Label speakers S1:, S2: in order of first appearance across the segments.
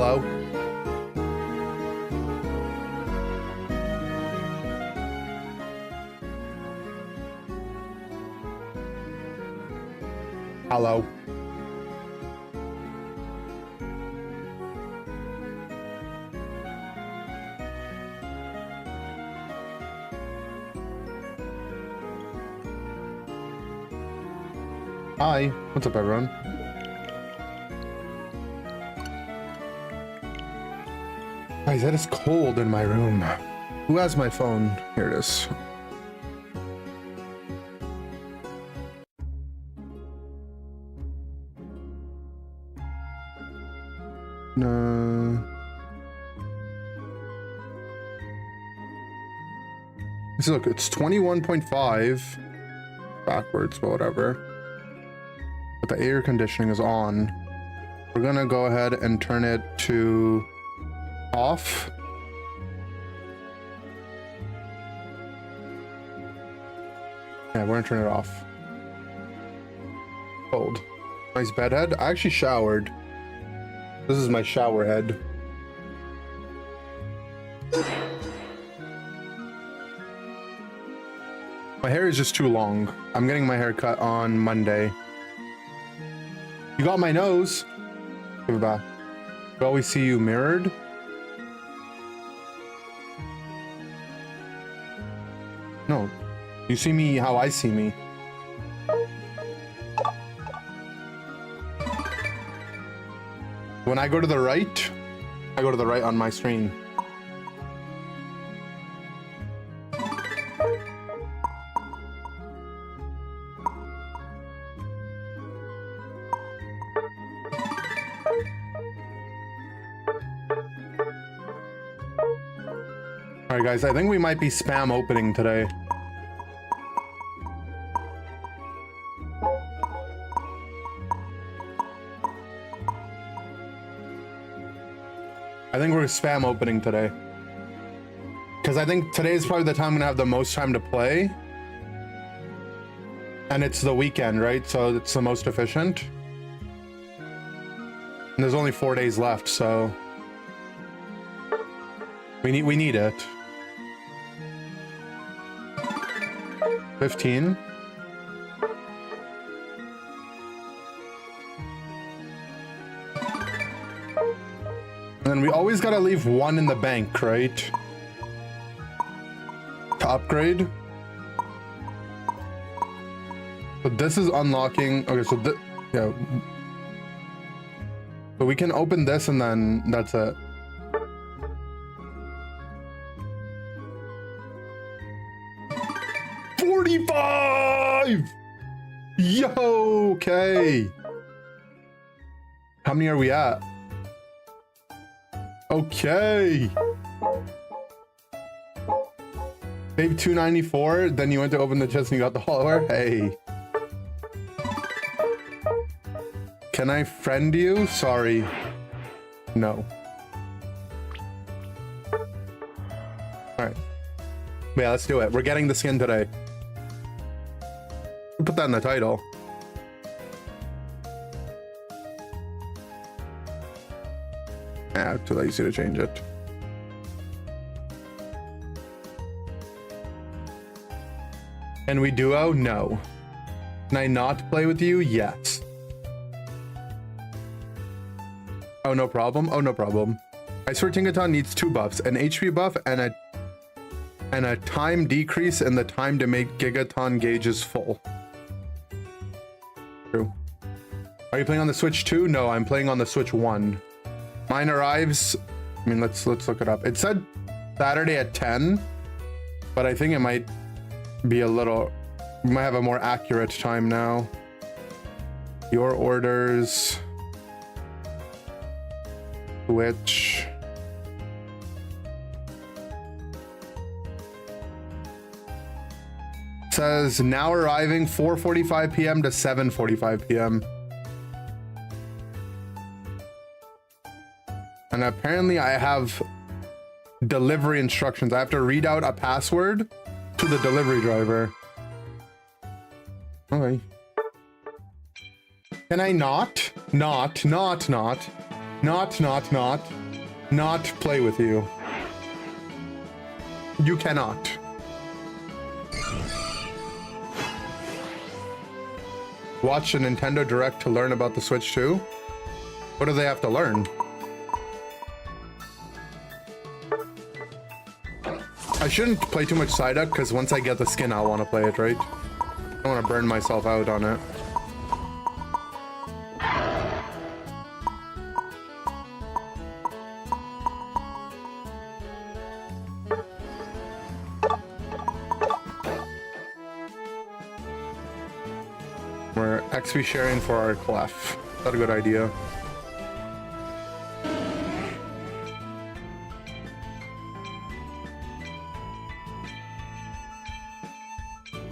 S1: Hello? Hello? Hi, what's up everyone? Guys, that is cold in my room. Who has my phone? Here it is. No. So look, it's 21.5 backwards, but whatever. But the air conditioning is on. We're gonna go ahead and turn it to off. Yeah, we're gonna turn it off. Cold. Nice bed head. I actually showered. This is my shower head. My hair is just too long. I'm getting my hair cut on Monday. You got my nose. Give it back. I always see you mirrored. No. You see me how I see me. When I go to the right, I go to the right on my screen. Alright guys, I think we might be spam opening today. I think we're spam opening today. Because I think today is probably the time I'm gonna have the most time to play. And it's the weekend, right? So it's the most efficient. And there's only 4 days left, so we need it. 15. And then we always gotta leave one in the bank, right? To upgrade. So this is unlocking. Okay, so yeah. So we can open this and then that's it. $45! Yo, okay. How many are we at? Okay. Babe 294, then you went to open the chest and you got the follower? Hey. Can I friend you? Sorry. No. Alright. Yeah, let's do it. We're getting the skin today. We'll put that in the title. Yeah, too lazy to change it. Can we duo? No. Can I not play with you? Yes. Oh, no problem. Oh, no problem. I swear Tinkaton needs 2 buffs, an HP buff and a time decrease in the time to make Gigaton gauges full. True. Are you playing on the Switch 2? No, I'm playing on the Switch 1. Mine arrives, I mean, let's look it up. It said Saturday at 10, but I think it might be a little, we might have a more accurate time now. Your orders, Switch. It says now arriving 4:45 p.m. to 7:45 p.m. And apparently I have delivery instructions. I have to read out a password to the delivery driver. Okay. Can I not? Not play with you. You cannot. Watch a Nintendo Direct to learn about the Switch 2? What do they have to learn? I shouldn't play too much Psyduck because once I get the skin, I'll want to play it, right? I don't want to burn myself out on it. We're XP sharing for our clef. Is that a good idea?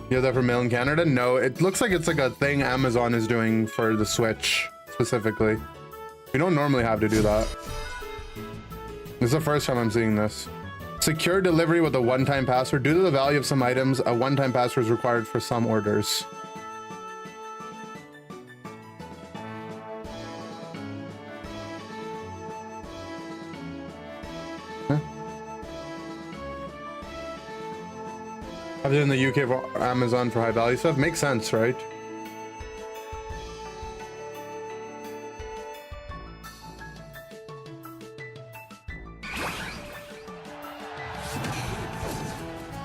S1: You have that for mail in Canada? No, it looks like it's like a thing Amazon is doing for the Switch specifically. We don't normally have to do that. This is the first time I'm seeing this. Secure delivery with a one-time password. Due to the value of some items, a one-time password is required for some orders. I've been in the UK for Amazon for high value stuff. Makes sense, right?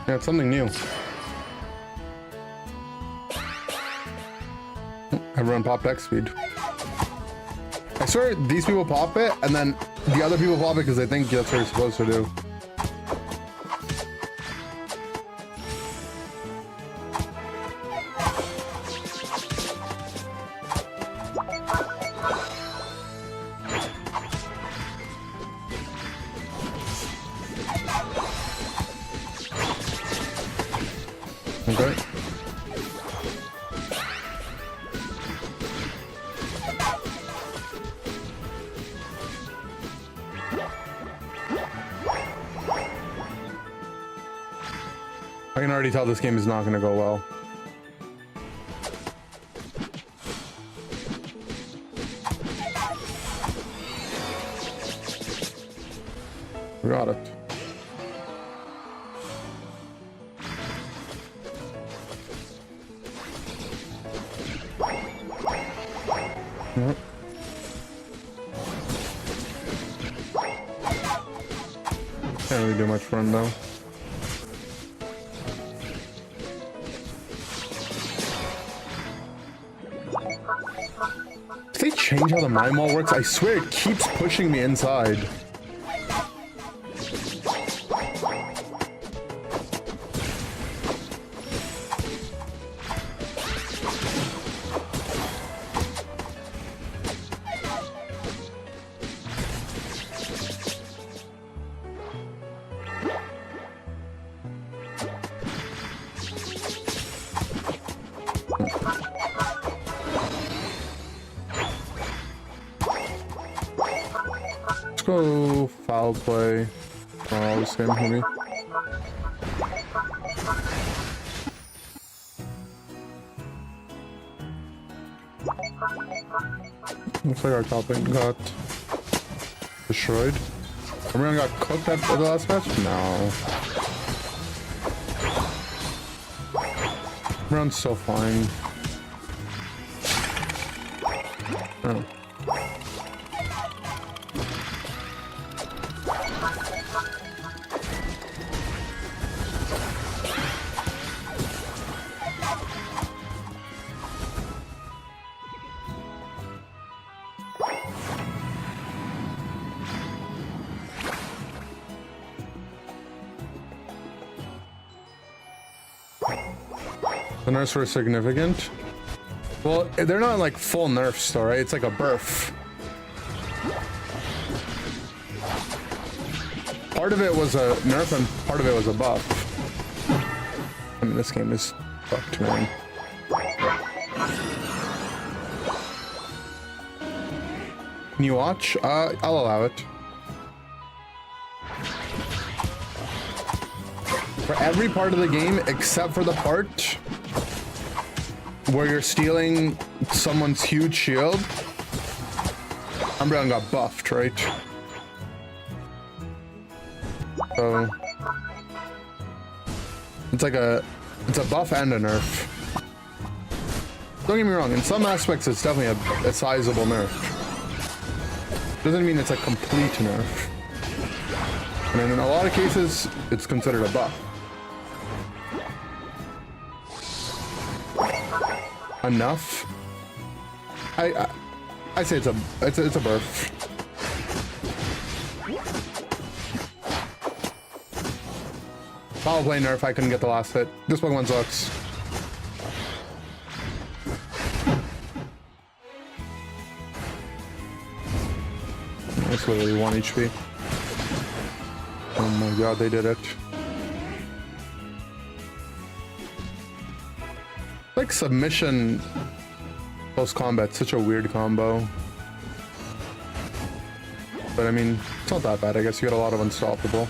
S1: Yeah, it's something new. Everyone popped X speed. I swear these people pop it, and then the other people pop it because they think that's what you're supposed to do. Okay. I can already tell this game is not going to go well. We got it. Yep. Can't really do much run though. Did they change how the mine wall works? I swear it keeps pushing me inside. Let's go foul play. Oh, this game maybe. Looks like our top lane got destroyed. Everyone got cooked at the last match? No. Everyone's so fine. Oh. The nerfs were significant. Well, they're not like full nerfs though, right? It's like a burf. Part of it was a nerf and part of it was a buff. I mean, this game is fucked, man. Can you watch? I'll allow it. For every part of the game except for the part where you're stealing someone's huge shield, Umbreon got buffed, right? So it's like it's a buff and a nerf. Don't get me wrong, in some aspects it's definitely a sizable nerf. Doesn't mean it's a complete nerf. And in a lot of cases, it's considered a buff. Enough? I say it's a burf. Foul play nerf, I couldn't get the last hit. This Pokemon sucks. That's literally 1 HP. Oh my god, they did it. Like submission post combat, such a weird combo. But I mean, it's not that bad. I guess you got a lot of unstoppable.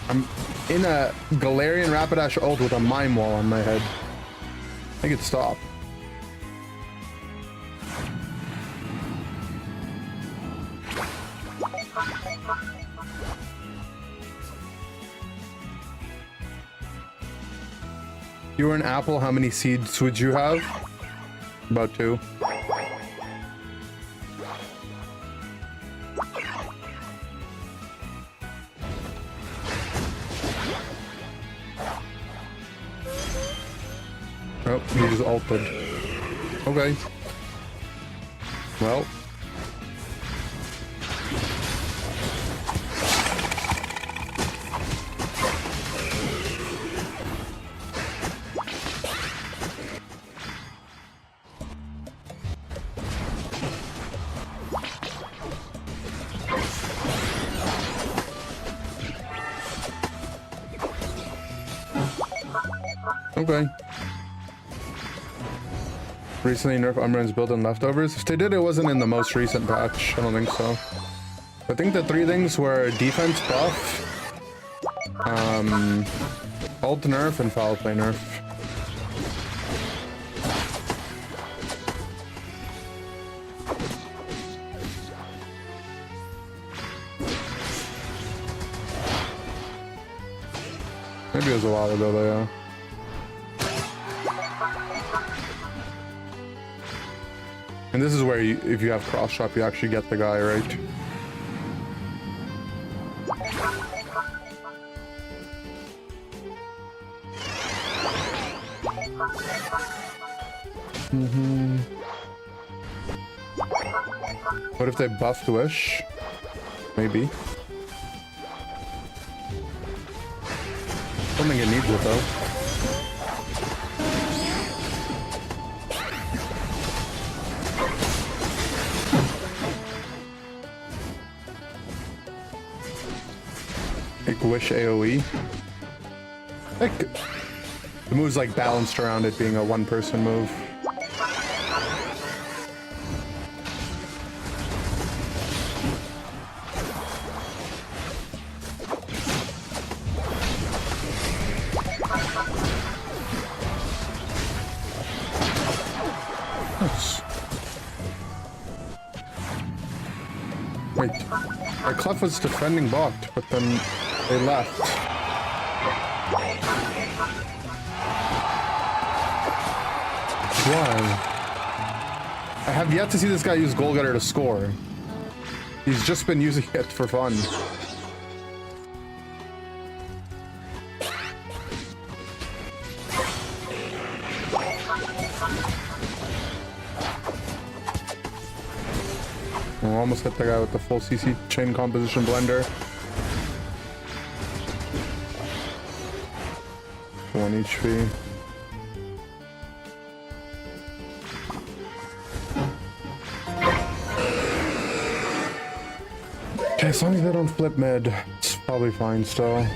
S1: I'm in a Galarian Rapidash ult with a Mime Wall on my head. I could stop. If you were an apple, how many seeds would you have? About 2. Oh, he just ulted. Okay. Well. Okay. Recently nerf Umbreon's build and leftovers. If they did, it wasn't in the most recent patch. I don't think so. I think the 3 things were defense buff, ult nerf, and foul play nerf. Maybe it was a while ago though, yeah. And this is where you, if you have cross shop, you actually get the guy, right? What if they buffed Wish? Maybe. Don't think it needs it though. Like Wish AoE. Like the move's like balanced around it being a 1-person move. Nice. Wait, our Clef was defending bot, but then they left. Why? I have yet to see this guy use Goal Getter to score. He's just been using it for fun. Oh, almost hit the guy with the full CC chain composition blender. 1 HP. Okay, as long as they don't flip mid, it's probably fine still.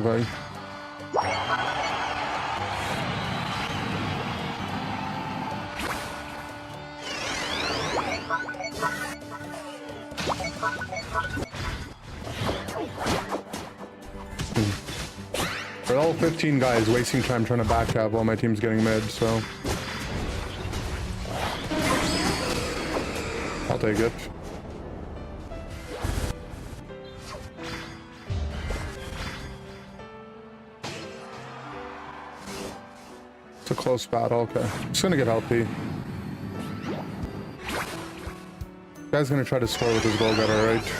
S1: Okay. They're all 15 guys wasting time trying to backstab while my team's getting mid, so I'll take it. It's a close battle. Okay, just gonna get healthy. Guy's gonna try to score with his goal getter, right?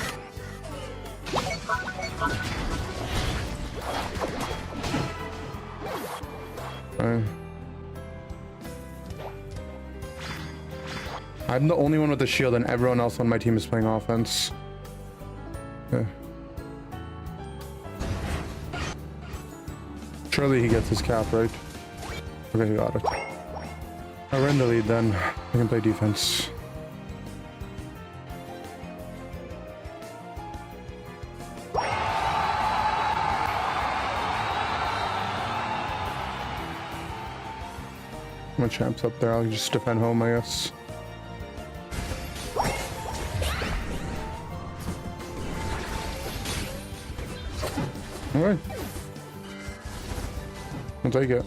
S1: Okay. I'm the only one with the shield, and everyone else on my team is playing offense. Okay. Surely he gets his cap, right? Okay, he got it. We're in the lead then. I can play defense. My champ's up there. I'll just defend home, I guess. Alright. I'll take it.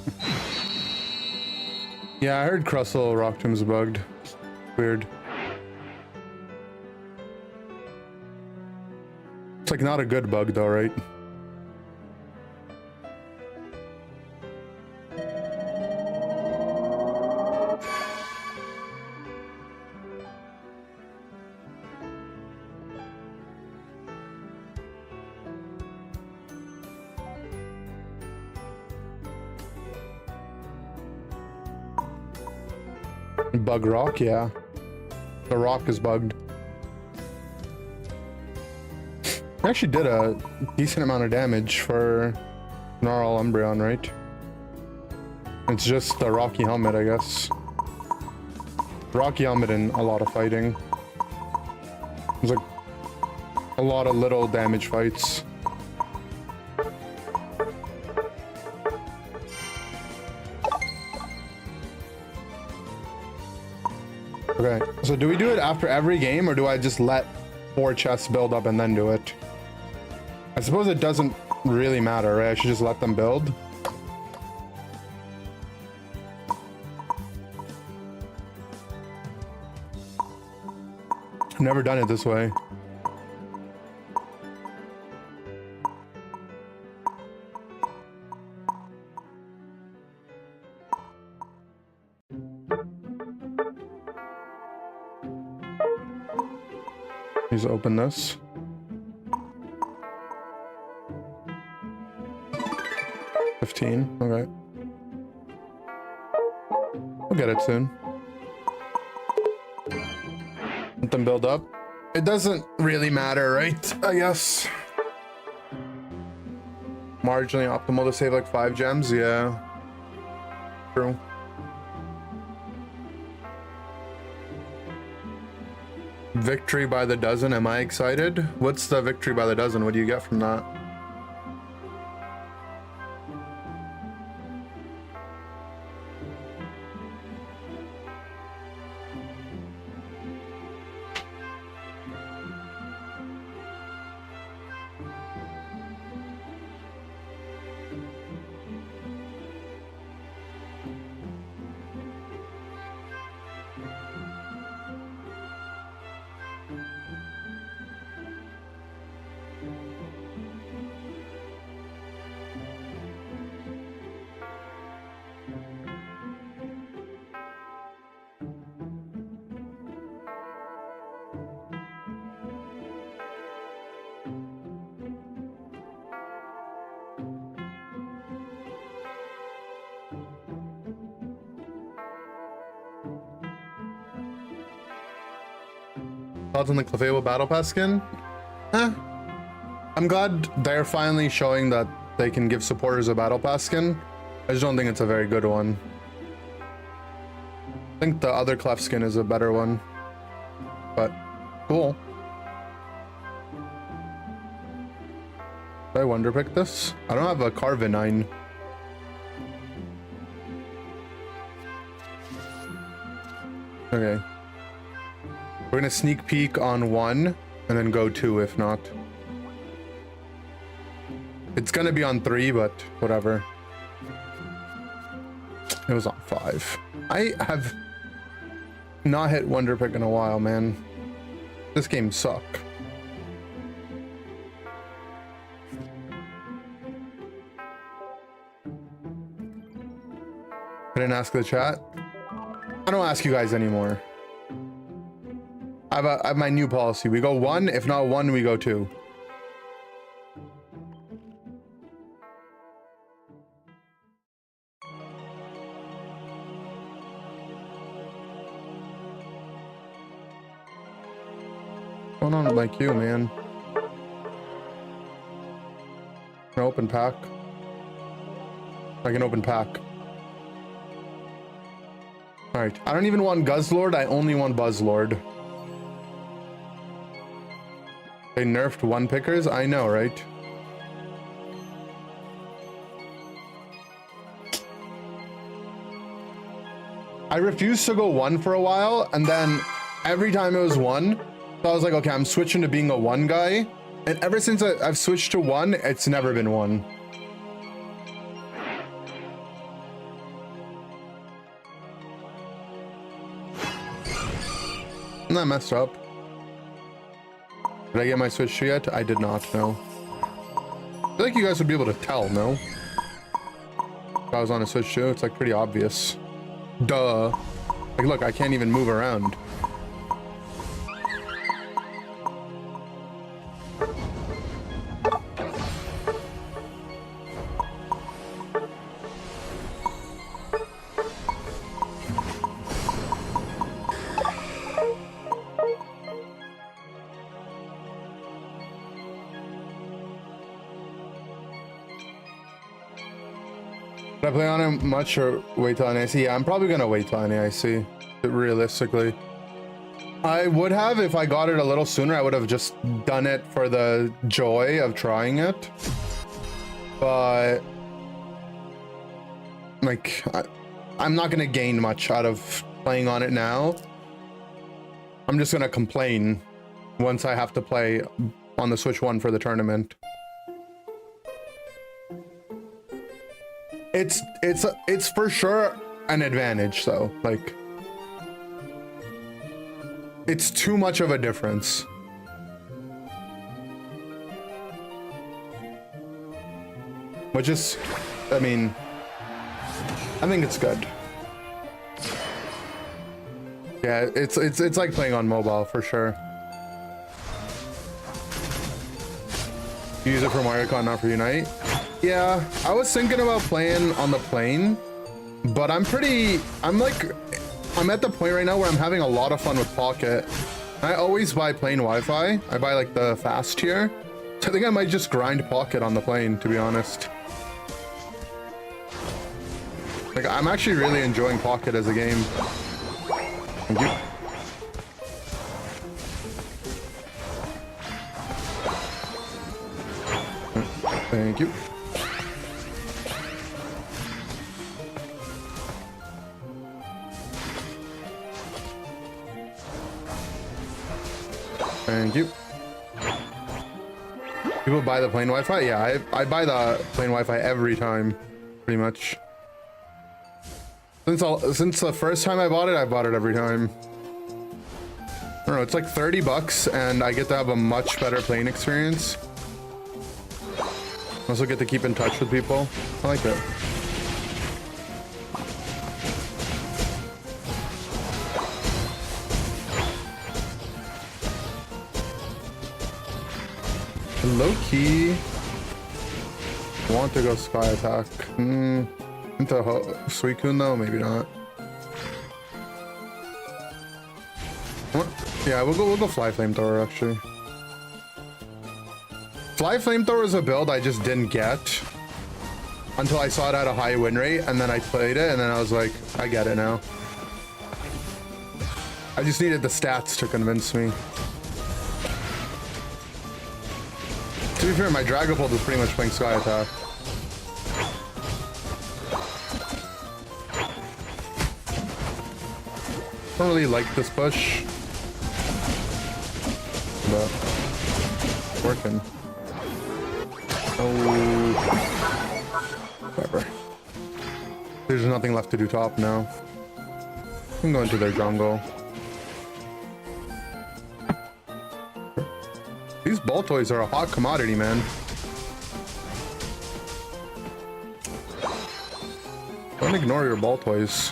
S1: Yeah, I heard Crustle Rock Tomb's bugged. Weird. It's like not a good bug though, right? Bug rock, yeah. The rock is bugged. I actually did a decent amount of damage for Gnarl Umbreon, right? It's just the Rocky Helmet, I guess. Rocky Helmet and a lot of fighting. There's like a lot of little damage fights. Okay, so do we do it after every game, or do I just let 4 chests build up and then do it? I suppose it doesn't really matter, right? I should just let them build. I've never done it this way. Please open this. $15, okay. We'll get it soon. Let them build up. It doesn't really matter, right? I guess. Marginally optimal to save like 5 gems, yeah. True. Victory by the dozen, am I excited? What's the victory by the dozen? What do you get from that? Thoughts on the Clefable Battle Pass skin? I'm glad they're finally showing that they can give supporters a Battle Pass skin. I just don't think it's a very good one. I think the other Clef skin is a better one. But, cool. Did I wonder pick this? I don't have a Carvinine. Okay. We're gonna sneak peek on 1 and then go 2 if not. It's gonna be on 3, but whatever. It was on 5. I have not hit Wonder Pick in a while, man. This game suck. I didn't ask the chat. I don't ask you guys anymore. I have my new policy. We go 1. If not 1, we go 2. What's going on with my queue, man? Can I open pack? I can open pack. Alright, I don't even want Guzzlord, I only want Buzzlord. They nerfed 1 pickers? I know, right? I refused to go 1 for a while, and then every time it was 1, so I was like, okay, I'm switching to being a 1 guy. And ever since I've switched to 1, it's never been 1. I'm not messed up. Did I get my Switch 2 yet? I did not, no. I feel like you guys would be able to tell, no? If I was on a Switch 2, it's like pretty obvious. Duh. Like, look, I can't even move around. Should I play on it much or wait till NAIC? Yeah, I'm probably gonna wait till NAIC, realistically. I would have, if I got it a little sooner, I would have just done it for the joy of trying it. But, like, I'm not gonna gain much out of playing on it now. I'm just gonna complain once I have to play on the Switch 1 for the tournament. It's for sure an advantage though. Like, it's too much of a difference. Which is, I mean, I think it's good. Yeah, it's like playing on mobile for sure. You use it for Mario Kart, not for Unite. Yeah, I was thinking about playing on the plane, but I'm at the point right now where I'm having a lot of fun with Pocket. I always buy plane Wi-Fi. I buy like the fast tier. So I think I might just grind Pocket on the plane, to be honest. Like, I'm actually really enjoying Pocket as a game. Thank you. Thank you. Thank you. People buy the plane Wi-Fi? Yeah, I buy the plane Wi-Fi every time, pretty much. Since the first time I bought it every time. I don't know, it's like 30 bucks and I get to have a much better plane experience. Also get to keep in touch with people. I like it. Low key want to go Sky Attack. Into Suicune though, maybe not. What? Yeah, we'll go Fly Flamethrower actually. Fly Flamethrower is a build I just didn't get until I saw it at a high win rate, and then I played it, and then I was like, I get it now. I just needed the stats to convince me. To be fair, my Dragapult is pretty much playing Sky Attack. Don't really like this push, but it's working. Oh, whatever. There's nothing left to do top now. I can go into their jungle. These Baltoys are a hot commodity, man. Don't ignore your Baltoys.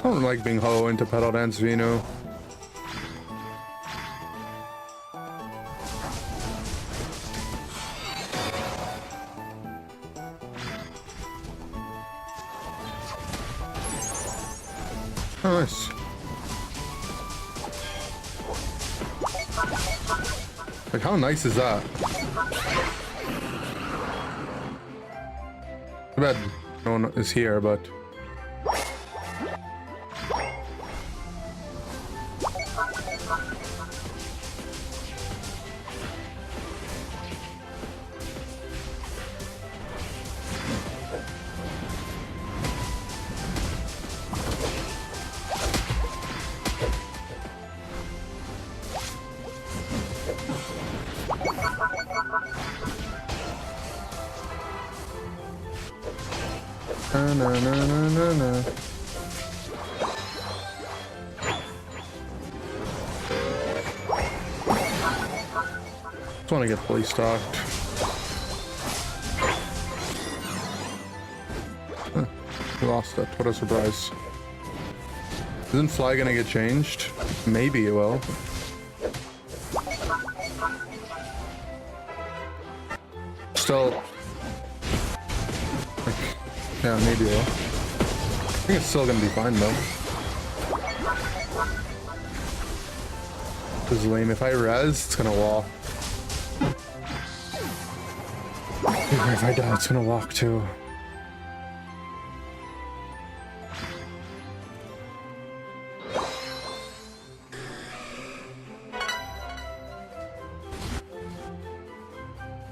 S1: I don't like being hollow into Petal Dance Venu. Oh, nice. Like, how nice is that? Too bad no one is here, but... Na, na, na, na, na. Just want to get fully stocked. Huh, we lost it. What a surprise. Isn't Fly gonna get changed? Maybe it will. Still... Yeah, maybe it will. I think it's still gonna be fine though. This is lame. If I res, it's gonna wall. If I die, it's gonna walk too.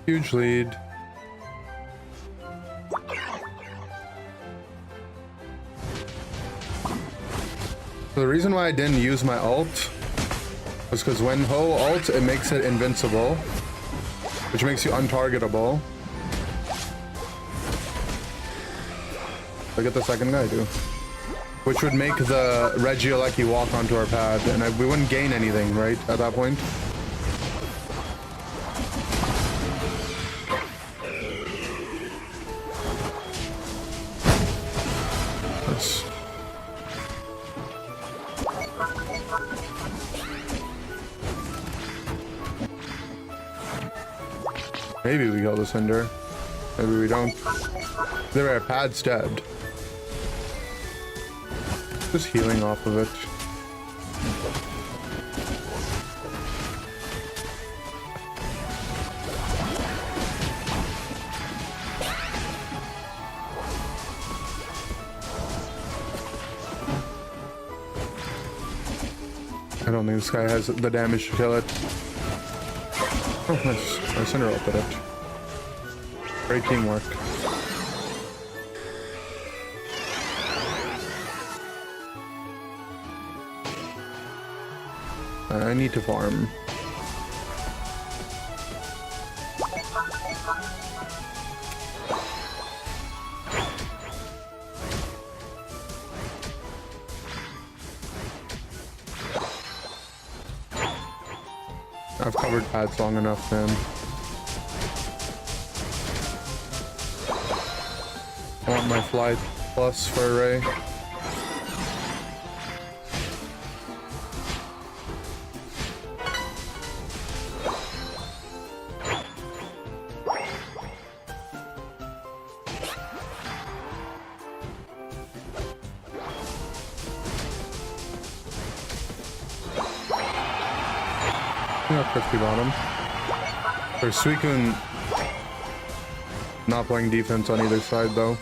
S1: Huge lead. So the reason why I didn't use my ult was because when Ho ult, it makes it invincible, which makes you untargetable. Look at the second guy do. Which would make the Regieleki walk onto our pad, and we wouldn't gain anything, right, at that point? Nice. Maybe we kill the Cinder. Maybe we don't. There our pad's dead. Just healing off of it. I don't think this guy has the damage to kill it. Oh, nice. I Cinder ult it. Great teamwork. I need to farm. I've covered pads long enough, man. my fly plus for Ray. Not 50 bottom. There's Suicune not playing defense on either side though.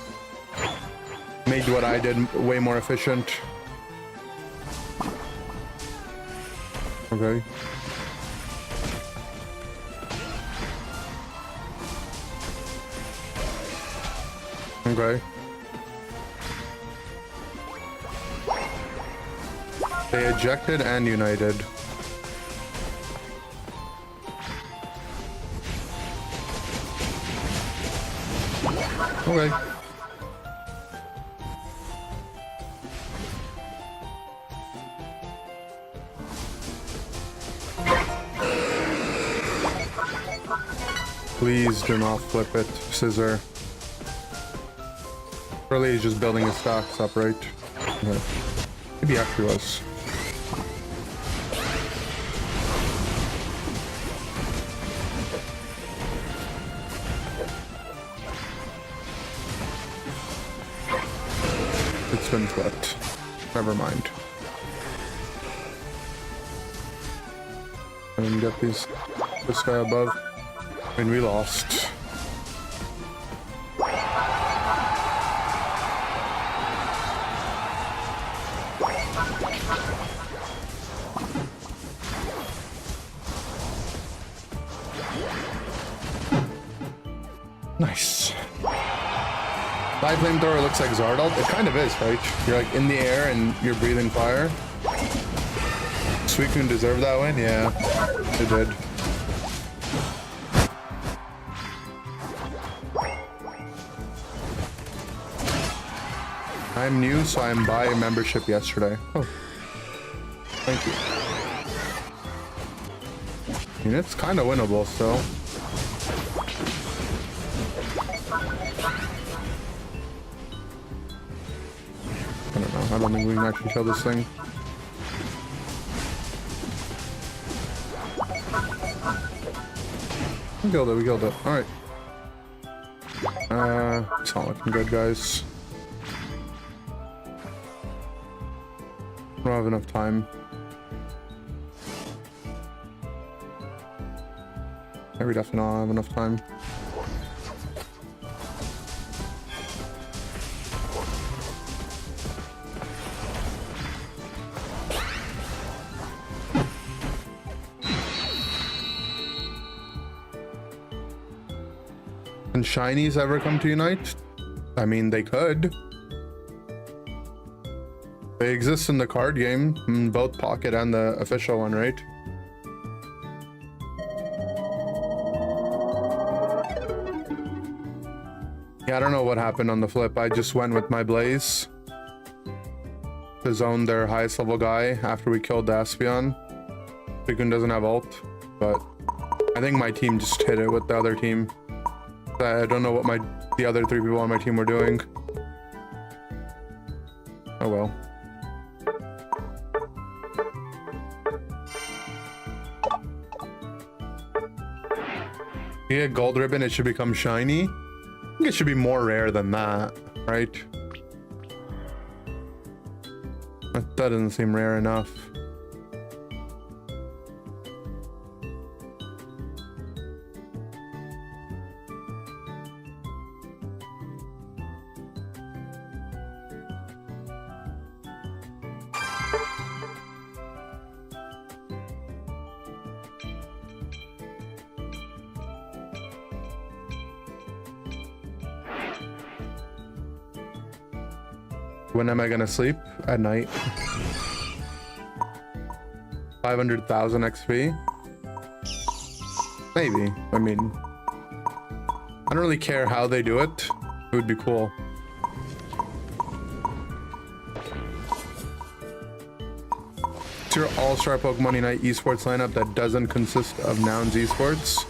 S1: Made what I did way more efficient. Okay. Okay. They ejected and united. Okay. Please do not flip it, Scissor. Really, he's just building his stocks up, right? Okay. Maybe actually was. It's been flipped. Never mind. And get this guy above. I mean, we lost. Nice. Live flamethrower looks like Zardalt. It kind of is, right? You're like in the air and you're breathing fire. Suicune deserved that win? Yeah, it did. I'm new, so I'm buying membership yesterday. Oh, thank you. I mean, it's kind of winnable still. I don't know. I don't think we can actually kill this thing. We killed it. We killed it. All right. It's not looking good, guys. I don't have enough time. Yeah, we definitely don't have enough time. Can shinies ever come to Unite? I mean, they could. They exist in the card game, in both Pocket and the official one, right? Yeah, I don't know what happened on the flip. I just went with my Blaze to zone their highest level guy after we killed the Espeon. Suicune doesn't have ult, but I think my team just hit it with the other team. I don't know what the other three people on my team were doing. Oh well. You get gold ribbon, it should become shiny. I think it should be more rare than that, right? That doesn't seem rare enough. When am I gonna sleep? At night. 500,000 XP? Maybe. I mean, I don't really care how they do it. It would be cool. It's your all-star Pokemon Unite esports lineup that doesn't consist of Nouns esports.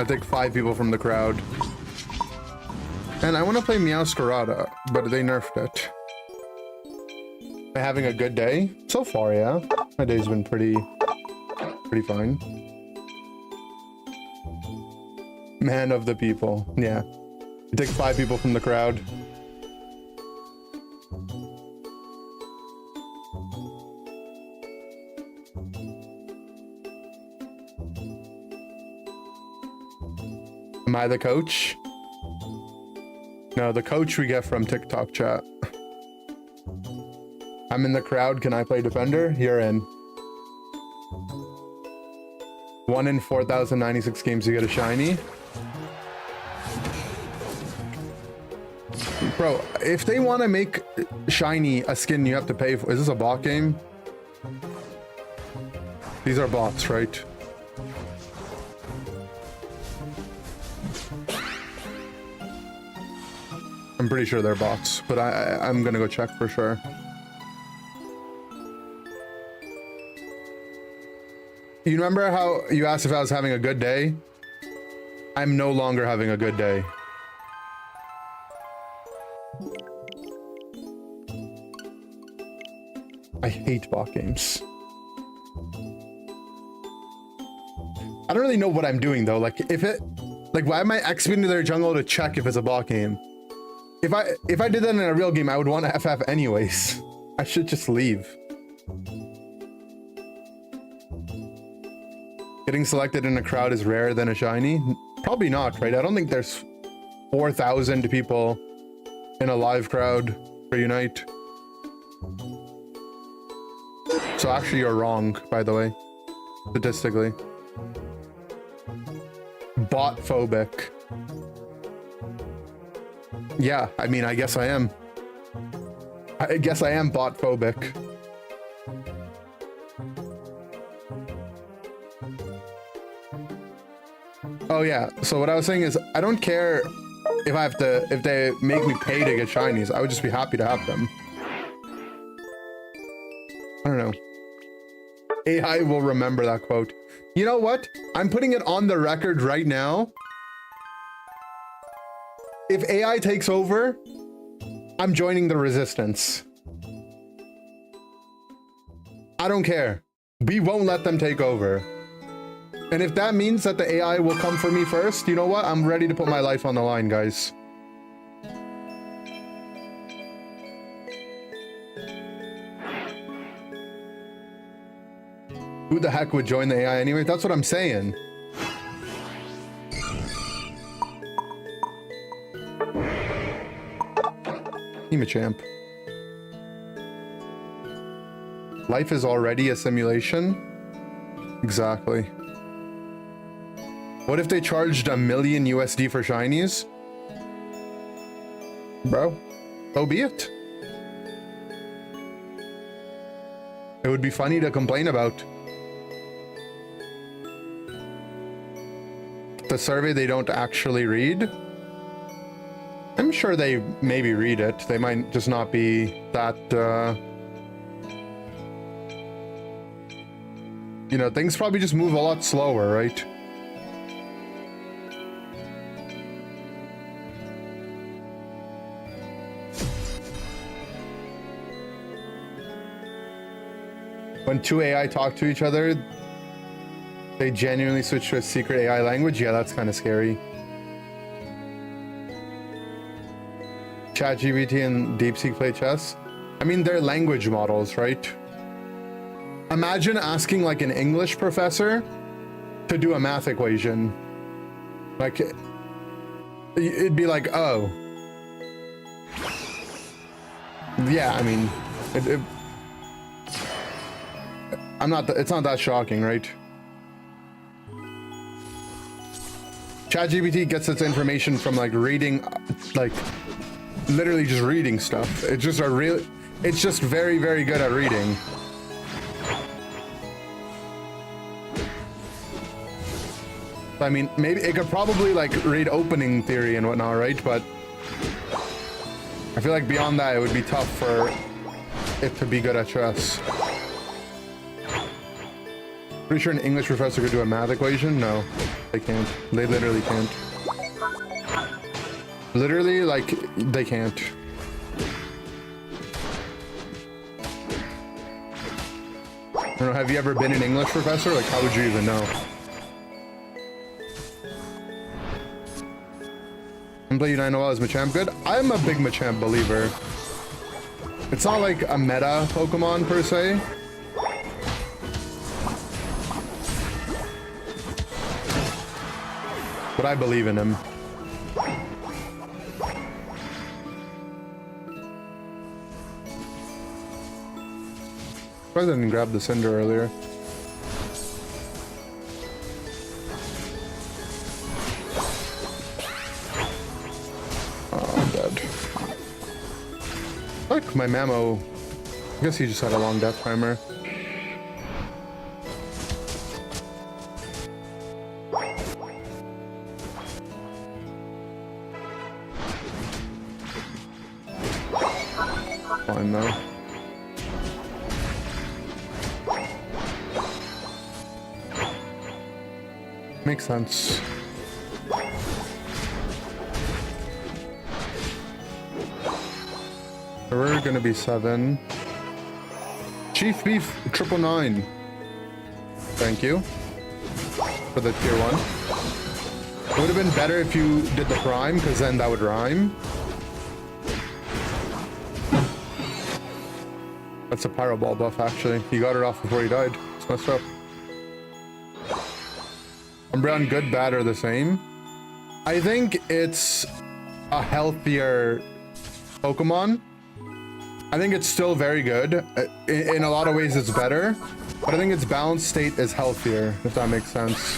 S1: I take 5 people from the crowd. And I want to play Meowscarada, but they nerfed it. Am I having a good day? So far, yeah. My day's been pretty fine. Man of the people. Yeah. I take 5 people from the crowd. Am I the coach? No, the coach we get from TikTok chat. I'm in the crowd. Can I play defender? You're in. 1 in 4,096 games you get a shiny. Bro, if they want to make shiny a skin you have to pay for... Is this a bot game? These are bots, right? I'm pretty sure they're bots, but I'm gonna go check for sure. You remember how you asked if I was having a good day? I'm no longer having a good day. I hate bot games. I don't really know what I'm doing though. Like why am I XPing to their jungle to check if it's a bot game? If I did that in a real game, I would want to FF anyways. I should just leave. Getting selected in a crowd is rarer than a shiny? Probably not, right? I don't think there's 4,000 people in a live crowd for Unite. So actually you're wrong, by the way, statistically. Bot phobic. Yeah, I mean, I guess I am. I guess I am bot phobic. Oh yeah, so what I was saying is I don't care if they make me pay to get shinies. I would just be happy to have them. I don't know. AI will remember that quote. You know what? I'm putting it on the record right now. If AI takes over, I'm joining the resistance. I don't care. We won't let them take over. And if that means that the AI will come for me first, you know what? I'm ready to put my life on the line, guys. Who the heck would join the AI anyway? That's what I'm saying. Champ. Life is already a simulation? Exactly. What if they charged $1 million USD for shinies? Bro, so be it. It would be funny to complain about. The survey they don't actually read? I'm sure they maybe read it. They might just not be that, you know, things probably just move a lot slower, right? When two AI talk to each other, they genuinely switch to a secret AI language. Yeah, that's kind of scary. ChatGPT and DeepSeek play chess. I mean, they're language models, right? Imagine asking like an English professor to do a math equation. Like, it'd be like, oh. Yeah, I mean, it's not that shocking, right? ChatGPT gets its information from like reading, like literally just reading stuff. It's just very, very good at reading. I mean, maybe it could probably like read opening theory and whatnot, right? But I feel like beyond that, it would be tough for it to be good at chess. Pretty sure an English professor could do a math equation. No, they can't. They literally can't. Literally, like, they can't. I don't know, have you ever been an English professor? Like, how would you even know? And play Unite as Machamp good? I'm a big Machamp believer. It's not like a meta Pokemon per se. But I believe in him. I didn't grab the Cinder earlier. Oh, I'm dead. Fuck, my Mamo. I guess he just had a long death timer. Fine though. Makes sense. We're gonna be 7. Chief Beef 999. Thank you for the tier 1. It would have been better if you did the prime, because then that would rhyme. That's a Pyro Ball buff, actually. He got it off before he died. It's messed up. Umbreon good, bad, or the same? I think it's a healthier Pokemon. I think it's still very good. In a lot of ways, it's better. But I think its balanced state is healthier, if that makes sense.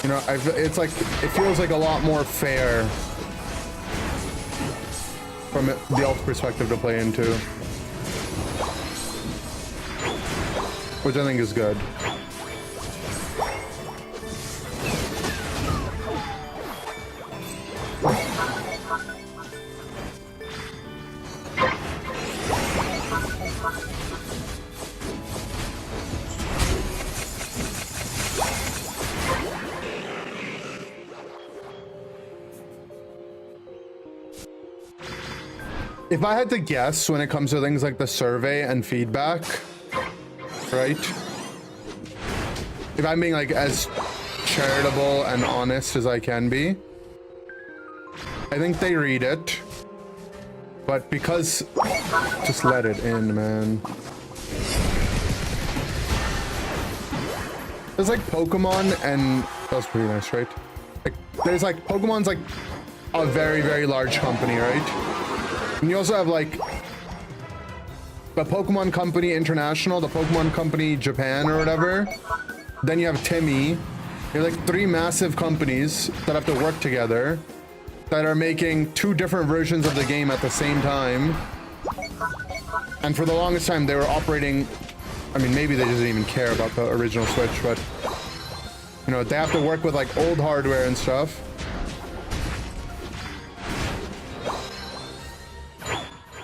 S1: You know, it's like, it feels like a lot more fair from the elf perspective to play into. Which I think is good. If I had to guess when it comes to things like the survey and feedback, right? If I'm being like as charitable and honest as I can be, I think they read it, but because just let it in, man. There's like Pokemon, and that was pretty nice, right? Like there's like Pokemon's like a very, very large company, right? And you also have like the Pokemon Company International, the Pokemon Company Japan or whatever. Then you have Timmy. You're like 3 massive companies that have to work together that are making 2 different versions of the game at the same time. And for the longest time they were operating, I mean, maybe they didn't even care about the original Switch, but you know, they have to work with like old hardware and stuff.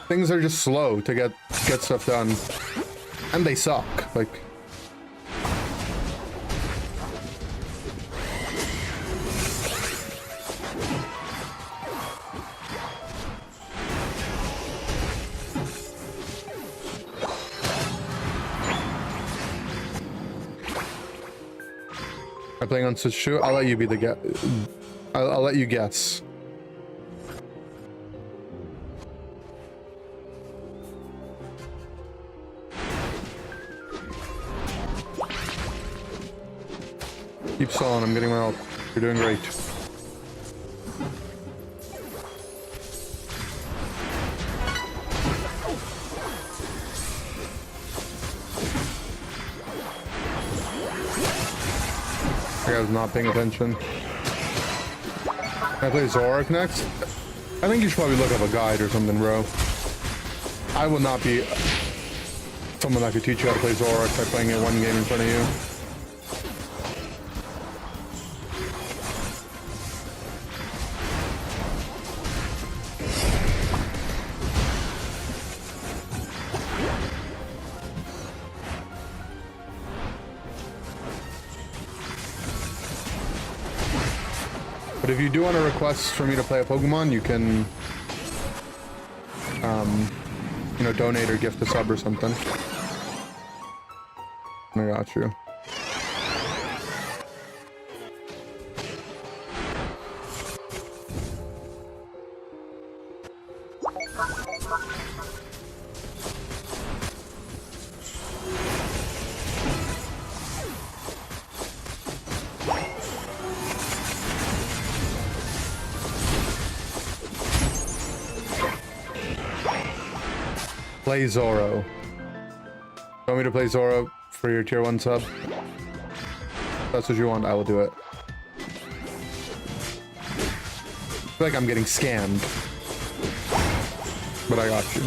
S1: Things are just slow to get stuff done, and they suck. Like, I'm playing on Switch 2. I'll let you be the guess. I'll let you guess. Keep stalling, I'm getting my ult. You're doing great. I was not paying attention. Can I play Zoroark next? I think you should probably look up a guide or something, bro. I will not be someone that could teach you how to play Zoroark by playing it 1 game in front of you. But if you do want a request for me to play a Pokemon, you can, you know, donate or gift a sub or something. I got you. Play Zoro. Want me to play Zoro for your tier 1 sub? If that's what you want, I will do it. I feel like I'm getting scammed. But I got you.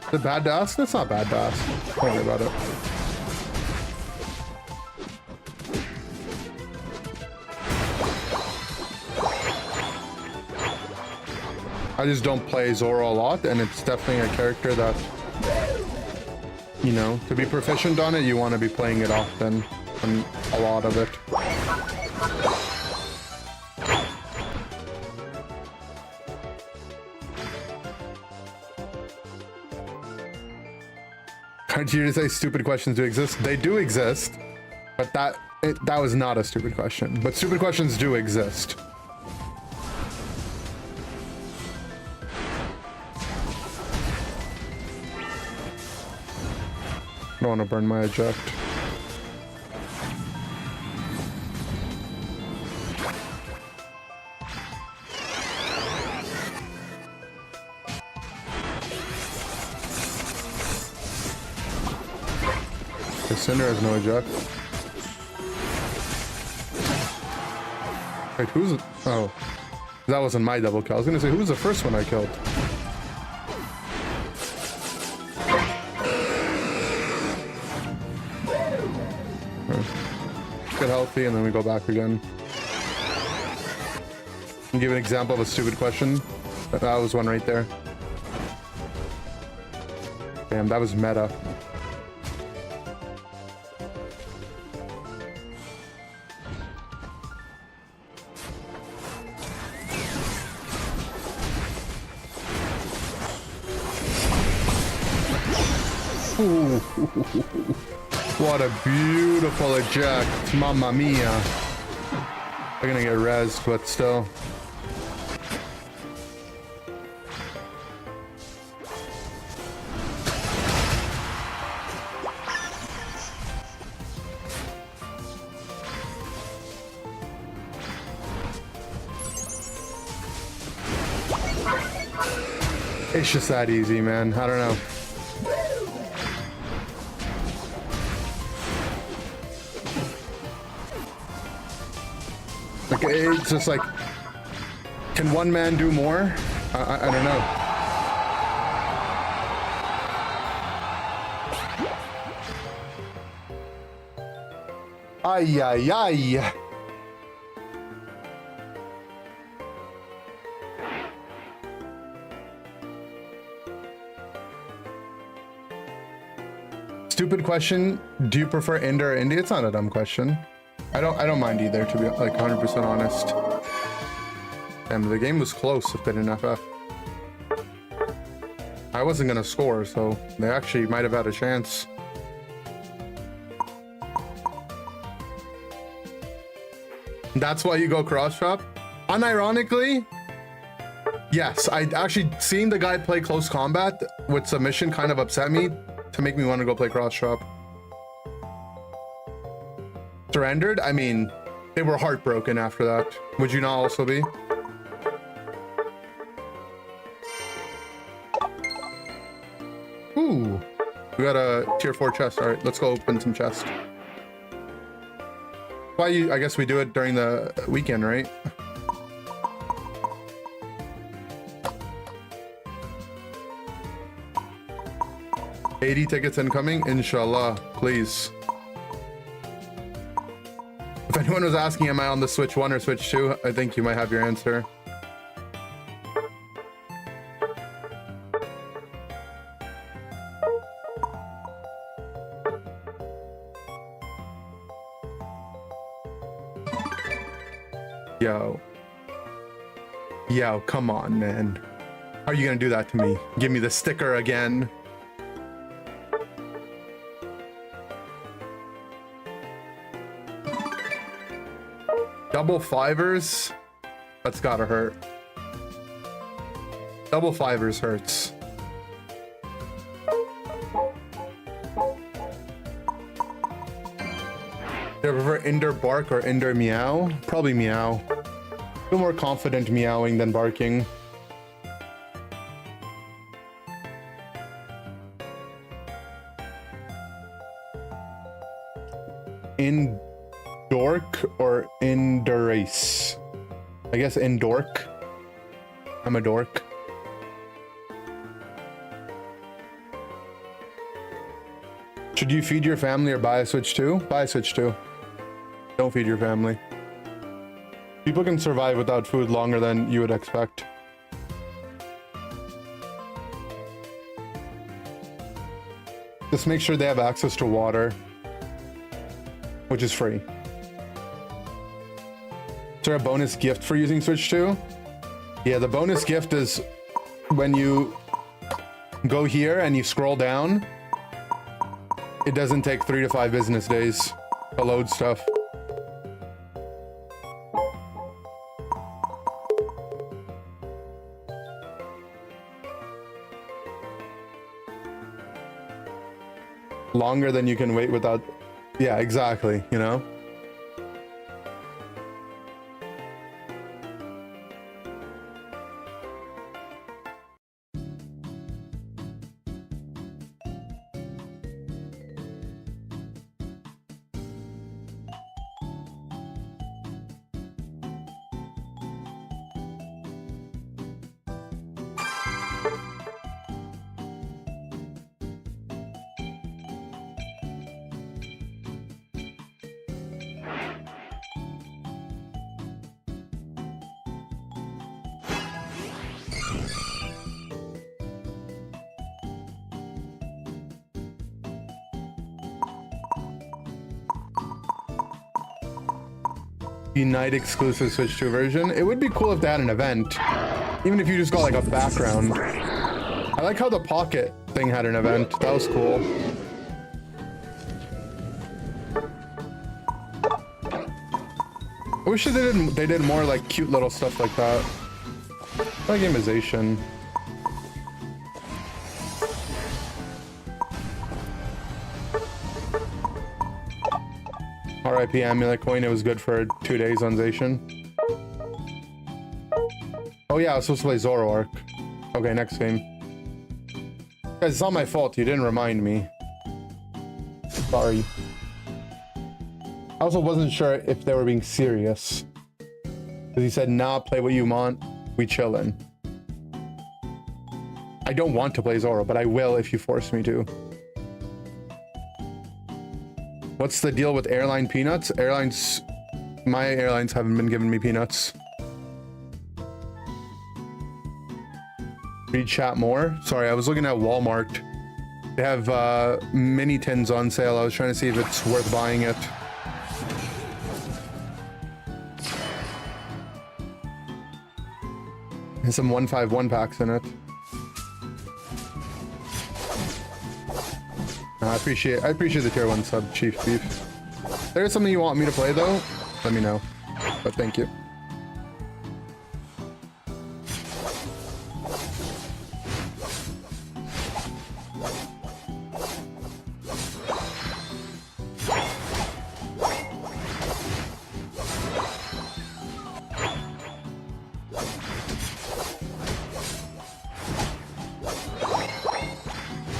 S1: Is it bad to ask? That's not bad to ask. Don't worry about it. I just don't play Zoro a lot, and it's definitely a character that, you know, to be proficient on it, you want to be playing it often, and a lot of it. Aren't you to say stupid questions do exist? They do exist, but that was not a stupid question. But stupid questions do exist. I don't want to burn my eject. Cinder has no eject. Wait, who's... Oh. That wasn't my double kill. I was gonna say, who's the first one I killed? Okay. Get healthy and then we go back again. I'll give an example of a stupid question. That was one right there. Damn, that was meta. Ooh. What a beautiful eject. Mamma mia. They're gonna get rezzed, but still. It's just that easy, man. I don't know. Like, it's just like, can one man do more? I don't know. Ay, ay, ay. Stupid question. Do you prefer India or India? It's not a dumb question. I don't mind either, to be like 100% honest. Damn, the game was close if they didn't FF. I wasn't gonna score, so they actually might have had a chance. That's why you go cross shop? Unironically, yes. I actually seeing the guy play close combat with submission kind of upset me to make me want to go play cross shop. Surrendered? I mean, they were heartbroken after that. Would you not also be? Ooh, we got a tier 4 chest. All right, let's go open some chests. Why you? I guess we do it during the weekend, right? $80 tickets incoming, inshallah, please. If anyone was asking, am I on the Switch 1 or Switch 2? I think you might have your answer. Yo. Yo, come on, man. How are you gonna do that to me? Give me the sticker again. Double fivers? That's gotta hurt. Double fivers hurts. Do you prefer Ender bark or Ender meow? Probably meow. I feel more confident meowing than barking. Indork or Indurace? I guess Indork. I'm a dork. Should you feed your family or buy a Switch 2? Buy a Switch 2. Don't feed your family. People can survive without food longer than you would expect. Just make sure they have access to water, which is free. Is there a bonus gift for using Switch 2? Yeah, the bonus gift is when you go here and you scroll down, it doesn't take 3 to 5 business days to load stuff. Longer than you can wait without... Yeah, exactly, you know? Night exclusive Switch 2 version. It would be cool if they had an event, even if you just got like a background. I like how the pocket thing had an event. That was cool. I wish they did more like cute little stuff like that. Like gamization. RIP Amulet Coin, it was good for 2 days on Zacian. Oh yeah, I was supposed to play Zoroark. Okay, next game. Guys, it's not my fault, you didn't remind me. Sorry. I also wasn't sure if they were being serious. Because he said, nah, play what you want, we chillin'. I don't want to play Zoro, but I will if you force me to. What's the deal with airline peanuts? My airlines haven't been giving me peanuts. Read chat more. Sorry, I was looking at Walmart. They have mini tins on sale. I was trying to see if it's worth buying it. There's some 151 packs in it. I appreciate the tier 1 sub, Chief Beef. If there's something you want me to play though, let me know. But thank you.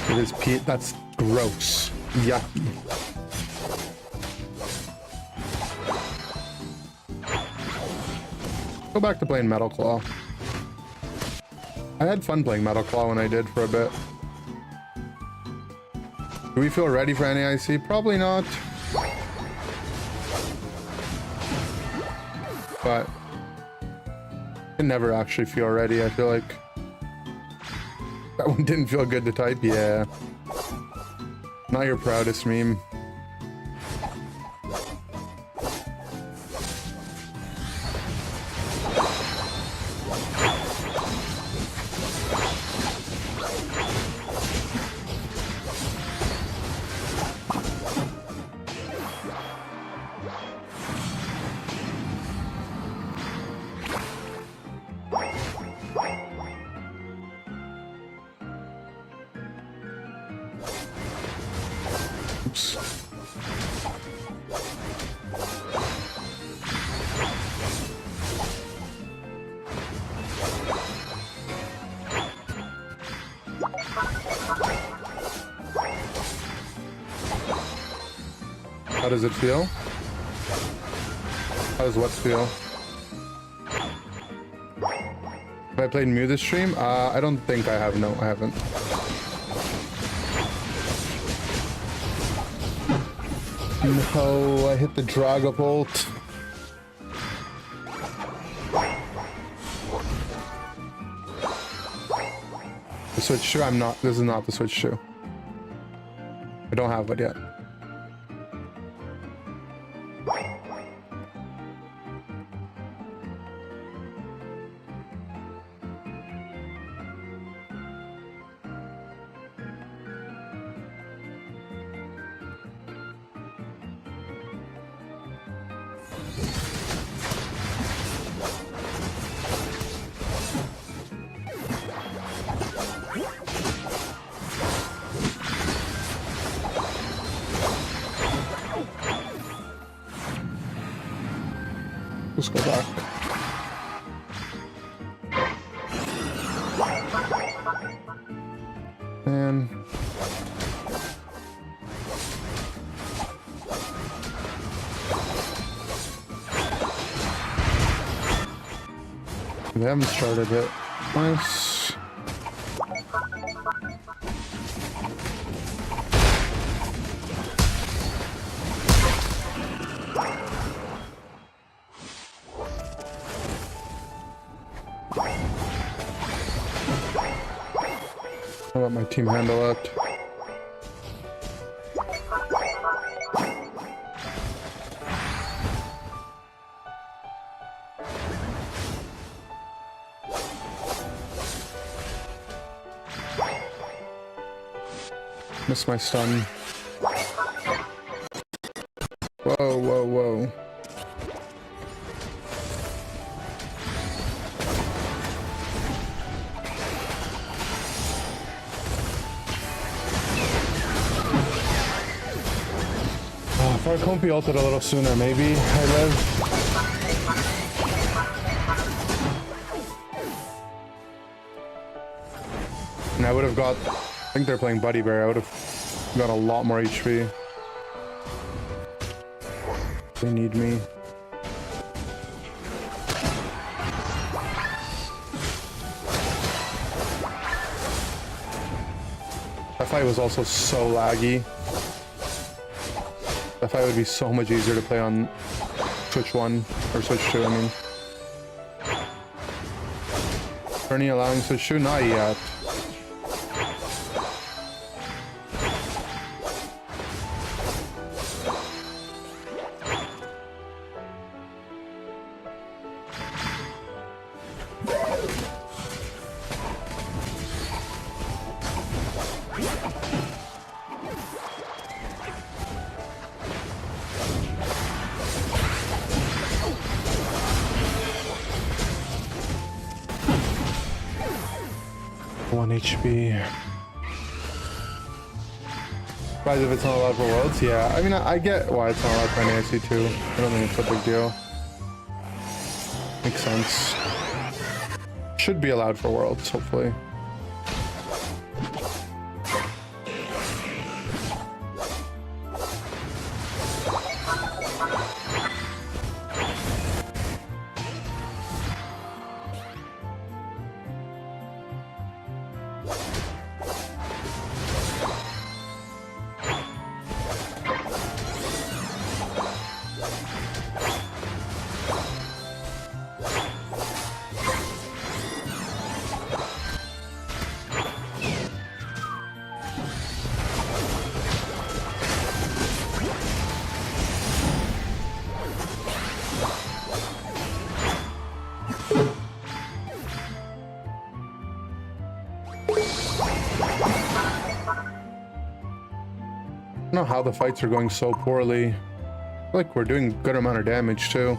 S1: It is Pete. That's gross. Yucky. Go back to playing Metal Claw. I had fun playing Metal Claw when I did for a bit. Do we feel ready for NAIC? Probably not. But I never actually feel ready, I feel like. That one didn't feel good to type, yeah. Not your proudest meme. Oops. How does it feel? How does what feel? Have I played Mew this stream? I don't think I have. No, I haven't. No, I hit the Dragapult. The Switch 2? I'm not. This is not the Switch 2. I don't have it yet. Let's go back. And they haven't started it. Nice. I'll let my team handle it. Miss my stun. Whoa, whoa, whoa. If our Comfy ulted a little sooner, maybe I live. And I would have got, I think they're playing Buddy Bear, I would have got a lot more HP. They need me. That fight was also so laggy. That fight would be so much easier to play on Switch 1, or Switch 2, I mean. Ernie allowing Switch 2? Not yet. HP. Surprised if it's not allowed for Worlds? Yeah, I mean, I get why it's not allowed for NAC too. I don't think it's a big deal. Makes sense. Should be allowed for Worlds, hopefully. I don't know how the fights are going so poorly. I feel like we're doing a good amount of damage too.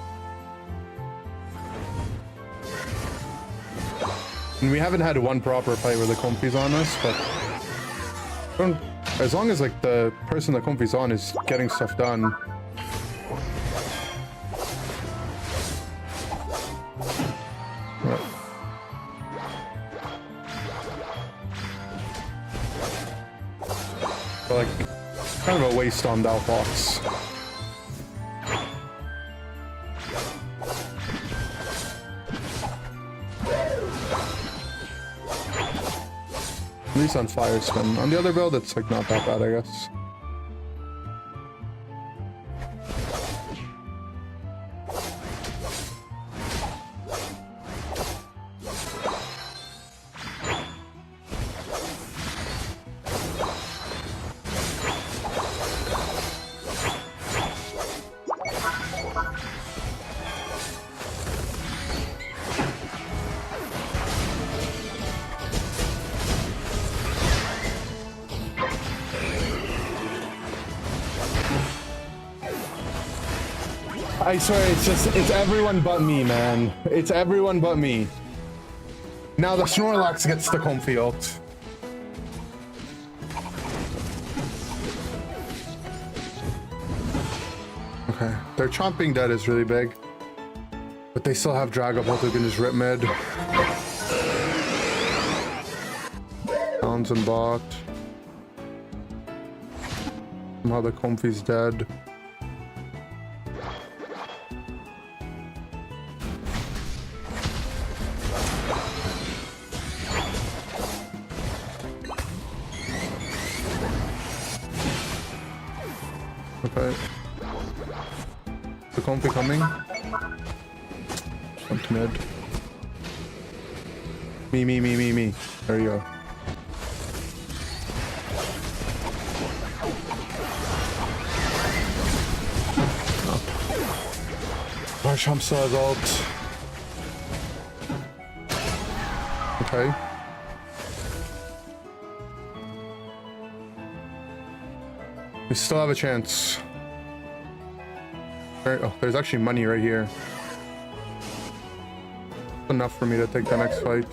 S1: And we haven't had one proper fight where the Comfy's on us, but I don't As long as like the person the comfy's on is getting stuff done. But like, kind of a waste on Dalfox. At least on Fire Spin. On the other build, it's like not that bad, I guess. I swear, it's everyone but me, man. It's everyone but me. Now the Snorlax gets the comfy ult. Okay, their Chomping Dead is really big. But they still have Dragapult who can just rip mid. Sounds and bot. Somehow the comfy's dead. Okay. The comfy coming. Jump mid. Me. There you go. Garchomp still has ult. Okay. We still have a chance. Oh, there's actually money right here. Enough for me to take the next fight.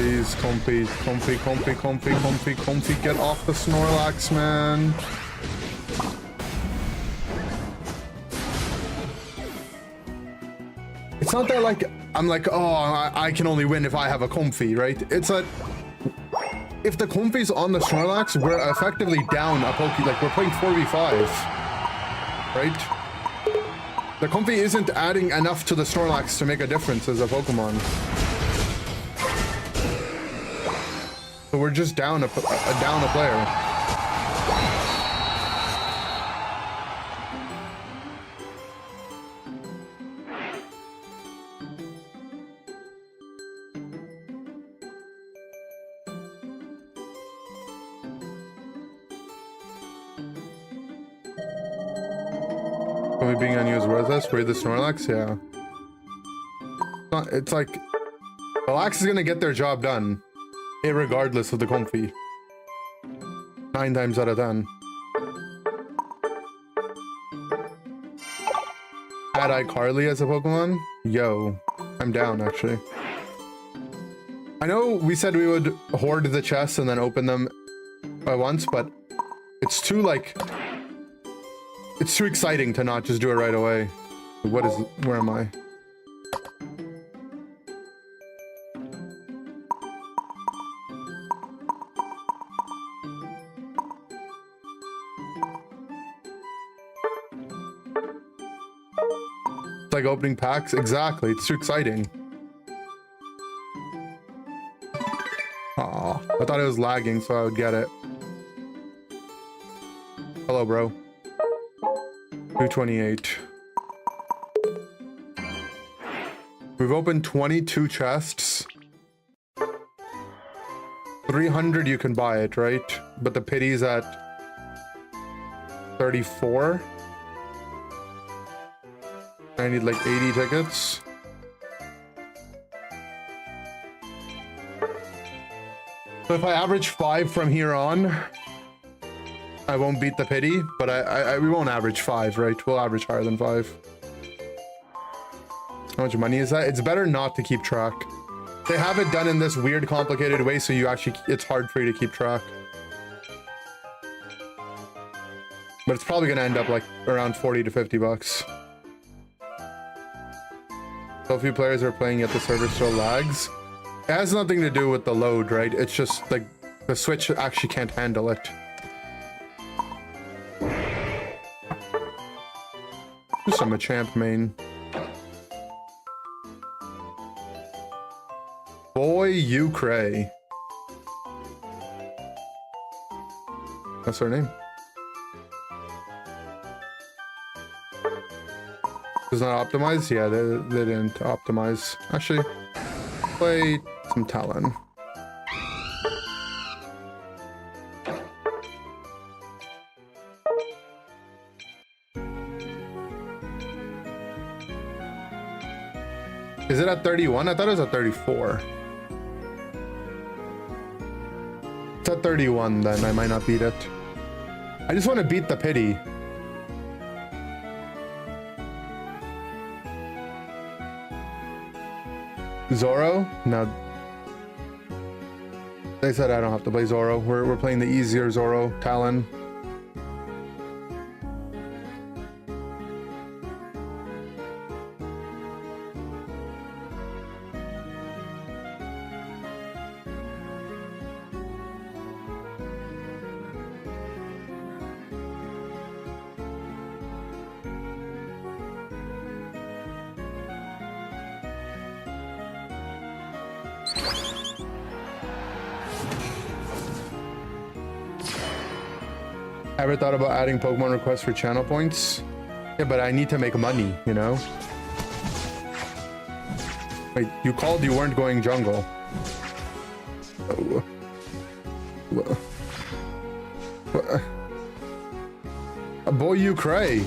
S1: Please, comfy, get off the Snorlax, man. It's not that like, I'm like, oh, I can only win if I have a comfy, right? It's that if the comfy's on the Snorlax, we're effectively down a Poke, like we're playing 4v5, right? The comfy isn't adding enough to the Snorlax to make a difference as a Pokemon. So we're just down a player. Are we being unused? Where's that? Spray the Snorlax? Yeah. It's like the Lax is gonna get their job done. Irregardless of the comfy. 9 times out of 10. Add iCarly as a Pokemon? Yo, I'm down actually. I know we said we would hoard the chests and then open them at once, but it's too like... It's too exciting to not just do it right away. What is... Where am I? Like opening packs? Exactly, it's too exciting. Aw, I thought it was lagging so I would get it. Hello, bro. 228. We've opened 22 chests. 300 you can buy it, right? But the pity's at 34. I need like 80 tickets. So if I average 5 from here on, I won't beat the pity, but we won't average 5, right? We'll average higher than 5. How much money is that? It's better not to keep track. They have it done in this weird, complicated way, so you actually, it's hard for you to keep track. But it's probably gonna end up like around 40 to 50 bucks. So few players are playing yet the server still lags. It has nothing to do with the load, right? It's just like the Switch actually can't handle it. Just some Machamp main. Boy, you cray. That's her name. Is not optimized? Yeah, they didn't optimize. Actually, play some Talon. Is it at 31? I thought it was at 34. It's at 31, then I might not beat it. I just want to beat the pity. Zoro? No. They said I don't have to play Zoro. We're playing the easier Zoro, Talon. Ever thought about adding Pokemon requests for channel points? Yeah, but I need to make money, you know? Wait, you called you weren't going jungle. Boy, you cray.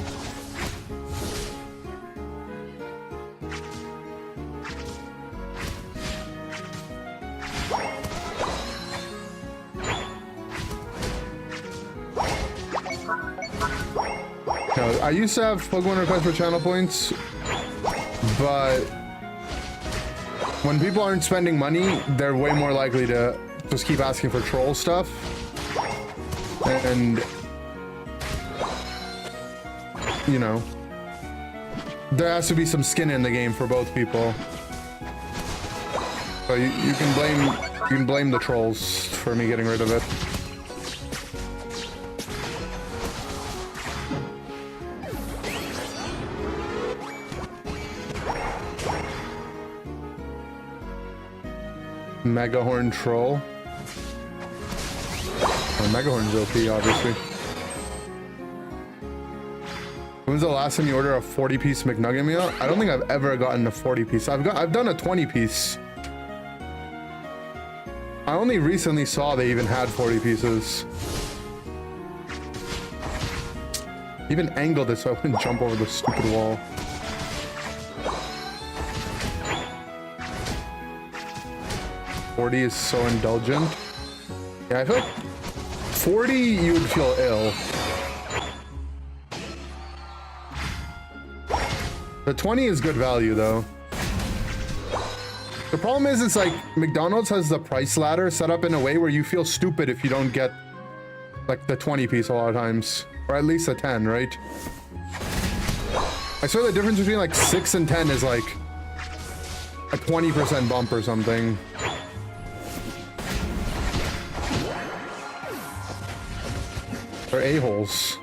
S1: I used to have Pokemon requests for channel points, but when people aren't spending money, they're way more likely to just keep asking for troll stuff. And, you know, there has to be some skin in the game for both people. So you can blame the trolls for me getting rid of it. Megahorn troll. Oh, Megahorn's OP, obviously. When was the last time you ordered a 40-piece McNugget meal? I don't think I've ever gotten a 40-piece. I've done a 20-piece. I only recently saw they even had 40 pieces. Even angled it so I wouldn't jump over the stupid wall. Is so indulgent. Yeah, I feel like 40 you would feel ill. The 20 is good value though. The problem is it's like McDonald's has the price ladder set up in a way where you feel stupid if you don't get like the 20 piece a lot of times, or at least a 10, right? I swear the difference between like 6 and 10 is like a 20% bump or something. They're a-holes.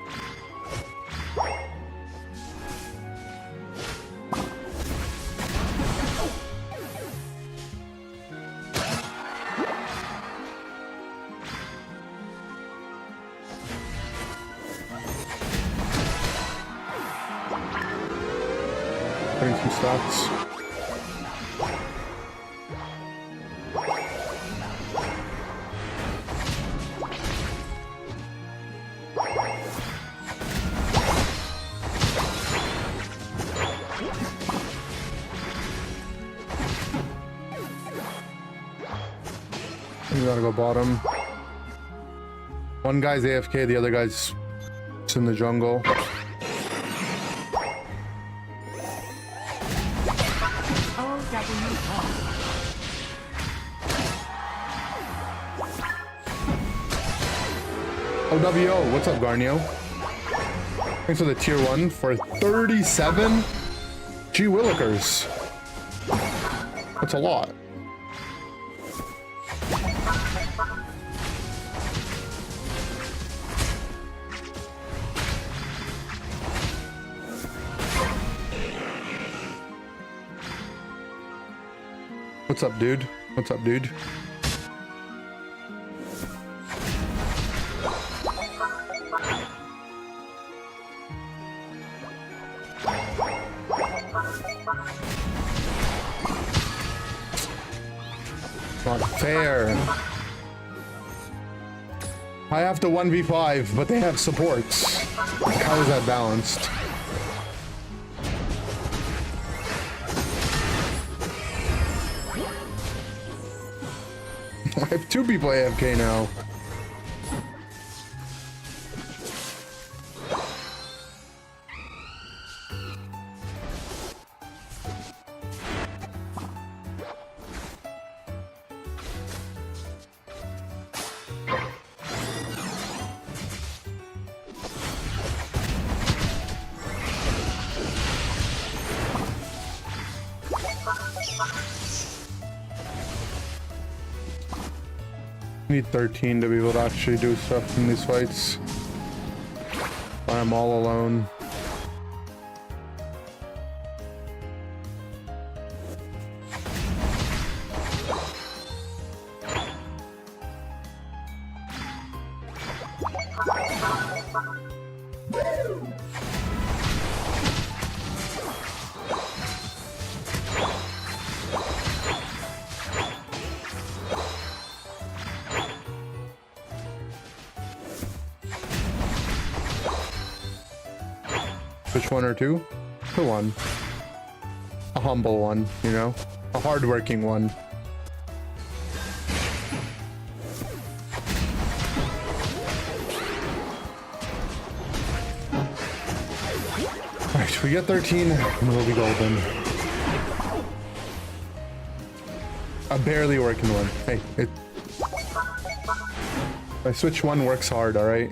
S1: Putting some stats. You gotta go bottom. One guy's AFK, the other guy's just in the jungle. OWO, what's up, Garnio? Thanks for the tier 1 for 37. Gee willikers. That's a lot. What's up, dude? What's up, dude? Not fair. I have to 1v5, but they have supports. How is that balanced? I have 2 people AFK now. Need 13 to be able to actually do stuff in these fights. I'm all alone. Which one or two? The one. A humble one, you know? A hardworking one. Alright, we get 13 and we'll be golden. A barely working one. Hey, my Switch 1 works hard, alright?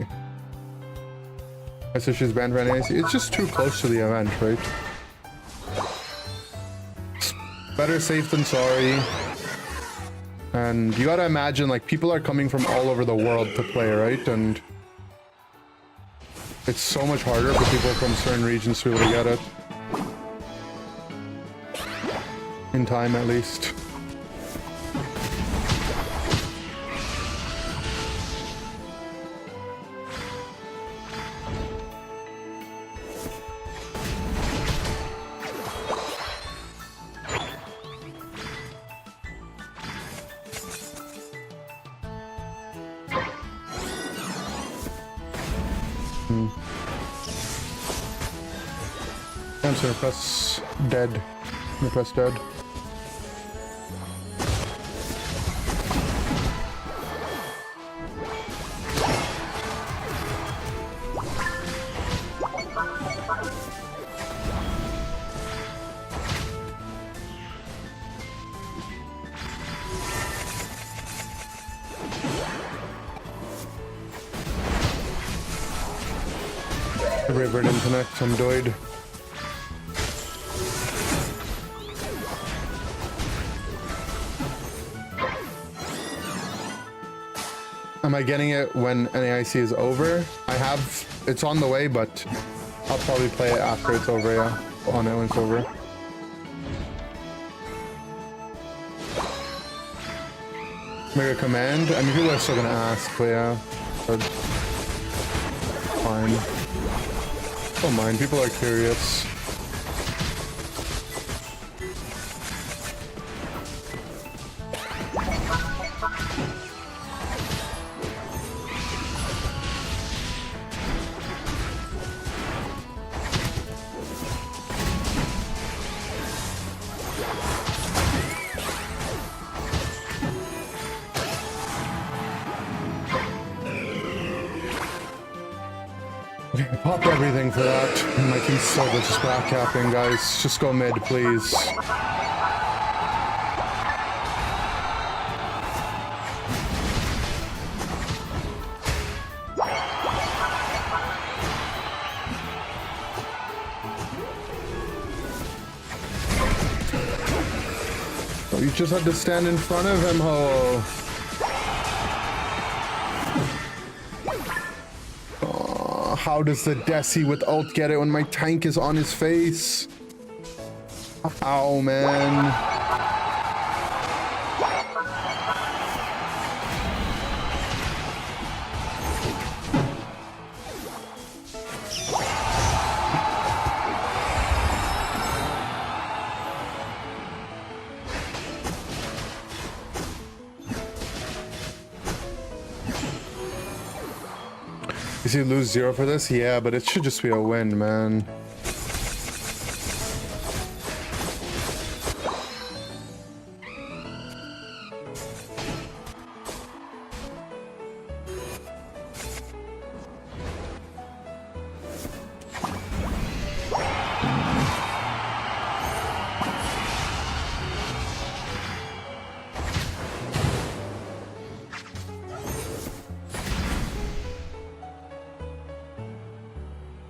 S1: So she's banned for NAC. It's just too close to the event, right? It's better safe than sorry. And you gotta imagine, like, people are coming from all over the world to play, right? And it's so much harder for people from certain regions to be able to get it. In time, at least. I'm just gonna press dead. I'm gonna press dead. The river didn't connect, I'm doid. Am I getting it when NAIC is over? I have, it's on the way, but I'll probably play it after it's over, yeah. On it when it's over. Mega Command? I mean, people are still gonna ask, but yeah. But fine. Don't mind, people are curious. Popped everything for that. My team's still just back capping, guys. Just go mid, please. Oh, you just had to stand in front of him, ho. How does the Desi with ult get it when my tank is on his face? Ow, man. Does he lose 0 for this? Yeah, but it should just be a win, man.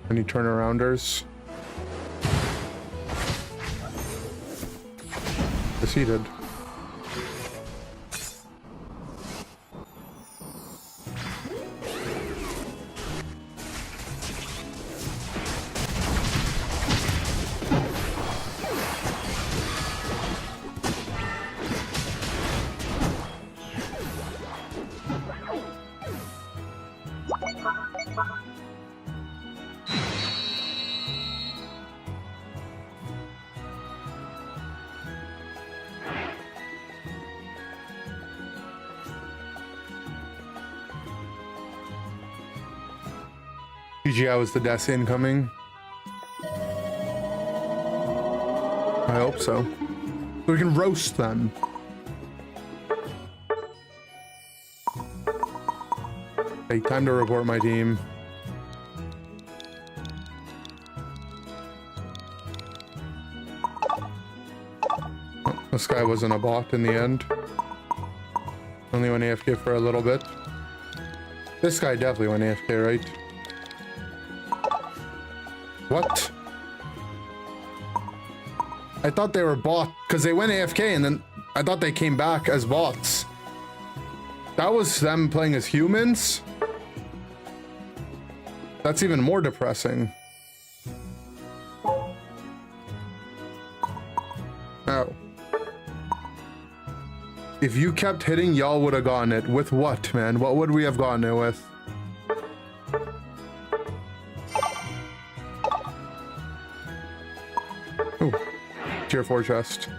S1: Any turnarounders? Yes, he did. PGI was the Desi incoming. I hope so. We can roast them. Hey, time to report my team. Oh, this guy wasn't a bot in the end. Only went AFK for a little bit. This guy definitely went AFK, right? What? I thought they were bots because they went AFK and then I thought they came back as bots. That was them playing as humans? That's even more depressing. Oh. If you kept hitting, y'all would have gotten it. With what, man? What would we have gotten it with? Ooh. Tier 4 chest.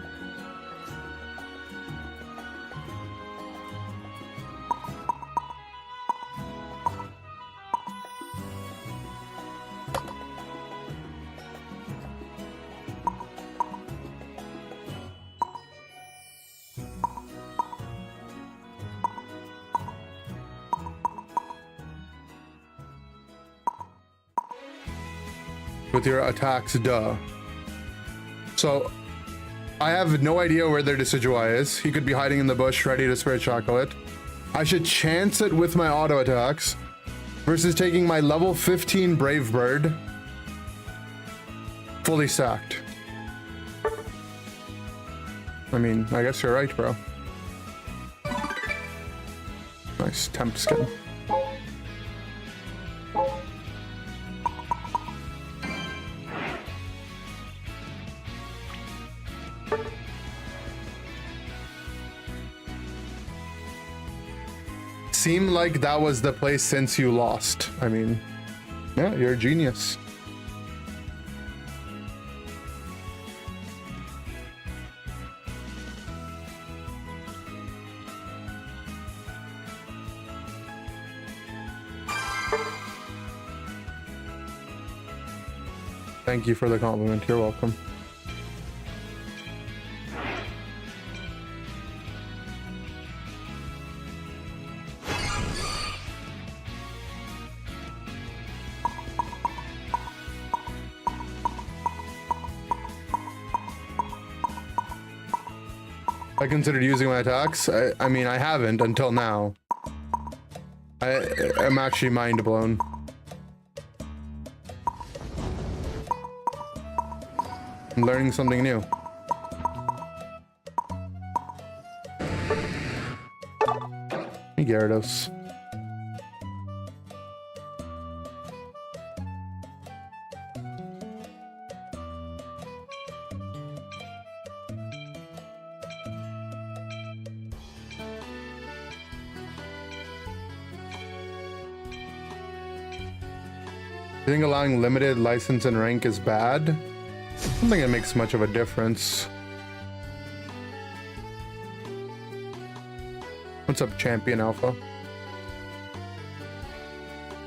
S1: With your attacks, duh. So, I have no idea where their Decidueye is. He could be hiding in the bush, ready to spray chocolate. I should chance it with my auto attacks versus taking my level 15 Brave Bird fully stacked. I mean, I guess you're right, bro. Nice temp skin. Seemed like that was the place since you lost. I mean, yeah, you're a genius. Thank you for the compliment. You're welcome. I considered using my attacks. I mean, I haven't until now. I'm actually mind blown. I'm learning something new. Hey, Gyarados. I think allowing limited license and rank is bad. I don't think it makes much of a difference. What's up, Champion Alpha?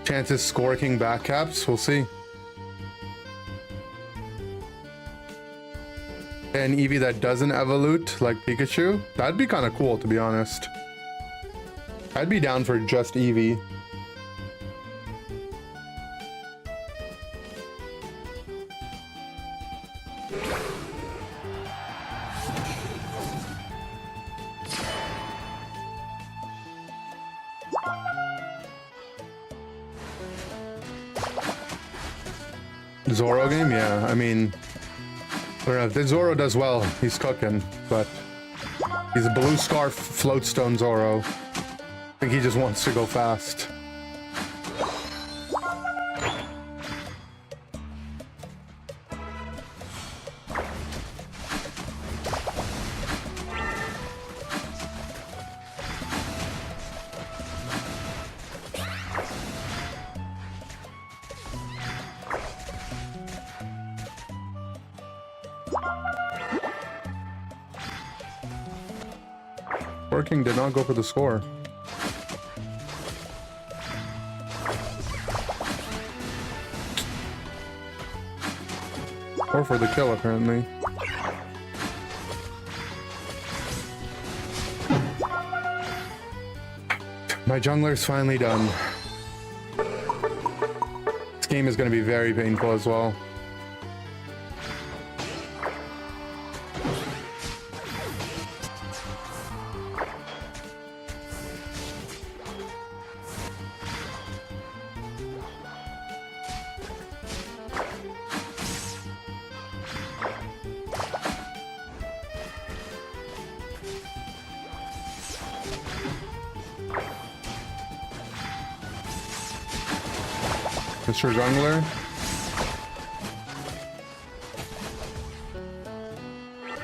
S1: Chances scorking back caps? We'll see. An Eevee that doesn't evolute like Pikachu? That'd be kind of cool, to be honest. I'd be down for just Eevee. Zoro game? Yeah, I mean, I don't know, if the Zoro does well, he's cooking, but he's a blue scarf floatstone Zoro. I think he just wants to go fast. Working did not go for the score. Or for the kill, apparently. My jungler's finally done. This game is going to be very painful as well. Mr. Jungler.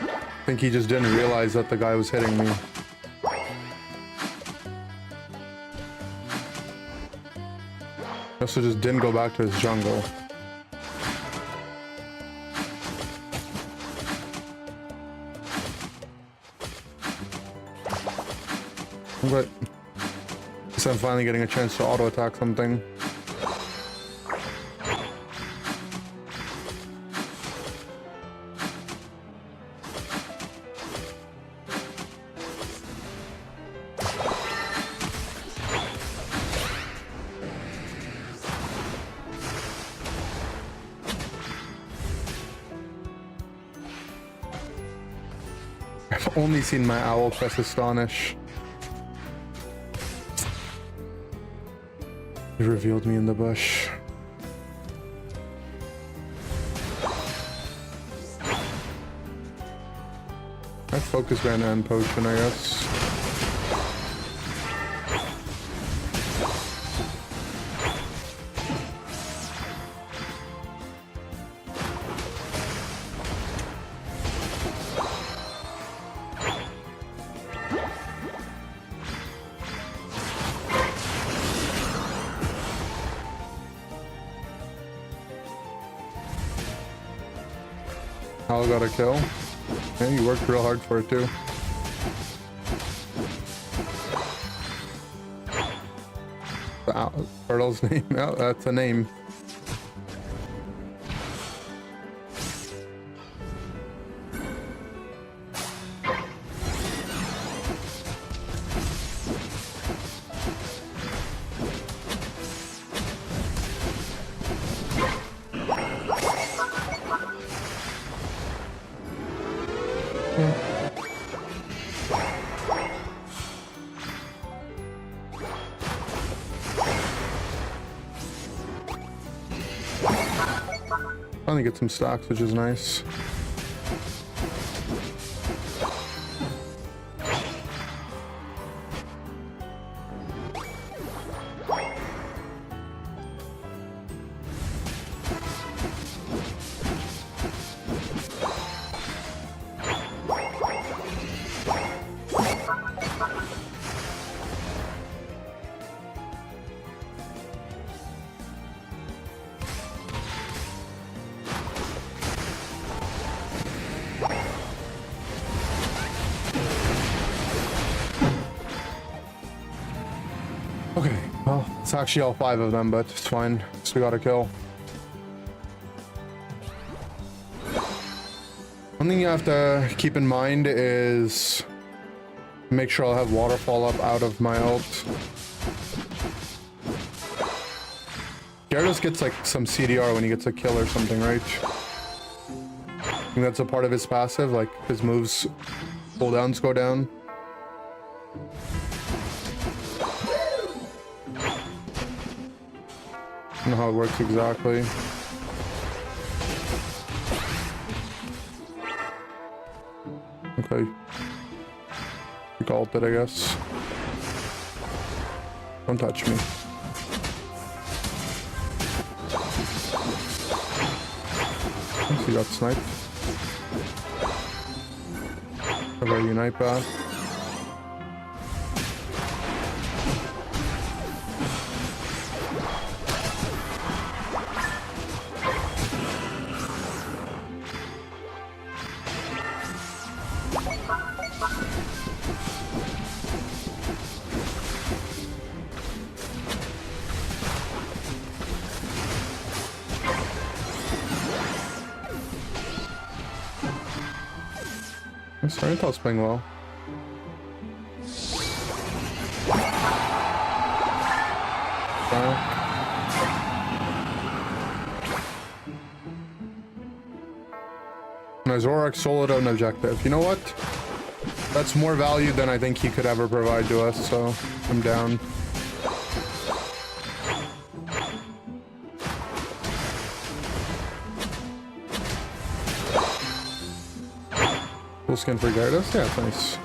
S1: I think he just didn't realize that the guy was hitting me. Also just didn't go back to his jungle. But I'm finally getting a chance to auto attack something. I've only seen my owl press Astonish. He revealed me in the bush. I focus Grana and Potion, I guess. Hal got a kill. Yeah, you worked real hard for it too. The turtle's name? Oh, that's a name. Finally get some stocks, which is nice. Okay, well, it's actually all 5 of them, but it's fine. So we got a kill. One thing you have to keep in mind is make sure I'll have waterfall up out of my ult. Gyarados gets like some CDR when he gets a kill or something, right? I think that's a part of his passive, like his moves cooldowns go down. I don't know how it works exactly. Okay. We called it, I guess. Don't touch me. He got sniped. Have our Unite back. Sorrental's playing well. No, Zorak soloed out an objective. You know what? That's more value than I think he could ever provide to us, so I'm down. Full skin for Gyarados? Yeah, it's nice.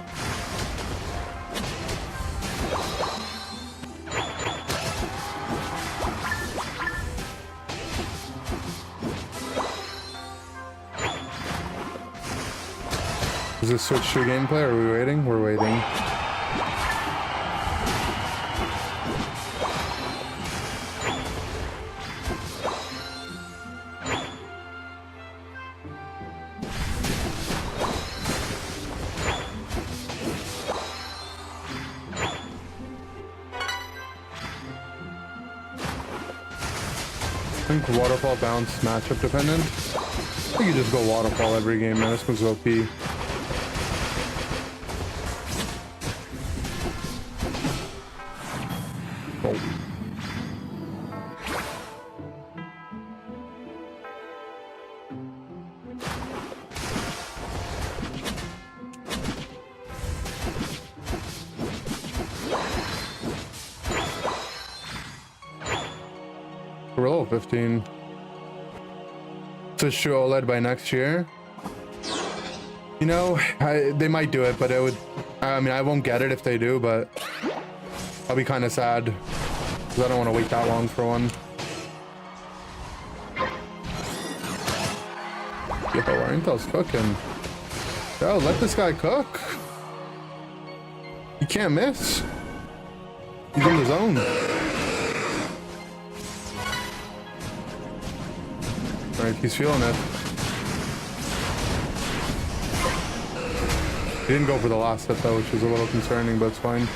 S1: Is this switch to gameplay? Are we waiting? We're waiting. I think waterfall bounce matchup dependent. I think you just go waterfall every game, man. This was OP. Oh. We're level 15. Switch to OLED by next year. You know, they might do it, but it would... I mean, I won't get it if they do, but I'll be kind of sad because I don't want to wait that long for one. Yo, our intel's cooking. Yo, let this guy cook. He can't miss. He's in the zone. Alright, he's feeling it. He didn't go for the last hit though, which is a little concerning, but it's fine.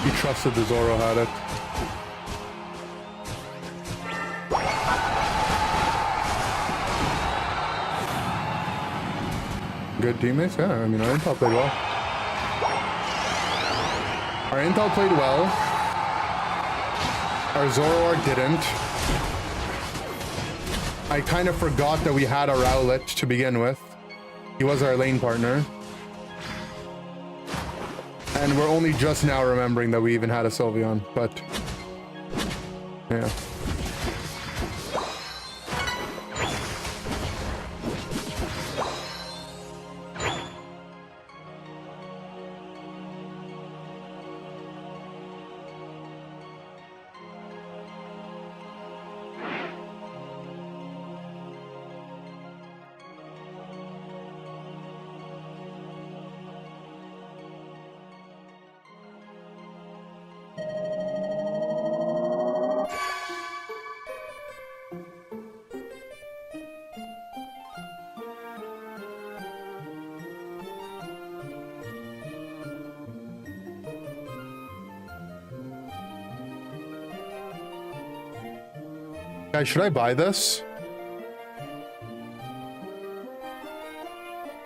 S1: He trusted the Zoro had it. Good teammates, yeah. I mean, our intel played well. Our intel played well. Our Zoroark didn't. I kind of forgot that we had a Rowlet to begin with. He was our lane partner. And we're only just now remembering that we even had a Sylveon, but yeah. Guys, should I buy this?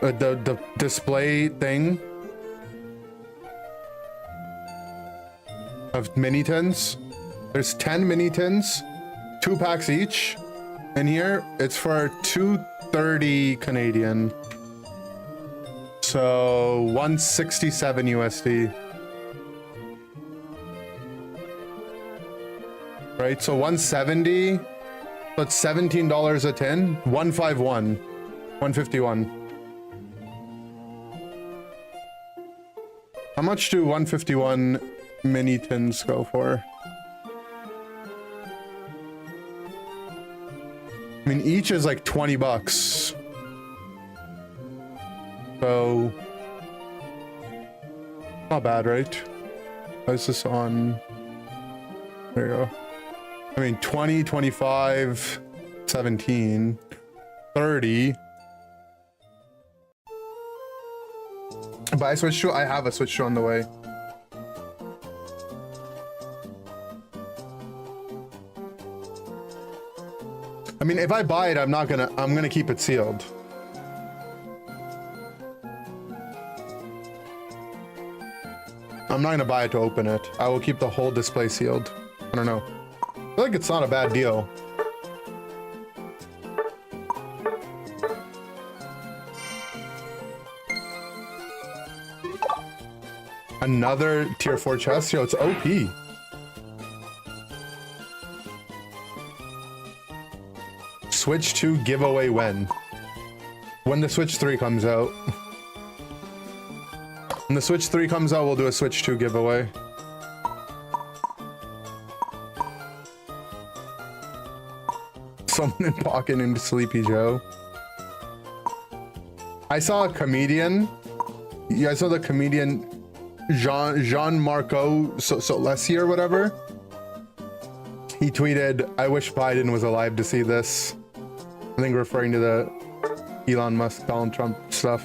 S1: The display thing of mini tins. There's 10 mini tins, 2 packs each. In here, it's for 230 Canadian. So 167 USD. Right, so 170, so it's $17 a tin, 151, 151. How much do 151 mini tins go for? I mean, each is like 20 bucks. So, not bad, right? How's this on? There you go. I mean, 20, 25, 17, 30. Buy a Switch 2? I have a Switch 2 on the way. I mean, if I buy it, I'm gonna keep it sealed. I'm not gonna buy it to open it. I will keep the whole display sealed. I don't know. I feel like it's not a bad deal. Another tier 4 chest? Yo, it's OP. Switch 2 giveaway when? When the Switch 3 comes out. When the Switch 3 comes out, we'll do a Switch 2 giveaway. Someone in Pocket into Sleepy Joe. I saw a comedian. Yeah, I saw the comedian Jean-Marco Solesi or whatever. He tweeted, "I wish Biden was alive to see this." I think referring to the Elon Musk, Donald Trump stuff.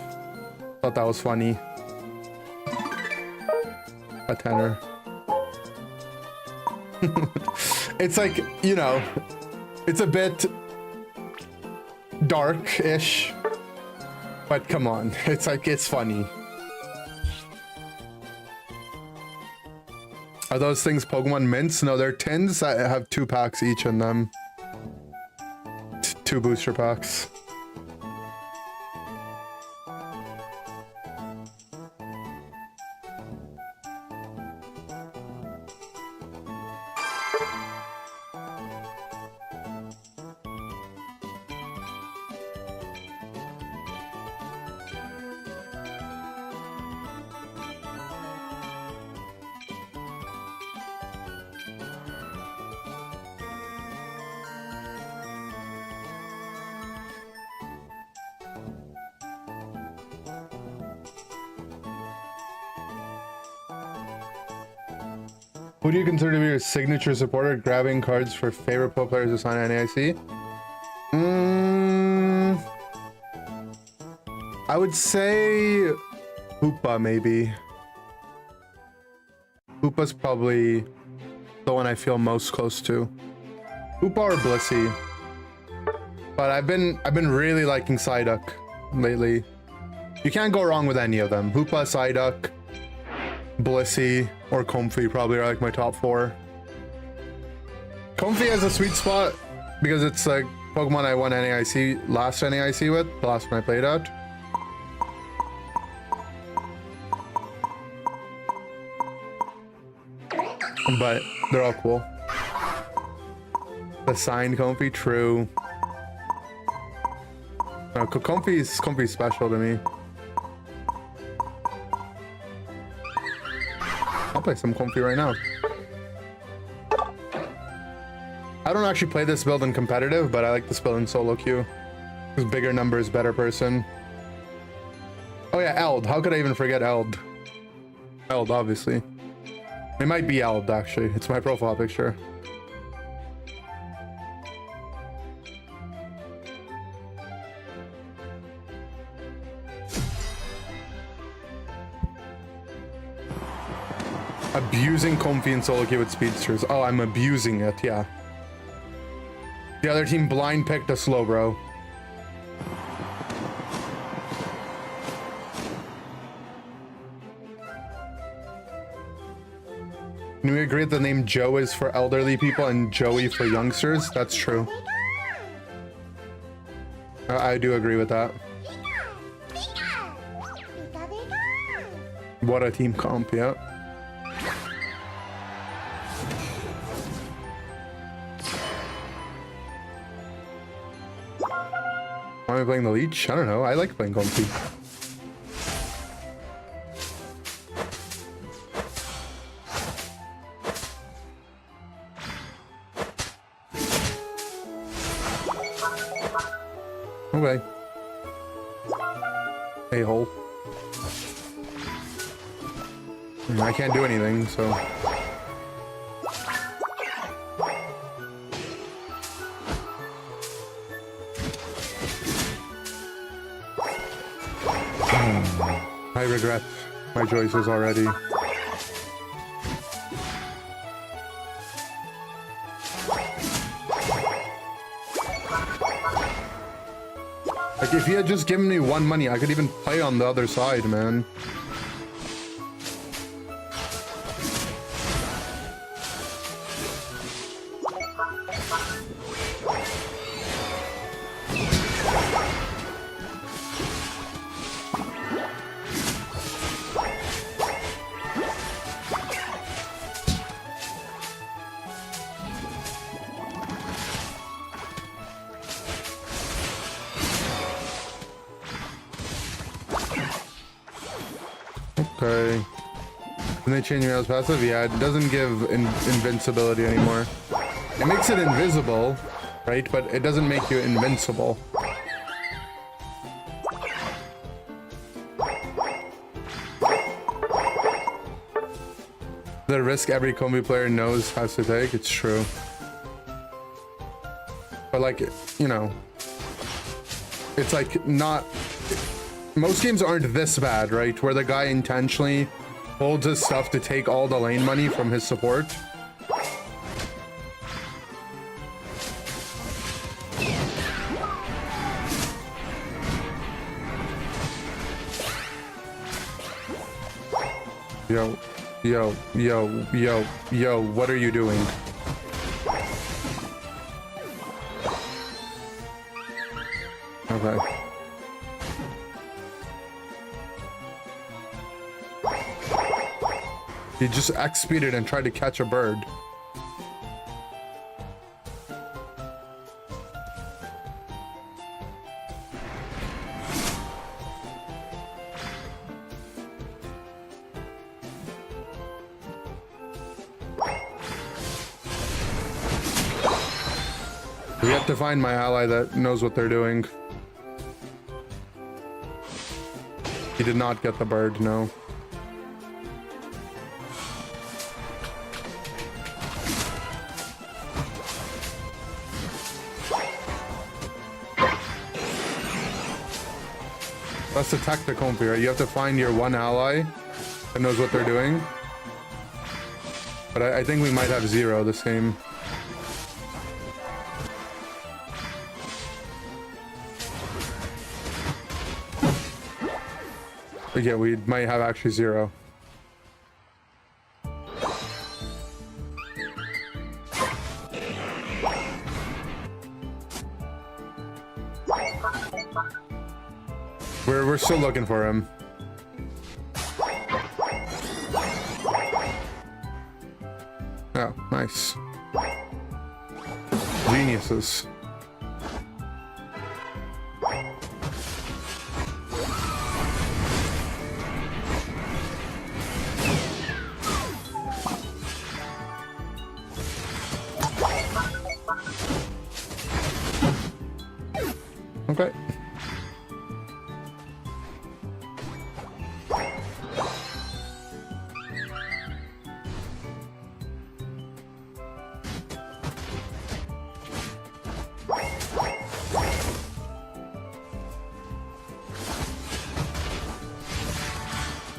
S1: Thought that was funny. A tenor. It's like, you know, it's a bit dark-ish, but come on, it's like, it's funny. Are those things Pokemon mints? No, they're tins that have 2 packs each in them. 2 booster packs. Who do you consider to be your signature supporter? Grabbing cards for favorite pro players to sign at NAIC? I would say Hoopa, maybe. Hoopa's probably the one I feel most close to. Hoopa or Blissey. But I've been really liking Psyduck lately. You can't go wrong with any of them. Hoopa, Psyduck, Blissey, or Comfey probably are like my top 4. Comfey has a sweet spot because it's like Pokemon I won NAIC, last NAIC with, the last one I played at. but they're all cool. The signed Comfy, true. No, Comfy's special to me. I'll play some Comfy right now. I don't actually play this build in competitive, but I like this build in solo queue. Because bigger numbers, better person. Oh yeah, Eld. How could I even forget Eld? Eld, obviously. It might be Eld, actually. It's my profile picture. Abusing Comfy and solo queue with speedsters. Oh, I'm abusing it, yeah. The other team blind picked a Slowbro. Can we agree that the name Joe is for elderly people and Joey for youngsters? That's true. I do agree with that. What a team comp, yeah. Why am I playing the leech? I don't know. I like playing Comfy. Okay. A-hole. I can't do anything, so... I regret my choices already. Like, if he had just given me one money, I could even play on the other side, man. Okay. Can they change Meow's passive? Yeah, it doesn't give invincibility anymore. It makes it invisible, right? But it doesn't make you invincible. The risk every Comfy player knows has to take, it's true. But like, you know, it's like not... Most games aren't this bad, right? Where the guy intentionally holds his stuff to take all the lane money from his support. Yo, yo, yo, yo, yo, what are you doing? Okay. He just X-speeded and tried to catch a bird. We have to find my ally that knows what they're doing. He did not get the bird, no. That's the tactic, Comfy, right? You have to find your one ally that knows what they're doing. But I think we might have zero this game. But yeah, we might have actually zero. We're still looking for him. Nice. Geniuses. Okay.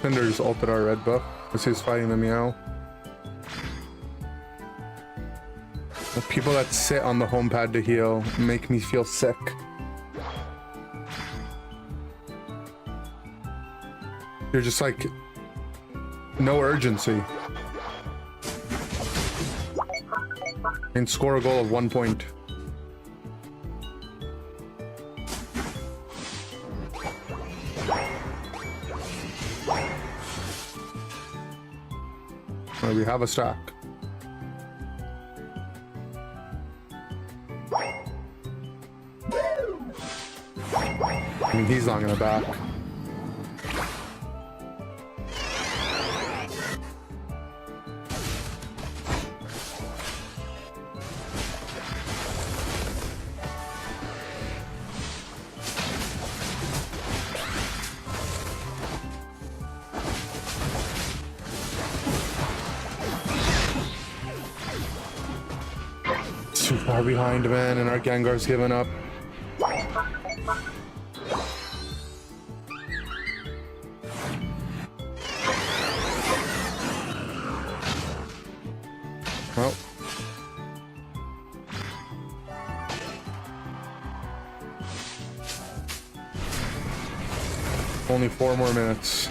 S1: Cinder's ulted our red buff as he's fighting the Meow. The people that sit on the home pad to heal make me feel sick. You're just like, no urgency. And score a goal of 1 point. Well, we have a stack. I mean, he's not gonna back. Too far behind, man, and our Gengar's given up. Well. Only 4 more minutes.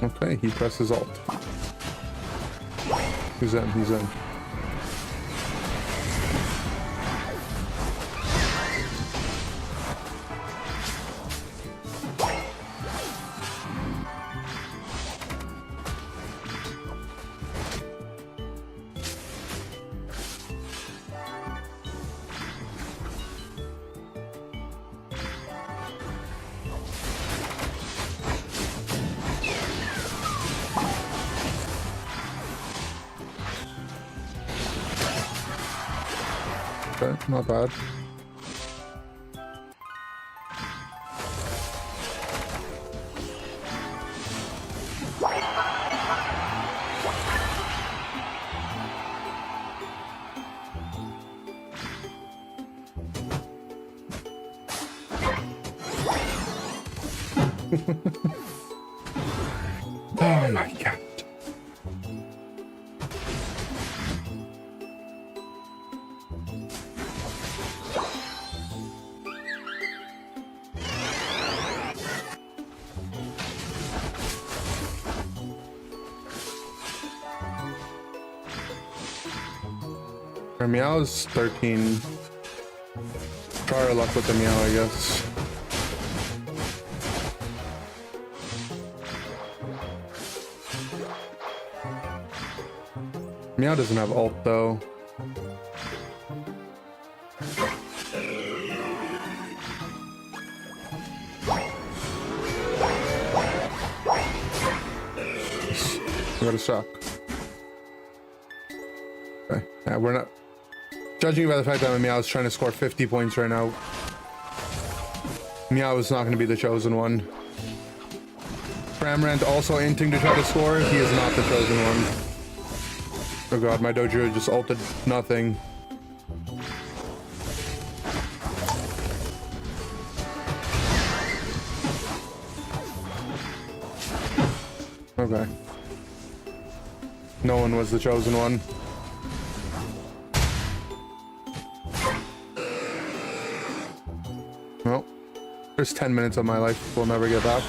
S1: Okay, he presses alt. He's in, he's in. Okay, not bad. Oh my god. Our Meow's 13. Try our luck with the Meow, I guess. Meow doesn't have ult though. We got a shock. Okay, yeah, we're not. Judging by the fact that Meow is trying to score 50 points right now, Meow is not going to be the chosen one. Cramorant also inting to try to score. He is not the chosen one. Oh god, my Dojo just ulted nothing. Okay. No one was the chosen one. Well, there's 10 minutes of my life we'll never get back.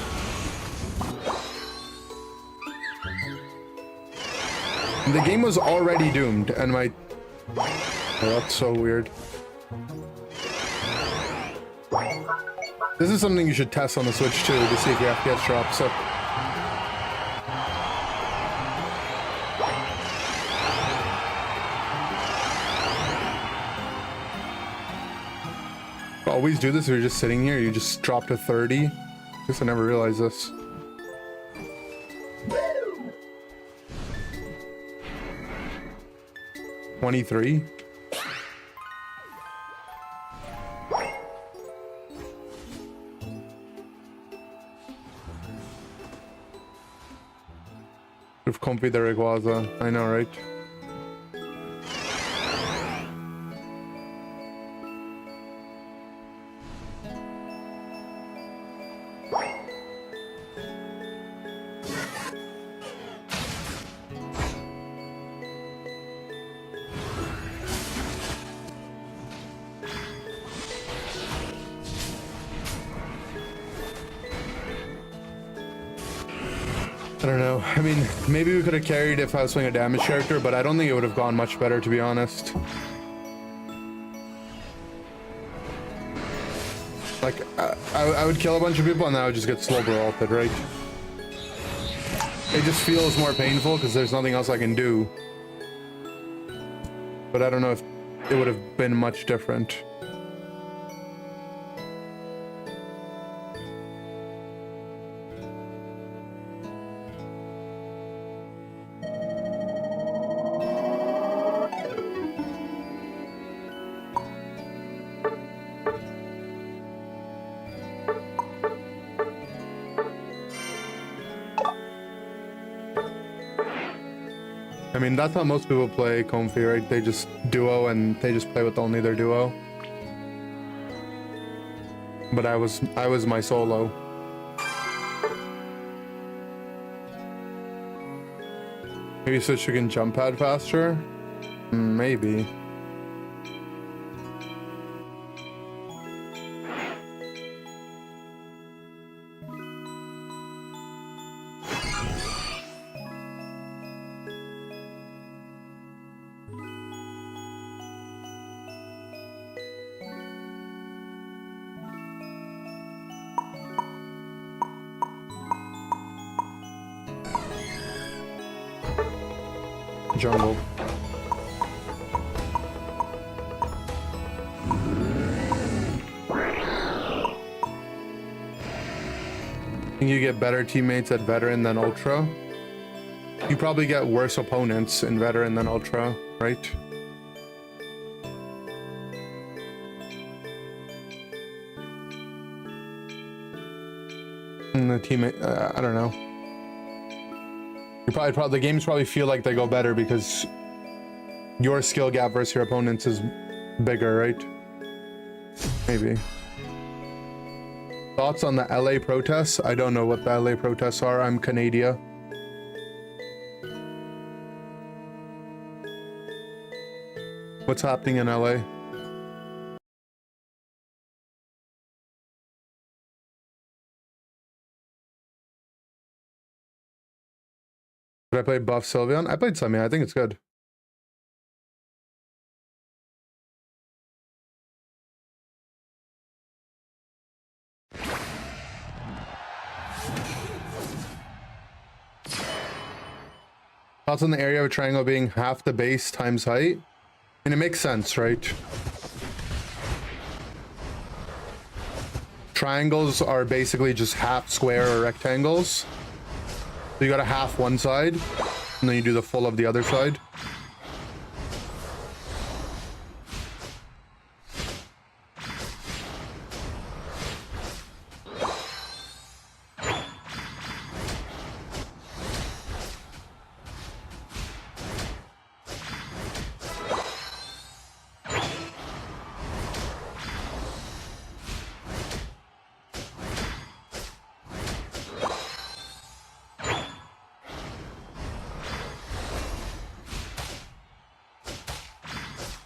S1: The game was already doomed, and my... Oh, that's so weird. This is something you should test on the Switch too to see if your FPS drops. So. Always do this if you're just sitting here, you just drop to 30. I guess I never realized this. $23. If comfy the Rayquaza, I know, right? I don't know. I mean, maybe we could have carried if I was playing a damage character, but I don't think it would have gone much better, to be honest. Like, I would kill a bunch of people and then I would just get slow ulted, right? It just feels more painful because there's nothing else I can do. But I don't know if it would have been much different. I mean, that's how most people play Comfy, right? They just duo and they just play with only their duo. But I was my solo. Maybe Switch can jump pad faster? Maybe. Jungle. Think you get better teammates at Veteran than Ultra? You probably get worse opponents in Veteran than Ultra, right? And the teammate, I don't know. You probably the games probably feel like they go better because your skill gap versus your opponents is bigger, right? Maybe. Thoughts on the LA protests? I don't know what the LA protests are. I'm Canada. What's happening in LA? Did I play Buff Sylveon? I played some, yeah. I think it's good. Thoughts on the area of a triangle being half the base times height? And it makes sense, right? Triangles are basically just half square or rectangles. So you got a half one side, and then you do the full of the other side.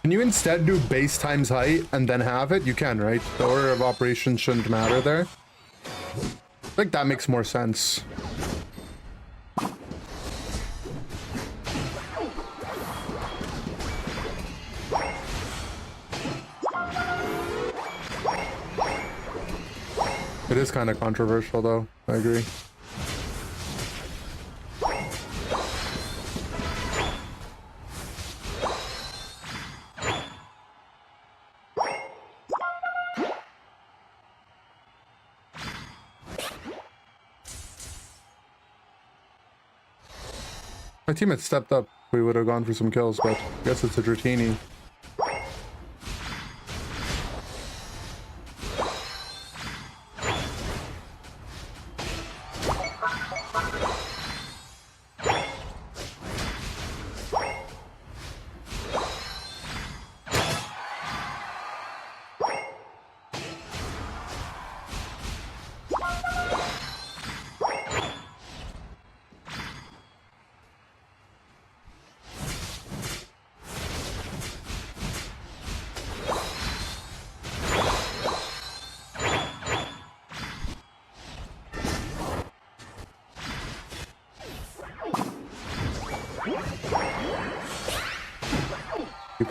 S1: Can you instead do base times height and then have it? You can, right? The order of operations shouldn't matter there. I think that makes more sense. It is kind of controversial though, I agree. My team had stepped up, we would have gone for some kills, but I guess it's a Dratini.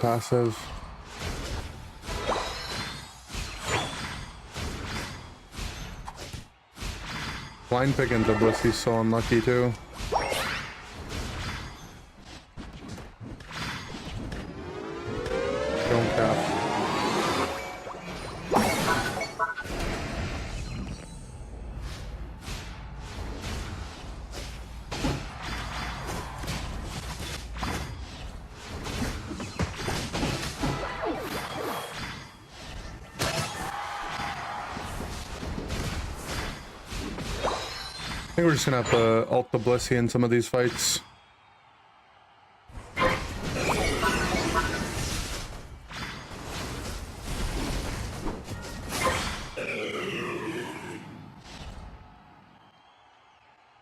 S1: Passive. Blind picking the Blissey's so unlucky too. Don't cap. I think we're just gonna have to ult the Blissey in some of these fights.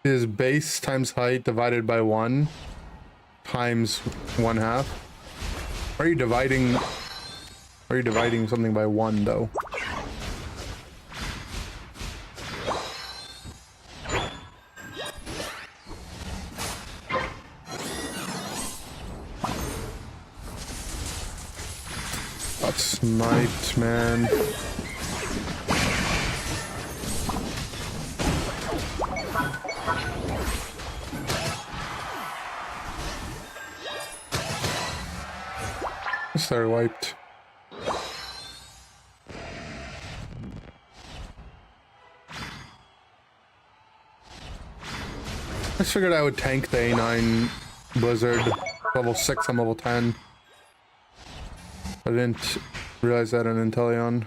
S1: Is base times height divided by 1 times 1/2. Are you dividing something by 1 though? Sniped, man. They're wiped. I just figured I would tank the A9 Blizzard. Level 6, I'm level 10. I didn't realize that in Inteleon.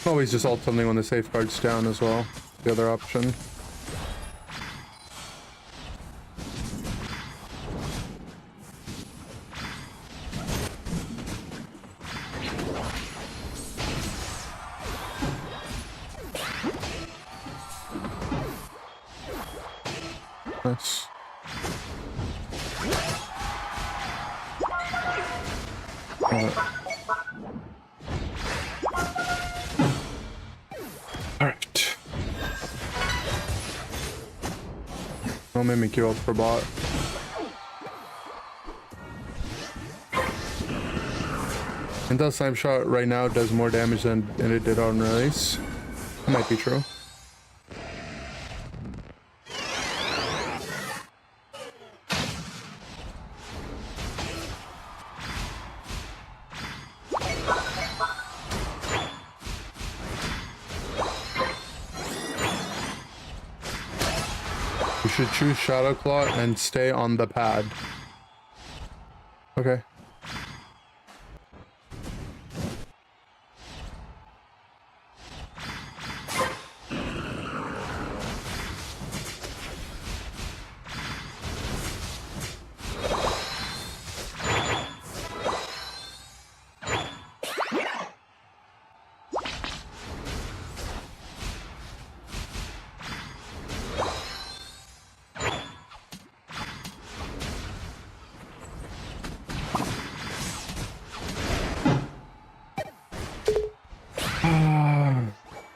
S1: Always just ult something when the safeguard's down as well. The other option. Nice. Alright. Don't make me queue ult for bot. Intel Snipe Shot right now does more damage than it did on release. That might be true. You should choose Shadow Claw and stay on the pad. Okay.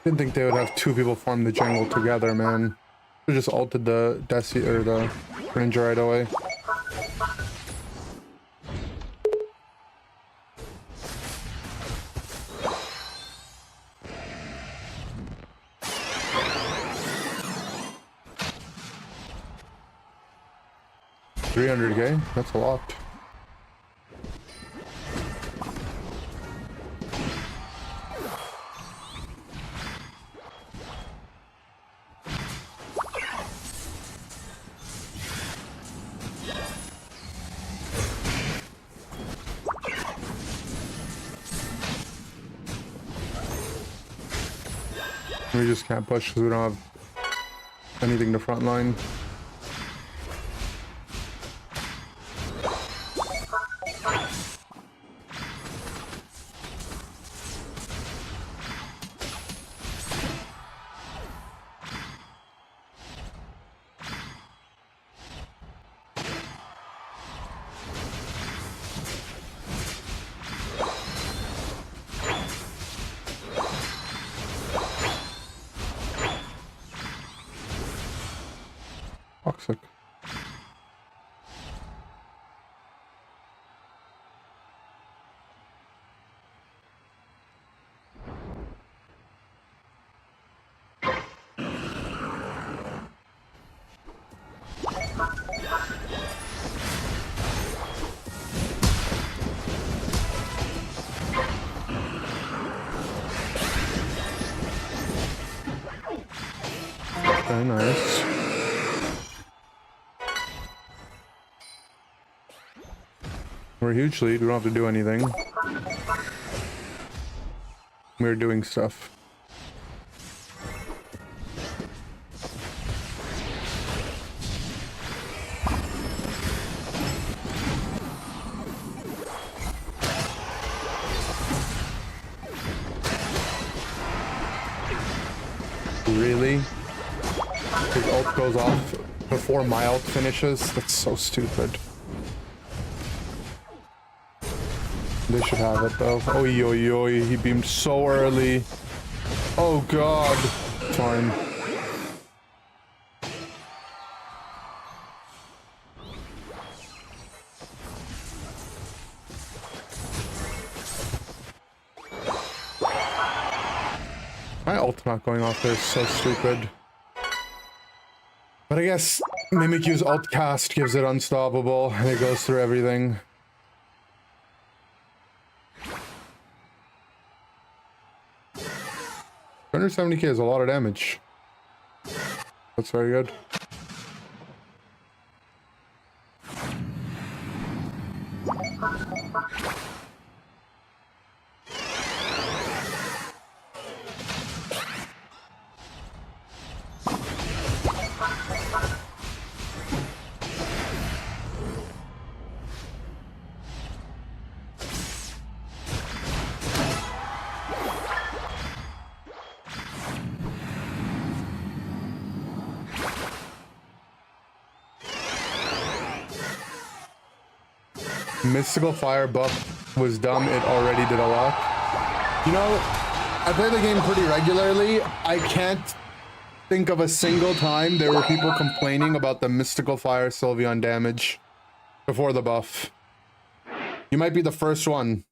S1: Didn't think they would have two people farm the jungle together, man. They just ulted the Desi or the Ranger right away. $300K? That's a lot. We just can't push because we don't have anything to front line. Toxic. Very nice. We're a huge lead, we don't have to do anything. We're doing stuff. Really? His ult goes off before my ult finishes? That's so stupid. They should have it though. Oi, oi, oi. He beamed so early. Oh god. Fine. My ult not going off there is so stupid. But I guess Mimikyu's ult cast gives it unstoppable and it goes through everything. $170K is a lot of damage. That's very good. Mystical Fire buff was dumb. It already did a lot. You know, I play the game pretty regularly. I can't think of a single time there were people complaining about the Mystical Fire Sylveon damage before the buff. You might be the first one.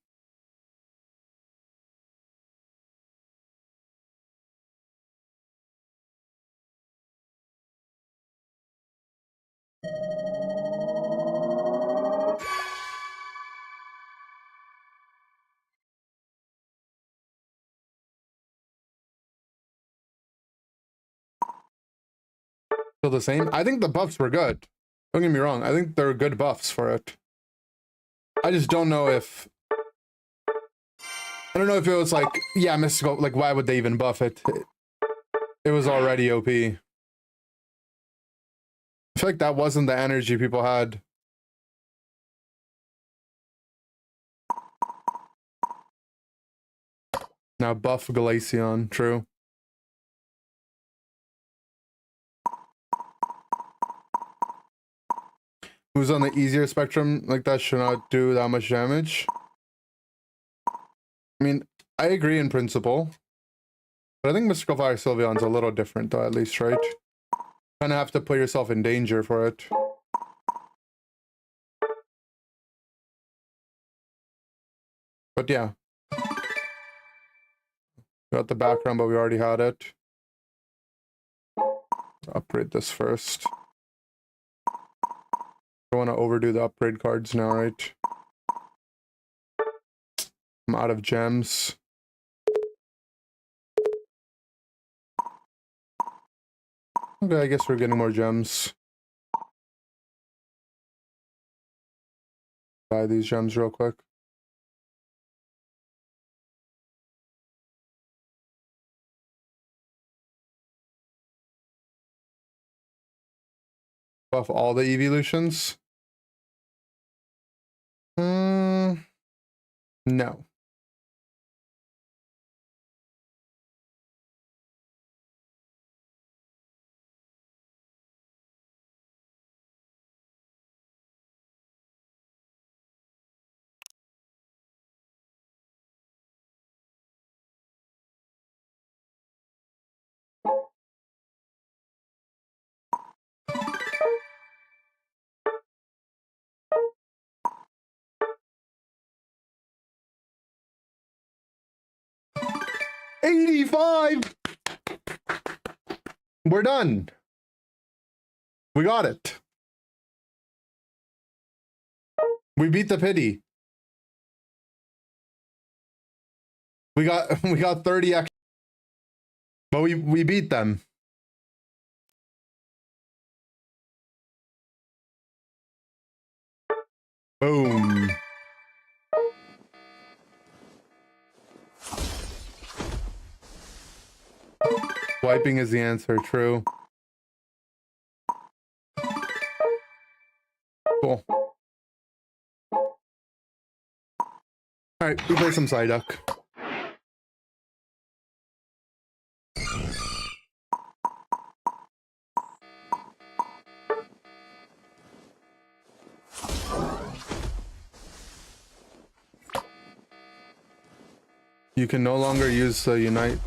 S1: Still the same? I think the buffs were good. Don't get me wrong. I think there are good buffs for it. I just don't know if... I don't know if it was like, yeah, Mystical, like why would they even buff it? It was already OP. I feel like that wasn't the energy people had. Now buff Glaceon, true. Who's on the easier spectrum like that should not do that much damage. I mean, I agree in principle. But I think Mystical Fire Sylveon's a little different though, at least, right? Kind of have to put yourself in danger for it. But yeah. Got the background, but we already had it. Upgrade this first. I want to overdo the upgrade cards now, right? I'm out of gems. Okay, I guess we're getting more gems. Buy these gems real quick. Buff all the evolutions? No. $85. We're done. We got it. We beat the pity. We got 30 extra. But we beat them. Boom. Wiping is the answer, true. Cool. Alright, we play some Psyduck. You can no longer use the Unite.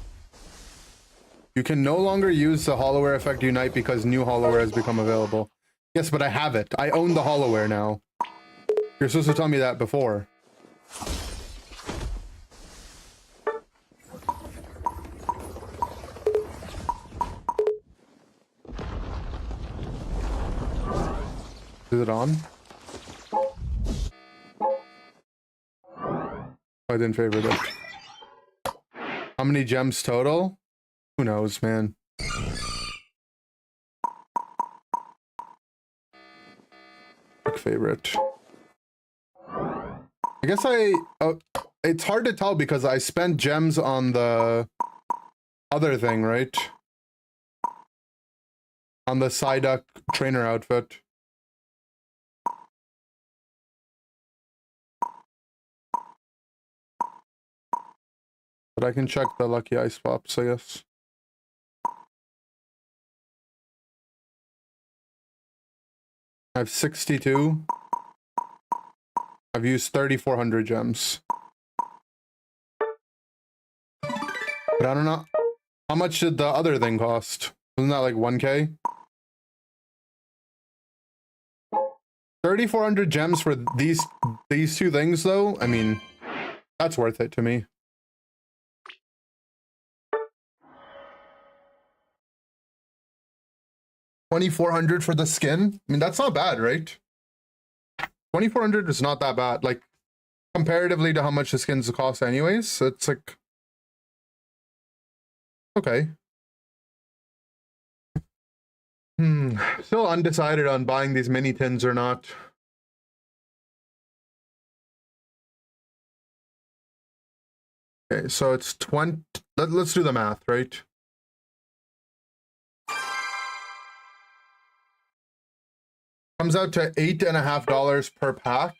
S1: You can no longer use the Hollowware effect Unite because new Hollowware has become available. Yes, but I have it. I own the Hollowware now. You're supposed to tell me that before. Is it on? I didn't favorite it. How many gems total? Who knows, man? Favorite. I guess it's hard to tell because I spent gems on the other thing, right? On the Psyduck trainer outfit. But I can check the lucky ice pops, I guess. I have 62. I've used 3,400 gems. But I don't know. How much did the other thing cost? Wasn't that like 1K? 3,400 gems for these two things though? I mean, that's worth it to me. $2,400 for the skin? I mean, that's not bad, right? 2,400 is not that bad. Like, comparatively to how much the skins cost anyways, it's like... Okay. Still undecided on buying these mini tins or not. Okay, so it's 20... Let's do the math, right? Comes out to $8.50 per pack.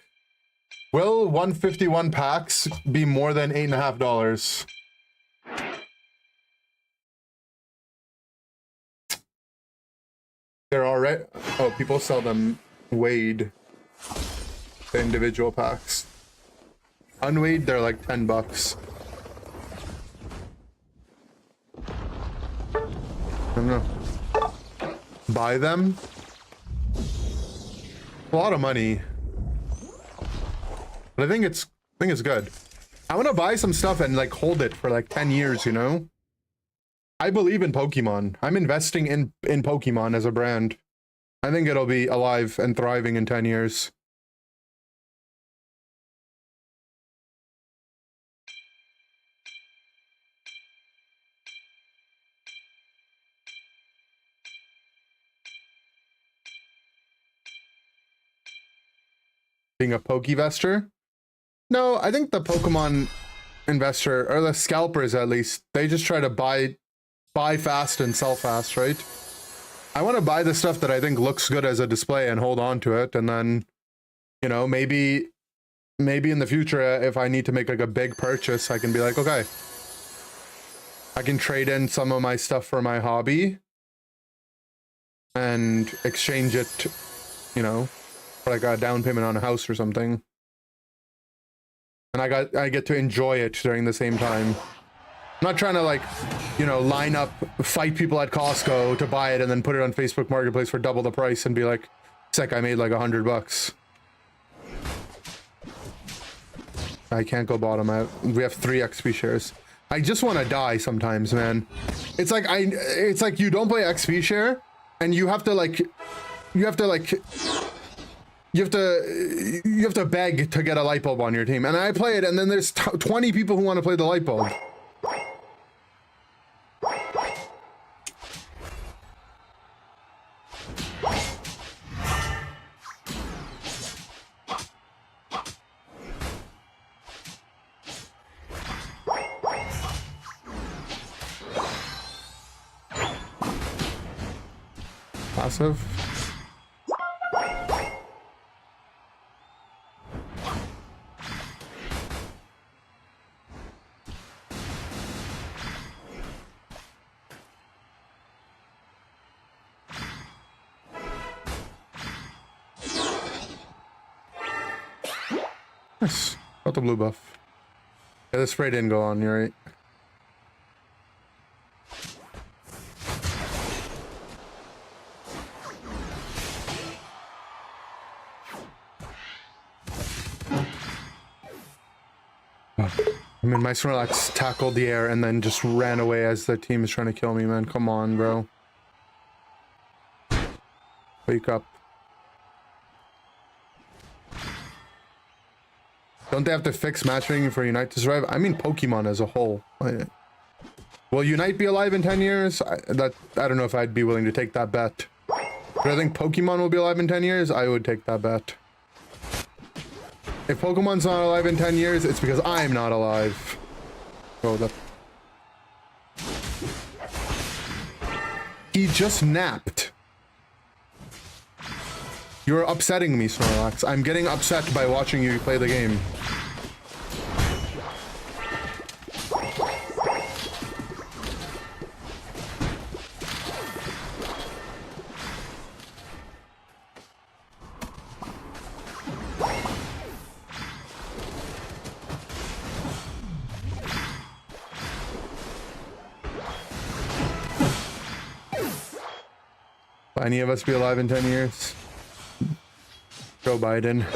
S1: Will 151 packs be more than $8.50? They're already... Oh, people sell them weighed. The individual packs. Unweighed, they're like $10. I don't know. Buy them? A lot of money. But I think it's good. I want to buy some stuff and like hold it for like 10 years, you know? I believe in Pokemon. I'm investing in Pokemon as a brand. I think it'll be alive and thriving in 10 years. Being a Pokevester? No, I think the Pokemon investor, or the scalpers at least, they just try to buy fast and sell fast, right? I want to buy the stuff that I think looks good as a display and hold on to it, and then, you know, maybe in the future, if I need to make like a big purchase, I can be like, okay, I can trade in some of my stuff for my hobby and exchange it, you know, for like a down payment on a house or something. And I get to enjoy it during the same time. I'm not trying to, like, you know, line up, fight people at Costco to buy it and then put it on Facebook Marketplace for double the price and be like, sick, I made like $100. I can't go bottom. We have 3 XP shares. I just want to die sometimes, man. It's like you don't play XP share and you have to beg to get a light bulb on your team. And I play it and then there's 20 people who want to play the light bulb. Passive. Nice. Got the blue buff. Yeah, the spray didn't go on, you're right. I mean, my Snorlax tackled the air and then just ran away as the team is trying to kill me, man. Come on, bro. Wake up. Don't they have to fix matchmaking for Unite to survive? I mean, Pokemon as a whole. Will Unite be alive in 10 years? I don't know if I'd be willing to take that bet. But I think Pokemon will be alive in 10 years. I would take that bet. If Pokemon's not alive in 10 years, it's because I'm not alive. Oh, that... He just napped. You're upsetting me, Snorlax. I'm getting upset by watching you play the game. Will any of us be alive in 10 years? Joe Biden.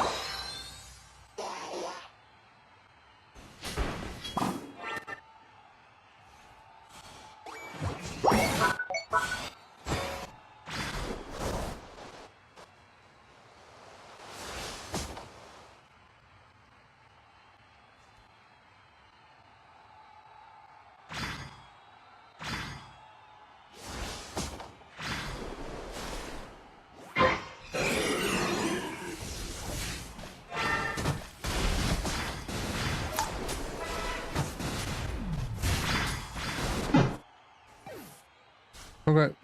S1: Okay.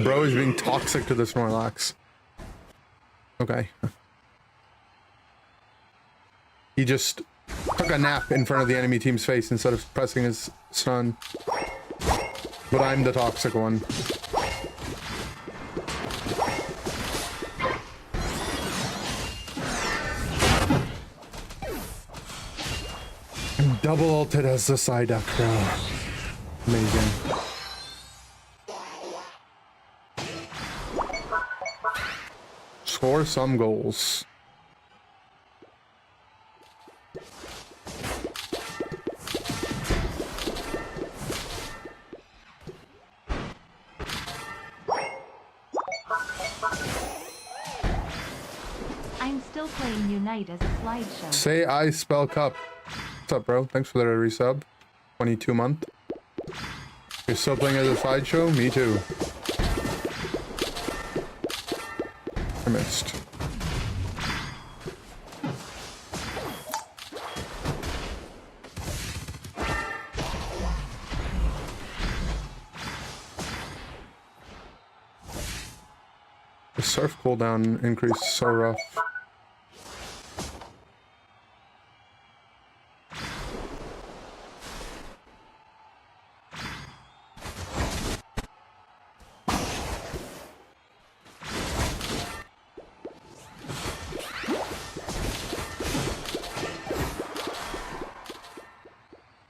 S1: Bro is being toxic to the Snorlax. Okay. He just took a nap in front of the enemy team's face instead of pressing his stun. But I'm the toxic one. Double ulted as the Psyduck, bro. Amazing. Score some goals.
S2: I'm still playing Unite as a slideshow.
S1: Say I spell cup. What's up, bro? Thanks for the resub. 22 month. You're still playing as a slideshow? Me too. I missed. The surf cooldown increased so rough.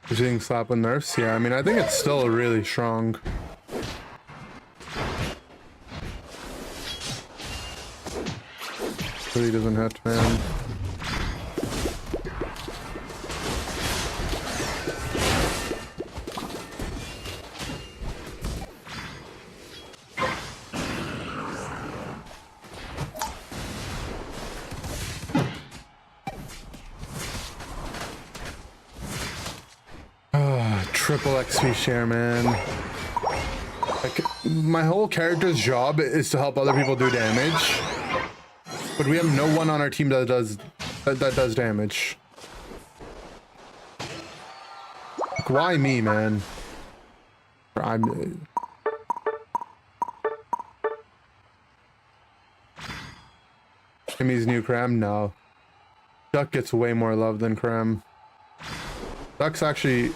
S1: You're seeing slap with nerfs? Yeah, I mean, I think it's still really strong. Really doesn't hit, man. Triple XP share, man. Like, my whole character's job is to help other people do damage, but we have no one on our team that does damage. Like, why me, man? Kimmy's new Cram? No. Duck gets way more love than Cram. Duck's actually,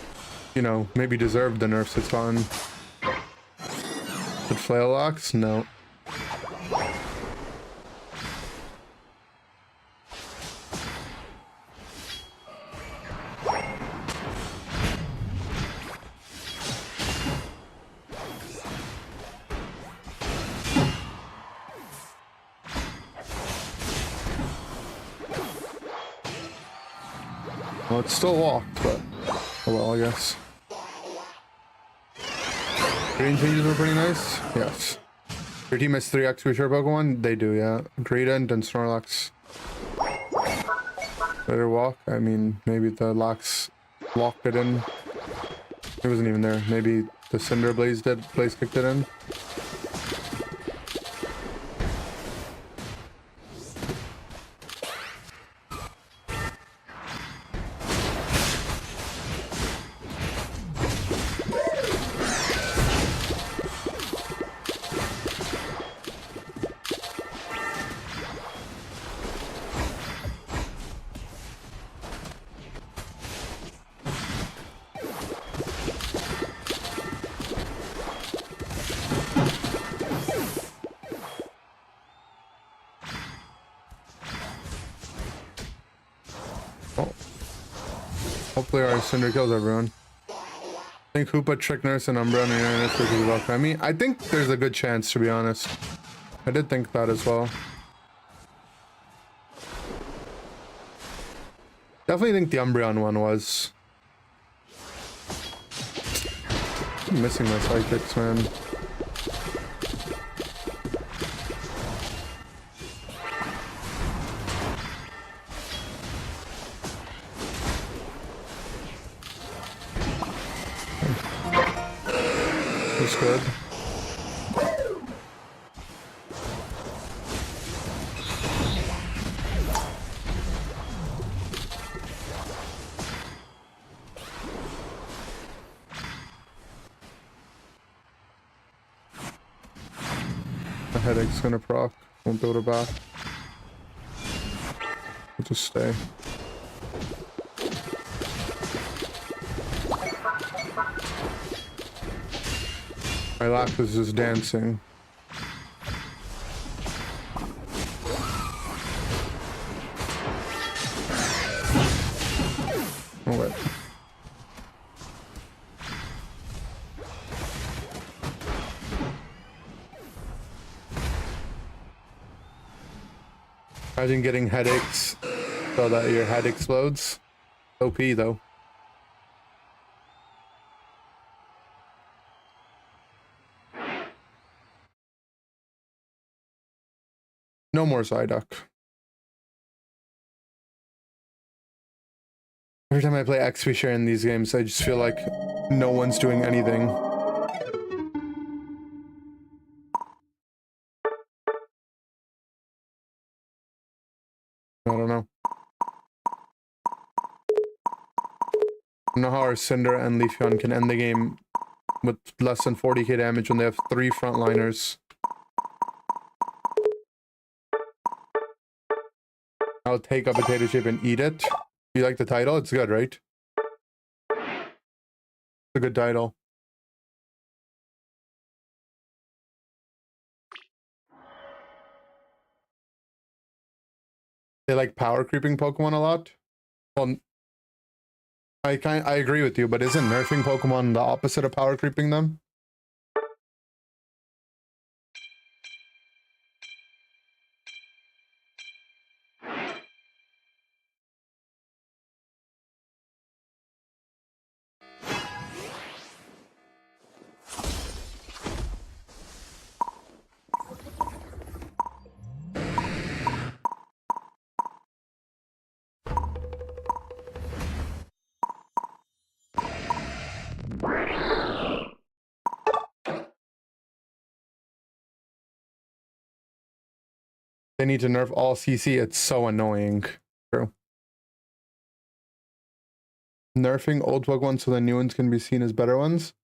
S1: you know, maybe deserved the nerfs it's gotten. But Flail Locks? No. Well, it's still locked, but oh well, I guess. Green changes were pretty nice. Yes. Your team has 3 Executioner Pokemon? They do, yeah. Greedent and Snorlax. Better walk? I mean, maybe the Lax locked it in. It wasn't even there. Maybe the Cinder Blaze kicked it in. Hopefully our Cinder kills everyone. I think Hoopa, Trick Nurse, and Umbreon and Uranus versus Alchemy. I think there's a good chance, to be honest. I did think that as well. Definitely think the Umbreon one was. I'm missing my Psychics, man. That's good. My headache's gonna proc. Won't build it back. I'll just stay. My lap is just dancing. Oh wait. Imagine getting headaches so that your head explodes. OP though. No more Psyduck. Every time I play XP share in these games, I just feel like no one's doing anything. I don't know. I don't know how our Cinder and Leafeon can end the game with less than 40k damage when they have 3 frontliners. I'll take a potato chip and eat it. You like the title? It's good, right? It's a good title. They like power creeping Pokemon a lot. Well, I agree with you, but isn't nerfing Pokemon the opposite of power creeping them? They need to nerf all CC. It's so annoying. True. Nerfing old Pokemon so the new ones can be seen as better ones?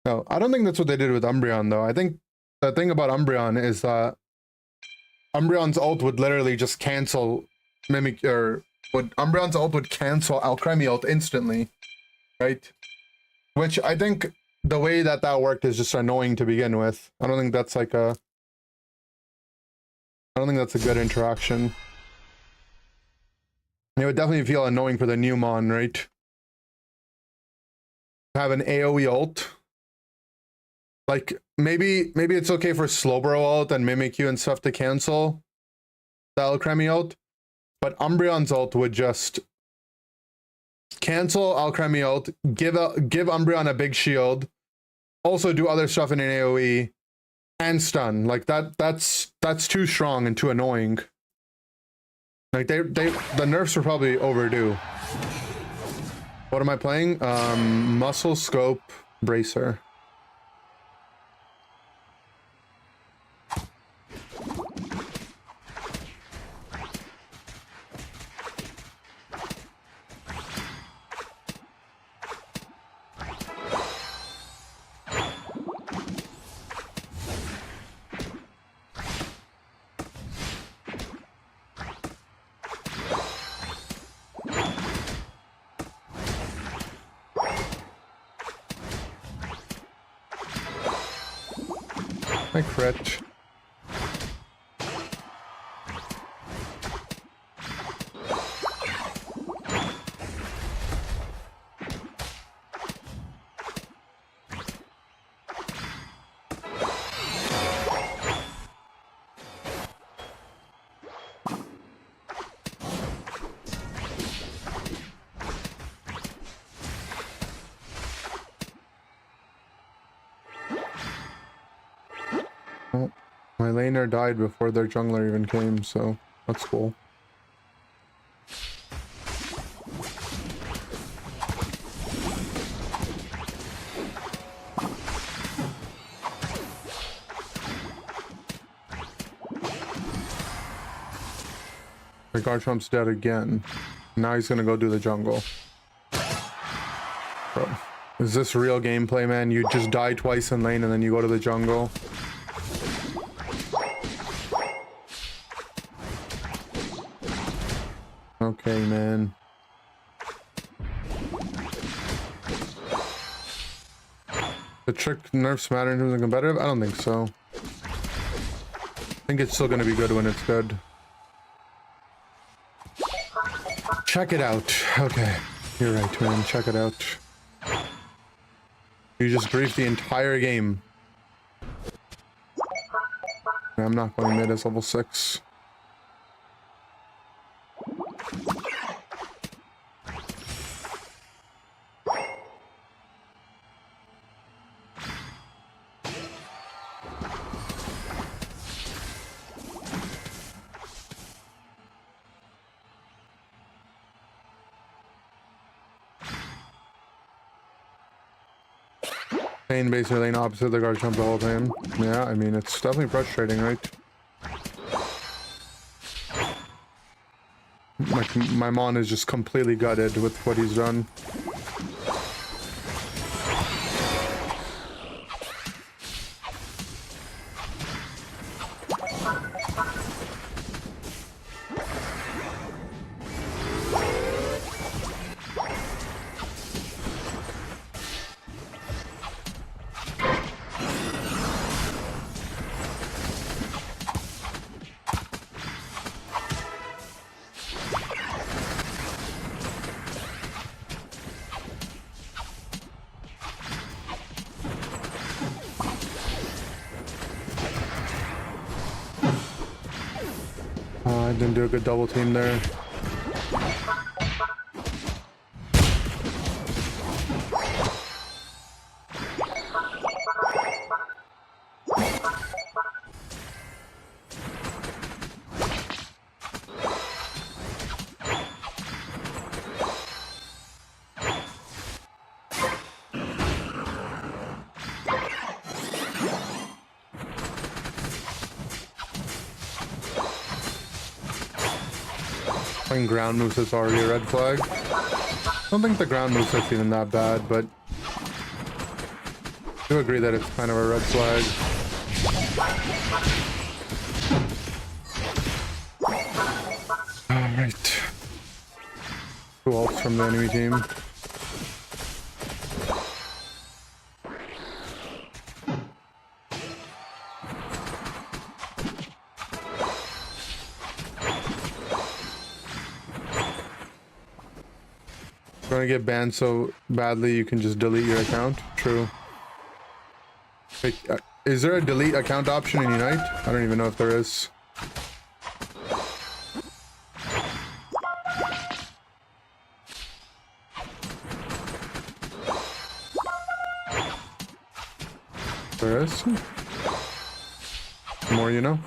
S1: No, I don't think that's what they did with Umbreon, though. I think the thing about Umbreon is that Umbreon's ult would literally just cancel Umbreon's ult would cancel Alcremie ult instantly, right? Which I think the way that worked is just annoying to begin with. I don't think that's like a... I don't think that's a good interaction. And it would definitely feel annoying for the new Mon, right? Have an AoE ult. Like, maybe it's okay for Slowbro ult and Mimikyu and stuff to cancel the Alcremie ult, but Umbreon's ult would just cancel Alcremie ult, give Umbreon a big shield, also do other stuff in an AoE, and stun. Like that's too strong and too annoying. Like the nerfs were probably overdue. What am I playing? Muscle Scope Bracer. I crit. My laner died before their jungler even came, so that's cool. The Garchomp's dead again. Now he's gonna go do the jungle. Bro, is this real gameplay, man? You just die twice in lane and then you go to the jungle. Okay, man. The trick nerfs matter in terms of competitive? I don't think so. I think it's still going to be good when it's good. Check it out. Okay. You're right, man. Check it out. You just briefed the entire game. I'm not going mid as level 6. Main base lane opposite the guard jump the whole time. Yeah, I mean, it's definitely frustrating, right? Like, my Mon is just completely gutted with what he's done. I didn't do a good double team there. Playing ground moves is already a red flag. I don't think the ground moves are even that bad, but I do agree that it's kind of a red flag. Alright. 2 ults from the enemy team. You're gonna get banned so badly you can just delete your account. True. Wait, is there a delete account option in Unite? I don't even know if there is. There is. The more you know.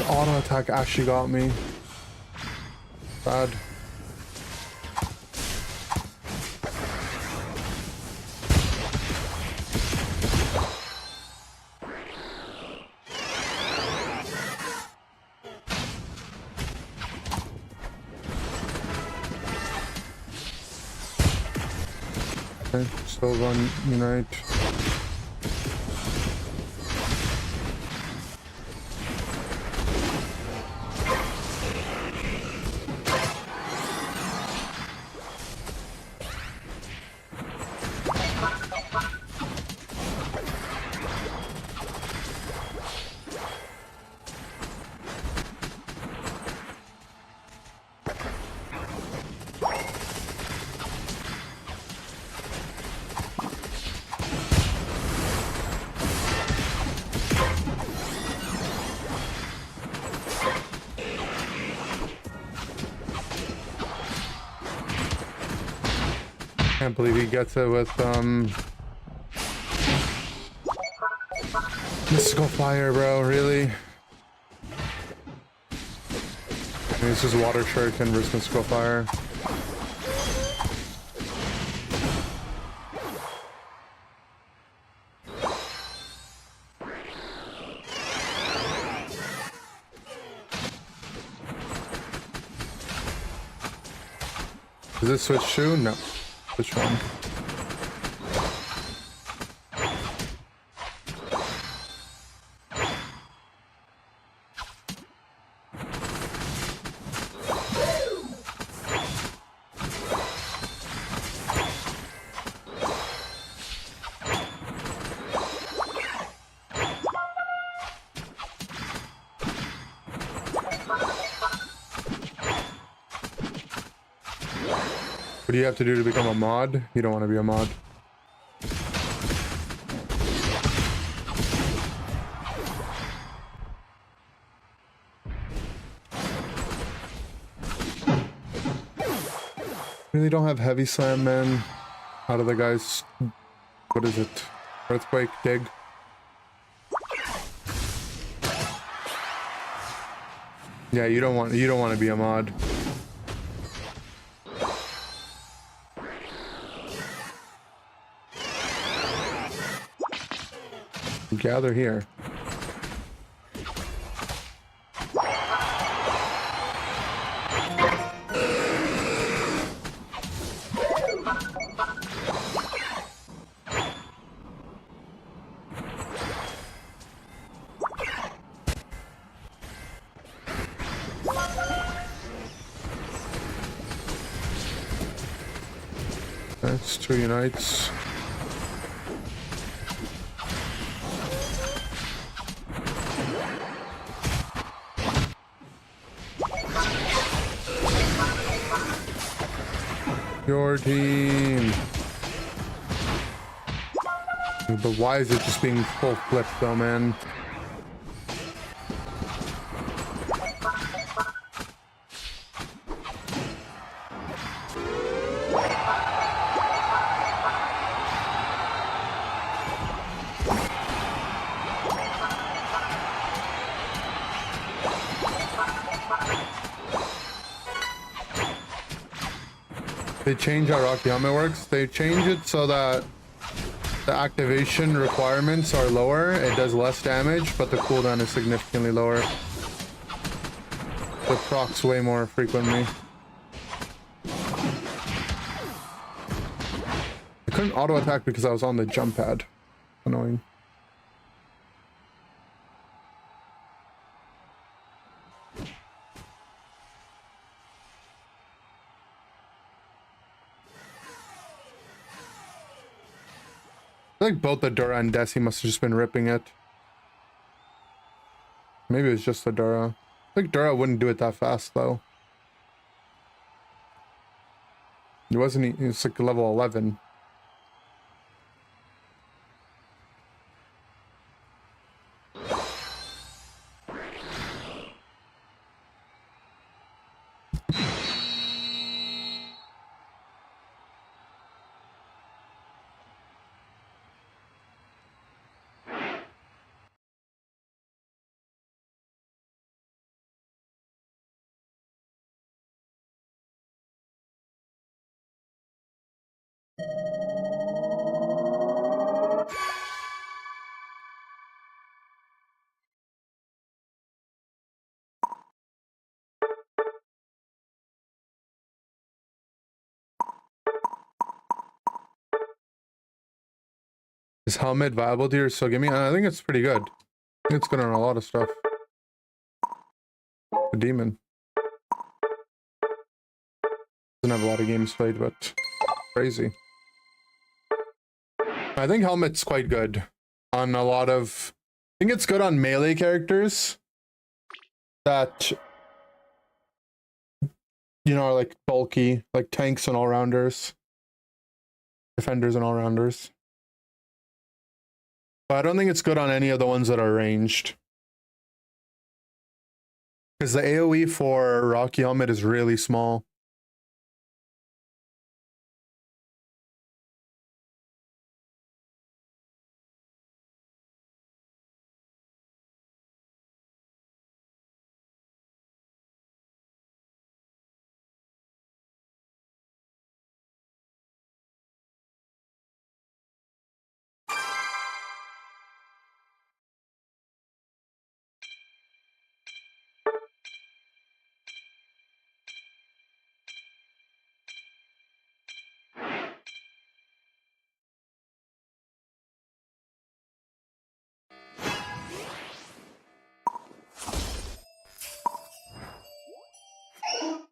S1: Auto attack actually got me. Bad. Okay, still run Unite. Can't believe he gets it with Mystical Fire, bro, really? This is Water Shuriken versus Mystical Fire. Is this switch 2? No. Which one? do you have to do to become a mod? You don't want to be a mod. Really don't have heavy slam, man. How do the guys... What is it? Earthquake, dig. Yeah, you don't want to be a mod. Gather here. That's 2 unites. Your team. But why is it just being full flipped though, man? They change how Rocky Helmet works. They change it so that the activation requirements are lower. It does less damage, but the cooldown is significantly lower. The procs way more frequently. I couldn't auto attack because I was on the jump pad. Annoying. I think both the Dura and Desi must have just been ripping it. Maybe it was just the Dura. I think Dura wouldn't do it that fast though. It wasn't. It's like level 11. Is helmet viable to your Sogimi? I think it's pretty good. I think it's good on a lot of stuff. The demon. Doesn't have a lot of games played, but crazy. I think helmet's quite good on a lot of... I think it's good on melee characters that, you know, are like bulky, like tanks and all-rounders. Defenders and all-rounders. But I don't think it's good on any of the ones that are ranged. Because the AoE for Rocky Helmet is really small.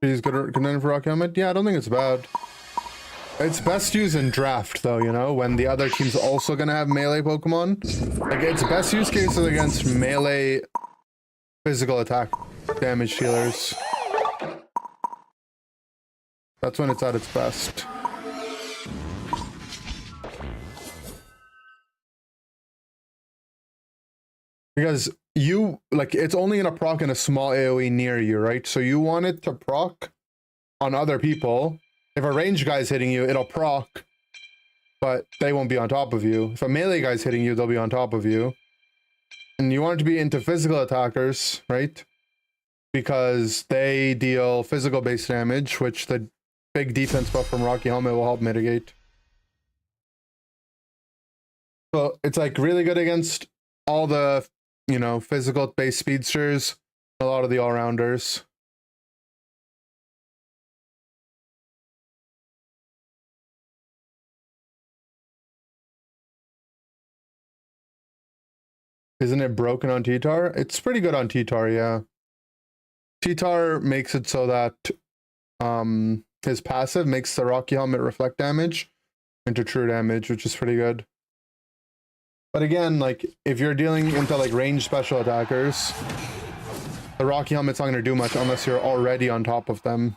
S1: He's good contender for Rocky Helmet? Yeah, I don't think it's bad. It's best used in draft, though, you know, when the other team's also gonna have melee Pokemon. Like, its best use case is against melee physical attack damage dealers. That's when it's at its best. Because you, like, it's only gonna proc in a small AoE near you, right? So you want it to proc on other people. If a range guy's hitting you, it'll proc, but they won't be on top of you. If a melee guy's hitting you, they'll be on top of you. And you want it to be into physical attackers, right? Because they deal physical base damage, which the big defense buff from Rocky Helmet will help mitigate. So it's like really good against all the, you know, physical base speedsters, a lot of the all-rounders. Isn't it broken on T-Tar? It's pretty good on T-Tar, yeah. T-Tar makes it so that his passive makes the Rocky Helmet reflect damage into true damage, which is pretty good. But again, like, if you're dealing into like ranged special attackers, the Rocky Helmet's not going to do much unless you're already on top of them.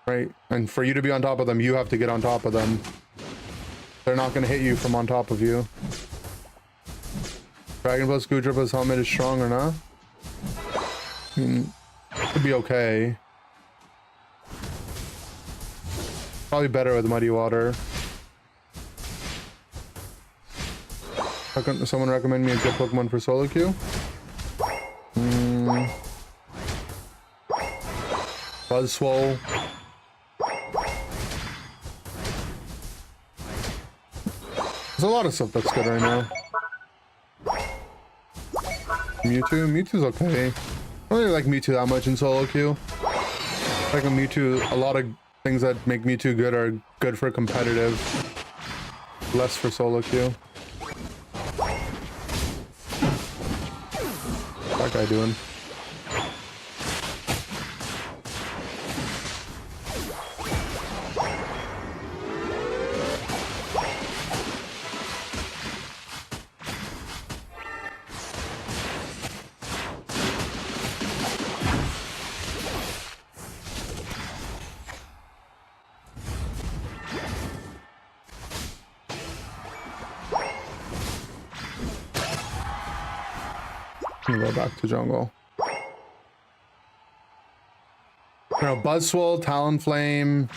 S1: Right? And for you to be on top of them, you have to get on top of them. They're not going to hit you from on top of you. Dragon plus Gudra helmet is strong or not? I mean, could be okay. Probably better with Muddy Water. How can someone recommend me a good Pokemon for solo queue? Buzzwole. There's a lot of stuff that's good right now. Mewtwo's okay. I don't really like Mewtwo that much in solo queue. Like a Mewtwo, a lot of things that make Mewtwo good are good for competitive, less for solo queue. What's that guy doing? Go back to jungle. You know, Buzzwole, Talonflame.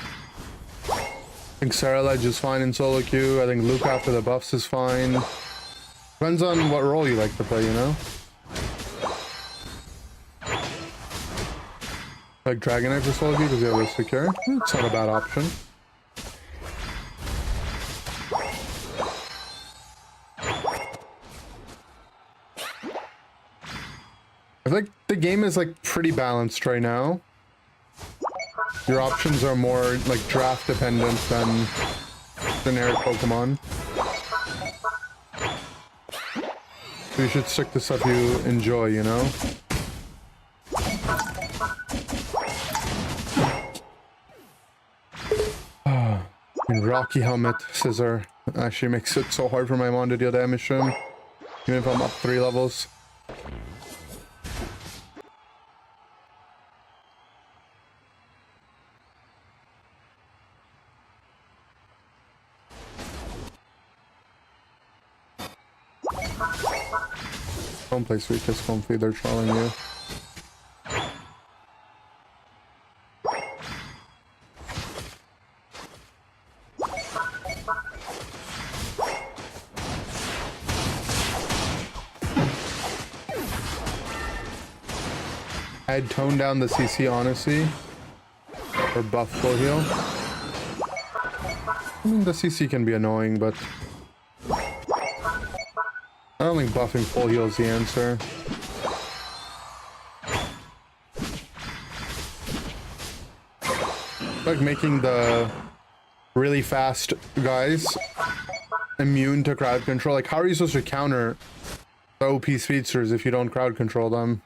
S1: I think Ceruledge is fine in solo queue. I think Luke after the buffs is fine. Depends on what role you like to play, you know? Like Dragonite for solo queue because you have a secure. It's not a bad option. I think the game is like pretty balanced right now. Your options are more like draft dependent than generic Pokemon. So you should stick to stuff you enjoy, you know? Rocky Helmet Scissor actually makes it so hard for my Mon to deal damage to him, even if I'm up 3 levels. Don't play Sweet Kiss Comfy, they're trolling you. I'd tone down the CC honestly, or buff full heal. I mean, the CC can be annoying, but I don't think buffing full heal is the answer. Like making the really fast guys immune to crowd control. Like, how are you supposed to counter the OP speedsters if you don't crowd control them?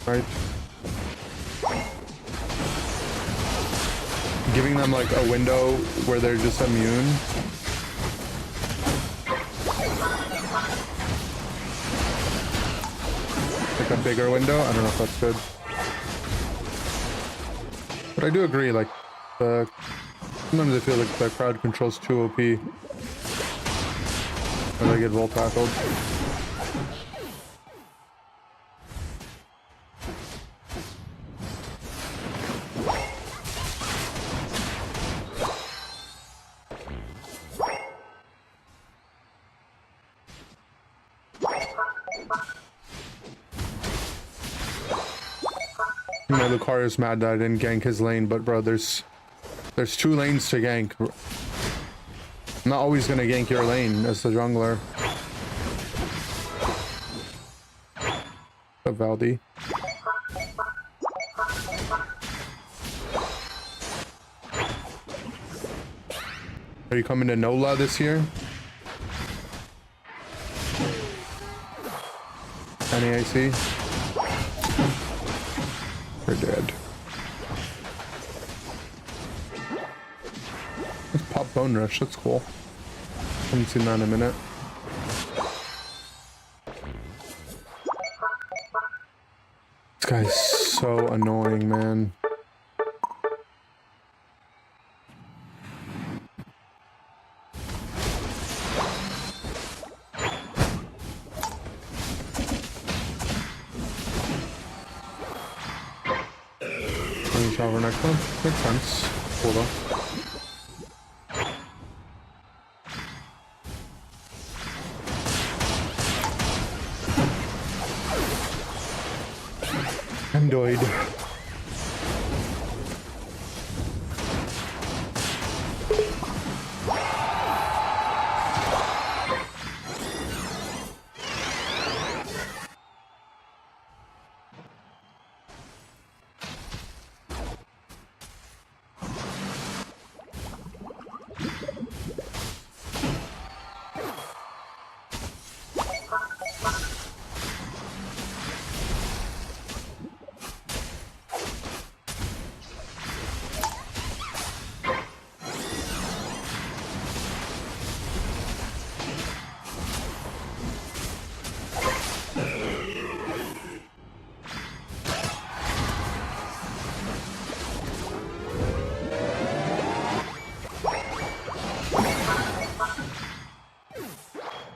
S1: Right? Giving them like a window where they're just immune. Like a bigger window? I don't know if that's good. But I do agree, like, sometimes I feel like the crowd controls too OP. When they get roll tackled. You know, Lucario's mad that I didn't gank his lane, but bro, there's 2 lanes to gank. I'm not always gonna gank your lane as the jungler. The Valdi. Are you coming to NOLA this year? NAIC? We're dead. Let's pop Bone Rush, that's cool. Haven't seen that in a minute. This guy's so annoying, man. Shower next one. Makes sense. Hold on. Endoid.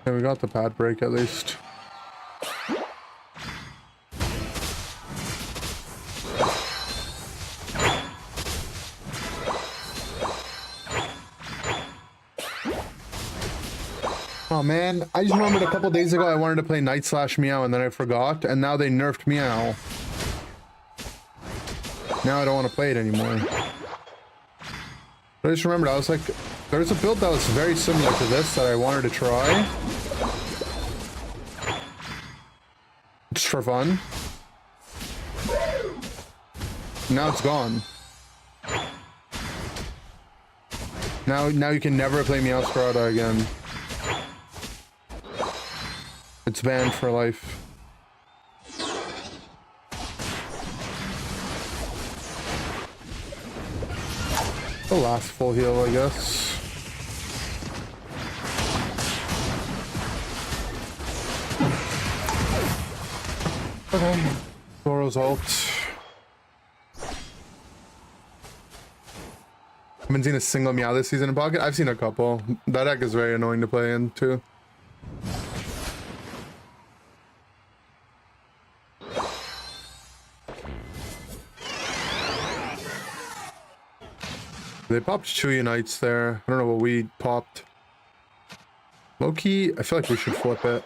S1: Yeah, we got the pad break at least. Oh man, I just remembered a couple days ago I wanted to play Night/Meow and then I forgot, and now they nerfed Meow. Now I don't want to play it anymore. But I just remembered, I was like, there's a build that was very similar to this that I wanted to try. Just for fun. Now it's gone. Now you can never play Meowscarada again. It's banned for life. The last full heal, I guess. Okay. Zoro's ult. Haven't seen a single Meow this season in Pocket. I've seen a couple. That deck is very annoying to play in too. They popped 2 Unites there. I don't know what we popped. Low-key, I feel like we should flip it.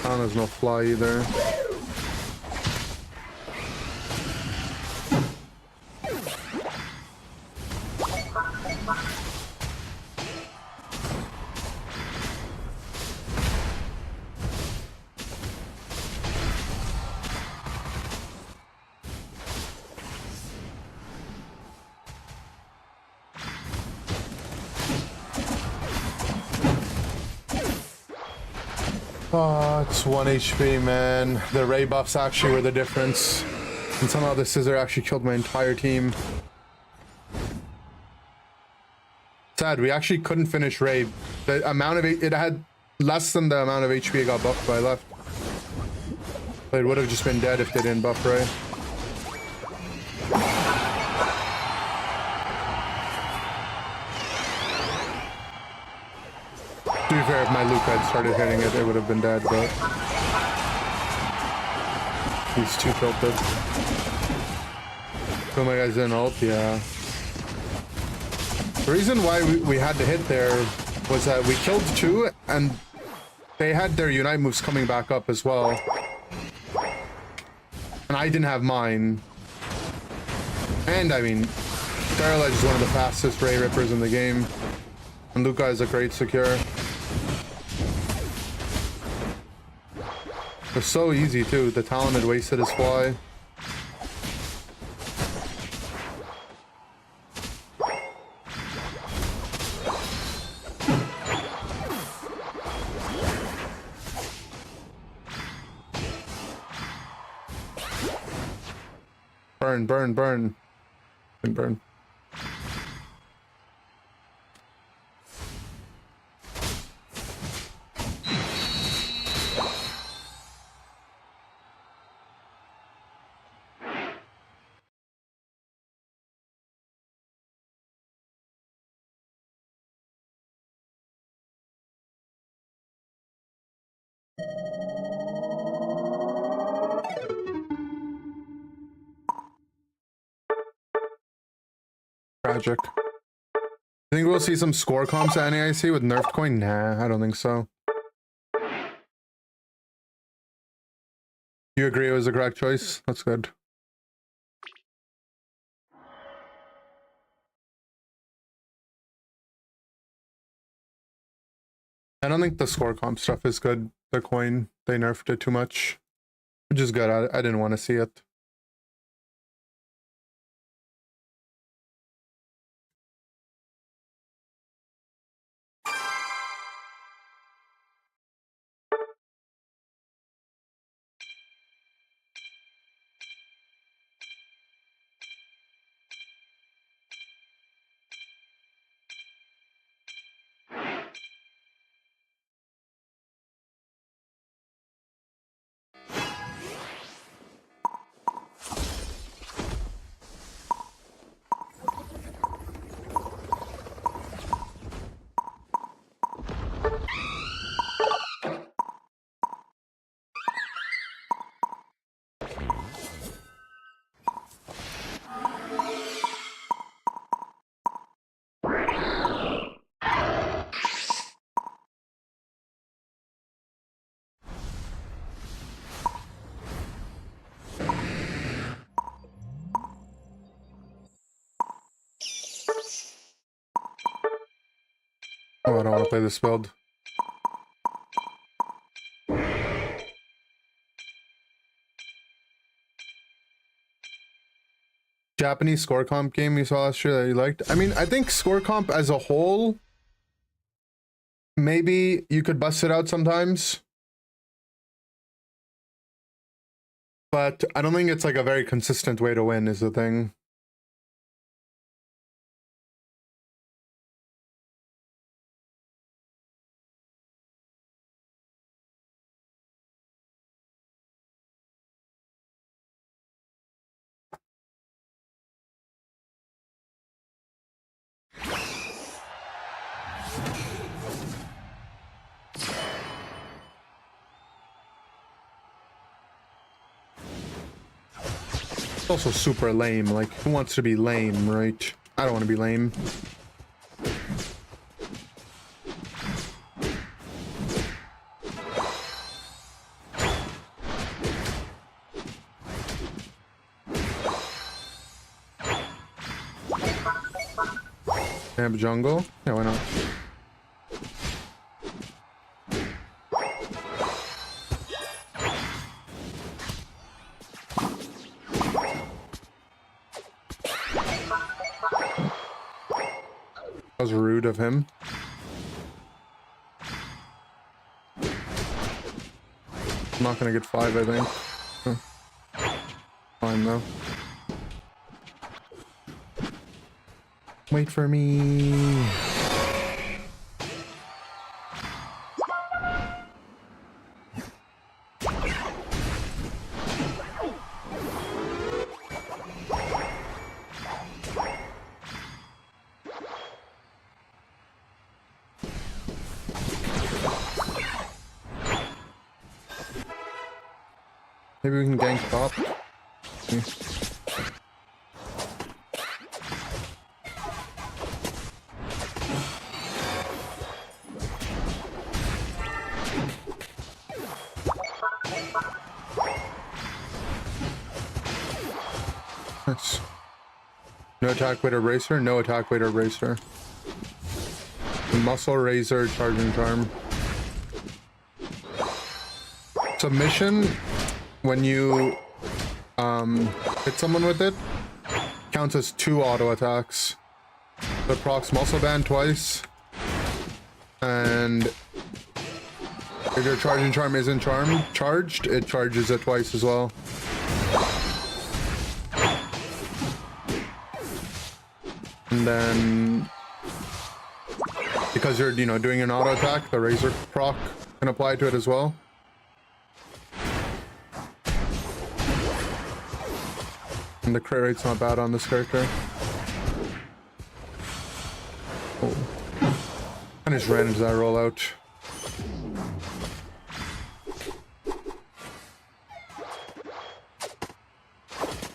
S1: Oh, there's no fly either. Oh, it's 1 HP, man. The Ray buffs actually were the difference. And somehow the Scissor actually killed my entire team. Sad, we actually couldn't finish Ray. The amount of it had less than the amount of HP it got buffed by left. But it would have just been dead if they didn't buff Ray. To be fair, if my Luke had started hitting it, it would have been dead, but he's too tilted. So my guys didn't ult, yeah. The reason why we had to hit there was that we killed two, and they had their Unite moves coming back up as well. And I didn't have mine. And I mean, Darrell is one of the fastest Ray Rippers in the game. And Luca is a great secure. It's so easy too. The Talon had wasted his fly. Burn, burn, burn. And burn. Tragic. Think we'll see some score comps at NAIC with nerfed coin? Nah, I don't think so. You agree it was the correct choice? That's good. I don't think the score comp stuff is good. The coin, they nerfed it too much. Which is good. I didn't want to see it. Oh, I don't want to play this build. Japanese score comp game you saw last year that you liked? I mean, I think score comp as a whole, maybe you could bust it out sometimes. But I don't think it's like a very consistent way to win is the thing. It's also super lame. Like, who wants to be lame, right? I don't want to be lame. Have jungle? Yeah, why not? That was rude of him. I'm not gonna get 5, I think. Huh. Fine though. Wait for me. Maybe we can gank top. Nice. No attack weight eraser, no attack weight eraser. Muscle razor, charging charm. Submission, when you hit someone with it, counts as 2 auto attacks. So it procs muscle band twice, and if your charging charm isn't charged, it charges it twice as well. And then, because you're, doing an auto attack, the razor proc can apply to it as well. And the crit rate's not bad on this character. Oh. I just ran into that rollout.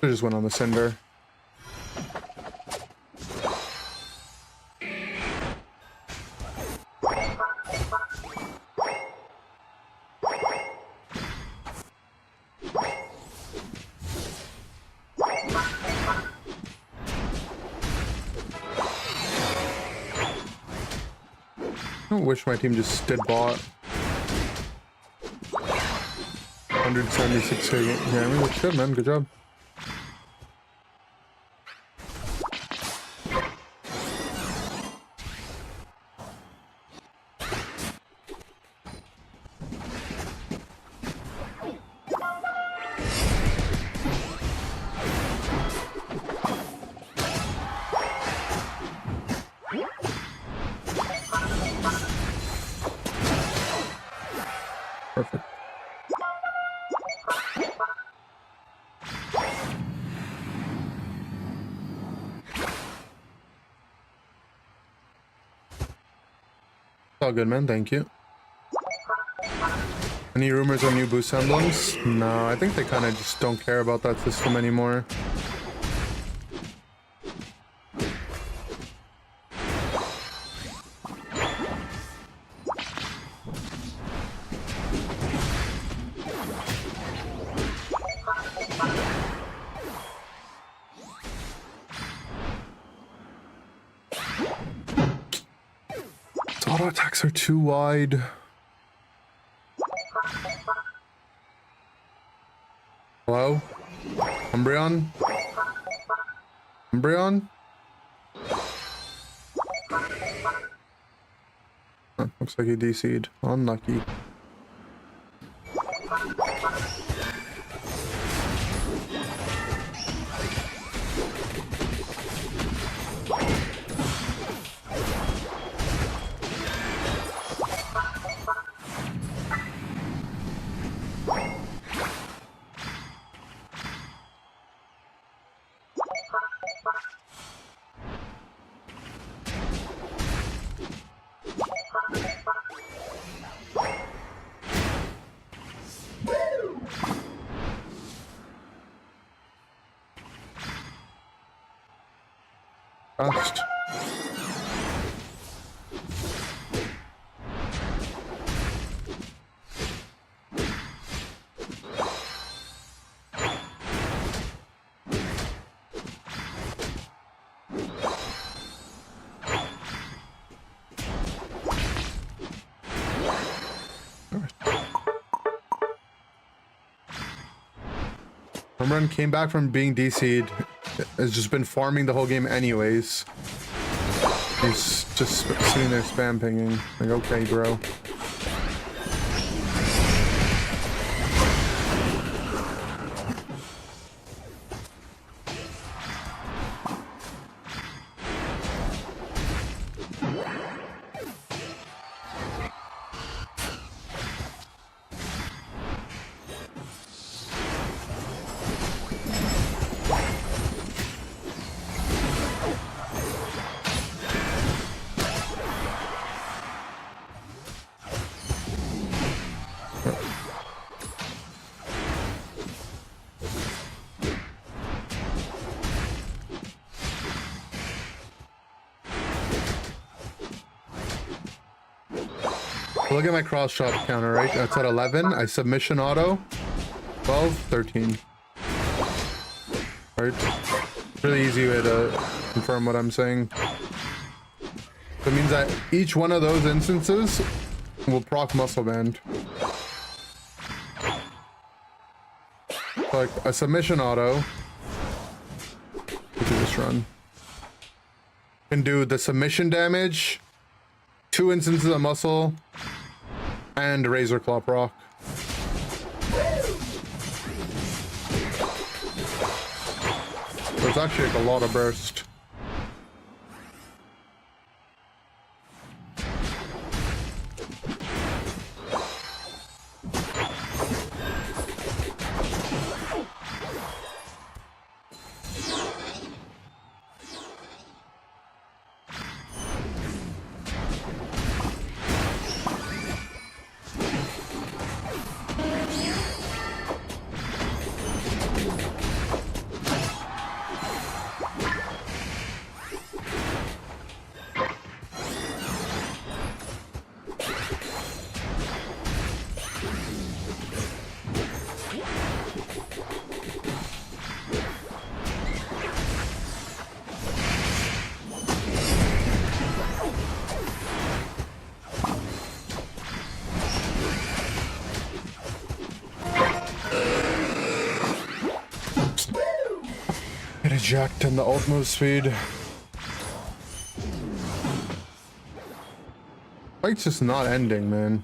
S1: I just went on the Cinder. I wish my team just did bot. 176k damage. That's good, man. Good job. Perfect. All good, man. Thank you. Any rumors on new boost emblems? No, I think they kind of just don't care about that system anymore. Auto attacks are too wide. Hello? Umbreon? Umbreon? Huh, looks like he DC'd. Unlucky. Fast. Run came back from being DC'd. Has just been farming the whole game anyways. He's just sitting there spam pinging. Like, okay, bro. Look at my cross shot counter, right? That's at 11. I submission auto. 12, 13. Right? Really easy way to confirm what I'm saying. That means that each one of those instances will proc muscle band. Like a submission auto, which is this run, can do the submission damage, 2 instances of muscle, and razor claw proc. So it's actually like a lot of burst. Get eject in the ult move speed. Fight's just not ending, man.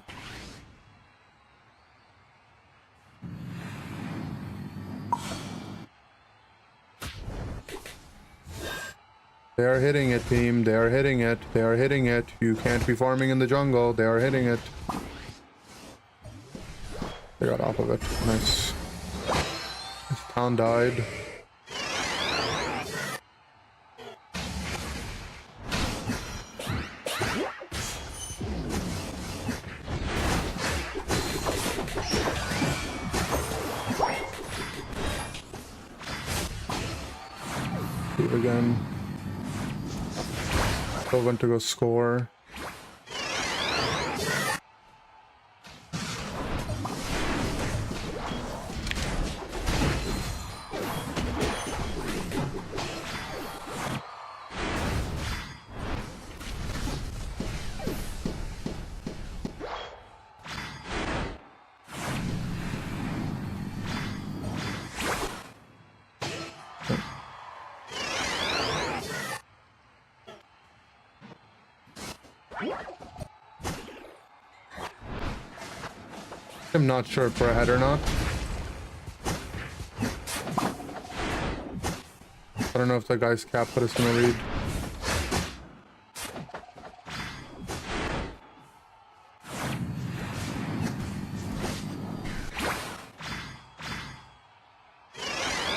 S1: They are hitting it, team. They are hitting it. They are hitting it. You can't be farming in the jungle. They are hitting it. They got off of it. Nice. This town died. Again. Still went to go score. I'm not sure if we're ahead or not. I don't know if the guy's cap put us in a read.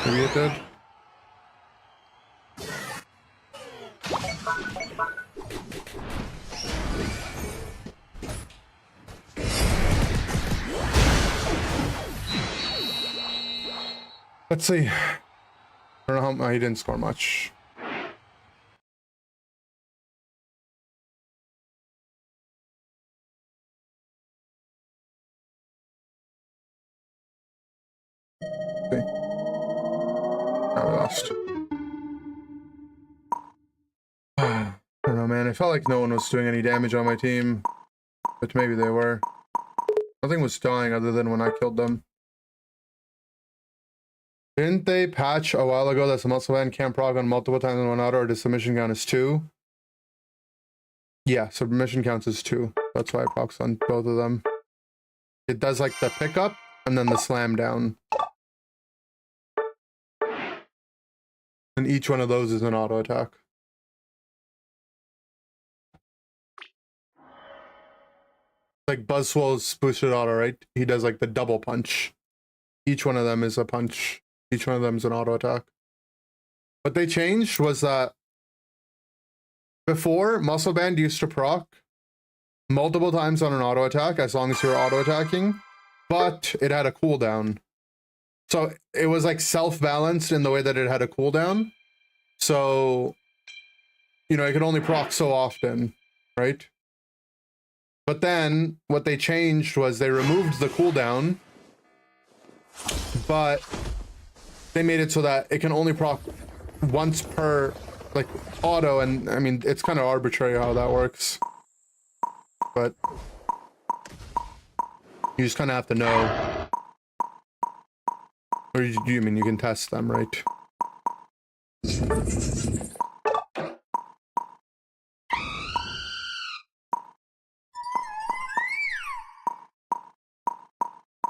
S1: Maybe it did. Let's see. I don't know how he didn't score much. Okay. Now we lost. I don't know, man. I felt like no one was doing any damage on my team, but maybe they were. Nothing was dying other than when I killed them. Didn't they patch a while ago that the muscle band can't proc on multiple times in one auto, or the submission count is 2? Yeah, submission counts as 2. That's why I procs on both of them. It does like the pickup and then the slam down. And each one of those is an auto attack. Like Buzzswole's boosted auto, right? He does like the double punch. Each one of them is a punch. Each one of them is an auto attack. What they changed was that before, muscle band used to proc multiple times on an auto attack as long as you were auto attacking, but it had a cooldown. So it was like self-balanced in the way that it had a cooldown. So, you know, it could only proc so often, right? But then what they changed was they removed the cooldown, but they made it so that it can only proc once per like auto, and I mean it's kind of arbitrary how that works. But you just kind of have to know. Or you mean you can test them, right?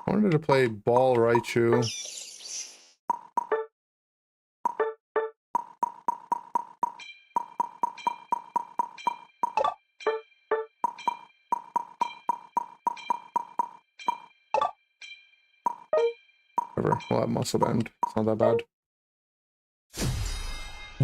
S1: I wanted to play Ball Raichu. Whatever, we'll have Muscle Band. It's not that bad.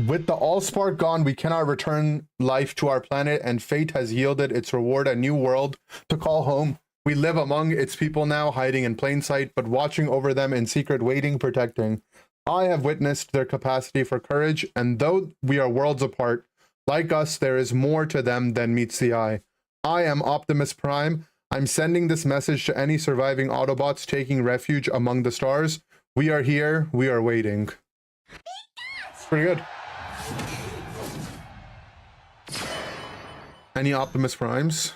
S1: With the Allspark gone, we cannot return life to our planet, and fate has yielded its reward, a new world to call home. We live among its people now, hiding in plain sight, but watching over them in secret, waiting, protecting. I have witnessed their capacity for courage, and though we are worlds apart, like us, there is more to them than meets the eye. I am Optimus Prime. I'm sending this message to any surviving Autobots taking refuge among the stars. We are here. We are waiting. Pretty good. Any Optimus Primes?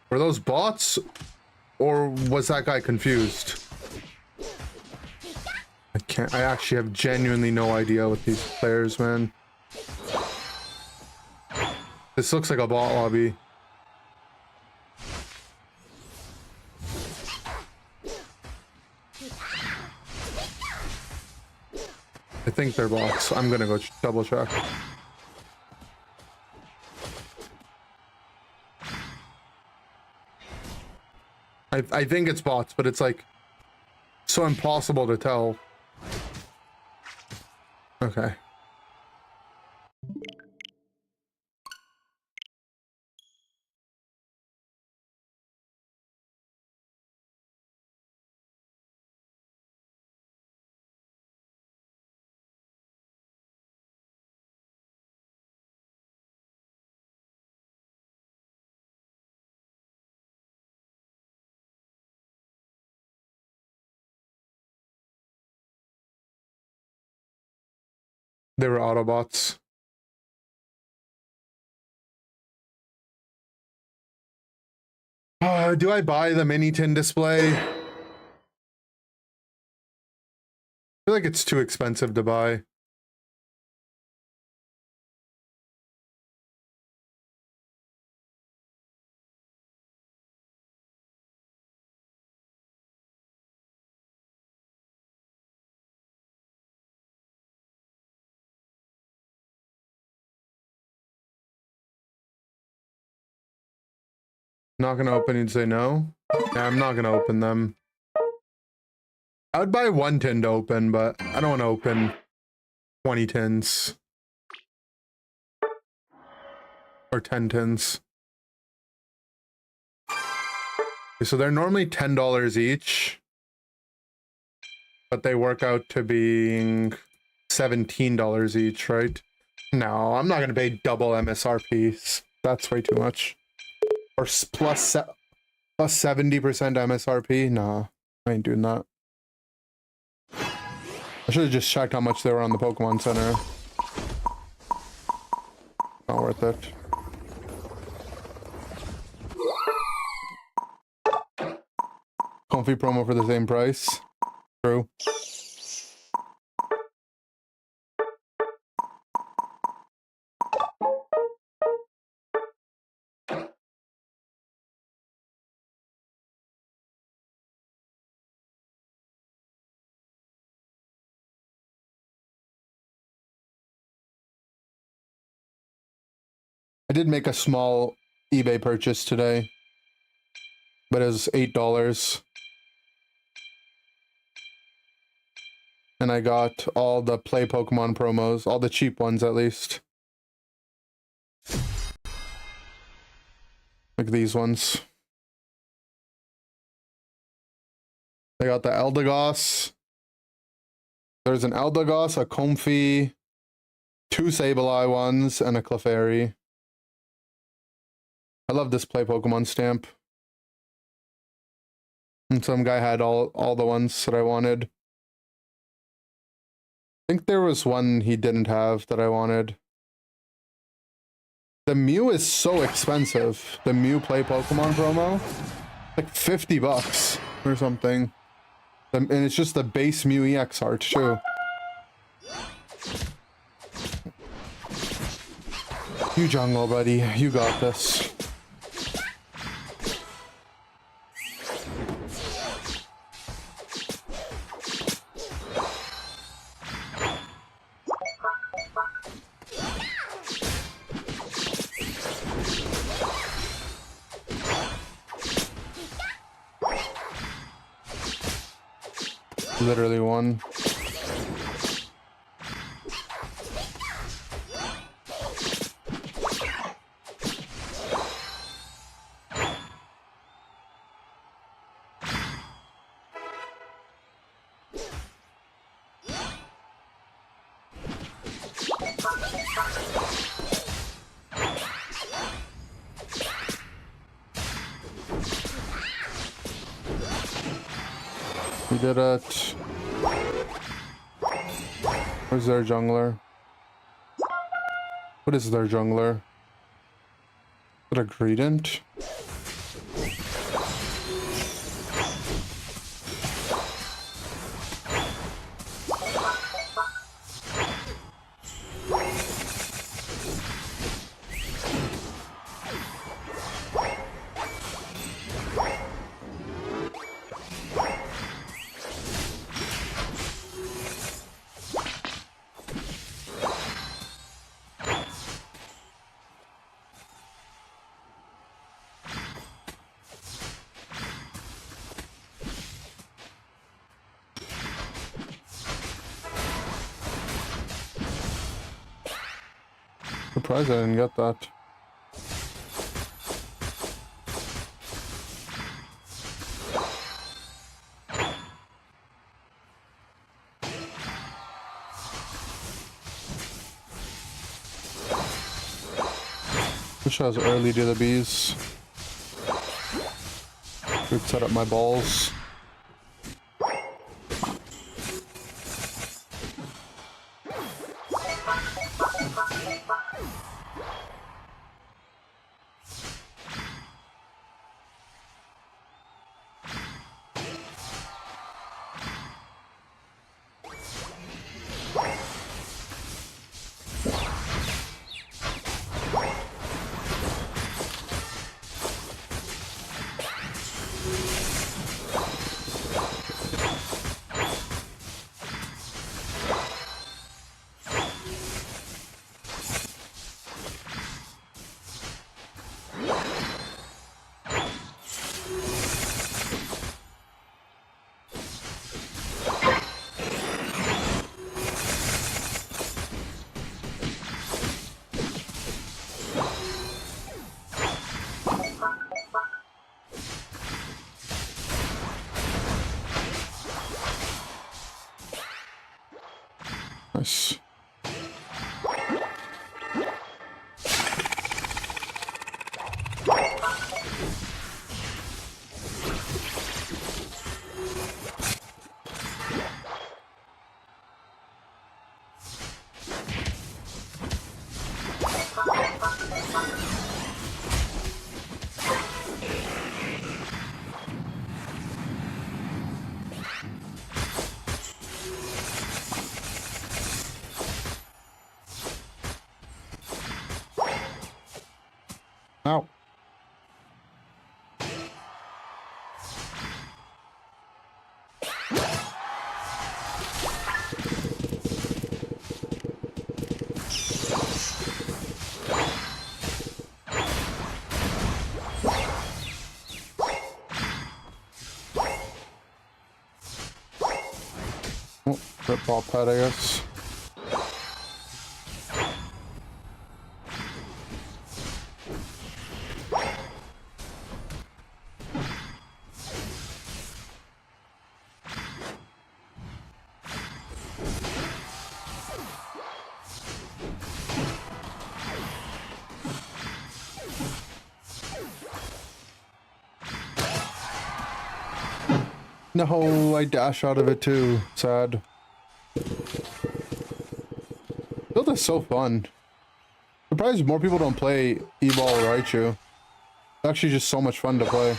S1: Were those bots? Or was that guy confused? I actually have genuinely no idea with these players, man. This looks like a bot lobby. I think they're bots. I'm gonna go double check. I think it's bots, but it's like so impossible to tell. Okay. They were Autobots. Do I buy the mini tin display? I feel like it's too expensive to buy. Not gonna open, you'd say no? Yeah, I'm not gonna open them. I would buy one tin to open, but I don't want to open 20 tins. Or 10 tins. Okay, so they're normally $10 each. But they work out to being $17 each, right? No, I'm not gonna pay double MSRP. That's way too much. Or plus 70% MSRP? Nah, I ain't doing that. I should have just checked how much they were on the Pokemon Center. Not worth it. Comfy promo for the same price. True. I did make a small eBay purchase today, but it was $8. And I got all the Play Pokemon promos, all the cheap ones at least. Like these ones. I got the Eldegoss. There's an Eldegoss, a Comfey, two Sableye ones, and a Clefairy. I love this play Pokemon stamp. And some guy had all the ones that I wanted. I think there was one he didn't have that I wanted. The Mew is so expensive. The Mew play Pokemon promo. Like $50 or something. And it's just the base Mew EX art too. You jungle, buddy. You got this. Literally one. We did it. Where's their jungler? What is their jungler? Is it a Greedent? Surprised I didn't get that. Wish I was early to the bees. Could set up my balls. Nice. Ow. Oh, that ball pad, I guess. No, I dash out of it too. Sad. Build is so fun. Surprised more people don't play Ebol or Raichu. It's actually just so much fun to play.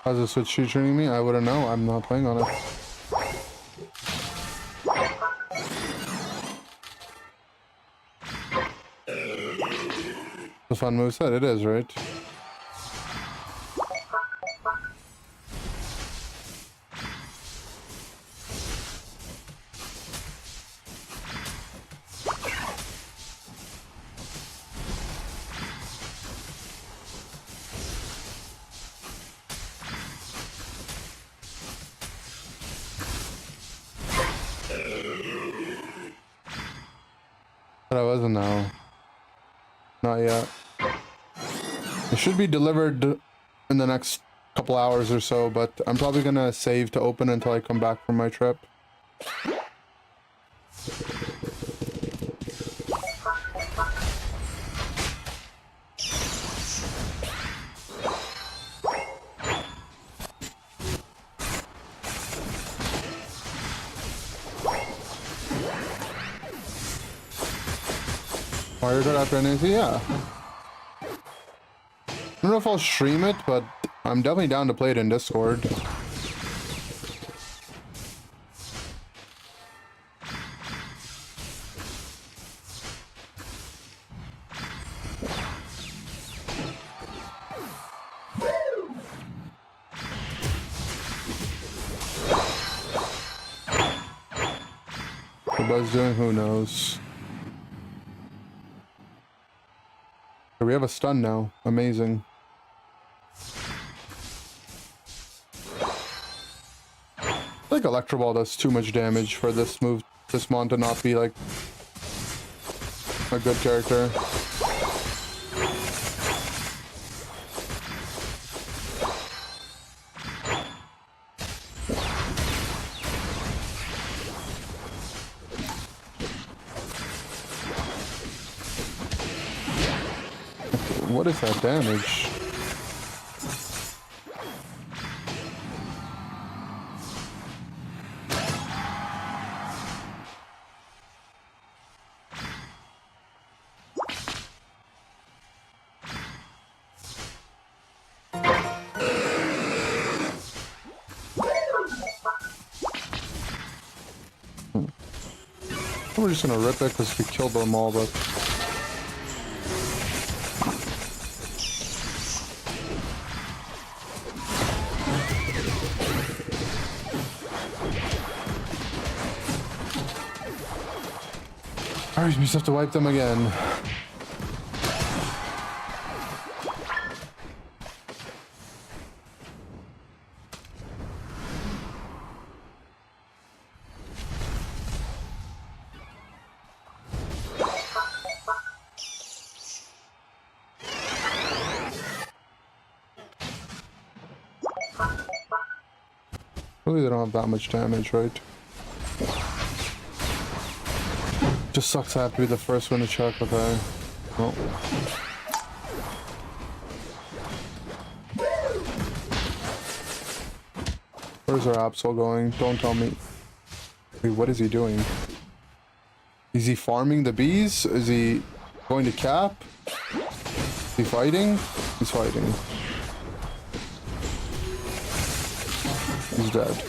S1: How's the Switch 2 treating me? I wouldn't know. I'm not playing on it. It's a fun moveset. It is, right? But I wasn't now. Not yet. It should be delivered in the next couple hours or so, but I'm probably gonna save to open until I come back from my trip. Mario Kart after NXT, yeah. I don't know if I'll stream it, but I'm definitely down to play it in Discord. What Buzz doing? Who knows? We have a stun now. Amazing. I feel like Electro Ball does too much damage for this move, this mon to not be like a good character. What is that damage? We're just gonna rip it because we killed them all, but alright, we just have to wipe them again. Really, they don't have that much damage, right? Just sucks I have to be the first one to check, okay? Well. Where's our Absol going? Don't tell me. Wait, what is he doing? Is he farming the bees? Is he going to cap? Is he fighting? He's fighting. He's dead.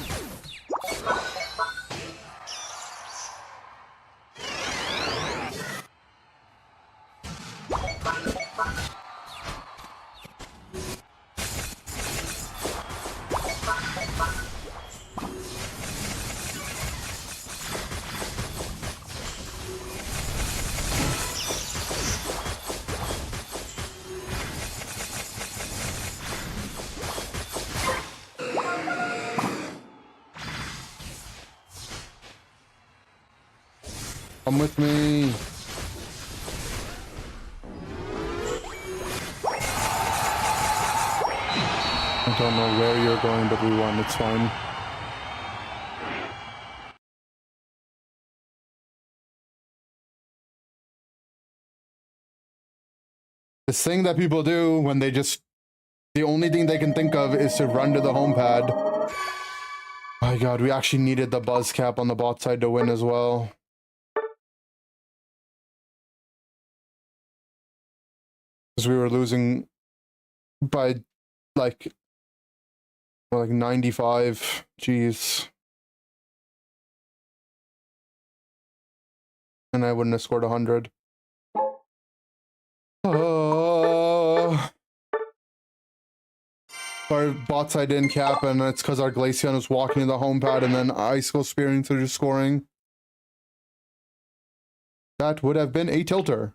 S1: Come with me. I don't know where you're going, but we won. It's fine. This thing that people do when they just... The only thing they can think of is to run to the home pad. My god, we actually needed the buzz cap on the bot side to win as well. Because we were losing by like 95. Jeez. And I wouldn't have scored 100. Our bot side didn't cap, and it's because our Glaceon was walking to the home pad and then Icicle spearing through scoring. That would have been a tilter.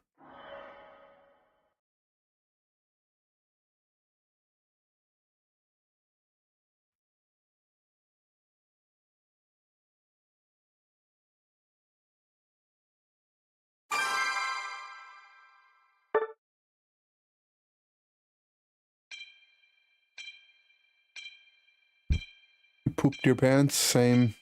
S1: You pooped your pants? Same.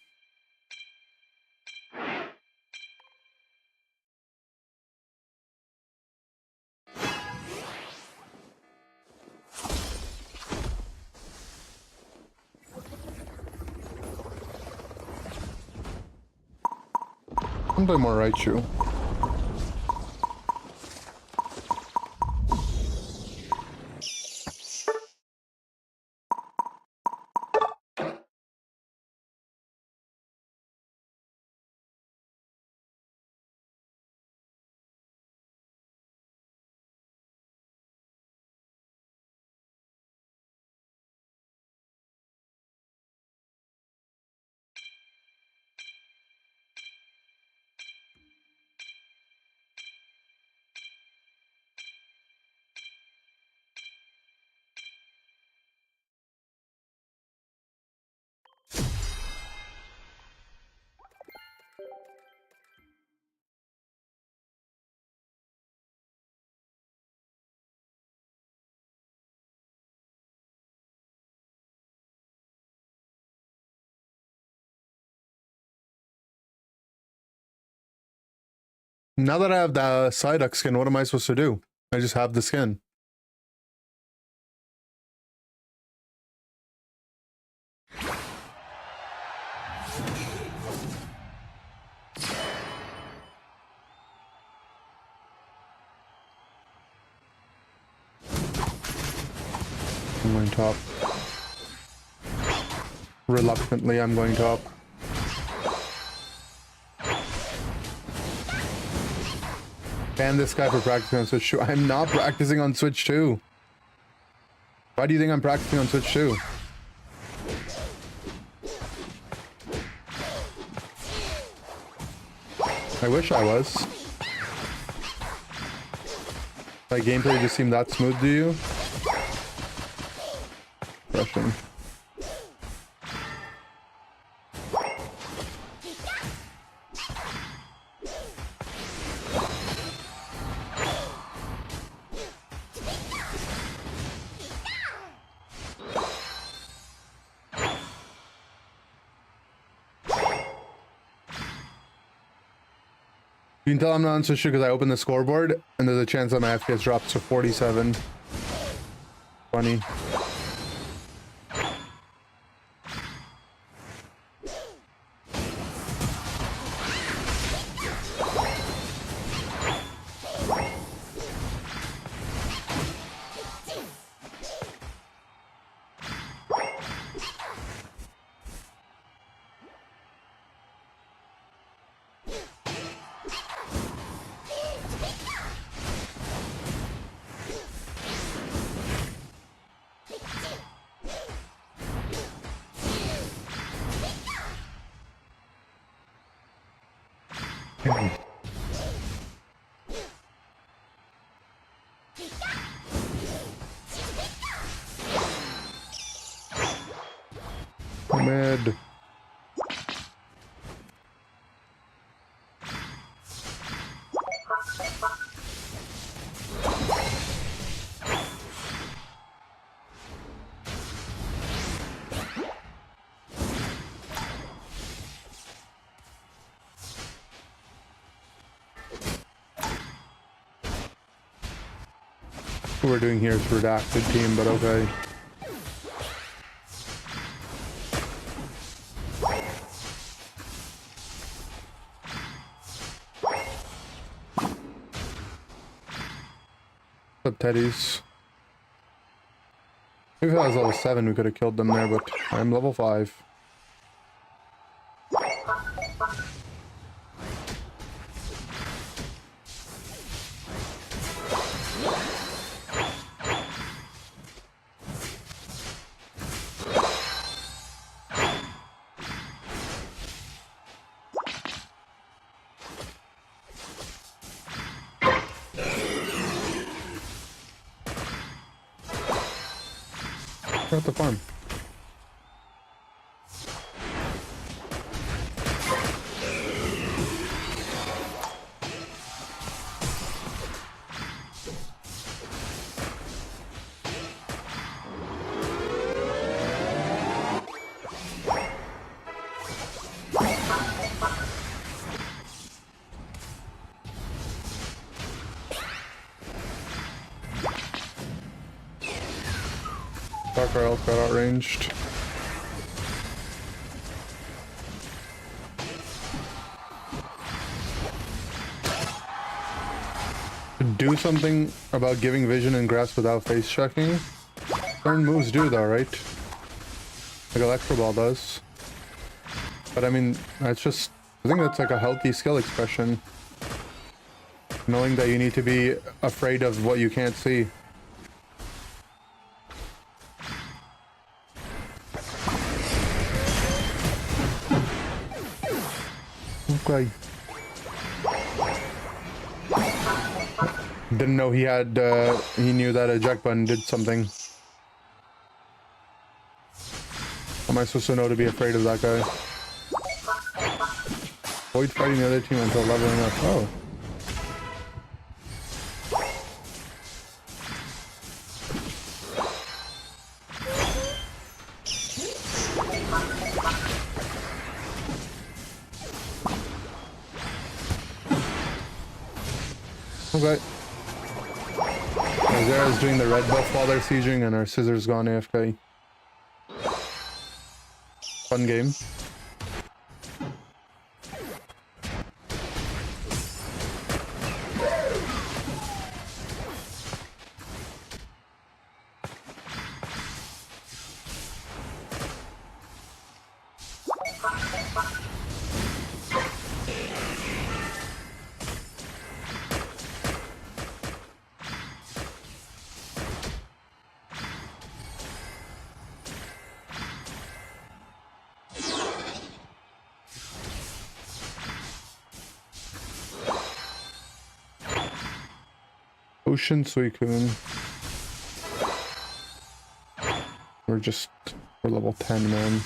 S1: I'm play more Raichu. Now that I have the Psyduck skin, what am I supposed to do? I just have the skin. I'm going top. Reluctantly, I'm going top. Ban this guy for practicing on Switch 2. I'm not practicing on Switch 2. Why do you think I'm practicing on Switch 2? I wish I was. My gameplay just seemed that smooth to you? Rushing. You can tell I'm not on Switch because I opened the scoreboard and there's a chance that my FPS drops to 47. Funny. Mid. What we're doing here is redacted team, but okay. What's up, Teddies? If I was level 7, we could have killed them there, but I'm level 5. We're at the farm. Dark Elf got outranged. Do something about giving vision and grasp without face checking. Certain moves do though, right? Like Electro Ball does. But I mean, that's just, I think that's like a healthy skill expression. Knowing that you need to be afraid of what you can't see. Okay. Didn't know he had, he knew that eject button did something. How am I supposed to know to be afraid of that guy? Avoid fighting the other team until leveling up. Oh. Okay. Azera's doing the red buff while they're sieging, and our Scissors gone AFK. Fun game. Ocean Suicune. We're level 10, man.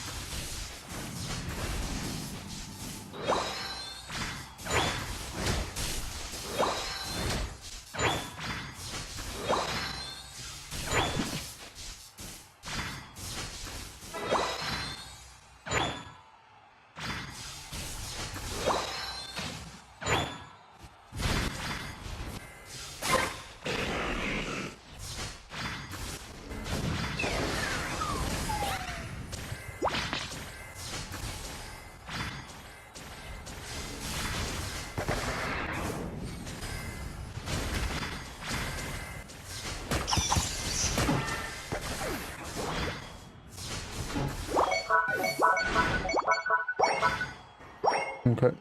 S1: Okay.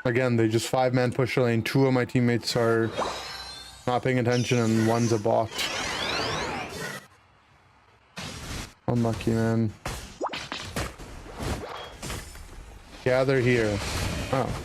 S1: Again, they just 5-man push the lane. 2 of my teammates are not paying attention and 1's a bot. Unlucky, man. Gather here. Oh.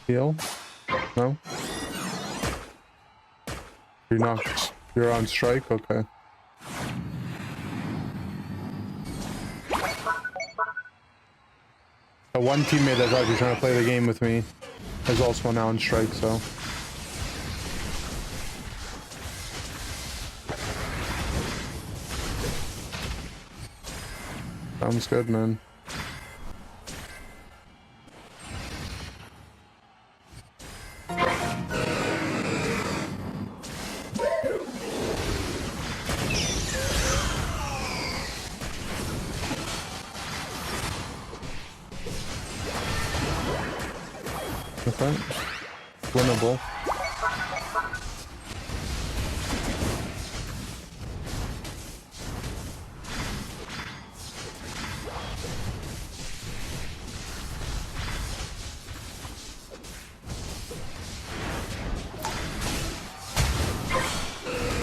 S1: Heal? No? You're not. You're on strike? Okay. The one teammate that's actually trying to play the game with me is also now on strike, so. Sounds good, man. Okay. Winnable.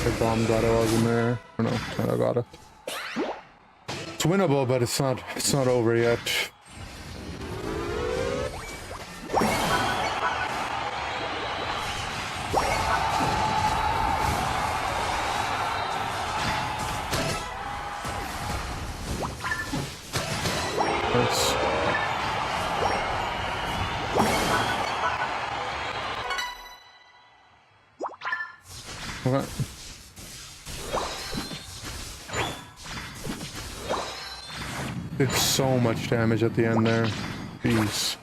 S1: The bomb got it wasn't there. Or no, I got it. It's winnable, but it's not over yet. Nice. Okay. Did so much damage at the end there. Jeez.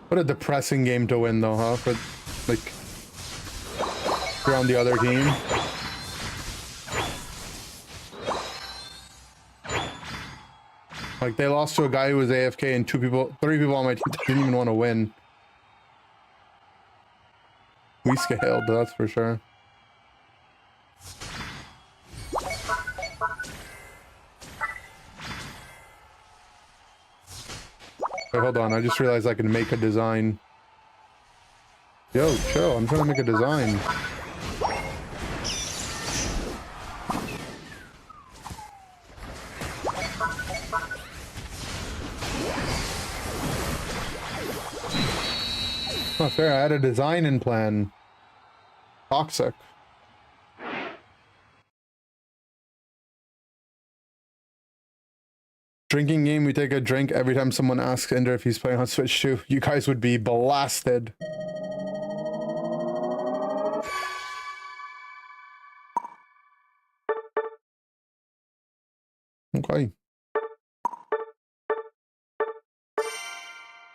S1: What a depressing game to win though, huh? For like you're on the other team. Like they lost to a guy who was AFK and three people on my team didn't even want to win. We scaled, that's for sure. Wait, hold on, I just realized I can make a design. Yo, chill, I'm trying to make a design. Not fair, I had a design in plan. Toxic. Drinking game, we take a drink every time someone asks Ender if he's playing on Switch 2. You guys would be blasted. Okay.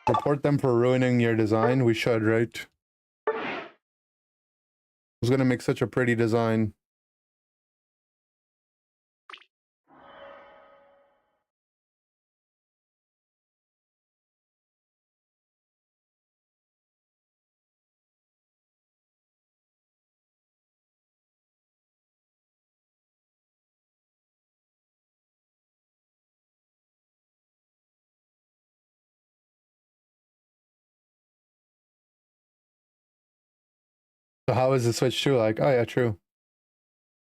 S1: Report them for ruining your design. We should, right? I was gonna make such a pretty design. So how is the Switch 2 like? Oh yeah, true.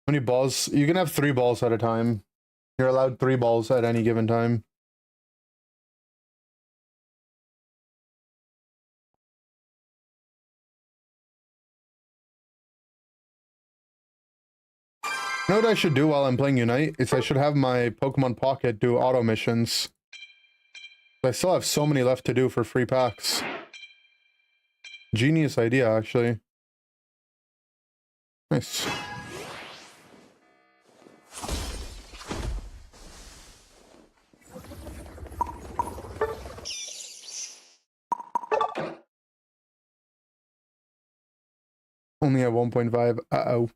S1: How many balls? You can have 3 balls at a time. You're allowed 3 balls at any given time. You know what I should do while I'm playing Unite? Is I should have my Pokemon Pocket do auto missions. I still have so many left to do for free packs. Genius idea, actually. Nice. Only at 1.5. Uh-oh.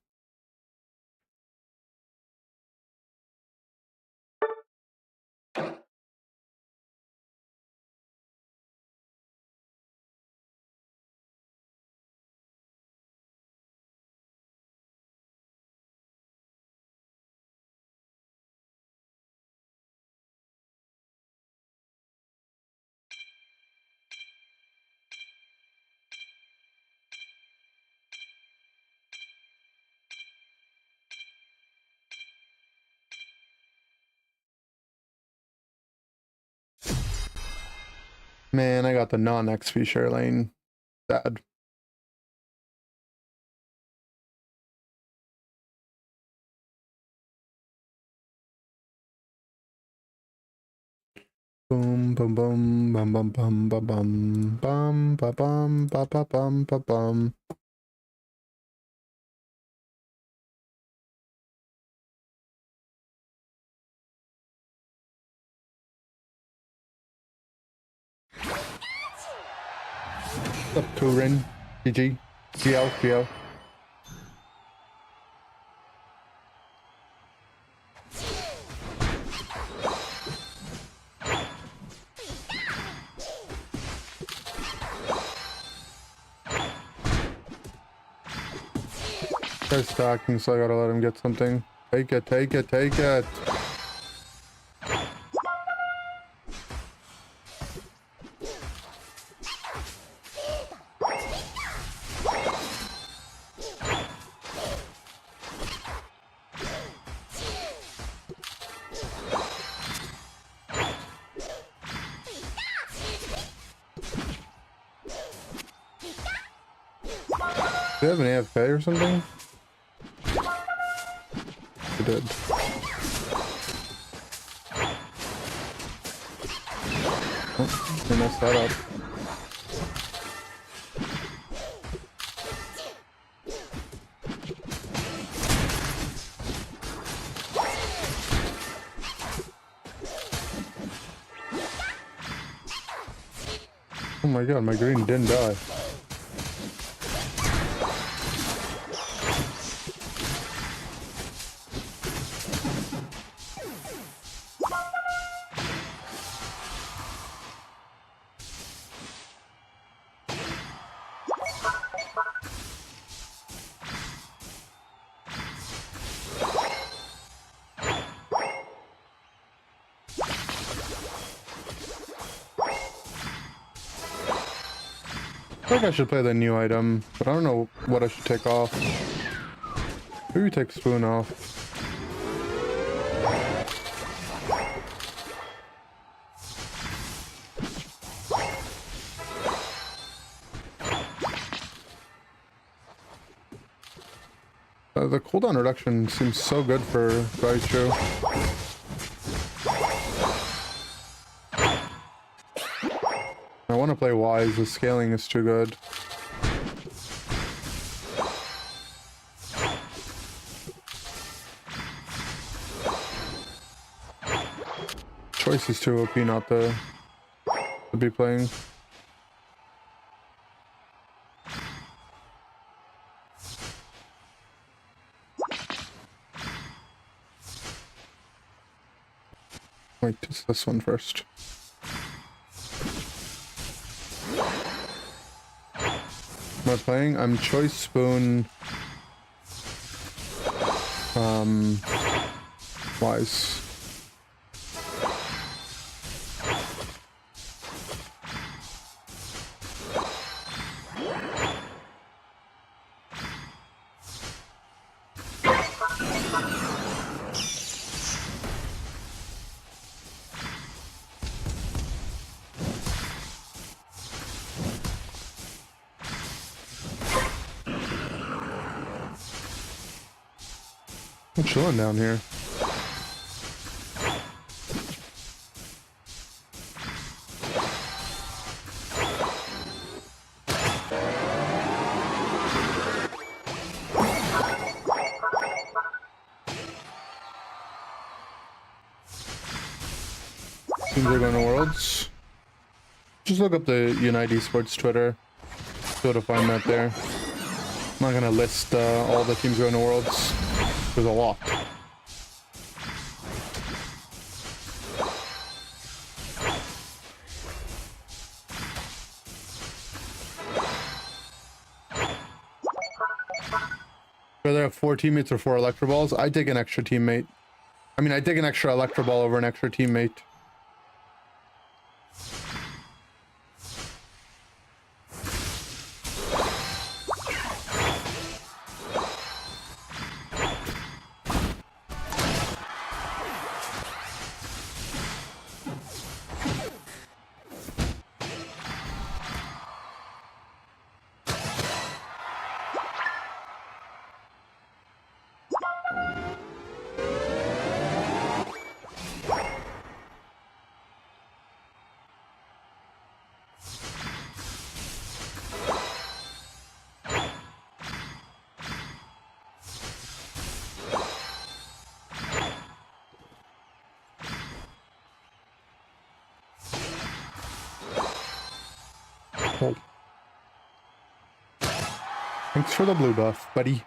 S1: Man, I got the non-XP share lane. Sad. Boom, boom, boom, bum, bum, bum, bum, bum, bum, ba, bum, ba, ba, bum, ba, bum. What's up, Turin? GG. GL, GL. They're stacking, so I gotta let him get something. Take it, take it, take it. Do they have an AFK or something? They did. Oh, they messed that up. Oh my god, my green didn't die. I think I should play the new item, but I don't know what I should take off. Maybe take Spoon off. The cooldown reduction seems so good for Raichu. I want to play Wise, the scaling is too good. Choice is too OP not to be playing. Wait, just this one first. Am I playing? I'm Choice Spoon. Wise. I'm chilling down here. Teams are going to Worlds. Just look up the Unite Esports Twitter. So to find that there. I'm not gonna list all the teams going to Worlds. There's a lot. Whether I have 4 teammates or 4 Electro Balls, I take an extra teammate. I mean, I take an extra Electro Ball over an extra teammate. Oh. Thanks for the blue buff, buddy.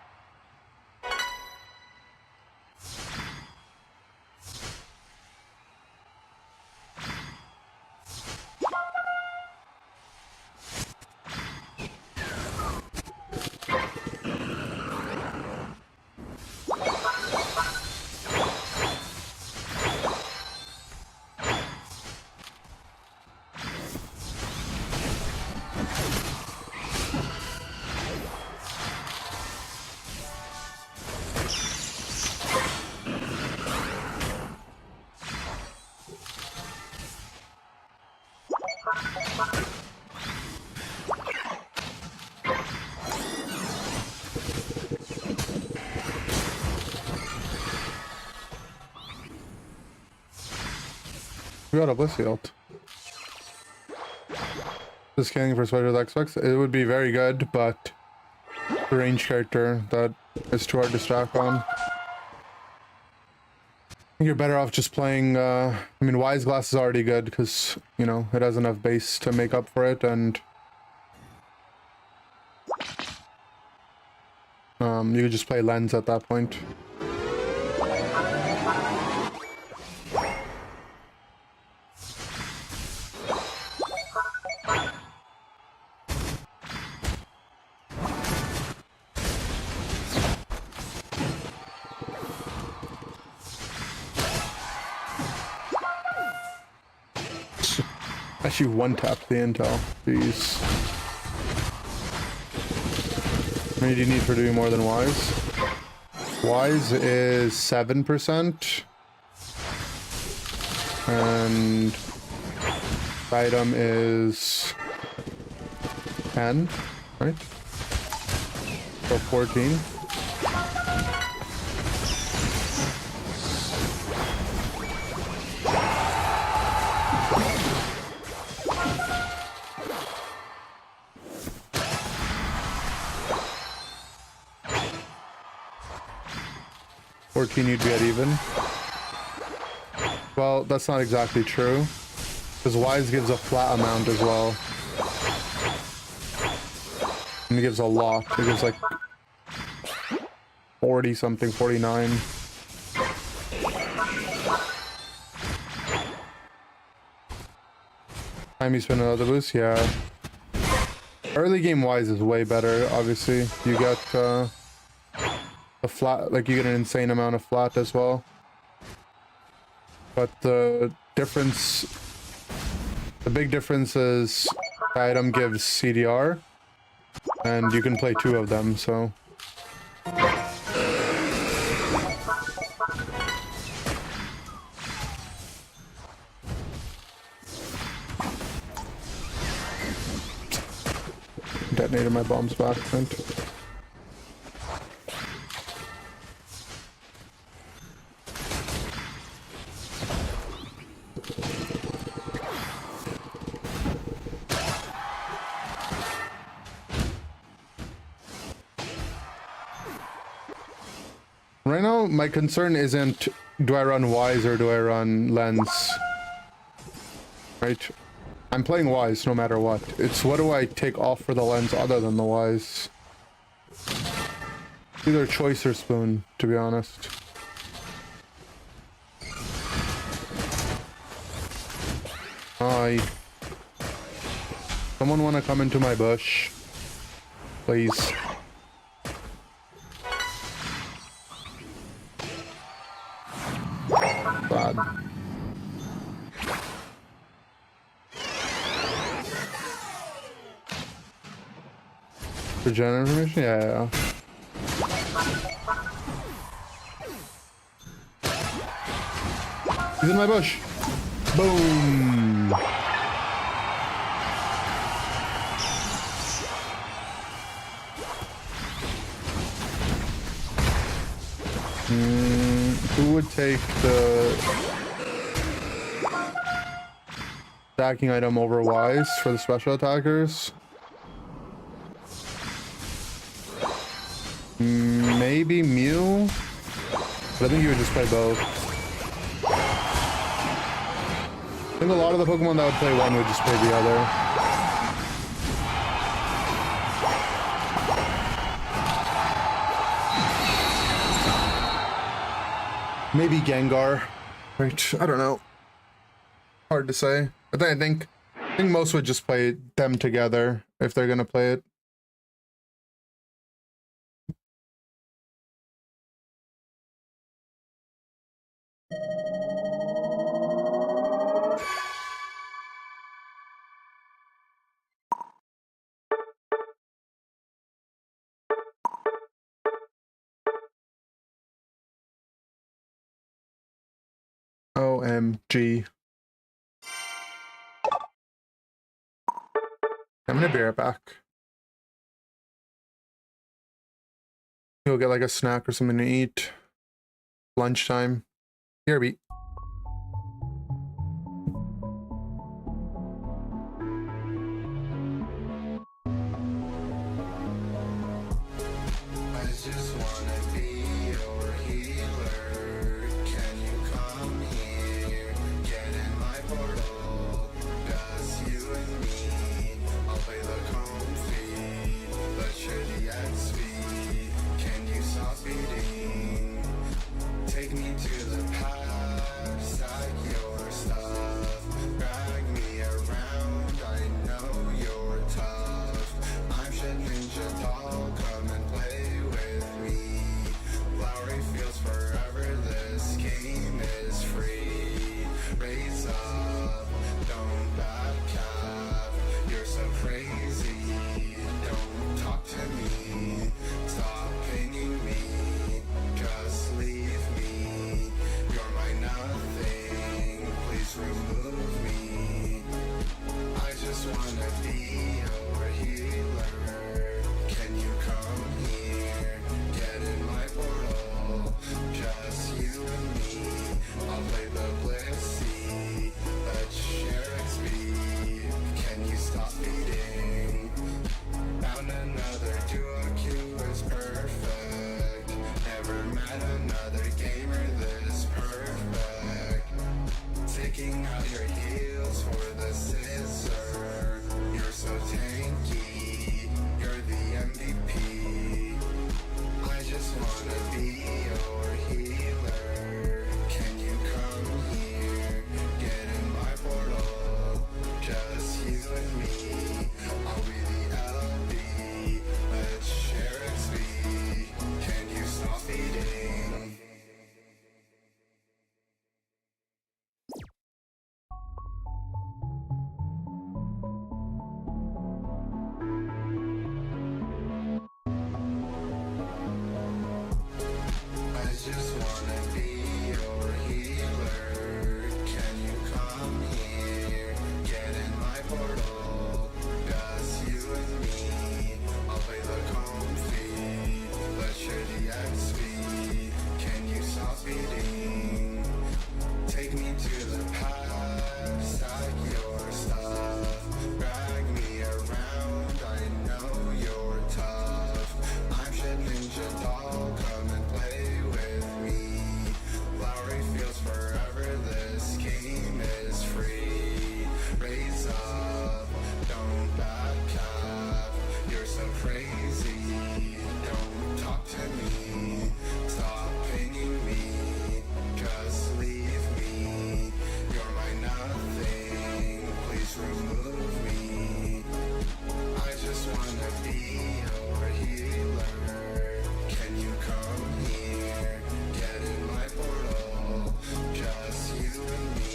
S1: We got a Blissey ult. Just scanning for special aspects. It would be very good, but the range character that is too hard to stack on. I think you're better off just playing, I mean, Wise Glass is already good because, you know, it has enough base to make up for it, and you could just play Lens at that point. Actually one-tap the intel. Jeez. How many do you need for doing more than Wise? Wise is 7%. And item is 10, right? So 14. You'd be at even. Well, that's not exactly true, because Wise gives a flat amount as well, and it gives a lot. It gives like 40 something, 49. Time you spend another boost, yeah. Early game Wise is way better. Obviously, you get a flat, like you get an insane amount of flat as well, but the big difference is the item gives CDR and you can play 2 of them, so detonated my bombs back, Clint. Right now, my concern isn't do I run Wise or do I run Lens, right? I'm playing Wise no matter what. It's what do I take off for the Lens other than the Wise? Either Choice or Spoon, to be honest. Hi. Someone wanna come into my bush? Please. Bad. For gen information? Yeah. He's in my bush. Boom. Who would take the stacking item over Wise for the special attackers? Maybe Mew? But I think you would just play both. I think a lot of the Pokemon that would play one would just play the other. Maybe Gengar. Right, I don't know. Hard to say. But then I think most would just play them together if they're gonna play it. OMG. I'm gonna be right back. You'll get like a snack or something to eat. Lunchtime. Here, beat.
S3: I just wanna be your healer. Can you come here? Get in my portal. Just you and me. I'll play the comfy, but shitty XP. Can you stop beating? Take me to the past, stack your stuff. Drag me around, I know you're tough. I'm shit ninja doll, come and play with me. Lowry feels forever, this game is free. Raise up, don't back cap. You're so crazy, don't talk to me. Stop pinging me, just leave me. You're my nothing, please remove me. I just wanna be your healer. Can you come here? Get in my portal. Just you and me. I'll play the Blissey. Let's share XP. Can you stop beating? Found another duo Q is perfect. Never met another gamer this perfect. Taking out your heels for the scissor. You're so tanky, you're the MVP. I just wanna be your healer. Can you come here? Get in my portal. Just you and me. I'll be the LB. Let's share XP. Can you stop eating? I just wanna be your healer. Can you come here? Get in my portal. Just you and me. I'll play the comfy, but shitty XP. Can you stop beating? Take me to the past, stack your stuff. Drag me around, I know you're tough. I'm shit ninja doll, come and play with me. Lowry feels forever, this game is free. Raise up, don't back cap. You're so crazy, don't talk to me. Stop pinging me, just leave me. You're my nothing, please remove me. I just wanna be your healer. Can you come here? Get in my portal. Just you and me.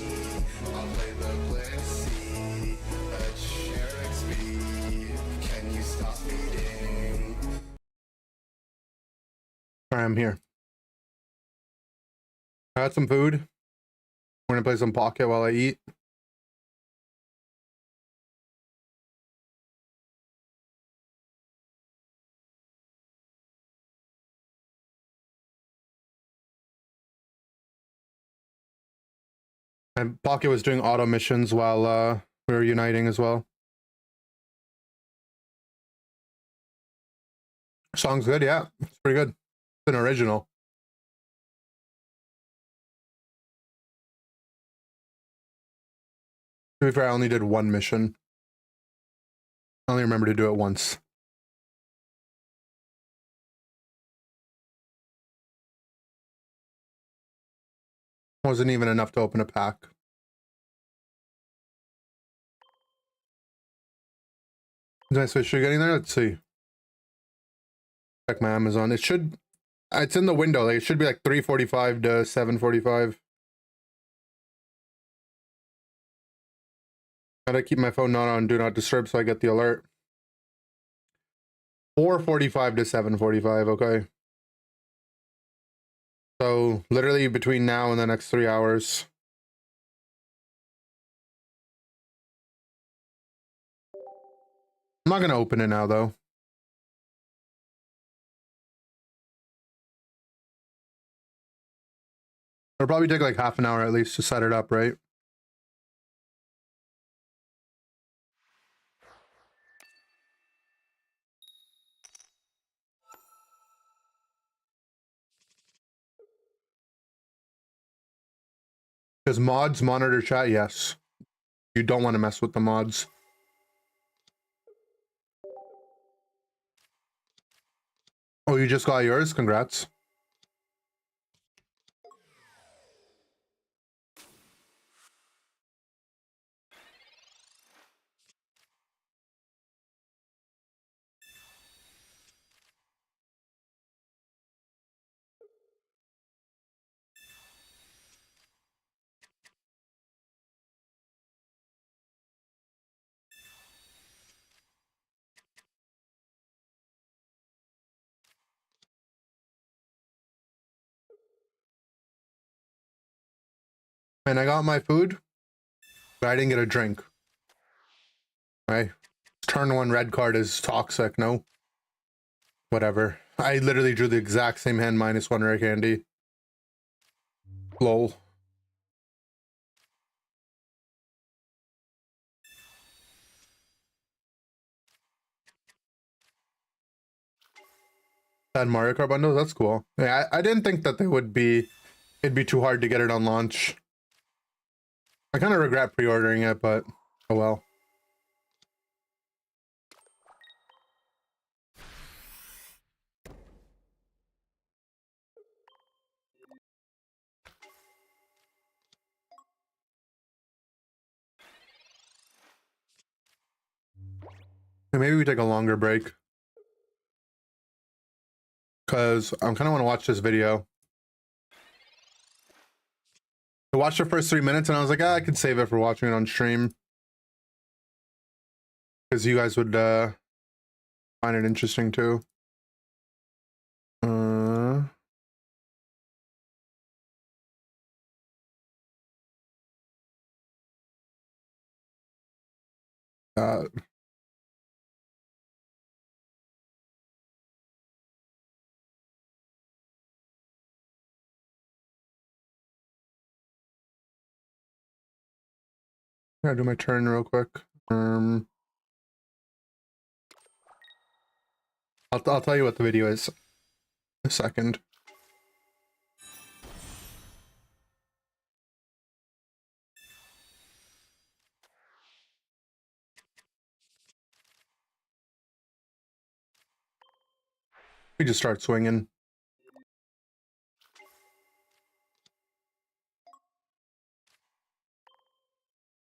S3: I'll play the Blissey. Let's share XP. Can you stop beating?
S1: Alright, I'm here. I had some food. We're gonna play some Pocket while I eat. And Pocket was doing auto missions while we were uniting as well. Song's good, yeah. It's pretty good. It's an original. To be fair, I only did one mission. I only remember to do it once. Wasn't even enough to open a pack. Is my Switch getting there? Let's see. Check my Amazon. It should. It's in the window. Like, it should be like 3:45 to 7:45. Gotta keep my phone not on Do Not Disturb so I get the alert. 4:45 to 7:45. Okay. So literally between now and the next 3 hours. I'm not gonna open it now though. It'll probably take like half an hour at least to set it up, right? Does mods monitor chat? Yes. You don't want to mess with the mods. Oh, you just got yours? Congrats. And I got my food, but I didn't get a drink. Right? Turn 1 red card is toxic, no? Whatever. I literally drew the exact same hand -1 rare candy. Lol. That Mario Kart bundle, that's cool. Yeah, I didn't think that they would be, it'd be too hard to get it on launch. I kind of regret pre-ordering it, but oh well. Maybe we take a longer break. Because I kind of want to watch this video. I watched the first 3 minutes and I was like, I could save it for watching it on stream. Because you guys would find it interesting too. Gotta do my turn real quick. I'll tell you what the video is in a second. We just start swinging.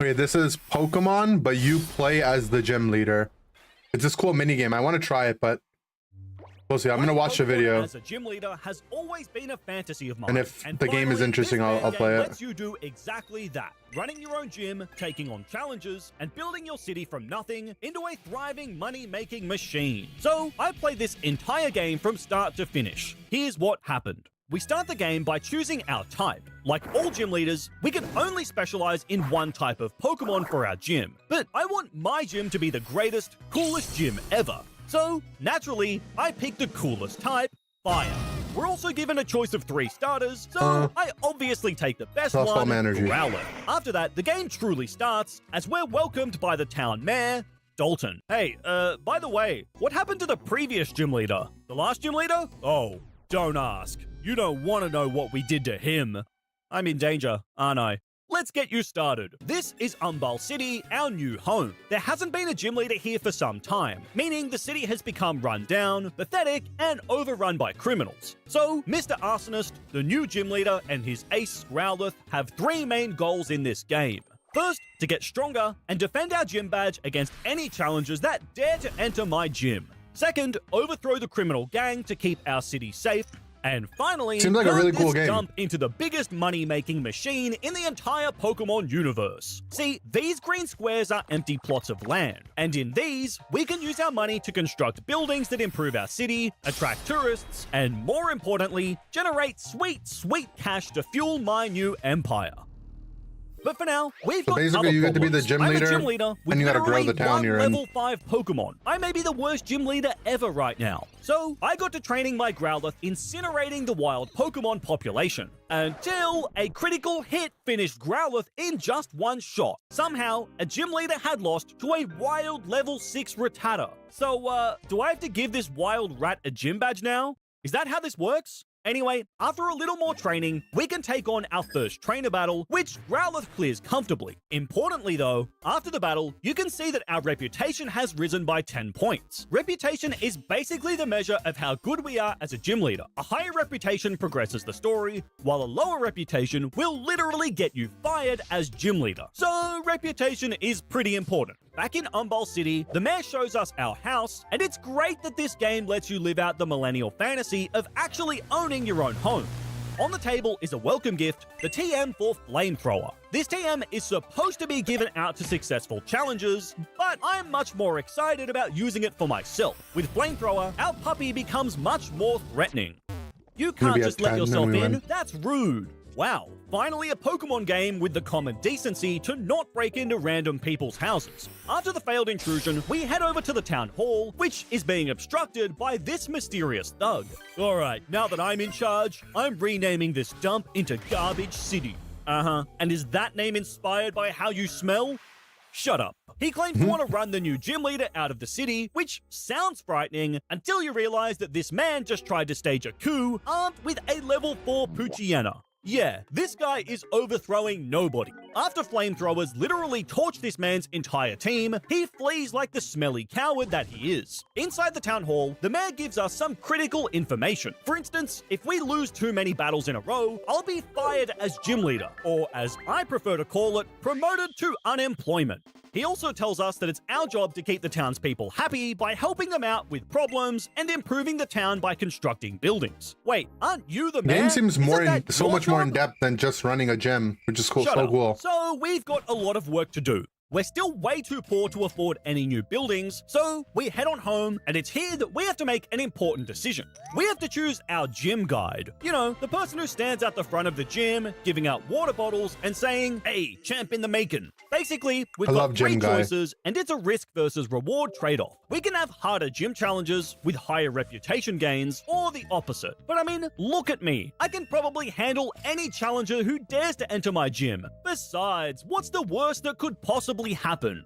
S1: Okay, this is Pokemon, but you play as the gym leader. It's this cool mini game. I want to try it, but we'll see. I'm gonna watch the video.
S4: As a gym leader has always been a fantasy of mine.
S1: And if the game is interesting, I'll play it.
S4: Lets you do exactly that. Running your own gym, taking on challenges, and building your city from nothing into a thriving money-making machine. So, I played this entire game from start to finish. Here's what happened. We start the game by choosing our type. Like all gym leaders, we can only specialize in one type of Pokemon for our gym. But I want my gym to be the greatest, coolest gym ever. So, naturally, I picked the coolest type, Fire. We're also given a choice of 3 starters, so I obviously take the best one, Growlithe. After that, the game truly starts, as we're welcomed by the town mayor, Dalton. Hey, by the way, what happened to the previous gym leader? The last gym leader? Oh, don't ask. You don't want to know what we did to him. I'm in danger, aren't I? let's get you started. This is Umbal City, our new home. There hasn't been a gym leader here for some time, meaning the city has become run down, pathetic, and overrun by criminals. So, Mr. Arsonist, the new gym leader, and his ace Growlithe have three main goals in this game. First, to get stronger and defend our gym badge against any challengers that dare to enter my gym. Second, overthrow the criminal gang to keep our city safe. And finally,
S1: Seems like a
S4: turn
S1: really cool
S4: this
S1: game.
S4: dump into the biggest money-making machine in the entire Pokemon universe. See, these green squares are empty plots of land, and in these, we can use our money to construct buildings that improve our city, attract tourists, and more importantly, generate sweet, sweet cash to fuel my new empire. But for now, we've got
S1: basically
S4: other
S1: you get to be the
S4: problems.
S1: gym
S4: I'm a
S1: leader,
S4: gym leader with
S1: and you gotta grow
S4: literally
S1: the town
S4: one
S1: you're in.
S4: level 5 Pokemon. I may be the worst gym leader ever right now. So I got to training my Growlithe incinerating the wild Pokemon population until a critical hit finished Growlithe in just one shot. Somehow, a gym leader had lost to a wild level 6 Rattata. So, do I have to give this wild rat a gym badge now? Is that how this works? Anyway, after a little more training, we can take on our first trainer battle, which Growlithe clears comfortably. Importantly though, after the battle, you can see that our reputation has risen by 10 points. Reputation is basically the measure of how good we are as a gym leader. A higher reputation progresses the story, while a lower reputation will literally get you fired as gym leader. So reputation is pretty important. Back in Umbal City, the mayor shows us our house, and it's great that this game lets you live out the millennial fantasy of actually owning your own home. On the table is a welcome gift, the TM for Flamethrower. This TM is supposed to be given out to successful challengers, but I'm much more excited about using it for myself. With Flamethrower, our puppy becomes much more threatening. You can't
S1: Maybe at
S4: just let
S1: 10, then
S4: yourself
S1: we
S4: in,
S1: win.
S4: that's rude. Wow, finally a Pokemon game with the common decency to not break into random people's houses. After the failed intrusion, we head over to the town hall, which is being obstructed by this mysterious thug. Alright, now that I'm in charge, I'm renaming this dump into Garbage City. And is that name inspired by how you smell? Shut up. He claims to want to run the new gym leader out of the city, which sounds frightening until you realize that this man just tried to stage a coup armed with a level 4 Poochyena. Yeah, this guy is overthrowing nobody. After flamethrowers literally torch this man's entire team, he flees like the smelly coward that he is. Inside the town hall, the mayor gives us some critical information. For instance, if we lose too many battles in a row, I'll be fired as gym leader, or as I prefer to call it, promoted to unemployment. He also tells us that it's our job to keep the townspeople happy by helping them out with problems and improving the town by constructing buildings. Wait, aren't you the mayor?
S1: Game seems
S4: Isn't
S1: more
S4: that
S1: so
S4: your
S1: much more in
S4: job?
S1: depth than just running a gym, which is cool.
S4: Shut
S1: So
S4: up.
S1: cool.
S4: So we've got a lot of work to do. We're still way too poor to afford any new buildings, so we head on home, and it's here that we have to make an important decision. We have to choose our gym guide. You know, the person who stands at the front of the gym, giving out water bottles and saying, "Hey, champ in the making." Basically, we've
S1: I
S4: got
S1: love
S4: three
S1: gym guy.
S4: choices, and it's a risk versus reward trade-off. We can have harder gym challenges with higher reputation gains, or the opposite. But I mean, look at me. I can probably handle any challenger who dares to enter my gym. Besides, what's the worst that could possibly happen?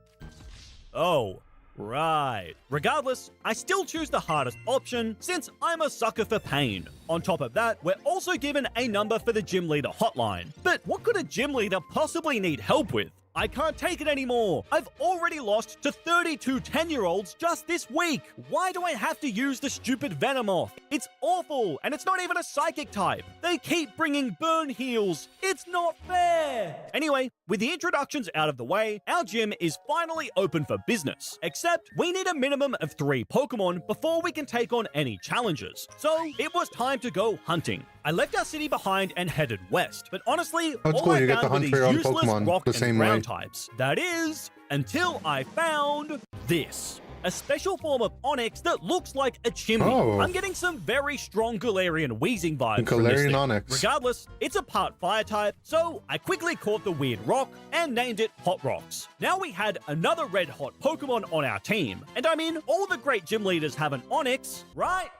S4: Oh, right. Regardless, I still choose the hardest option since I'm a sucker for pain. On top of that, we're also given a number for the gym leader hotline. But what could a gym leader possibly need help with? I can't take it anymore. I've already lost to 32 10-year-olds just this week. Why do I have to use the stupid Venomoth? It's awful, and it's not even a psychic type. They keep bringing burn heals. It's not fair. Anyway, with the introductions out of the way, our gym is finally open for business. Except we need a minimum of 3 Pokemon before we can take on any challenges. So it was time to go hunting. I left our city behind and headed west, but honestly,
S1: That's
S4: all
S1: cool,
S4: I
S1: you get to
S4: found were
S1: hunt
S4: these
S1: for your own
S4: useless
S1: Pokemon
S4: rock
S1: the
S4: and
S1: same
S4: ground
S1: way.
S4: types. That is, until I found this. A special form of Onyx that looks like a chimney.
S1: Oh.
S4: I'm getting some very strong Galarian wheezing vibes from this
S1: Galarian
S4: thing.
S1: Onyx.
S4: Regardless, it's a part fire type, so I quickly caught the weird rock and named it Hot Rocks. Now we had another red hot Pokemon on our team. And I mean, all the great gym leaders have an Onyx, right?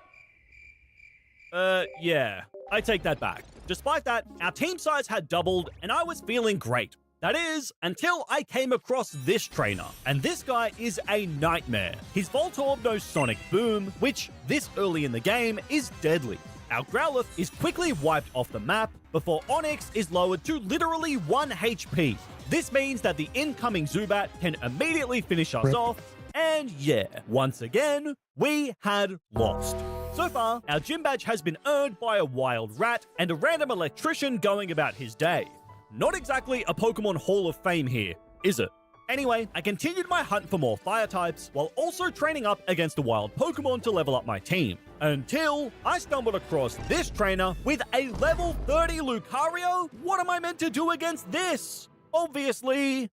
S4: Yeah, I take that back. Despite that, our team size had doubled and I was feeling great. That is, until I came across this trainer. And this guy is a nightmare. His Voltorb knows Sonic Boom, which this early in the game is deadly. our Growlithe is quickly wiped off the map before Onyx is lowered to literally 1 HP. This means that the incoming Zubat can immediately finish us off, and yeah, once again, we had lost. So far, our gym badge has been earned by a wild rat and a random electrician going about his day. Not exactly a Pokemon Hall of Fame here, is it? Anyway, I continued my hunt for more fire types while also training up against a wild Pokemon to level up my team. Until I stumbled across this trainer with a level 30 Lucario? What am I meant to do against this? Obviously,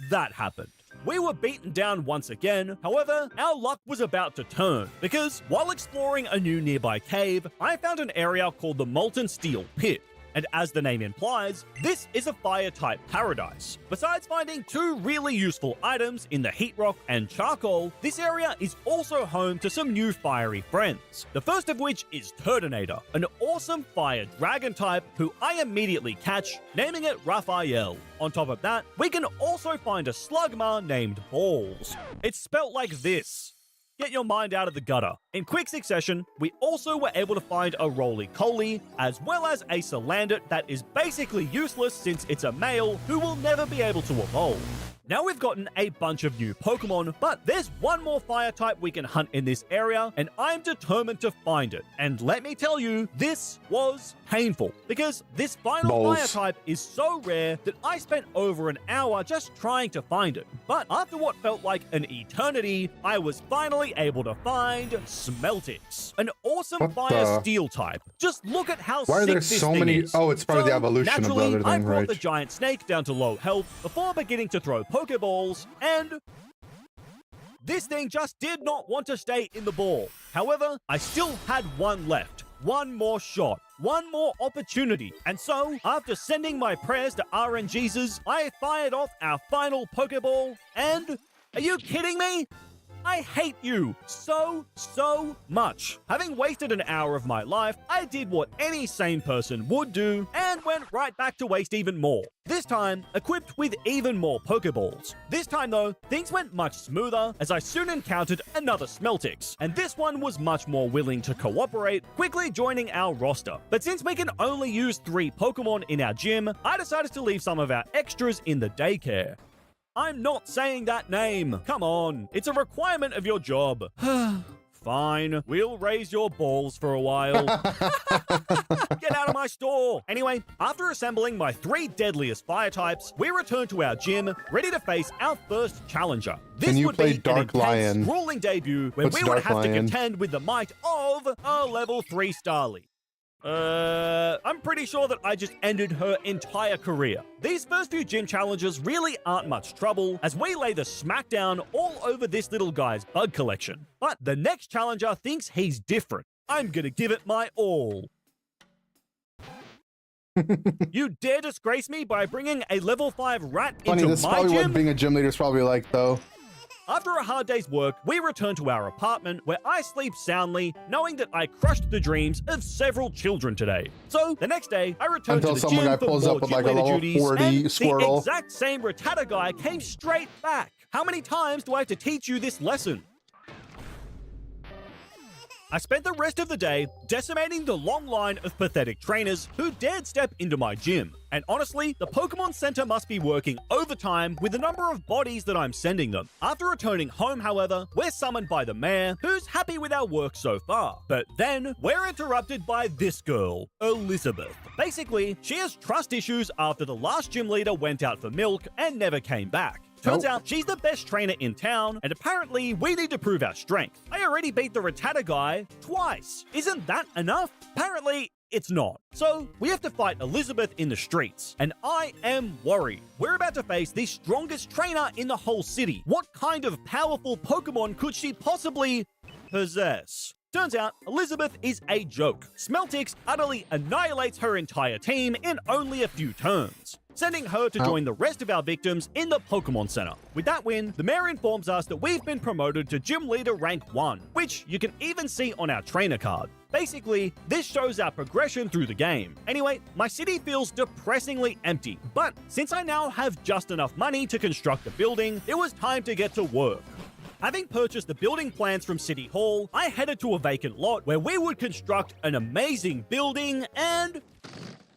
S4: that happened. We were beaten down once again, however, our luck was about to turn, because while exploring a new nearby cave, I found an area called the Molten Steel Pit. And as the name implies, this is a fire-type paradise. Besides finding 2 really useful items in the Heat Rock and Charcoal, this area is also home to some new fiery friends. The first of which is Turtonator, an awesome fire dragon type who I immediately catch, naming it Raphael. On top of that, we can also find a Slugma named Balls. It's spelt like this. Get your mind out of the gutter. In quick succession, we also were able to find a Roly-Coly, as well as a Salandit that is basically useless since it's a male who will never be able to evolve. Now we've gotten a bunch of new Pokemon, but there's one more fire type we can hunt in this area, and I'm determined to find it. And let me tell you, this was painful, because this final fire type is so rare that I spent over an hour just trying to find it. But after what felt like an eternity, I was finally able to find Smeltix, an awesome fire steel type. Just look at how
S1: Why are
S4: sick
S1: there
S4: this
S1: so
S4: thing
S1: many?
S4: is.
S1: Oh, it's probably the evolution of the
S4: Naturally,
S1: other
S4: I
S1: thing,
S4: brought
S1: right?
S4: the giant snake down to low health before beginning to throw Pokeballs, and this thing just did not want to stay in the ball. However, I still had one left. One more shot. One more opportunity. And so, after sending my prayers to RNGesus, I fired off our final Pokeball, and are you kidding me? I hate you so much. Having wasted an hour of my life, I did what any sane person would do and went right back to waste even more. This time, equipped with even more Pokeballs. This time though, things went much smoother as I soon encountered another Smeltix, and this one was much more willing to cooperate, quickly joining our roster. But since we can only use 3 Pokemon in our gym, I decided to leave some of our extras in the daycare. I'm not saying that name. Come on. It's a requirement of your job. Fine. We'll raise your balls for a while. Get out of my store. Anyway, after assembling my 3 deadliest fire types, we return to our gym, ready to face our first challenger. This
S1: Can you
S4: would
S1: play
S4: be
S1: Dark
S4: an intense,
S1: Lion?
S4: grueling debut where
S1: What's
S4: we would
S1: Dark
S4: have
S1: Lion?
S4: to contend with the might of a level 3 Starly. I'm pretty sure that I just ended her entire career. These first few gym challenges really aren't much trouble, as we lay the smackdown all over this little guy's bug collection. But the next challenger thinks he's different. I'm gonna give it my all. You dare disgrace me by bringing a level 5 rat
S1: Funny,
S4: into
S1: this is
S4: my
S1: probably
S4: gym?
S1: what being a gym leader is probably like, though.
S4: After a hard day's work, we return to our apartment where I sleep soundly, knowing that I crushed the dreams of several children today. So, the next day, I return
S1: Until
S4: to the
S1: some
S4: gym
S1: guy
S4: for
S1: pulls
S4: more
S1: up with
S4: gym
S1: like a
S4: leader
S1: level
S4: duties,
S1: 40
S4: and
S1: Squirtle.
S4: the exact same Rattata guy came straight back. How many times do I have to teach you this lesson? I spent the rest of the day decimating the long line of pathetic trainers who dared step into my gym. And honestly, the Pokemon Center must be working overtime with the number of bodies that I'm sending them. After returning home, however, we're summoned by the mayor, who's happy with our work so far. But then, we're interrupted by this girl, Elizabeth. Basically, she has trust issues after the last gym leader went out for milk and never came back. Turns out she's the best trainer in town, and apparently we need to prove our strength. I already beat the Rattata guy twice. Isn't that enough? Apparently, it's not. So, we have to fight Elizabeth in the streets, and I am worried. We're about to face the strongest trainer in the whole city. What kind of powerful Pokemon could she possibly possess? Turns out, Elizabeth is a joke. Smeltix utterly annihilates her entire team in only a few turns, sending her to join the rest of our victims in the Pokemon Center. With that win, the mayor informs us that we've been promoted to Gym Leader Rank 1, which you can even see on our trainer card. Basically, this shows our progression through the game. Anyway, my city feels depressingly empty, but since I now have just enough money to construct a building, it was time to get to work. Having purchased the building plans from City Hall, I headed to a vacant lot where we would construct an amazing building and...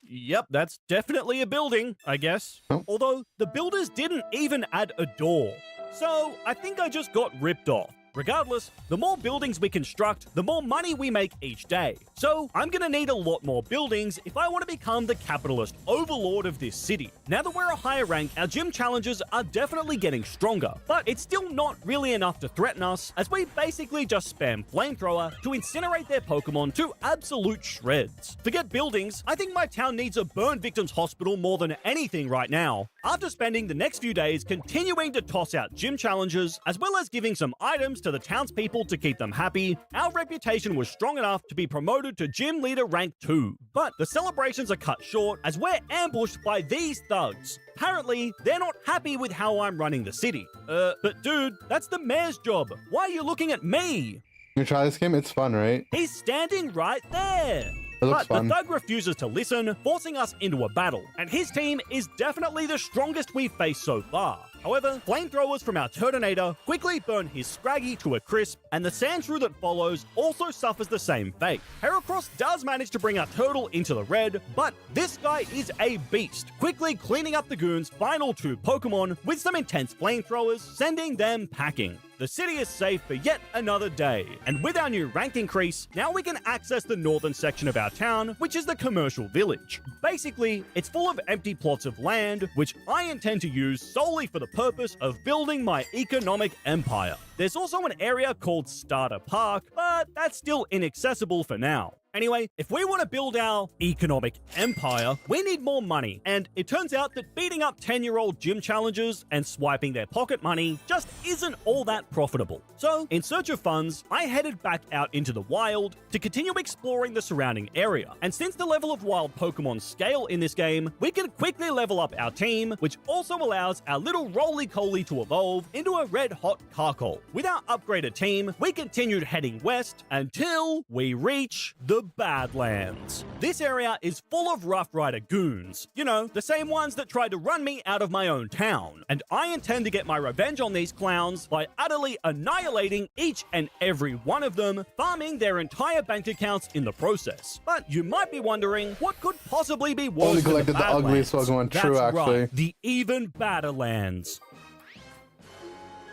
S4: Yep, that's definitely a building, I guess.
S1: Oh.
S4: Although, the builders didn't even add a door. So, I think I just got ripped off. Regardless, the more buildings we construct, the more money we make each day. So, I'm gonna need a lot more buildings if I want to become the capitalist overlord of this city. Now that we're a higher rank, our gym challenges are definitely getting stronger, but it's still not really enough to threaten us, as we basically just spam Flamethrower to incinerate their Pokemon to absolute shreds. Forget buildings, I think my town needs a burn victims hospital more than anything right now. After spending the next few days continuing to toss out gym challenges, as well as giving some items to the townspeople to keep them happy, our reputation was strong enough to be promoted to Gym Leader rank 2. But the celebrations are cut short as we're ambushed by these thugs. Apparently, they're not happy with how I'm running the city. But dude, that's the mayor's job. Why are you looking at me?
S1: You try this game? It's fun, right?
S4: He's standing right there.
S1: It looks
S4: But
S1: fun.
S4: the thug refuses to listen, forcing us into a battle, and his team is definitely the strongest we've faced so far. However, flamethrowers from our Turtonator quickly burn his Scraggy to a crisp, and the Sandshrew that follows also suffers the same fate. Heracross does manage to bring our Turtle into the red, but this guy is a beast, quickly cleaning up the goon's final 2 Pokemon with some intense flamethrowers, sending them packing. The city is safe for yet another day, and with our new rank increase, now we can access the northern section of our town, which is the commercial village. Basically, it's full of empty plots of land, which I intend to use solely for the purpose of building my economic empire. There's also an area called Starter Park, but that's still inaccessible for now. Anyway, if we want to build our economic empire, we need more money, and it turns out that beating up 10-year-old gym challengers and swiping their pocket money just isn't all that profitable. So, in search of funds, I headed back out into the wild to continue exploring the surrounding area. And since the level of wild Pokemon scale in this game, we can quickly level up our team, which also allows our little Roly-Coly to evolve into a red-hot Carkol. With our upgraded team, we continued heading west until we reach the Badlands. This area is full of Rough Rider goons. You know, the same ones that tried to run me out of my own town. And I intend to get my revenge on these clowns by utterly annihilating each and every one of them, farming their entire bank accounts in the process. But you might be wondering, what could possibly be worse
S1: Only
S4: than
S1: collected the ugliest
S4: Badlands?
S1: Pokemon.
S4: That's
S1: True, actually.
S4: right, the even Badlands.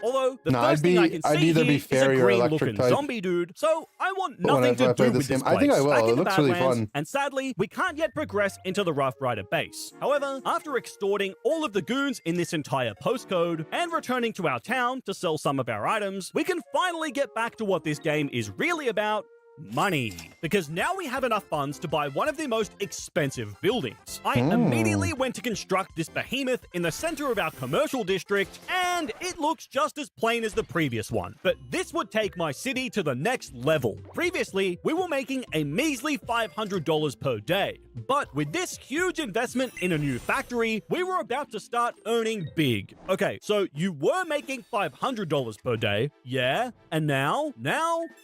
S4: Although, the
S1: No,
S4: first thing I can
S1: I'd
S4: see
S1: either
S4: here
S1: be
S4: is a
S1: fairy or electric
S4: green-looking
S1: type.
S4: zombie dude, so I want
S1: But
S4: nothing
S1: whenever I
S4: to
S1: play
S4: do
S1: this
S4: with this
S1: game, I think I
S4: place.
S1: will.
S4: Back in
S1: It
S4: the
S1: looks really
S4: Badlands,
S1: fun.
S4: and sadly, we can't yet progress into the Rough Rider base. However, after extorting all of the goons in this entire postcode and returning to our town to sell some of our items, we can finally get back to what this game is really about: money. Because now we have enough funds to buy one of the most expensive buildings. I immediately went to construct this behemoth in the center of our commercial district, and it looks just as plain as the previous one. But this would take my city to the next level. Previously, we were making a measly $500 per day. But with this huge investment in a new factory, we were about to start earning big. Okay, so you were making $500 per day, yeah? And now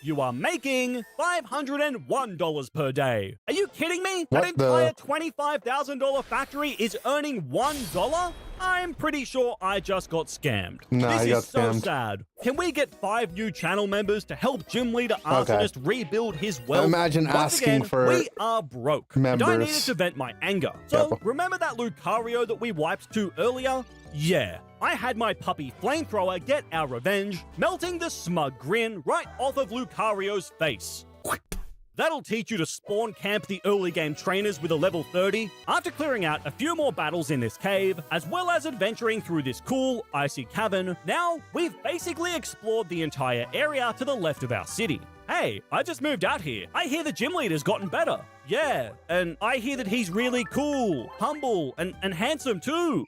S4: you are making $501 per day. Are you kidding me?
S1: What
S4: An entire $25,000 factory is earning $1? I'm pretty sure I just got scammed.
S1: Nah,
S4: this
S1: you
S4: is
S1: got
S4: so
S1: scammed.
S4: sad. Can we get 5 new channel members to help Gym Leader Arsonist rebuild his wealth?
S1: Imagine
S4: Once
S1: asking
S4: again,
S1: for
S4: we are broke. And I
S1: members.
S4: needed to vent my anger. So,
S1: Yep.
S4: remember that Lucario that we wiped to earlier? Yeah. I had my puppy Flamethrower get our revenge, melting the smug grin right off of Lucario's face. That'll teach you to spawn camp the early game trainers with a level 30. After clearing out a few more battles in this cave, as well as adventuring through this cool, icy cavern, now we've basically explored the entire area to the left of our city. Hey, I just moved out here. I hear the gym leader's gotten better. Yeah, and I hear that he's really cool, humble, and handsome too.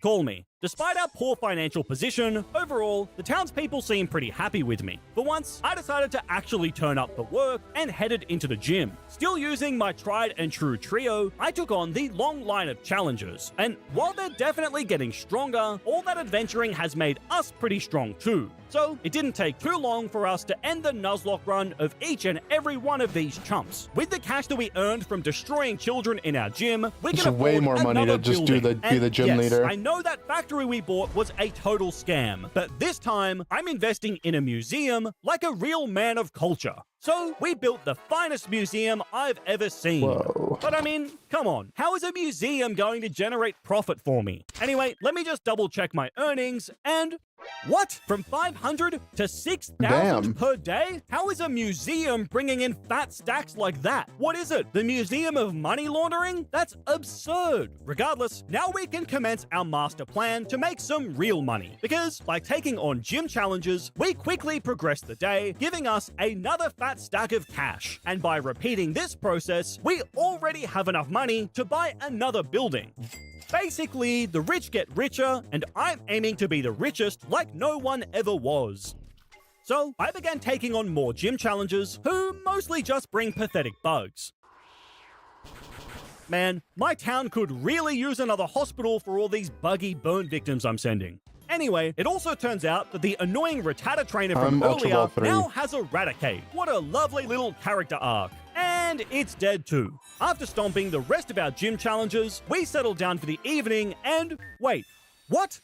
S4: Call me. Despite our poor financial position, overall, the townspeople seem pretty happy with me. For once, I decided to actually turn up for work and headed into the gym. Still using my tried and true trio, I took on the long line of challengers. And while they're definitely getting stronger, all that adventuring has made us pretty strong too. So, it didn't take too long for us to end the Nuzlocke run of each and every one of these chumps. With the cash that we earned from destroying children in our gym, we
S1: It's
S4: can
S1: way
S4: afford
S1: more money
S4: another
S1: to just be
S4: building.
S1: the
S4: And
S1: gym
S4: yes,
S1: leader.
S4: I know that factory factory we bought was a total scam, but this time I'm investing in a museum like a real man of culture. So we built the finest museum I've ever seen.
S1: Whoa.
S4: But I mean, come on, how is a museum going to generate profit for me? Anyway, let me just double check my earnings and... What? From 500 to 6,000
S1: Damn.
S4: per day? How is a museum bringing in fat stacks like that? What is it? The Museum of Money Laundering? That's absurd. Regardless, now we can commence our master plan to make some real money. Because by taking on gym challenges, we quickly progress the day, giving us another fat stack of cash. And by repeating this process, we already have enough money to buy another building. Basically, the rich get richer, and I'm aiming to be the richest like no one ever was. So, I began taking on more gym challenges, who mostly just bring pathetic bugs. Man, my town could really use another hospital for all these buggy burn victims I'm sending. Anyway, it also turns out that the annoying Rattata trainer from
S1: Ultra
S4: earlier
S1: Ball 3.
S4: now has a Raticate. What a lovely little character arc. And it's dead too. After stomping the rest of our gym challenges, we settle down for the evening and... Wait, what?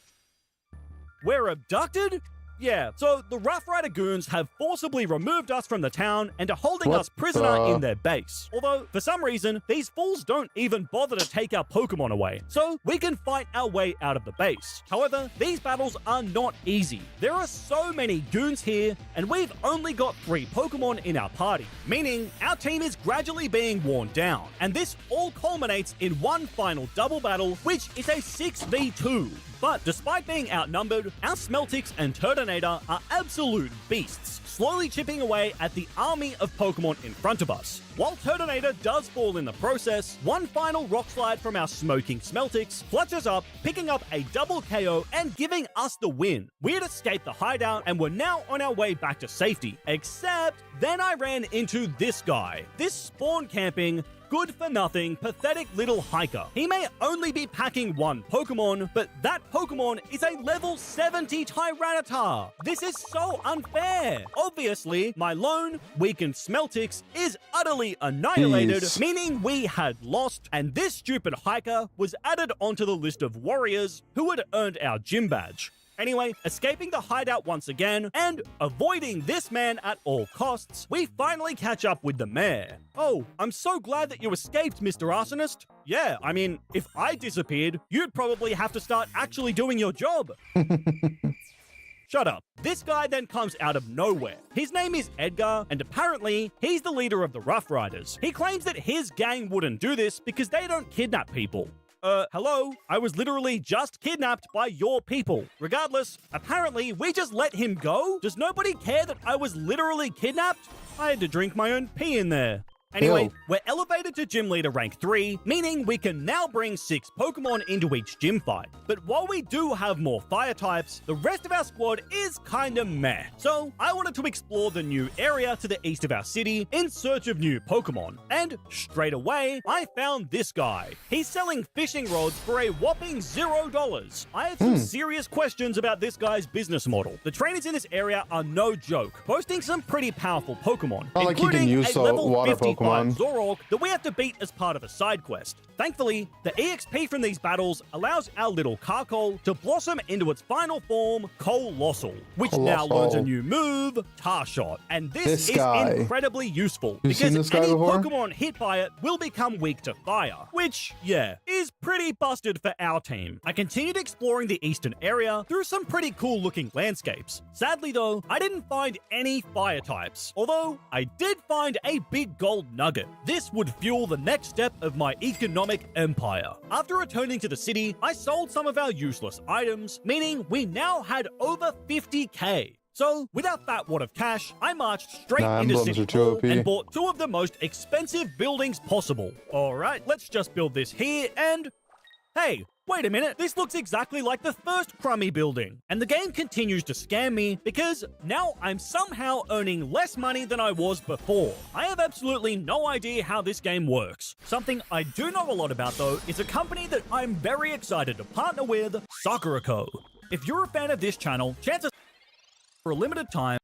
S4: We're abducted? Yeah, so the Rough Rider goons have forcibly removed us from the town and are holding
S1: What
S4: us prisoner
S1: the-
S4: in their base. Although, for some reason, these fools don't even bother to take our Pokemon away, so we can fight our way out of the base. However, these battles are not easy. There are so many goons here, and we've only got 3 Pokemon in our party, meaning our team is gradually being worn down. And this all culminates in one final double battle, which is a 6v2. But despite being outnumbered, our Smeltix and Turtonator are absolute beasts, slowly chipping away at the army of Pokemon in front of us. While Turtonator does fall in the process, one final Rock Slide from our smoking Smeltix clutches up, picking up a double KO and giving us the win. We had escaped the hideout and were now on our way back to safety, except then I ran into this guy. This spawn camping, good-for-nothing, pathetic little hiker. He may only be packing 1 Pokemon, but that Pokemon is a level 70 Tyranitar. This is so unfair. Obviously, my lone, weakened Smeltix is utterly annihilated,
S1: Jeez.
S4: meaning we had lost, and this stupid hiker was added onto the list of warriors who had earned our gym badge. Anyway, escaping the hideout once again and avoiding this man at all costs, we finally catch up with the mayor. Oh, I'm so glad that you escaped, Mr. Arsonist. Yeah, I mean, if I disappeared, you'd probably have to start actually doing your job. Shut up. This guy then comes out of nowhere. His name is Edgar, and apparently, he's the leader of the Rough Riders. He claims that his gang wouldn't do this because they don't kidnap people. Hello? I was literally just kidnapped by your people. Regardless, apparently we just let him go? Does nobody care that I was literally kidnapped? I had to drink my own pee in there. Anyway,
S1: Ew.
S4: we're elevated to Gym Leader rank 3, meaning we can now bring 6 Pokemon into each gym fight. But while we do have more fire types, the rest of our squad is kinda meh. So I wanted to explore the new area to the east of our city in search of new Pokemon. And straight away, I found this guy. He's selling fishing rods for a whopping $0. I have some serious questions about this guy's business model. The trainers in this area are no joke, boasting some pretty powerful Pokemon,
S1: Not like he can
S4: including
S1: use
S4: a level
S1: water
S4: 55
S1: Pokemon.
S4: Zoroark that we have to beat as part of a side quest. Thankfully, the EXP from these battles allows our little Carkol to blossom into its final form, Colossal, which now
S1: Colossal.
S4: learns a new move, Tar Shot. And this is
S1: guy.
S4: incredibly useful
S1: You seen
S4: because
S1: this guy
S4: any
S1: before?
S4: Pokemon hit by it will become weak to fire, which, yeah, is pretty busted for our team. I continued exploring the eastern area through some pretty cool looking landscapes. Sadly though, I didn't find any fire types, although I did find a big gold nugget. This would fuel the next step of my economic empire. After returning to the city, I sold some of our useless items, meaning we now had over 50k. So, with our fat wad of cash, I marched straight
S1: Nah,
S4: into
S1: emblems
S4: City
S1: are too
S4: Hall
S1: OP.
S4: and bought 2 of the most expensive buildings possible. Alright, let's just build this here and... Hey, wait a minute, this looks exactly like the first crummy building. And the game continues to scam me because now I'm somehow earning less money than I was before. I have absolutely no idea how this game works. Something I do know a lot about though is a company that I'm very excited to partner with, Sakurako. If you're a fan of this channel, chances for a limited time,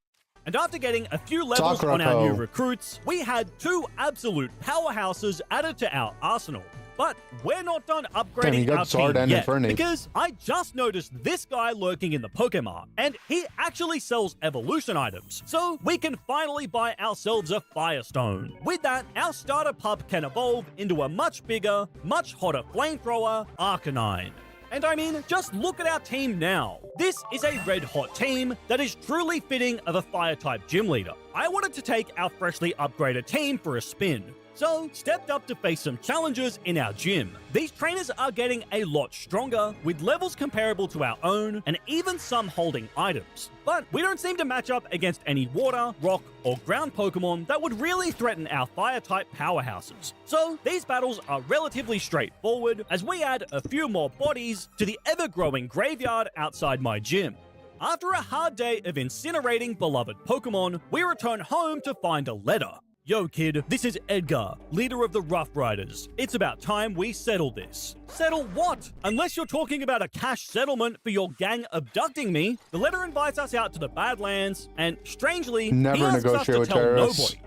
S4: and after getting a few levels on our new
S1: Sakurako.
S4: recruits, we had 2 absolute powerhouses added to our arsenal. But we're not done
S1: Damn,
S4: upgrading
S1: he got
S4: our
S1: Sword
S4: team
S1: and
S4: yet,
S1: Infernape.
S4: because I just noticed this guy lurking in the Pokemon, and he actually sells evolution items, so we can finally buy ourselves a Firestone. With that, our starter pup can evolve into a much bigger, much hotter flamethrower, Arcanine. And I mean, just look at our team now. This is a red-hot team that is truly fitting of a Fire-type gym leader. I wanted to take our freshly upgraded team for a spin, so stepped up to face some challenges in our gym. These trainers are getting a lot stronger, with levels comparable to our own, and even some holding items. But we don't seem to match up against any water, rock, or ground Pokemon that would really threaten our Fire-type powerhouses. So these battles are relatively straightforward, as we add a few more bodies to the ever-growing graveyard outside my gym. After a hard day of incinerating beloved Pokemon, we return home to find a letter. Yo kid, this is Edgar, leader of the Rough Riders. It's about time we settle this. Settle what? Unless you're talking about a cash settlement for your gang abducting me. The letter invites us out to the Badlands, and strangely,
S1: Never
S4: he asks us
S1: negotiate
S4: to
S1: with
S4: tell
S1: terrorists.
S4: nobody.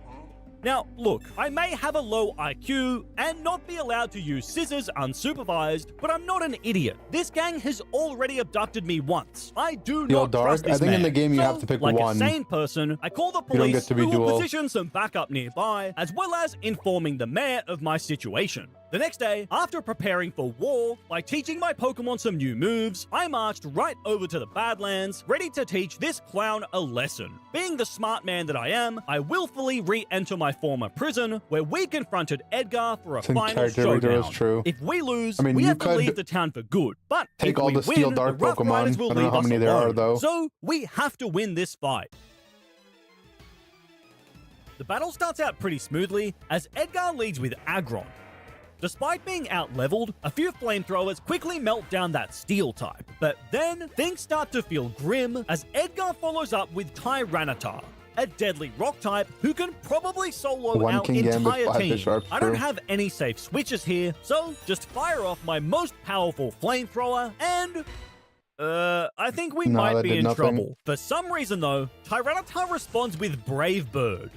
S4: Now, look, I may have a low IQ and not be allowed to use scissors unsupervised, but I'm not an idiot. This gang has already abducted me once. I do
S1: Yo,
S4: not
S1: Dark,
S4: trust this
S1: I think in
S4: man.
S1: the game you
S4: So,
S1: have to pick
S4: like
S1: one.
S4: a sane person, I call the
S1: You don't get
S4: police,
S1: to be
S4: who will
S1: dual.
S4: position some backup nearby, as well as informing the mayor of my situation. The next day, after preparing for war by teaching my Pokemon some new moves, I marched right over to the Badlands, ready to teach this clown a lesson. Being the smart man that I am, I willfully re-enter my former prison, where we confronted Edgar for a
S1: Think
S4: final
S1: character reader is
S4: showdown.
S1: true.
S4: If we lose,
S1: I mean,
S4: we
S1: you
S4: have to
S1: could
S4: leave the town for good. But
S1: take
S4: if
S1: all
S4: we
S1: the Steel
S4: win,
S1: Dark
S4: the Rough
S1: Pokemon.
S4: Riders will
S1: I don't know
S4: leave
S1: how
S4: us
S1: many there are,
S4: alone.
S1: though.
S4: So we have to win this fight. The battle starts out pretty smoothly, as Edgar leads with Aggron. Despite being out-leveled, a few flamethrowers quickly melt down that steel type. But then, things start to feel grim as Edgar follows up with Tyranitar, a deadly rock type who can probably solo
S1: One
S4: our
S1: King Gambit,
S4: entire
S1: 5
S4: team.
S1: Bisharp,
S4: I don't
S1: true.
S4: have any safe switches here, so just fire off my most powerful flamethrower and... I think we
S1: No,
S4: might
S1: that
S4: be
S1: did
S4: in
S1: nothing.
S4: trouble. For some reason though, Tyranitar responds with Brave Bird.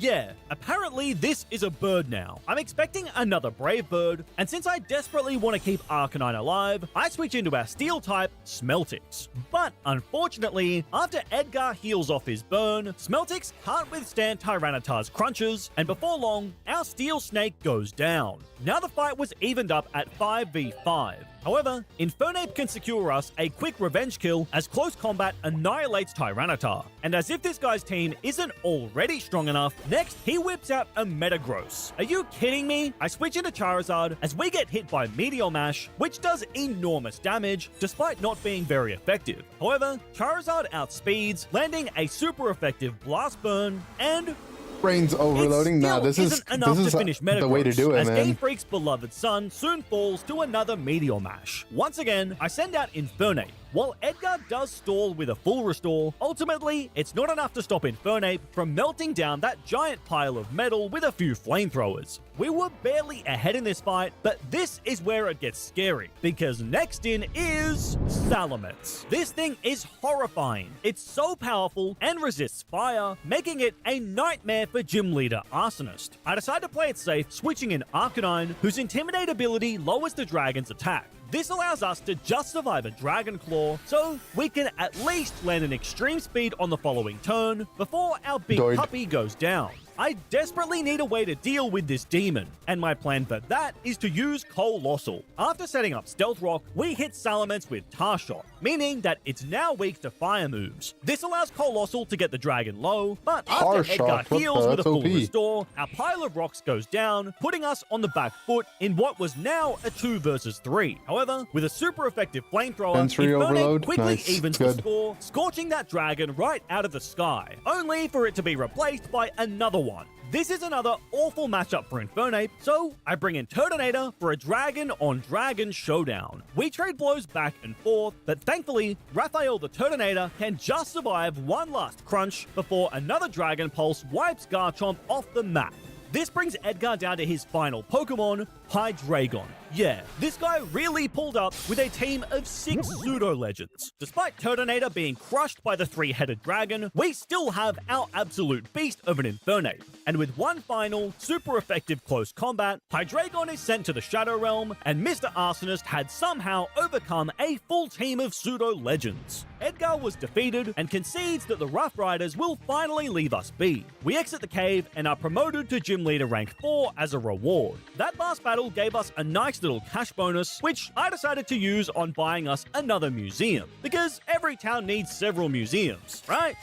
S4: Yeah, apparently this is a bird now. I'm expecting another Brave Bird, and since I desperately want to keep Arcanine alive, I switch into our Steel type, Smeltix. But unfortunately, after Edgar heals off his burn, Smeltix can't withstand Tyranitar's crunches, and before long, our Steel Snake goes down. Now the fight was evened up at 5v5. However, Infernape can secure us a quick revenge kill as close combat annihilates Tyranitar. And as if this guy's team isn't already strong enough, next he whips out a Metagross. Are you kidding me? I switch into Charizard as we get hit by Meteor Mash, which does enormous damage despite not being very effective. However, Charizard outspeeds, landing a super effective Blast Burn, and
S1: Brains overloading.
S4: it
S1: Nah,
S4: still
S1: this is
S4: isn't enough to finish
S1: the way to
S4: Metagross,
S1: do it,
S4: as Game
S1: man.
S4: Freak's beloved son soon falls to another Meteor Mash. Once again, I send out Infernape. While Edgar does stall with a full restore, ultimately, it's not enough to stop Infernape from melting down that giant pile of metal with a few flamethrowers. We were barely ahead in this fight, but this is where it gets scary, because next in is Salamence. This thing is horrifying. It's so powerful and resists fire, making it a nightmare for Gym Leader Arsonist. I decide to play it safe, switching in Arcanine, whose Intimidate ability lowers the dragon's attack. This allows us to just survive a Dragon Claw, so we can at least land an extreme speed on the following turn before our big
S1: Doid.
S4: puppy goes down. I desperately need a way to deal with this demon, and my plan for that is to use Colossal. After setting up Stealth Rock, we hit Salamence with Tar Shot, meaning that it's now weak to fire moves. This allows Colossal to get the dragon low, but
S1: Tar
S4: after Edgar
S1: Shot, what
S4: heals
S1: the-
S4: with a
S1: that's
S4: full
S1: OP.
S4: restore, our pile of rocks goes down, putting us on the back foot in what was now a 2 versus 3. However, with a super effective flamethrower,
S1: Sensory
S4: Infernape
S1: overload?
S4: quickly
S1: Nice.
S4: evens
S1: Good.
S4: the score, scorching that dragon right out of the sky, only for it to be replaced by another one. This is another awful matchup for Infernape, so I bring in Turtonator for a dragon-on-dragon showdown. We trade blows back and forth, but thankfully, Raphael the Turtonator can just survive one last crunch before another Dragon Pulse wipes Garchomp off the map. This brings Edgar down to his final Pokemon, Hydreigon. Yeah, this guy really pulled up with a team of 6 pseudo-legends. Despite Turtonator being crushed by the 3-headed dragon, we still have our absolute beast of an Infernape. And with one final, super effective close combat, Hydreigon is sent to the Shadow Realm, and Mr. Arsonist had somehow overcome a full team of pseudo-legends. Edgar was defeated and concedes that the Rough Riders will finally leave us be. We exit the cave and are promoted to Gym Leader rank 4 as a reward. That last battle gave us a nice little cash bonus, which I decided to use on buying us another museum, because every town needs several museums, right?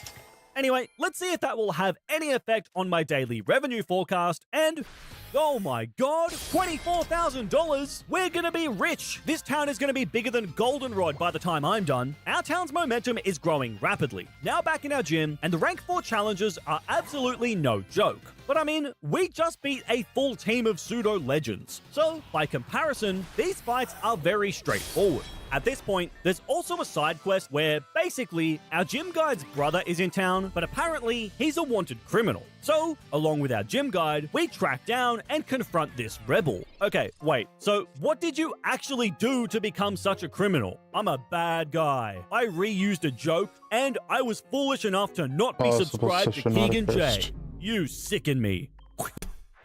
S4: Anyway, let's see if that will have any effect on my daily revenue forecast, and oh my god, $24,000! We're gonna be rich! This town is gonna be bigger than Goldenrod by the time I'm done. Our town's momentum is growing rapidly. Now back in our gym, and the rank 4 challenges are absolutely no joke. But I mean, we just beat a full team of pseudo-legends. So, by comparison, these fights are very straightforward. At this point, there's also a side quest where, basically, our gym guide's brother is in town, but apparently he's a wanted criminal. So, along with our gym guide, we track down and confront this rebel. Okay, wait, so what did you actually do to become such a criminal? I'm a bad guy. I reused a joke, and I was foolish enough to not be subscribed to Keegan J. You sicken me.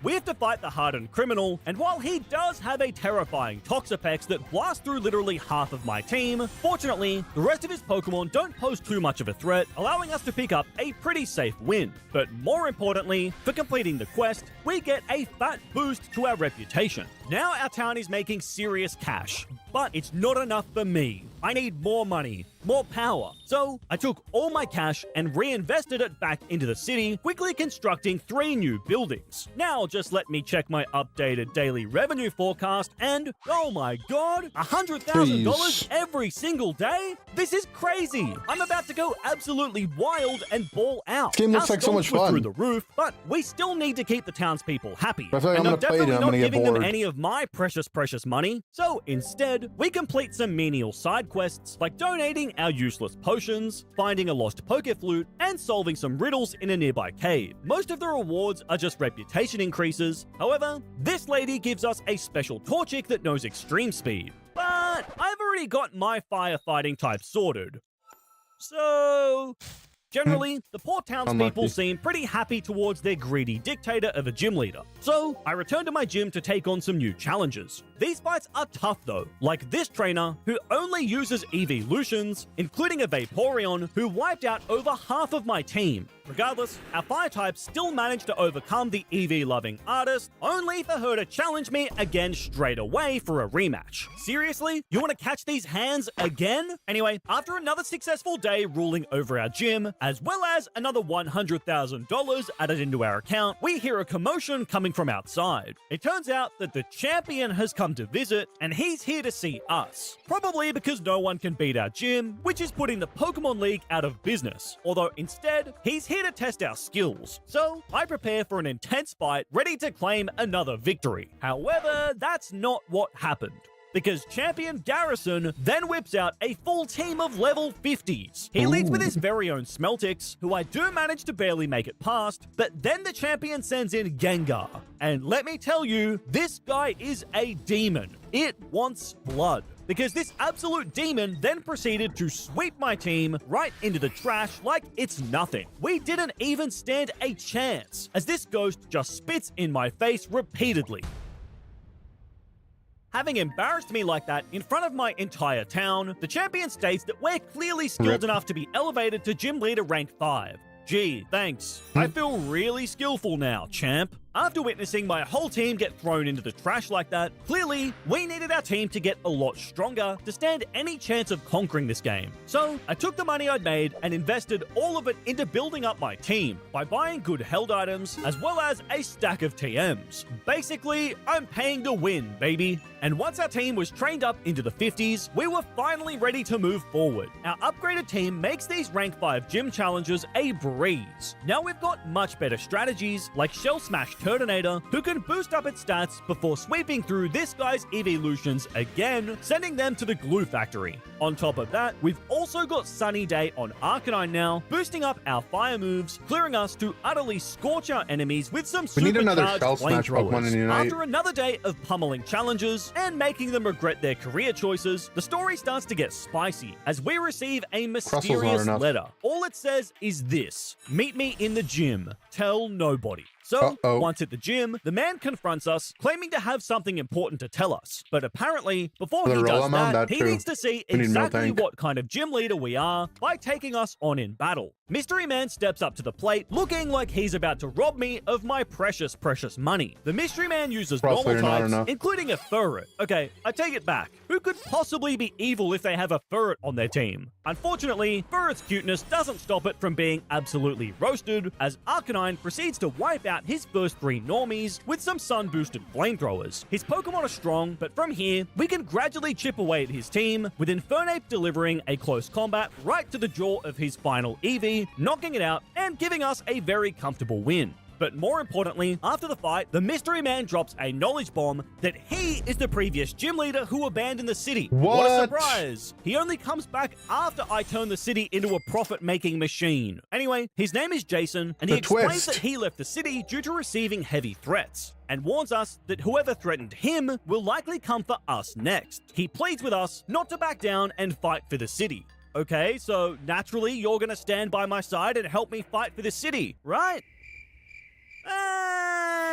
S4: We have to fight the hardened criminal, and while he does have a terrifying Toxapex that blasts through literally half of my team, fortunately, the rest of his Pokemon don't pose too much of a threat, allowing us to pick up a pretty safe win. But more importantly, for completing the quest, we get a fat boost to our reputation. Now our town is making serious cash, but it's not enough for me. I need more money, more power. So I took all my cash and reinvested it back into the city, quickly constructing 3 new buildings. Now just let me check my updated daily revenue forecast, and oh my god, $100,000 every single day? This is crazy. I'm about to go absolutely wild and ball out.
S1: This game looks
S4: Our
S1: like so much
S4: stomps were
S1: fun.
S4: through the roof, but we still need to keep the townspeople happy.
S1: I feel like
S4: And
S1: I'm gonna play it and I'm
S4: not
S1: gonna get
S4: giving them
S1: bored.
S4: any of my precious money. So instead, we complete some menial side quests like donating our useless potions, finding a lost Pokeflute, and solving some riddles in a nearby cave. Most of the rewards are just reputation increases. However, this lady gives us a special Torchic that knows extreme speed. But I've already got my firefighting type sorted. So, generally, the poor townspeople
S1: Unlucky.
S4: seem pretty happy towards their greedy dictator of a gym leader. So, I return to my gym to take on some new challenges. These fights are tough though, like this trainer who only uses evolutions, including a Vaporeon who wiped out over half of my team. Regardless, our fire types still managed to overcome the EV-loving artist, only for her to challenge me again straight away for a rematch. Seriously? You want to catch these hands again? Anyway, after another successful day ruling over our gym, as well as another $100,000 added into our account, we hear a commotion coming from outside. It turns out that the champion has come to visit, and he's here to see us. Probably because no one can beat our gym, which is putting the Pokemon League out of business. Although instead, he's here to test our skills. So I prepare for an intense fight, ready to claim another victory. However, that's not what happened, because Champion Garrison then whips out a full team of level 50s. He leads with his very own Smeltix, who I do manage to barely make it past, but then the champion sends in Gengar. And let me tell you, this guy is a demon. It wants blood. Because this absolute demon then proceeded to sweep my team right into the trash like it's nothing. We didn't even stand a chance, as this ghost just spits in my face repeatedly. Having embarrassed me like that in front of my entire town, the champion states that we're clearly skilled enough to be elevated to gym leader rank 5. Gee, thanks. I feel really skillful now, champ. After witnessing my whole team get thrown into the trash like that, clearly, we needed our team to get a lot stronger to stand any chance of conquering this game. So, I took the money I'd made and invested all of it into building up my team by buying good held items as well as a stack of TMs. Basically, I'm paying to win, baby. And once our team was trained up into the 50s, we were finally ready to move forward. Our upgraded team makes these rank 5 gym challenges a breeze. Now we've got much better strategies like Shell Smash Turtonator, who can boost up its stats before sweeping through this guy's evolutions again, sending them to the glue factory. On top of that, we've also got Sunny Day on Arcanine now, boosting up our fire moves, clearing us to utterly scorch our enemies with some
S1: We need another
S4: supercharged
S1: Shell Smash Pokemon in
S4: flamethrowers.
S1: Unite.
S4: After another day of pummeling challenges and making them regret their career choices, the story starts to get spicy as we receive a mysterious
S1: enough.
S4: letter. All it says is this: meet me in the gym. Tell nobody. So, once at the gym, the man confronts us, claiming to have something important to tell us. But apparently, before
S1: The
S4: he
S1: roll
S4: does
S1: amount,
S4: that,
S1: that
S4: he
S1: too.
S4: needs to see
S1: We need
S4: exactly
S1: Miltank.
S4: what kind of gym leader we are by taking us on in battle. Mystery Man steps up to the plate, looking like he's about to rob me of my precious, precious money. The Mystery Man uses
S1: Cross
S4: normal
S1: later, not
S4: types,
S1: enough.
S4: including a Furret. Okay, I take it back. Who could possibly be evil if they have a Furret on their team? Unfortunately, Furret's cuteness doesn't stop it from being absolutely roasted, as Arcanine proceeds to wipe out his first 3 normies with some sun-boosted flamethrowers. His Pokemon are strong, but from here, we can gradually chip away at his team, with Infernape delivering a close combat right to the jaw of his final Eevee, knocking it out and giving us a very comfortable win. But more importantly, after the fight, the Mystery Man drops a knowledge bomb that he is the previous gym leader who abandoned the city. What a
S1: What?
S4: surprise! He only comes back after I turn the city into a profit-making machine. Anyway, his name is Jason, and he
S1: The
S4: explains
S1: twist.
S4: that he left the city due to receiving heavy threats, and warns us that whoever threatened him will likely come for us next. He pleads with us not to back down and fight for the city. Okay, so naturally you're gonna stand by my side and help me fight for the city, right?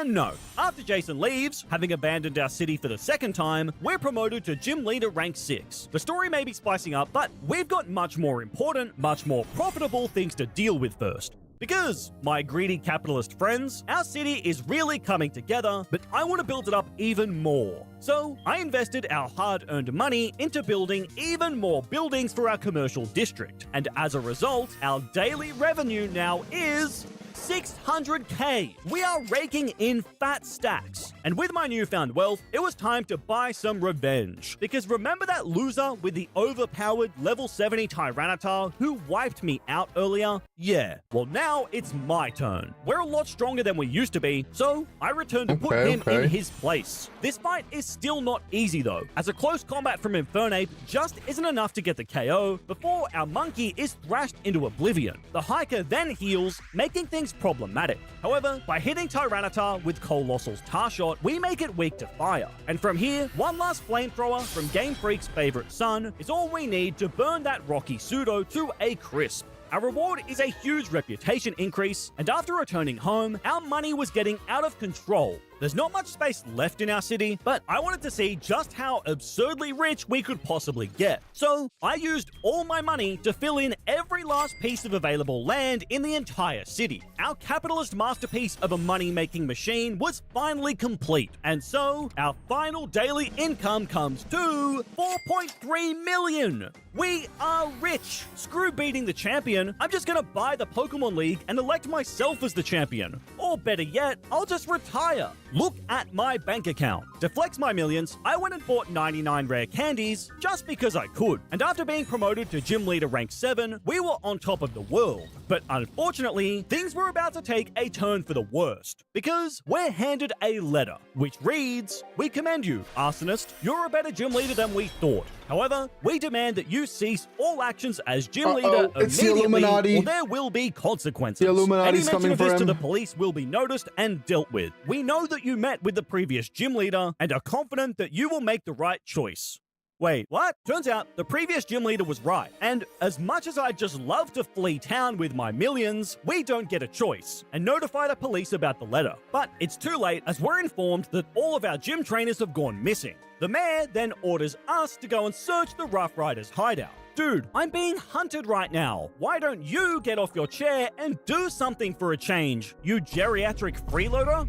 S4: No. After Jason leaves, having abandoned our city for the second time, we're promoted to Gym Leader rank 6. The story may be spicing up, but we've got much more important, much more profitable things to deal with first. Because, my greedy capitalist friends, our city is really coming together, but I want to build it up even more. So, I invested our hard-earned money into building even more buildings for our commercial district. And as a result, our daily revenue now is 600k. We are raking in fat stacks. And with my newfound wealth, it was time to buy some revenge. Because remember that loser with the overpowered level 70 Tyranitar who wiped me out earlier? Yeah. Well, now it's my turn. We're a lot stronger than we used to be, so I return to put him in his place. This fight is still not easy though, as a close combat from Infernape just isn't enough to get the KO before our monkey is thrashed into oblivion. The hiker then heals, making things problematic. However, by hitting Tyranitar with Colossal's Tar Shot, we make it weak to fire. And from here, one last flamethrower from Game Freak's favorite son is all we need to burn that rocky pseudo to a crisp. Our reward is a huge reputation increase, and after returning home, our money was getting out of control. There's not much space left in our city, but I wanted to see just how absurdly rich we could possibly get. So I used all my money to fill in every last piece of available land in the entire city. Our capitalist masterpiece of a money-making machine was finally complete. And so our final daily income comes to 4.3 million. We are rich. Screw beating the champion. I'm just gonna buy the Pokemon League and elect myself as the champion. Or better yet, I'll just retire. Look at my bank account. To flex my millions, I went and bought 99 rare candies just because I could. And after being promoted to Gym Leader rank 7, we were on top of the world. But unfortunately, things were about to take a turn for the worst. Because we're handed a letter, which reads, "We commend you, arsonist. You're a better gym leader than we thought. However, we demand that you cease all actions as gym leader
S1: It's the
S4: immediately,
S1: Illuminati.
S4: or there will be consequences.
S1: The Illuminati's
S4: Any mention
S1: coming
S4: of this
S1: for
S4: to
S1: him.
S4: the police will be noticed and dealt with. We know that you met with the previous gym leader and are confident that you will make the right choice." Wait, what? Turns out the previous gym leader was right. And as much as I'd just love to flee town with my millions, we don't get a choice and notify the police about the letter. But it's too late, as we're informed that all of our gym trainers have gone missing. The mayor then orders us to go and search the Rough Riders' hideout. Dude, I'm being hunted right now. Why don't you get off your chair and do something for a change, you geriatric freeloader?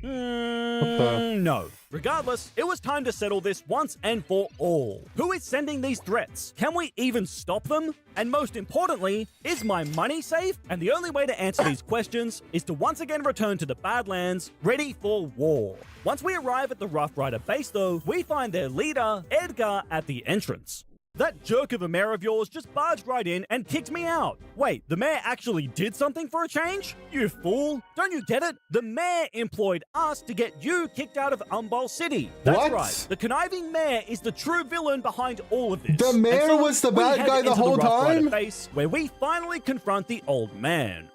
S4: No. Regardless, it was time to settle this once and for all. Who is sending these threats? Can we even stop them? And most importantly, is my money safe? And the only way to answer these questions is to once again return to the Badlands, ready for war. Once we arrive at the Rough Rider base though, we find their leader, Edgar, at the entrance. That jerk of a mayor of yours just barged right in and kicked me out. Wait, the mayor actually did something for a change? You fool. Don't you get it? The mayor employed us to get you kicked out of Umbal City. That's
S1: What?
S4: right. The conniving mayor is the true villain behind all of this.
S1: The mayor
S4: And so
S1: was the
S4: we
S1: bad
S4: head
S1: guy the
S4: into
S1: whole
S4: Rough Rider
S1: time?
S4: Base, where we finally confront the old man.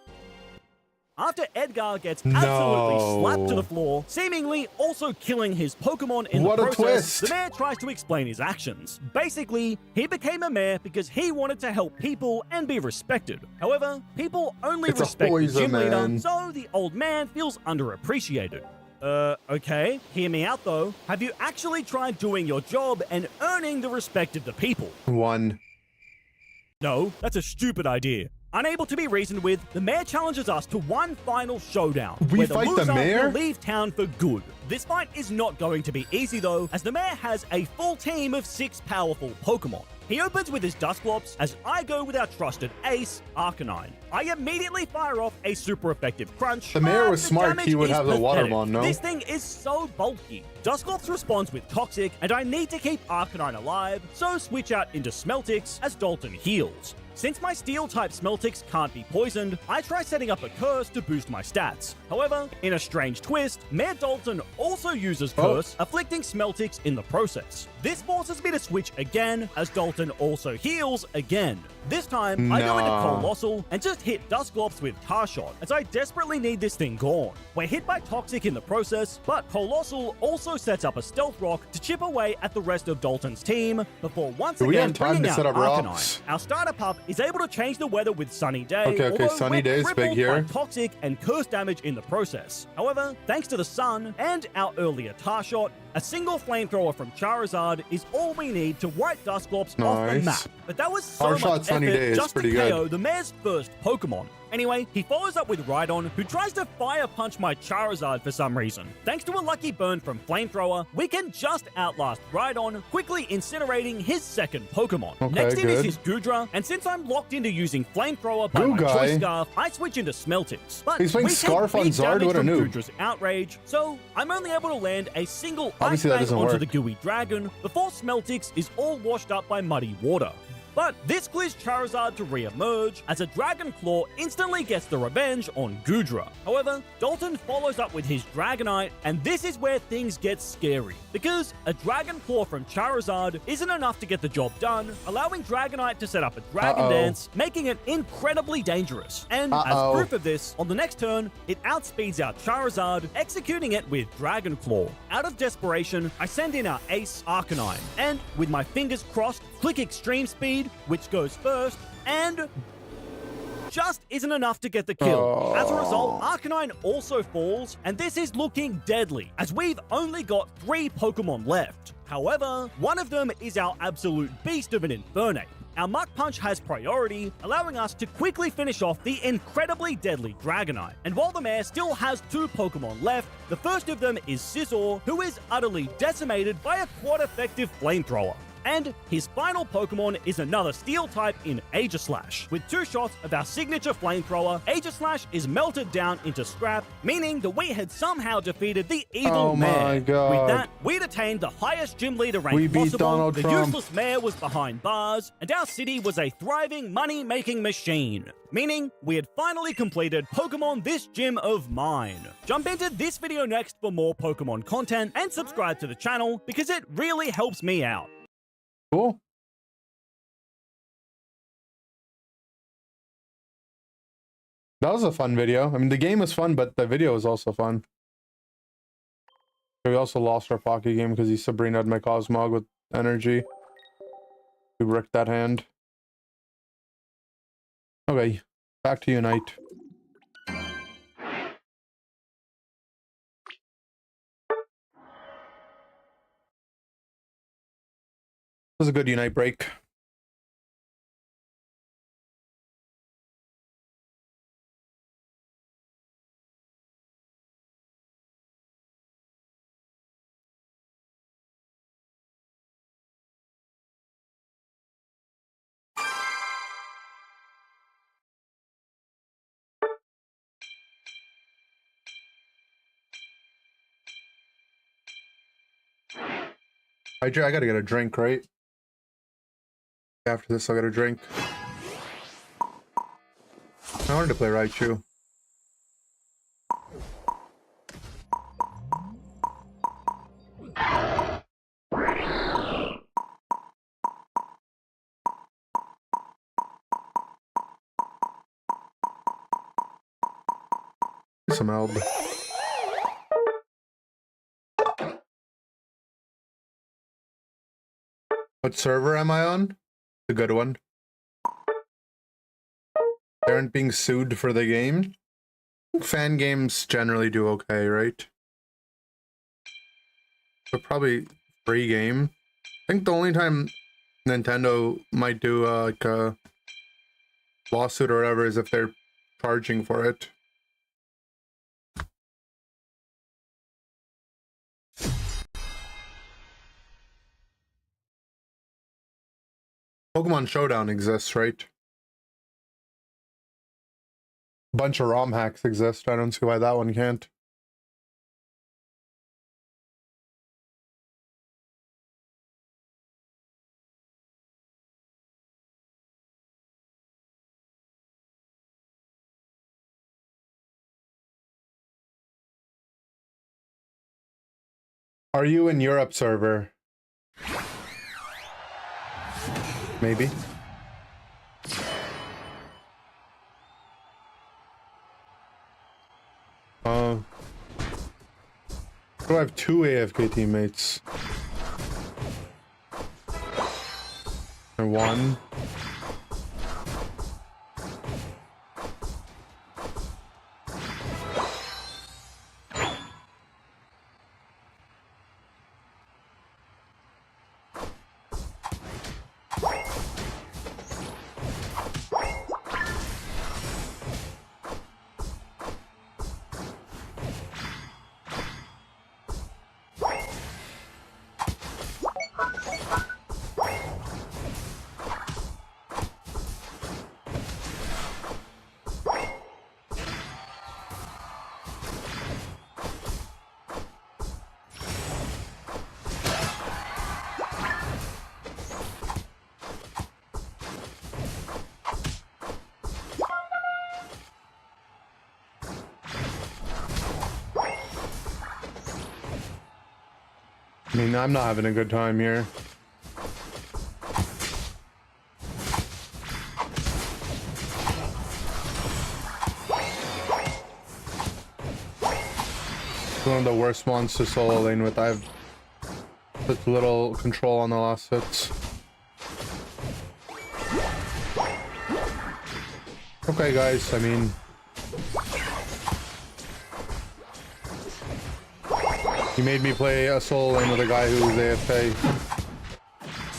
S4: After Edgar gets
S1: No.
S4: absolutely slapped to the floor, seemingly also killing his Pokemon in
S1: What
S4: the
S1: a
S4: process,
S1: twist.
S4: the mayor tries to explain his actions. Basically, he became a mayor because he wanted to help people and be respected. However, people only
S1: It's a
S4: respect the
S1: poison,
S4: gym leader,
S1: man.
S4: so the old man feels underappreciated. Okay. Hear me out though. Have you actually tried doing your job and earning the respect of the people?
S1: 1.
S4: No, that's a stupid idea. Unable to be reasoned with, the mayor challenges us to one final showdown.
S1: We
S4: where
S1: fight the
S4: loser
S1: mayor?
S4: will leave town for good. This fight is not going to be easy though, as the mayor has a full team of 6 powerful Pokemon. He opens with his Dusclops as I go with our trusted ace, Arcanine. I immediately fire off a super effective Crunch.
S1: The mayor
S4: but
S1: was
S4: the
S1: smart,
S4: damage
S1: he would
S4: is
S1: have the
S4: pathetic.
S1: Watermon, no?
S4: This thing is so bulky. Dusclops responds with Toxic, and I need to keep Arcanine alive, so switch out into Smeltix as Dalton heals. Since my Steel-type Smeltix can't be poisoned, I try setting up a Curse to boost my stats. However, in a strange twist, Mayor Dalton also uses Curse, afflicting Smeltix in the process. This forces me to switch again, as Dalton also heals again. This time, I go into
S1: Nah.
S4: Colossal and just hit Dusclops with Tar Shot, as I desperately need this thing gone. We're hit by Toxic in the process, but Colossal also sets up a Stealth Rock to chip away at the rest of Dalton's team, before once
S1: Do we
S4: again
S1: have time
S4: bringing
S1: to
S4: out
S1: set up
S4: Arcanine.
S1: rocks?
S4: Our starter pup is able to change the weather with Sunny Day,
S1: Okay,
S4: although
S1: Sunny
S4: we're
S1: Day is big
S4: crippled
S1: here.
S4: by Toxic and Curse damage in the process. However, thanks to the sun and our earlier Tar Shot, a single flamethrower from Charizard is all we need to wipe Dusclops off the
S1: Nice.
S4: map. But that was so
S1: Tar
S4: much
S1: Shot Sunny
S4: effort
S1: Day is
S4: just
S1: pretty
S4: to
S1: good.
S4: KO the mayor's first Pokemon. Anyway, he follows up with Rhydon, who tries to fire punch my Charizard for some reason. Thanks to a lucky burn from Flamethrower, we can just outlast Rhydon, quickly incinerating his second Pokemon.
S1: Okay,
S4: Next in is
S1: good.
S4: his Goodra, and since I'm locked into using Flamethrower by
S1: Goo
S4: my
S1: guy.
S4: Choice Scarf, I switch into Smeltix. But
S1: He's playing
S4: we take
S1: Scarf on
S4: big
S1: Zard?
S4: damage
S1: What a
S4: from
S1: noob.
S4: Goodra's Outrage, so I'm only able to land a single
S1: Obviously,
S4: Ice
S1: that
S4: Fang
S1: doesn't
S4: onto
S1: work.
S4: the Gooey Dragon before Smeltix is all washed up by muddy water. But this clears Charizard to re-emerge, as a Dragon Claw instantly gets the revenge on Goodra. However, Dalton follows up with his Dragonite, and this is where things get scary, because a Dragon Claw from Charizard isn't enough to get the job done, allowing Dragonite to set up a Dragon
S1: Uh-oh.
S4: Dance, making it incredibly dangerous. And
S1: Uh-oh.
S4: as proof of this, on the next turn, it outspeeds our Charizard, executing it with Dragon Claw. Out of desperation, I send in our ace, Arcanine, and with my fingers crossed, click Extreme Speed, which goes first, and just isn't enough to get the kill. As a result, Arcanine also falls, and this is looking deadly, as we've only got 3 Pokemon left. However, one of them is our absolute beast of an Infernape. Our Muck Punch has priority, allowing us to quickly finish off the incredibly deadly Dragonite. And while the mayor still has 2 Pokemon left, the first of them is Scizor, who is utterly decimated by a quad-effective Flamethrower. And his final Pokemon is another Steel type in Aegislash. With 2 shots of our signature Flamethrower, Aegislash is melted down into scrap, meaning that we had somehow defeated the evil
S1: Oh
S4: mayor.
S1: my God.
S4: With that, we'd attained the highest gym leader rank
S1: We beat
S4: possible,
S1: Donald
S4: the
S1: Trump.
S4: useless mayor was behind bars, and our city was a thriving money-making machine. Meaning, we had finally completed Pokemon This Gym of Mine. Jump into this video next for more Pokemon content, and subscribe to the channel because it really helps me out.
S1: Cool. That was a fun video. I mean, the game was fun, but the video was also fun. We also lost our Pocky game because he Sabrina'd my Cosmog with energy. We wrecked that hand. Okay, back to Unite. This was a good Unite break. I gotta get a drink, right? After this, I'll get a drink. I wanted to play Raichu. Some Elb. What server am I on? The good one. They aren't being sued for the game. Fan games generally do okay, right? But probably free game. I think the only time Nintendo might do like a lawsuit or whatever is if they're charging for it. Pokemon Showdown exists, right? Bunch of ROM hacks exist. I don't see why that one can't. Are you in Europe server? Maybe. I have 2 AFK teammates. And 1. I mean, I'm not having a good time here. It's one of the worst ones to solo lane with. I have such little control on the last hits. Okay, guys, I mean... You made me play a solo lane with a guy who was AFK.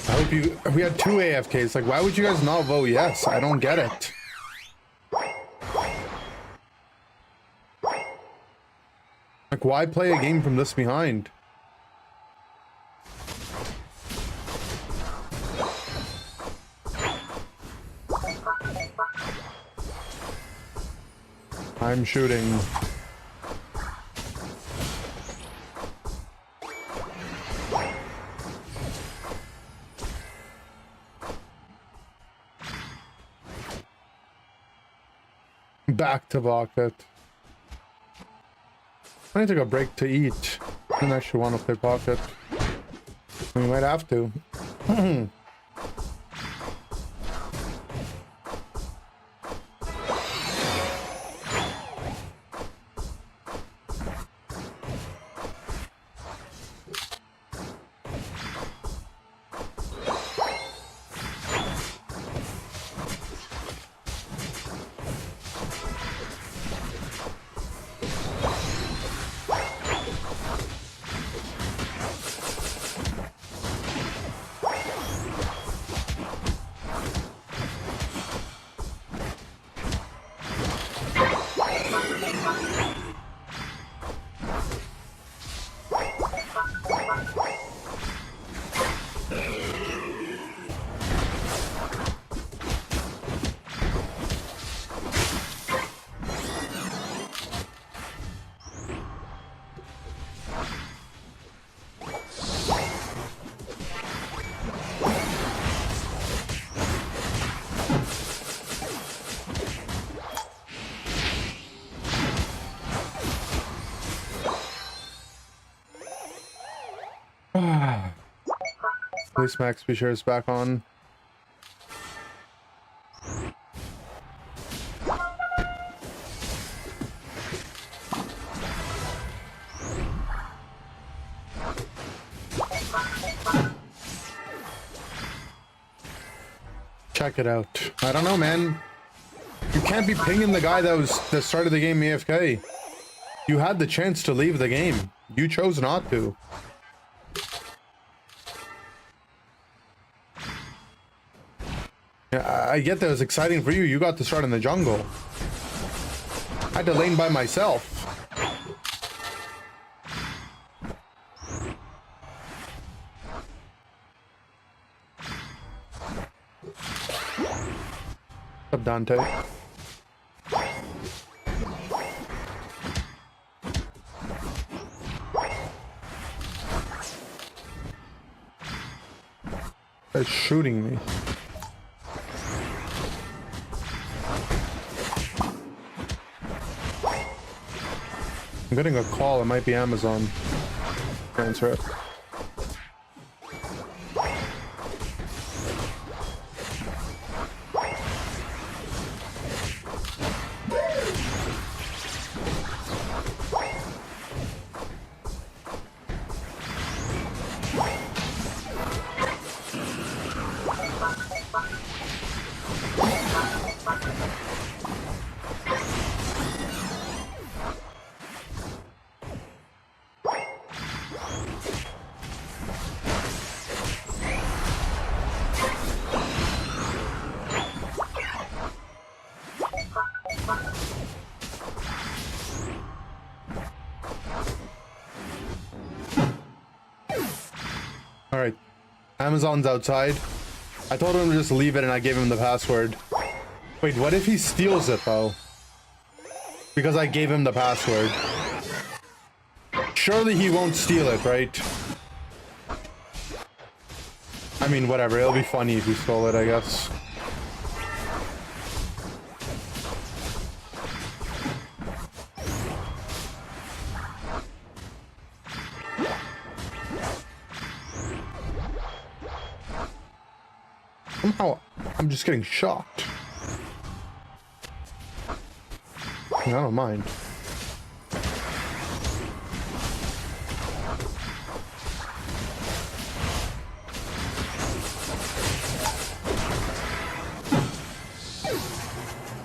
S1: I hope you... We had 2 AFKs. Like, why would you guys not vote yes? I don't get it. Like, why play a game from this behind? I'm shooting. Back to Pocket. I need to take a break to eat. I don't actually want to play Pocket. We might have to. At least my XP share is back on. Check it out. I don't know, man. You can't be pinging the guy that started the game AFK. You had the chance to leave the game. You chose not to. Yeah, I get that it was exciting for you. You got to start in the jungle. I had to lane by myself. What's up, Dante? They're shooting me. I'm getting a call. It might be Amazon. Answer it. All right, Amazon's outside. I told him to just leave it and I gave him the password. Wait, what if he steals it though? Because I gave him the password. Surely he won't steal it, right? I mean, whatever, it'll be funny if he stole it, I guess. Somehow, I'm just getting shocked. I don't mind.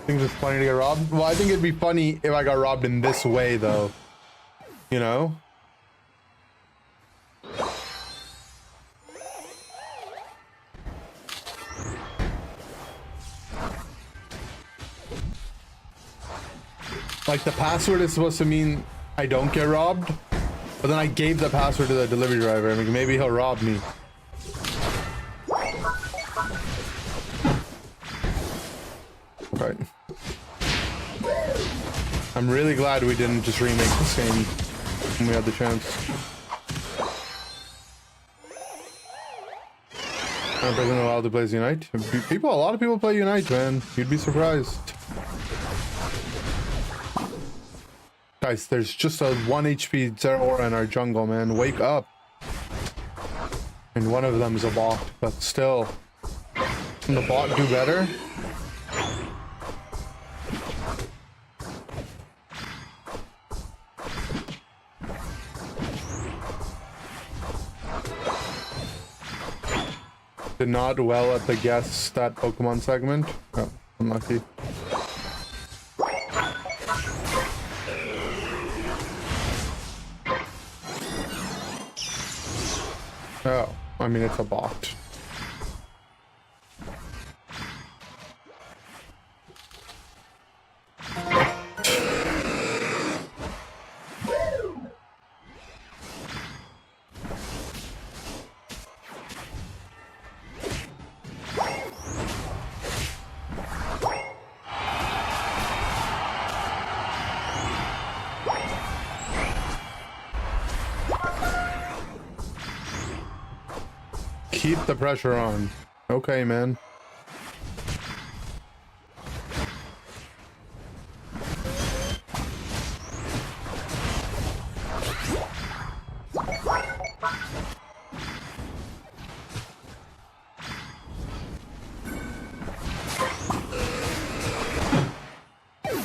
S1: Think it's funny to get robbed? Well, I think it'd be funny if I got robbed in this way, though. You know? Like, the password is supposed to mean I don't get robbed, but then I gave the password to the delivery driver. I mean, maybe he'll rob me. Right. I'm really glad we didn't just remake this game when we had the chance. I'm present allowed to play Unite. A lot of people play Unite, man. You'd be surprised. Guys, there's just a 1 HP Zeraora in our jungle, man. Wake up. And one of them is a bot, but still. Can the bot do better? Did not well at the guess that Pokemon segment. Oh, unlucky. Oh, I mean, it's a bot. Keep the pressure on. Okay, man.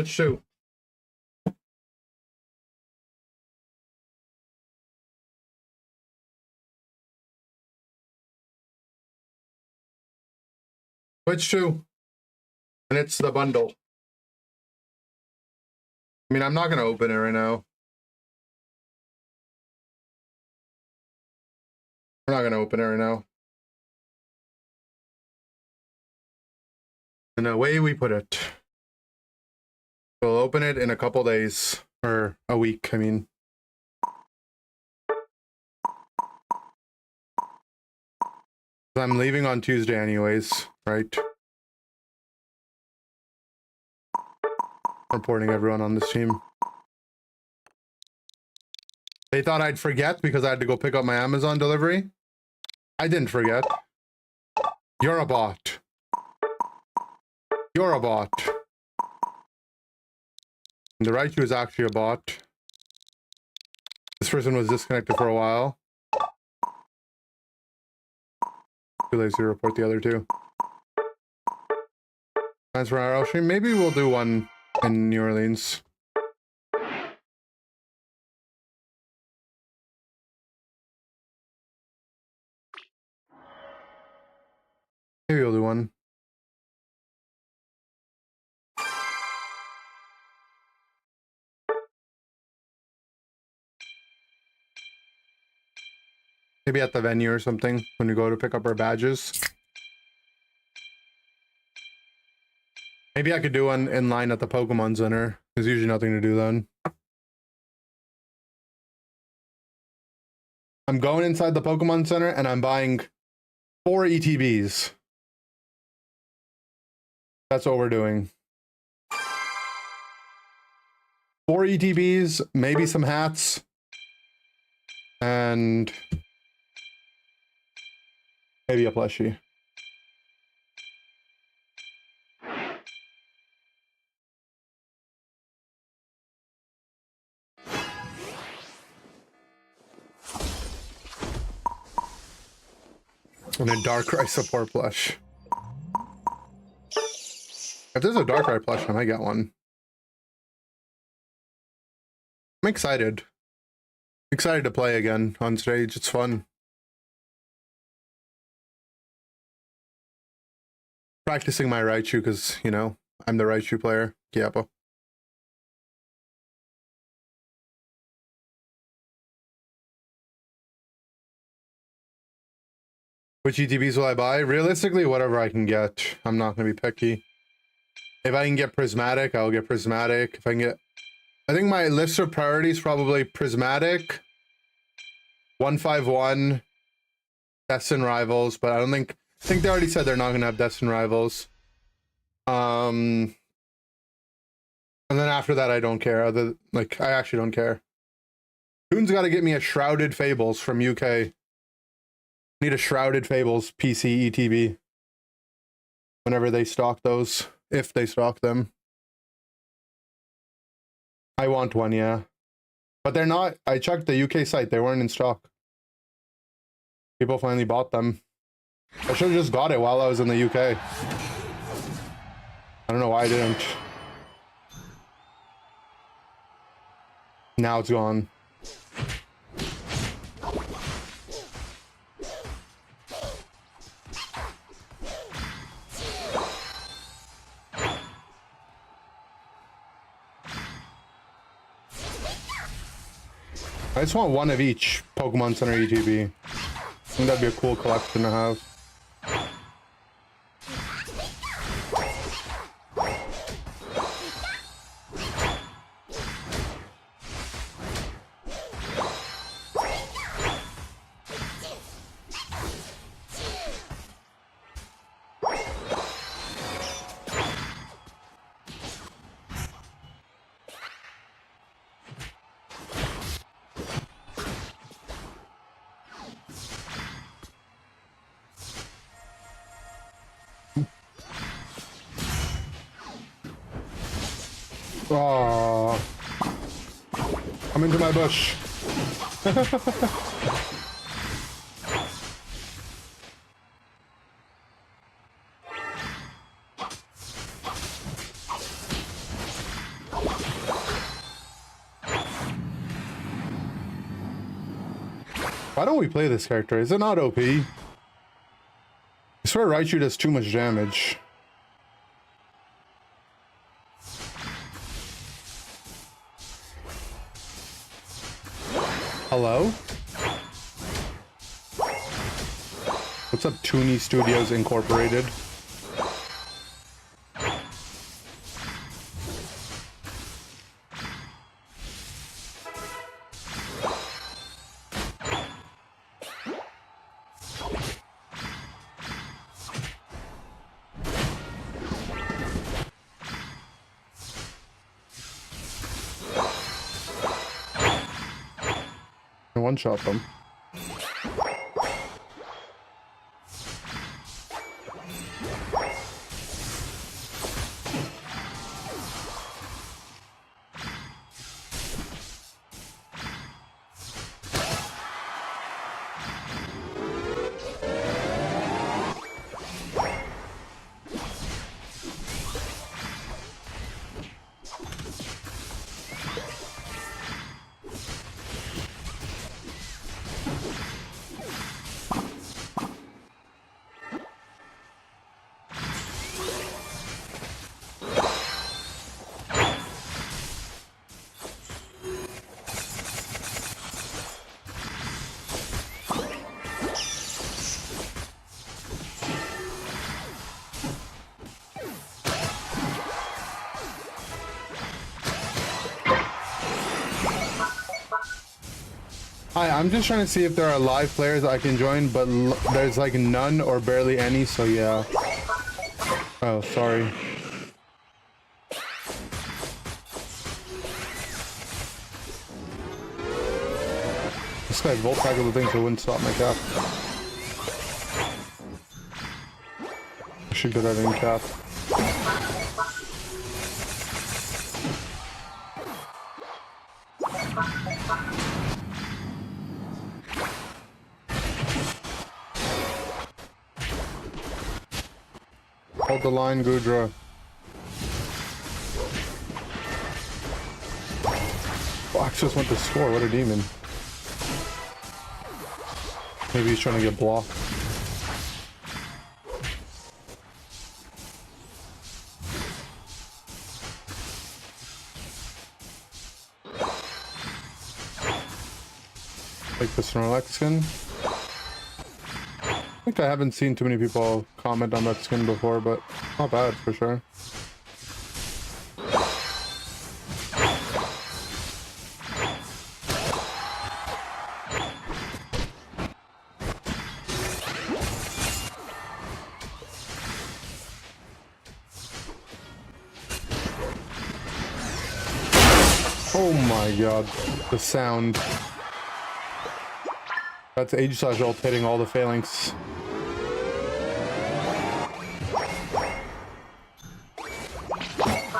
S1: Switch 2. Switch 2. And it's the bundle. I mean, I'm not going to open it right now. We're not going to open it right now. And away we put it. We'll open it in a couple days. Or a week, I mean. I'm leaving on Tuesday anyways, right? Reporting everyone on this team. They thought I'd forget because I had to go pick up my Amazon delivery. I didn't forget. You're a bot. You're a bot. And the Raichu is actually a bot. This person was disconnected for a while. Too lazy to report the other two. Plans for our stream? Maybe we'll do one in New Orleans. Maybe we'll do one. Maybe at the venue or something when we go to pick up our badges. Maybe I could do one in line at the Pokemon Center. There's usually nothing to do then. I'm going inside the Pokemon Center and I'm buying 4 ETBs. That's what we're doing. 4 ETBs, maybe some hats, and maybe a plushie. And a Darkrai support plush. If there's a Darkrai plush, I might get one. I'm excited. Excited to play again on stage. It's fun. Practicing my Raichu because, you know, I'm the Raichu player. Kiapo. Which ETBs will I buy? Realistically, whatever I can get. I'm not going to be picky. If I can get Prismatic, I'll get Prismatic. If I can get... I think my list of priorities probably Prismatic, 151, Destin Rivals, but I think they already said they're not going to have Destin Rivals. And then after that, I don't care. I actually don't care. Toon's got to get me a Shrouded Fables from UK. Need a Shrouded Fables PC ETB. Whenever they stock those. If they stock them. I want one, yeah. But they're not. I checked the UK site. They weren't in stock. People finally bought them. I should have just got it while I was in the UK. I don't know why I didn't. Now it's gone. I just want one of each Pokemon Center ETB. I think that'd be a cool collection to have. Oh, come into my bush. Why don't we play this character? Is it not OP? I swear Raichu does too much damage. Hello? What's up, Toonie Studios Incorporated? One-shot them. Hi, I'm just trying to see if there are live players I can join, but there's like none or barely any, so yeah. Oh, sorry. This guy volt tackled the thing so it wouldn't stop my cap. I should get that in cap. Hold the line, Gudra. Fox just went to score. What a demon. Maybe he's trying to get blocked. Like the Snorlax skin. I think I haven't seen too many people comment on that skin before, but not bad for sure. Oh my god, the sound. That's Aegislash ult hitting all the phalanx.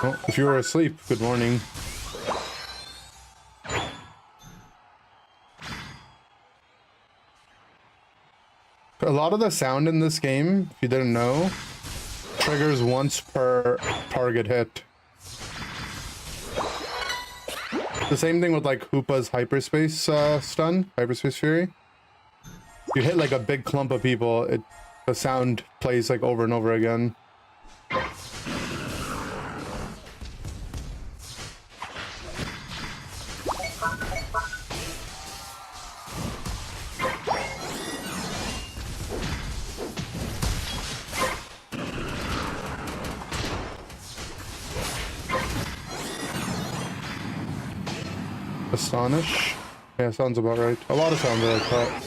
S1: Oh, if you were asleep, good morning. A lot of the sound in this game, if you didn't know, triggers once per target hit. The same thing with like Hoopa's hyperspace stun, hyperspace fury. You hit like a big clump of people, the sound plays like over and over again. Astonish? Yeah, sounds about right. A lot of sounds are like that.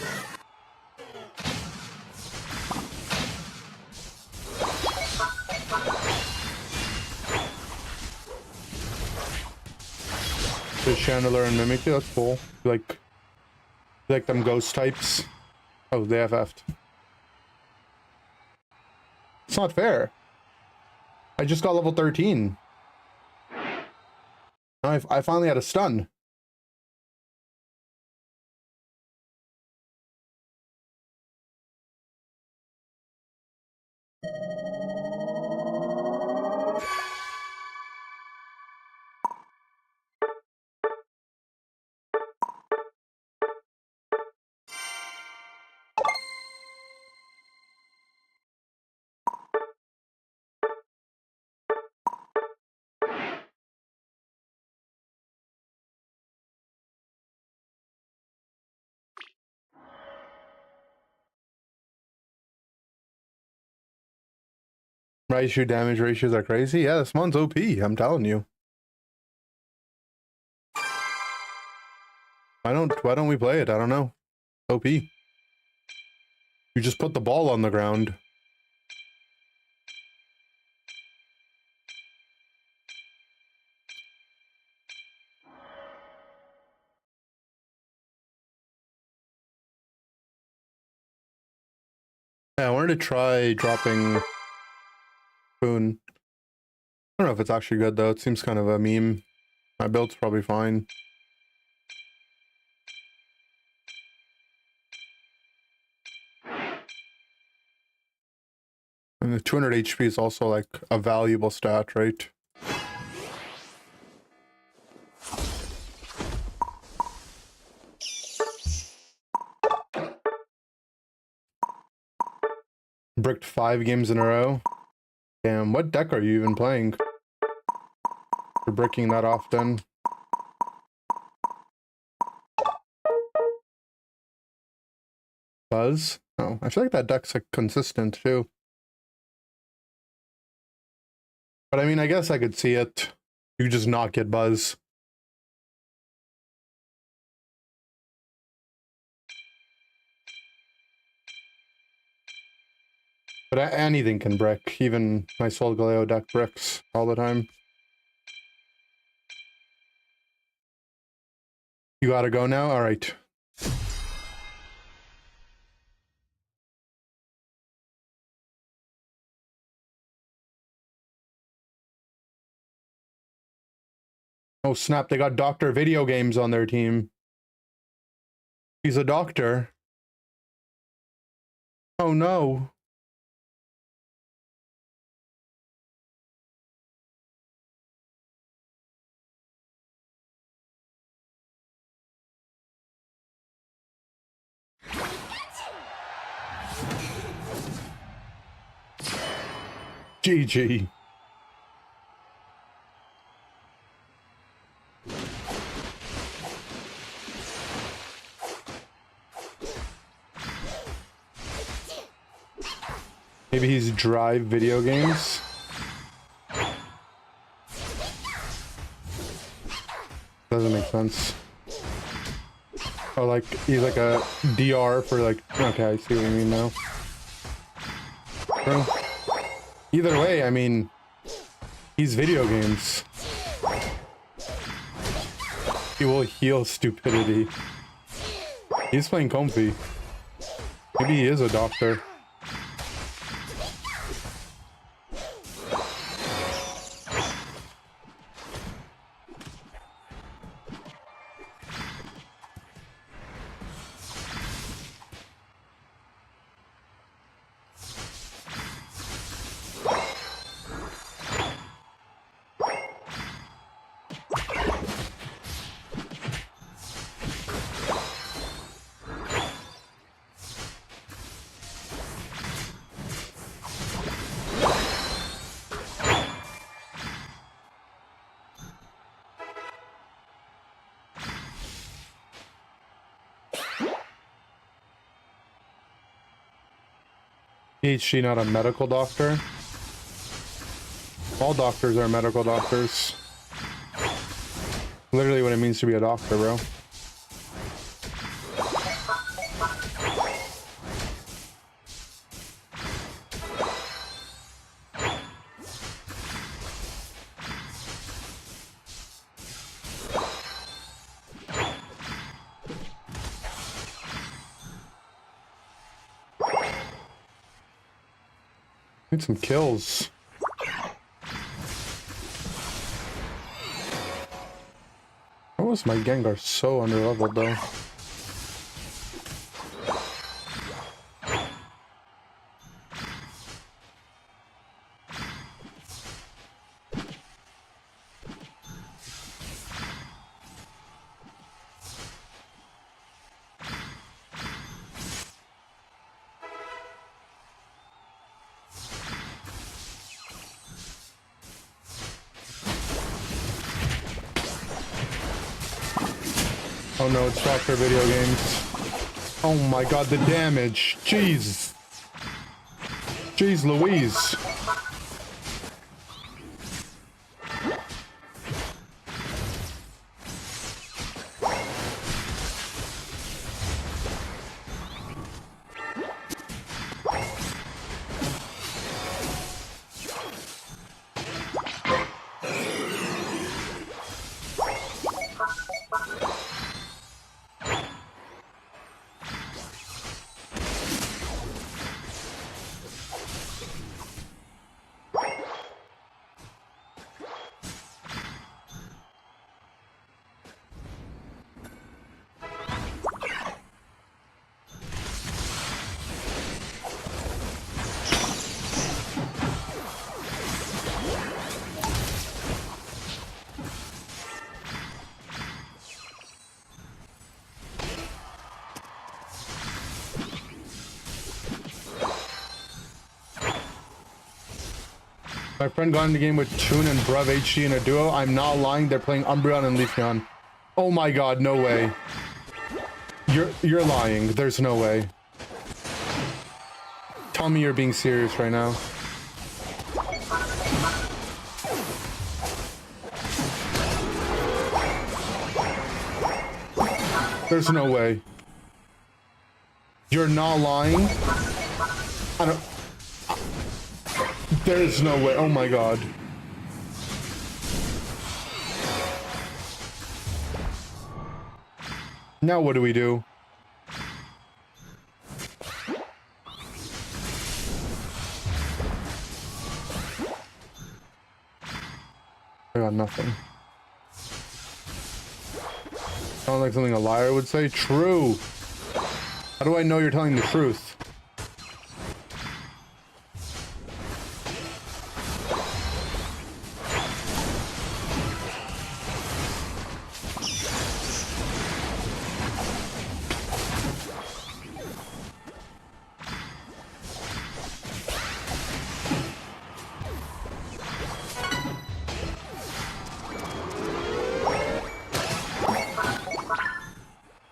S1: There's Chandler and Mimikyu, that's cool. Like them ghost types. Oh, they FF'd. It's not fair. I just got level 13. I finally had a stun. Raichu damage ratios are crazy. Yeah, this one's OP, I'm telling you. Why don't we play it? I don't know. OP. You just put the ball on the ground. Yeah, I wanted to try dropping Boon. I don't know if it's actually good though. It seems kind of a meme. My build's probably fine. And the 200 HP is also like a valuable stat, right? Bricked 5 games in a row. Damn, what deck are you even playing? For bricking that often. Buzz? Oh, I feel like that deck's like consistent too. But I mean, I guess I could see it. You just not get Buzz. But anything can brick. Even my Solgaleo deck bricks all the time. You gotta go now? Alright. Oh snap, they got Dr. Video Games on their team. He's a doctor. Oh no. GG. Maybe he's Drive Video Games. Doesn't make sense. Oh, like he's like a DR for like. Okay, I see what you mean now. Bro. Either way, I mean, he's Video Games. He will heal stupidity. He's playing comfy. Maybe he is a doctor. PhD, not a medical doctor. All doctors are medical doctors. Literally what it means to be a doctor, bro. Need some kills. How was my Gengar so underleveled though? Oh no, it's Dr. Video Games. Oh my god, the damage. Jeez. Jeez Louise. My friend got in the game with Toon and Bruv HD in a duo. I'm not lying, they're playing Umbreon and Leafeon. Oh my god, no way. You're lying. There's no way. Tell me you're being serious right now. There's no way. You're not lying? I don't... There's no way. Oh my god. Now what do we do? I got nothing. Sounds like something a liar would say. True. How do I know you're telling the truth?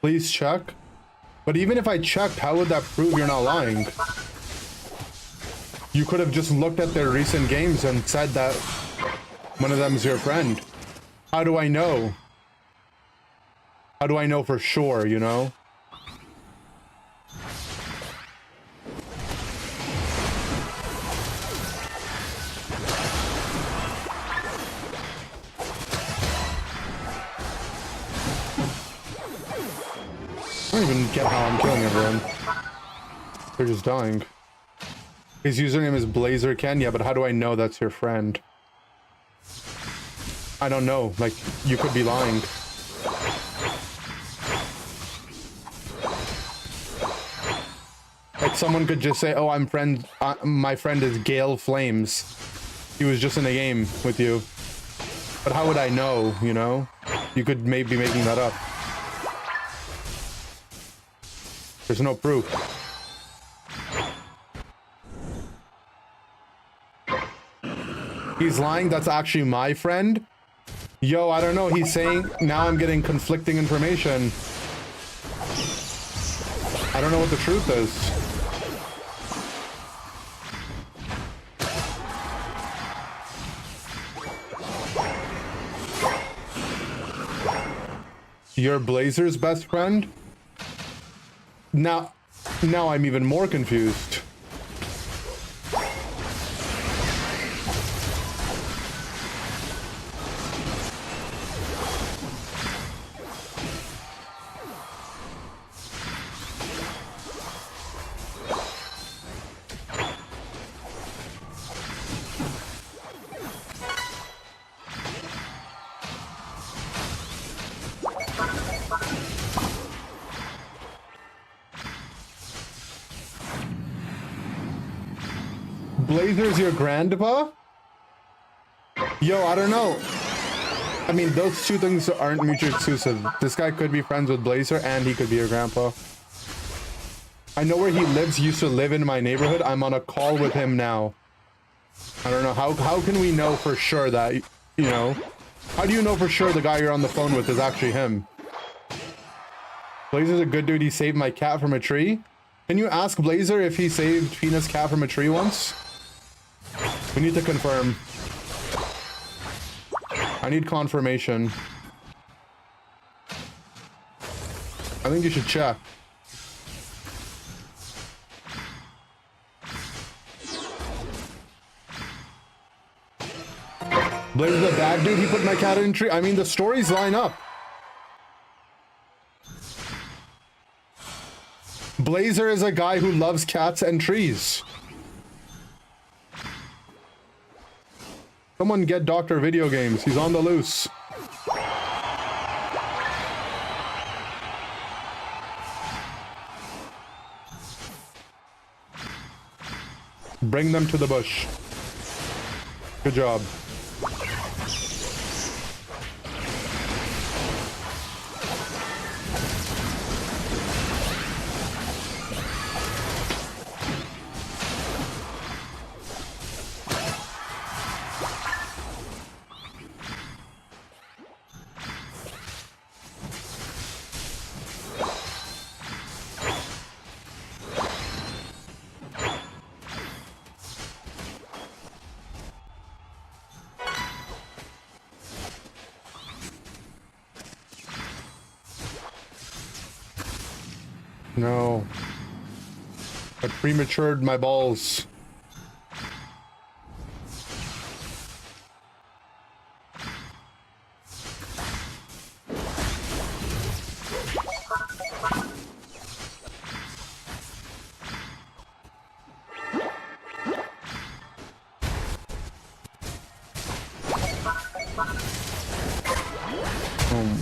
S1: Please check. But even if I checked, how would that prove you're not lying? You could have just looked at their recent games and said that one of them is your friend. How do I know? How do I know for sure, you know? I don't even get how I'm killing everyone. They're just dying. His username is BlazerKen. Yeah, but how do I know that's your friend? I don't know. Like, you could be lying. Like, someone could just say, oh, I'm friend. My friend is Gale Flames. He was just in a game with you. But how would I know, you know? You could maybe be making that up. There's no proof. He's lying? That's actually my friend? Yo, I don't know. He's saying... Now I'm getting conflicting information. I don't know what the truth is. You're Blazer's best friend? Now I'm even more confused. Blazer's your grandpa? Yo, I don't know. I mean, those two things aren't mutually exclusive. This guy could be friends with Blazer and he could be your grandpa. I know where he lives. He used to live in my neighborhood. I'm on a call with him now. I don't know. How can we know for sure that, you know? How do you know for sure the guy you're on the phone with is actually him? Blazer's a good dude. He saved my cat from a tree. Can you ask Blazer if he saved Peanut's cat from a tree once? We need to confirm. I need confirmation. I think you should check. Blazer's a bad dude. He put my cat in a tree. I mean, the stories line up. Blazer is a guy who loves cats and trees. Someone get Dr. Video Games. He's on the loose. Bring them to the bush. Good job. No. I prematured my balls.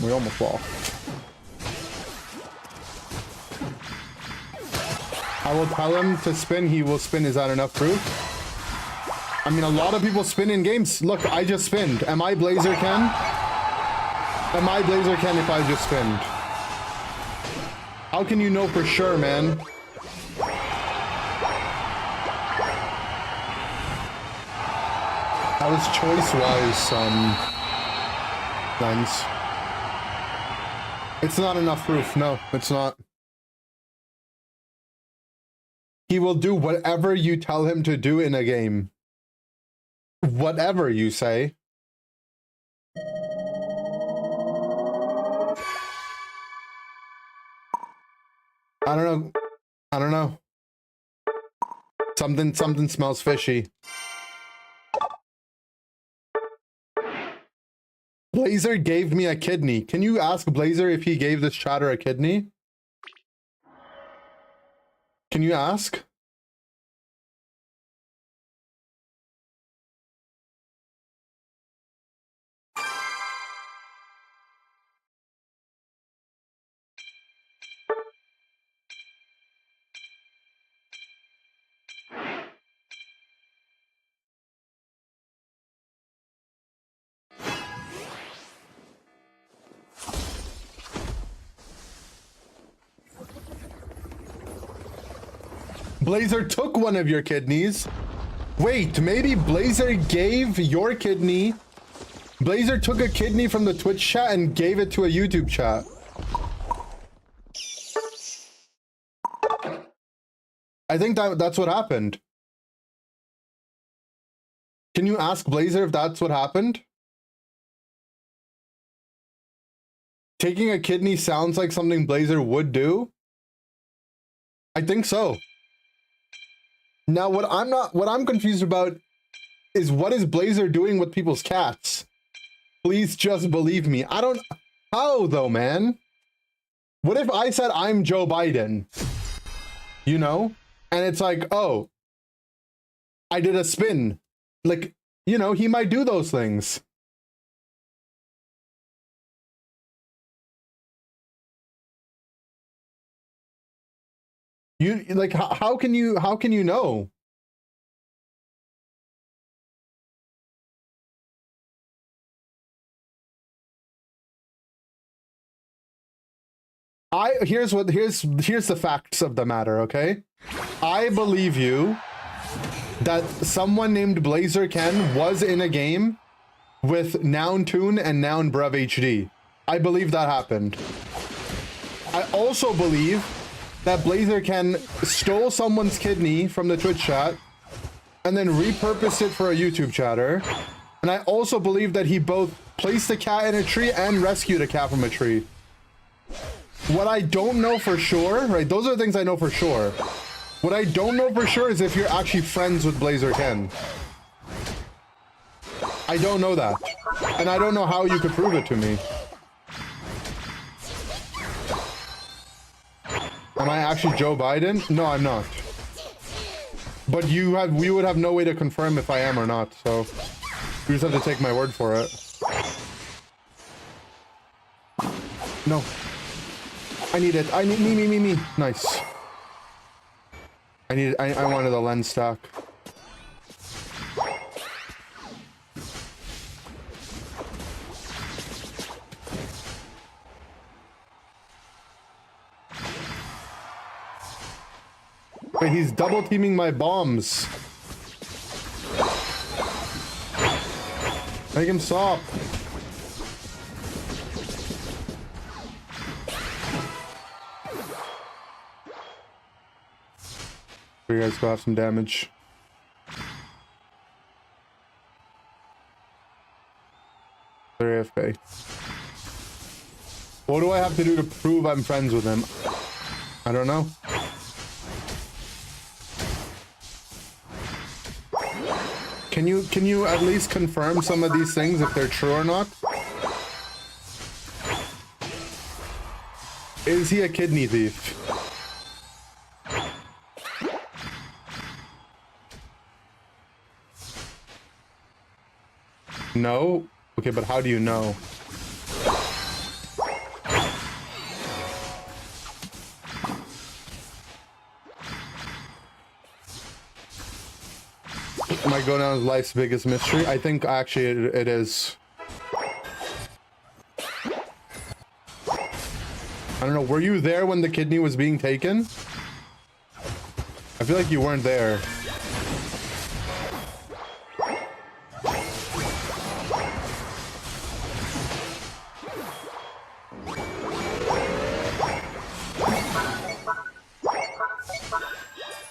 S1: We almost fall. I will tell him to spin, he will spin. Is that enough proof? I mean, a lot of people spin in games. Look, I just spinned. Am I Blazer Ken? Am I Blazer Ken if I just spinned? How can you know for sure, man? That was choice-wise, Lens. It's not enough proof. No, it's not. He will do whatever you tell him to do in a game. Whatever you say. I don't know. I don't know. Something smells fishy. Blazer gave me a kidney. Can you ask Blazer if he gave this chatter a kidney? Can you ask? Blazer took one of your kidneys. Wait, maybe Blazer gave your kidney. Blazer took a kidney from the Twitch chat and gave it to a YouTube chat. I think that's what happened. Can you ask Blazer if that's what happened? Taking a kidney sounds like something Blazer would do. I think so. Now, what I'm confused about is what is Blazer doing with people's cats? Please just believe me. I don't... How, though, man? What if I said I'm Joe Biden? You know? And it's like, oh, I did a spin. Like, you know, he might do those things. You like how can you know? Here's the facts of the matter, okay? I believe you that someone named Blazer Ken was in a game with Noun Toon and Noun Bruv HD. I believe that happened. I also believe that Blazerken stole someone's kidney from the Twitch chat and then repurposed it for a YouTube chatter. And I also believe that he both placed a cat in a tree and rescued a cat from a tree. What I don't know for sure, right? Those are the things I know for sure. What I don't know for sure is if you're actually friends with Blazerken. I don't know that. And I don't know how you could prove it to me. Am I actually Joe Biden? No, I'm not. But we would have no way to confirm if I am or not, so you just have to take my word for it. No. I need it. I need me. Nice. I wanted a lens stack. Wait, he's double teaming my bombs. Make him stop. You guys go have some damage. They're AFK. What do I have to do to prove I'm friends with him? I don't know. Can you at least confirm some of these things if they're true or not? Is he a kidney thief? No? Okay, but how do you know? Might go down as life's biggest mystery. I think actually it is. I don't know. Were you there when the kidney was being taken? I feel like you weren't there.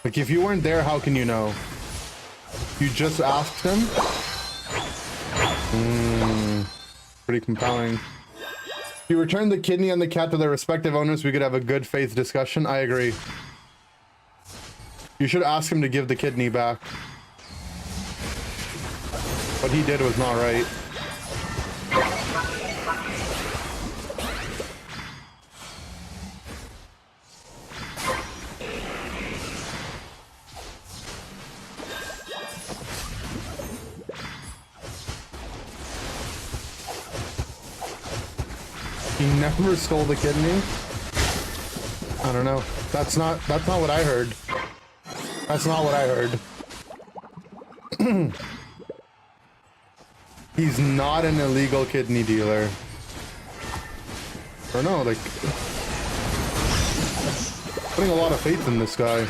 S1: Like, if you weren't there, how can you know? You just asked him? Pretty compelling. If you return the kidney and the cat to their respective owners, we could have a good faith discussion. I agree. You should ask him to give the kidney back. What he did was not right. He never stole the kidney? I don't know. That's not what I heard. That's not what I heard. He's not an illegal kidney dealer. Or no, like, putting a lot of faith in this guy.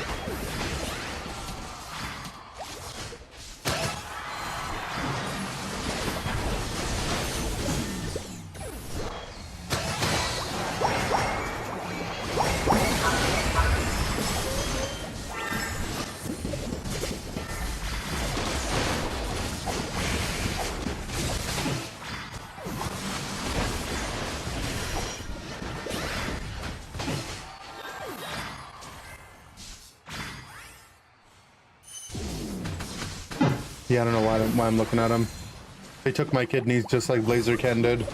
S1: Yeah, I don't know why I'm looking at him. They took my kidneys just like Blazerken did.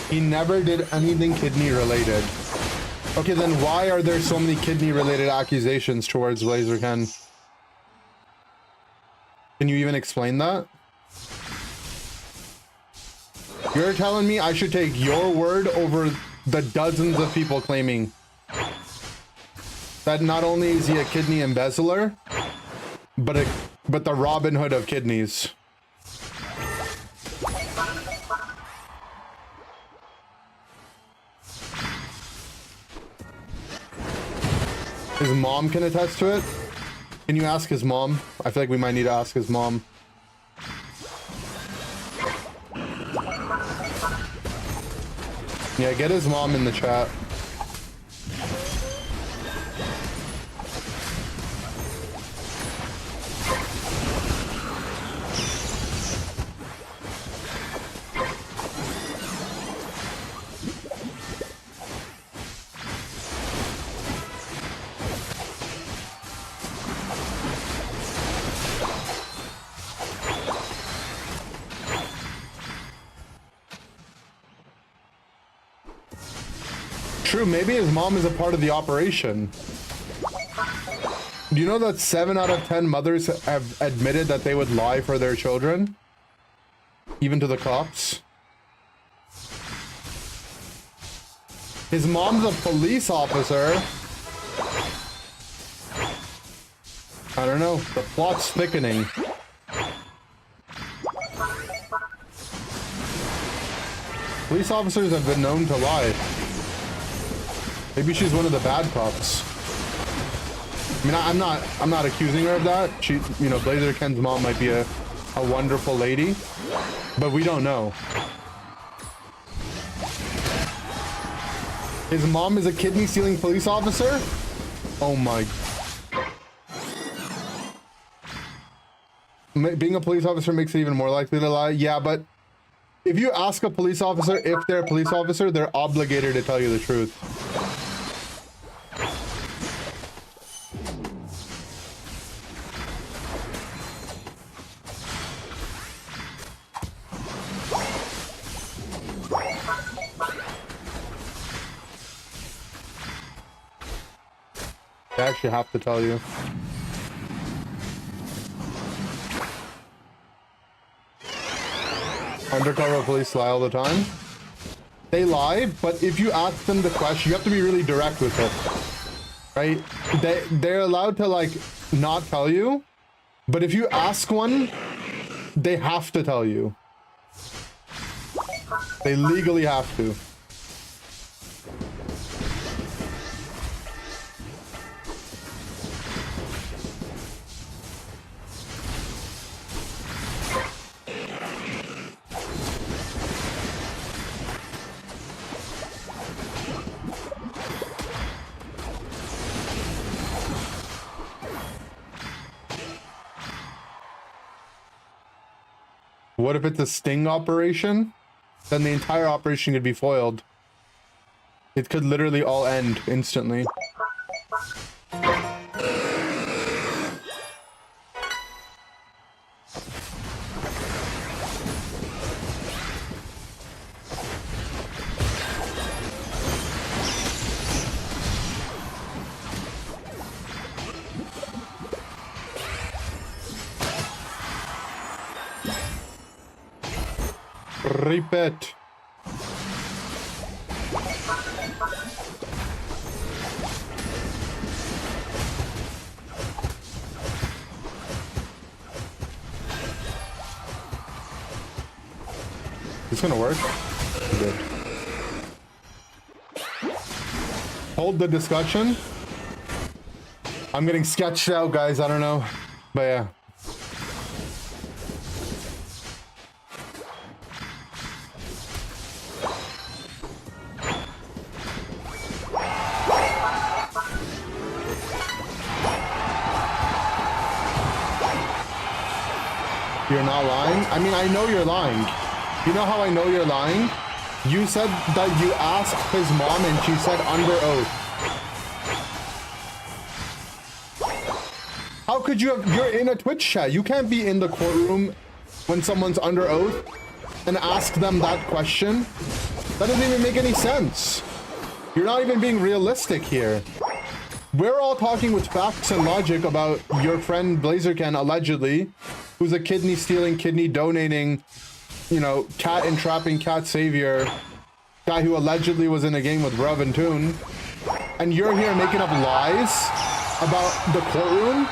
S1: He never did anything kidney related. Okay, then why are there so many kidney related accusations towards Blazerken? Can you even explain that? You're telling me I should take your word over the dozens of people claiming that not only is he a kidney embezzler, but the Robin Hood of kidneys. His mom can attest to it. Can you ask his mom? I feel like we might need to ask his mom. Yeah, get his mom in the chat. True, maybe his mom is a part of the operation. Do you know that 7 out of 10 mothers have admitted that they would lie for their children? Even to the cops? His mom's a police officer. I don't know. The plot's thickening. Police officers have been known to lie. Maybe she's one of the bad cops. I mean, I'm not accusing her of that. She, you know, Blazerken's mom might be a wonderful lady, but we don't know. His mom is a kidney stealing police officer? Oh my. Being a police officer makes it even more likely to lie. Yeah, but if you ask a police officer if they're a police officer, they're obligated to tell you the truth. They actually have to tell you. Undercover police lie all the time. They lie, but if you ask them the question, you have to be really direct with it, right? They're allowed to like not tell you, but if you ask one, they have to tell you. They legally have to. What if it's a sting operation? Then the entire operation could be foiled. It could literally all end instantly. Repeat. It's gonna work. Good. Hold the discussion. I'm getting sketched out, guys. I don't know, but yeah. You're not lying? I mean, I know you're lying. You know how I know you're lying? You said that you asked his mom and she said under oath. How could you have, you're in a Twitch chat. You can't be in the courtroom when someone's under oath and ask them that question. That doesn't even make any sense. You're not even being realistic here. We're all talking with facts and logic about your friend Blazerken, allegedly, who's a kidney stealing, kidney donating, you know, cat entrapping, cat savior, guy who allegedly was in a game with Rev and Toon. And you're here making up lies about the courtroom?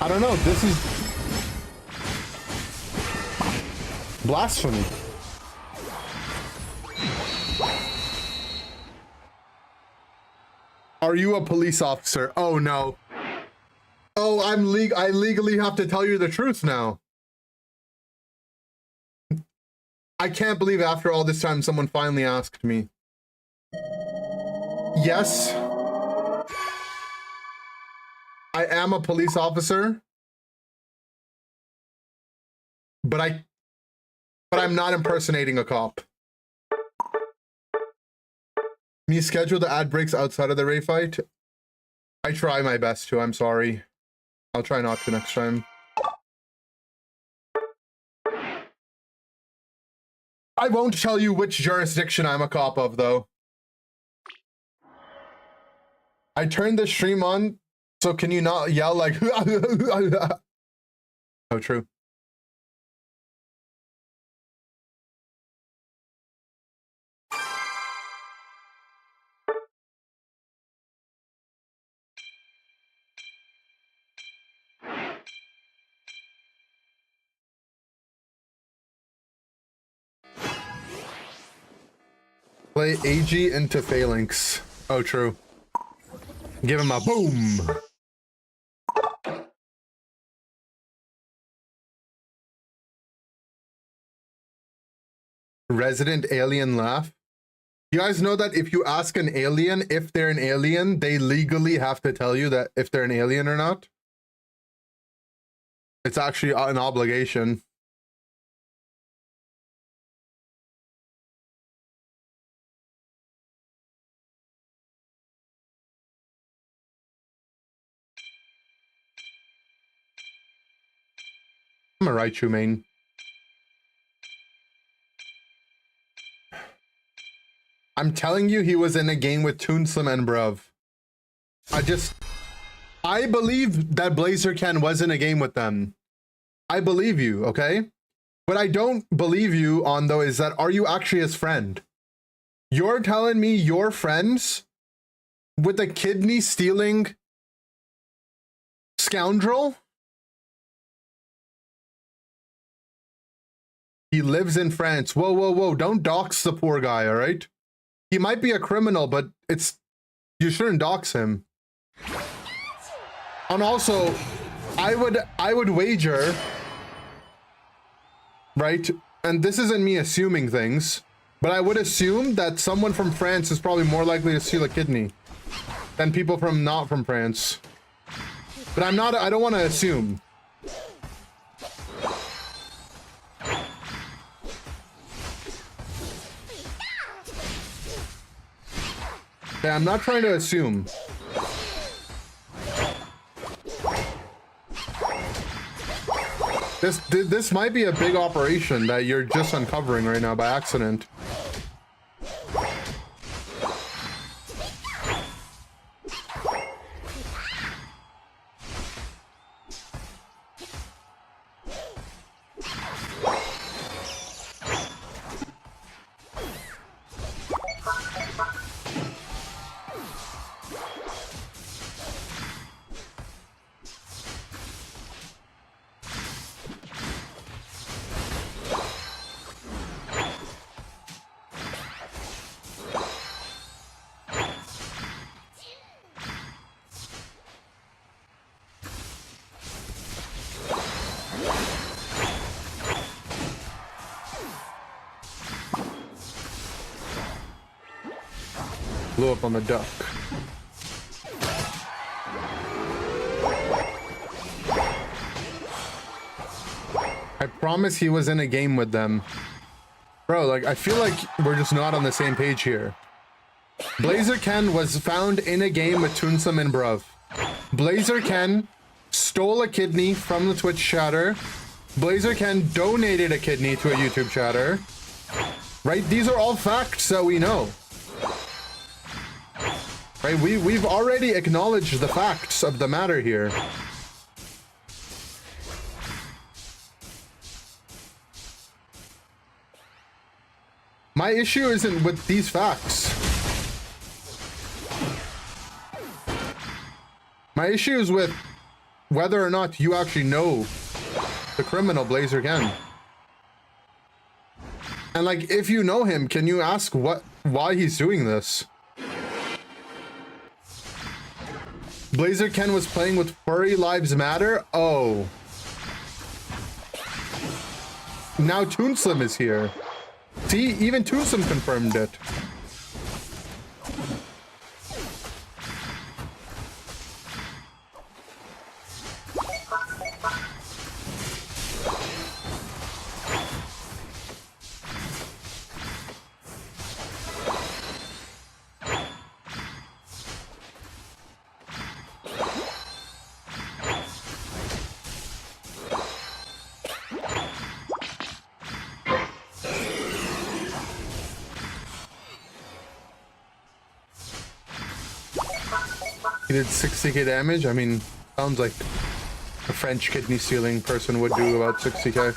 S1: I don't know, this is blasphemy. Are you a police officer? Oh no. Oh, I legally have to tell you the truth now. I can't believe after all this time someone finally asked me. Yes. I am a police officer. But I'm not impersonating a cop. Can you schedule the ad breaks outside of the Ray fight? I try my best to, I'm sorry. I'll try not to next time. I won't tell you which jurisdiction I'm a cop of, though. I turned the stream on, so can you not yell like... Oh, true. Play AG into Phalanx. Oh, true. Give him a boom. Resident alien laugh. You guys know that if you ask an alien if they're an alien, they legally have to tell you that if they're an alien or not. It's actually an obligation. I'm a Raichu main. I'm telling you, he was in a game with Toonslim and Bruv. I believe that Blazerken was in a game with them. I believe you, okay? What I don't believe you on, though, is that are you actually his friend? You're telling me you're friends with a kidney-stealing scoundrel? He lives in France. Whoa, whoa, whoa. Don't dox the poor guy, all right? He might be a criminal, but you shouldn't dox him. And also, I would wager, right? And this isn't me assuming things, but I would assume that someone from France is probably more likely to steal a kidney than people from not from France. But I don't want to assume. Okay, I'm not trying to assume. This might be a big operation that you're just uncovering right now by accident. Blew up on the duck. I promise he was in a game with them. Bro, like, I feel like we're just not on the same page here. Blazerken was found in a game with Toonslim and Bruv. Blazerken stole a kidney from the Twitch chatter. Blazerken donated a kidney to a YouTube chatter. Right? These are all facts that we know. Right, we've already acknowledged the facts of the matter here. My issue isn't with these facts. My issue is with whether or not you actually know the criminal Blazerken. And like, if you know him, can you ask why he's doing this? Blazerken was playing with Furry Lives Matter? Oh. Now Toonslim is here. See, even Twosome confirmed it. He did 60k damage. I mean, sounds like a French kidney stealing person would do about 60k.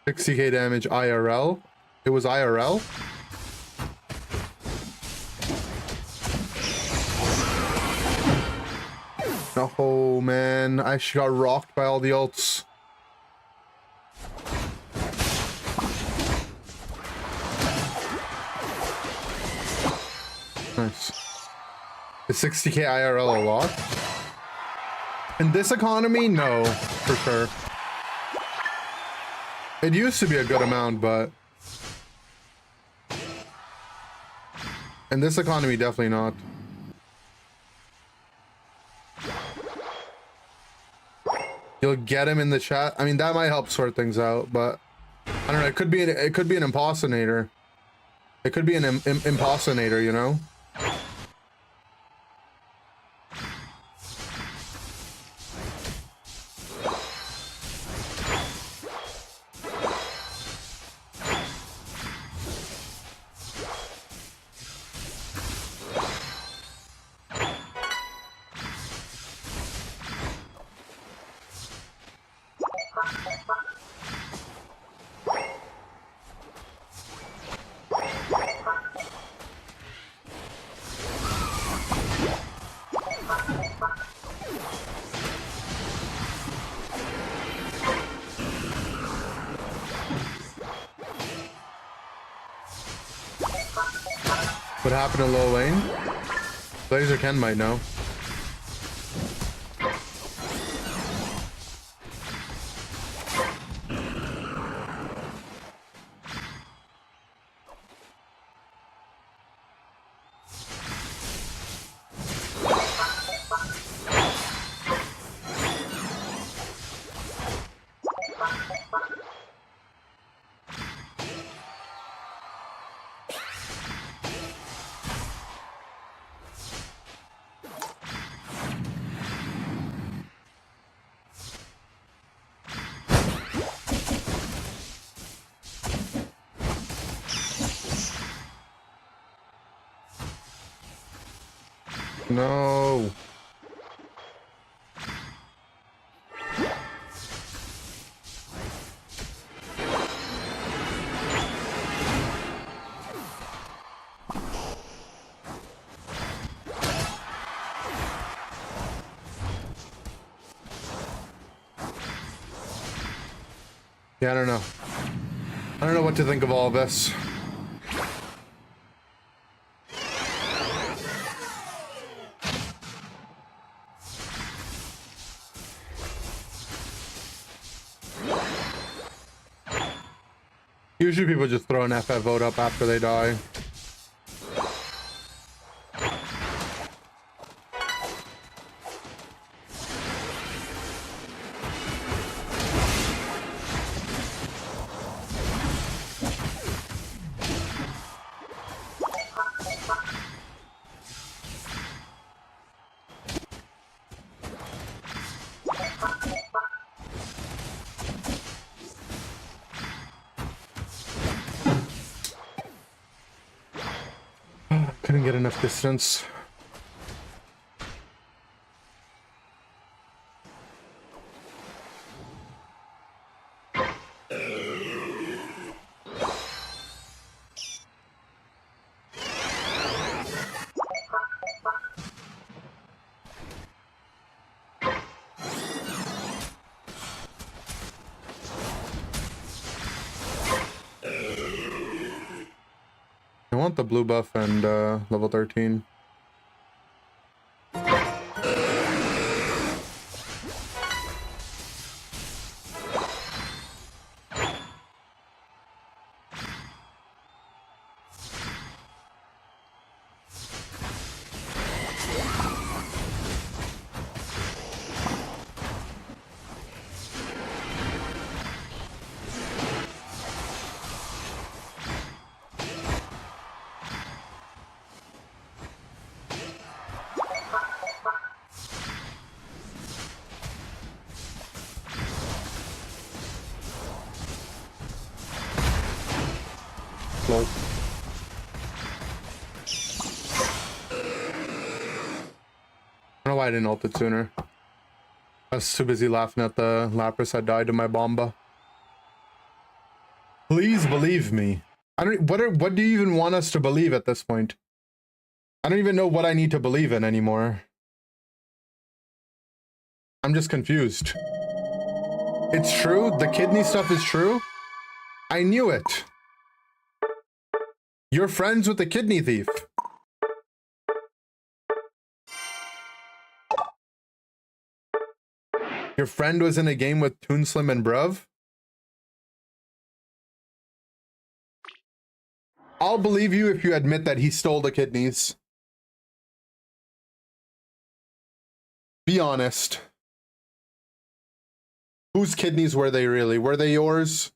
S1: $60k damage IRL. It was IRL. Oh man, I actually got rocked by all the ults. Nice. Is 60k IRL a lot? In this economy, no, for sure. It used to be a good amount, but in this economy, definitely not. You'll get him in the chat. I mean, that might help sort things out, but I don't know. It could be an impostonator. It could be an impostonator, you know? What happened to low lane? Laser Ken might know. No. Yeah, I don't know. I don't know what to think of all of this. Usually people just throw an FF vote up after they die. Couldn't get enough distance. want the blue buff and level 13. Lol. I don't know why I didn't ult it sooner. I was too busy laughing at the Lapras that died to my Bomba. Please believe me. I don't. What do you even want us to believe at this point? I don't even know what I need to believe in anymore. I'm just confused. It's true. The kidney stuff is true. I knew it. You're friends with the kidney thief. Your friend was in a game with Toon Slim and Bruv? I'll believe you if you admit that he stole the kidneys. Be honest. Whose kidneys were they really? Were they yours?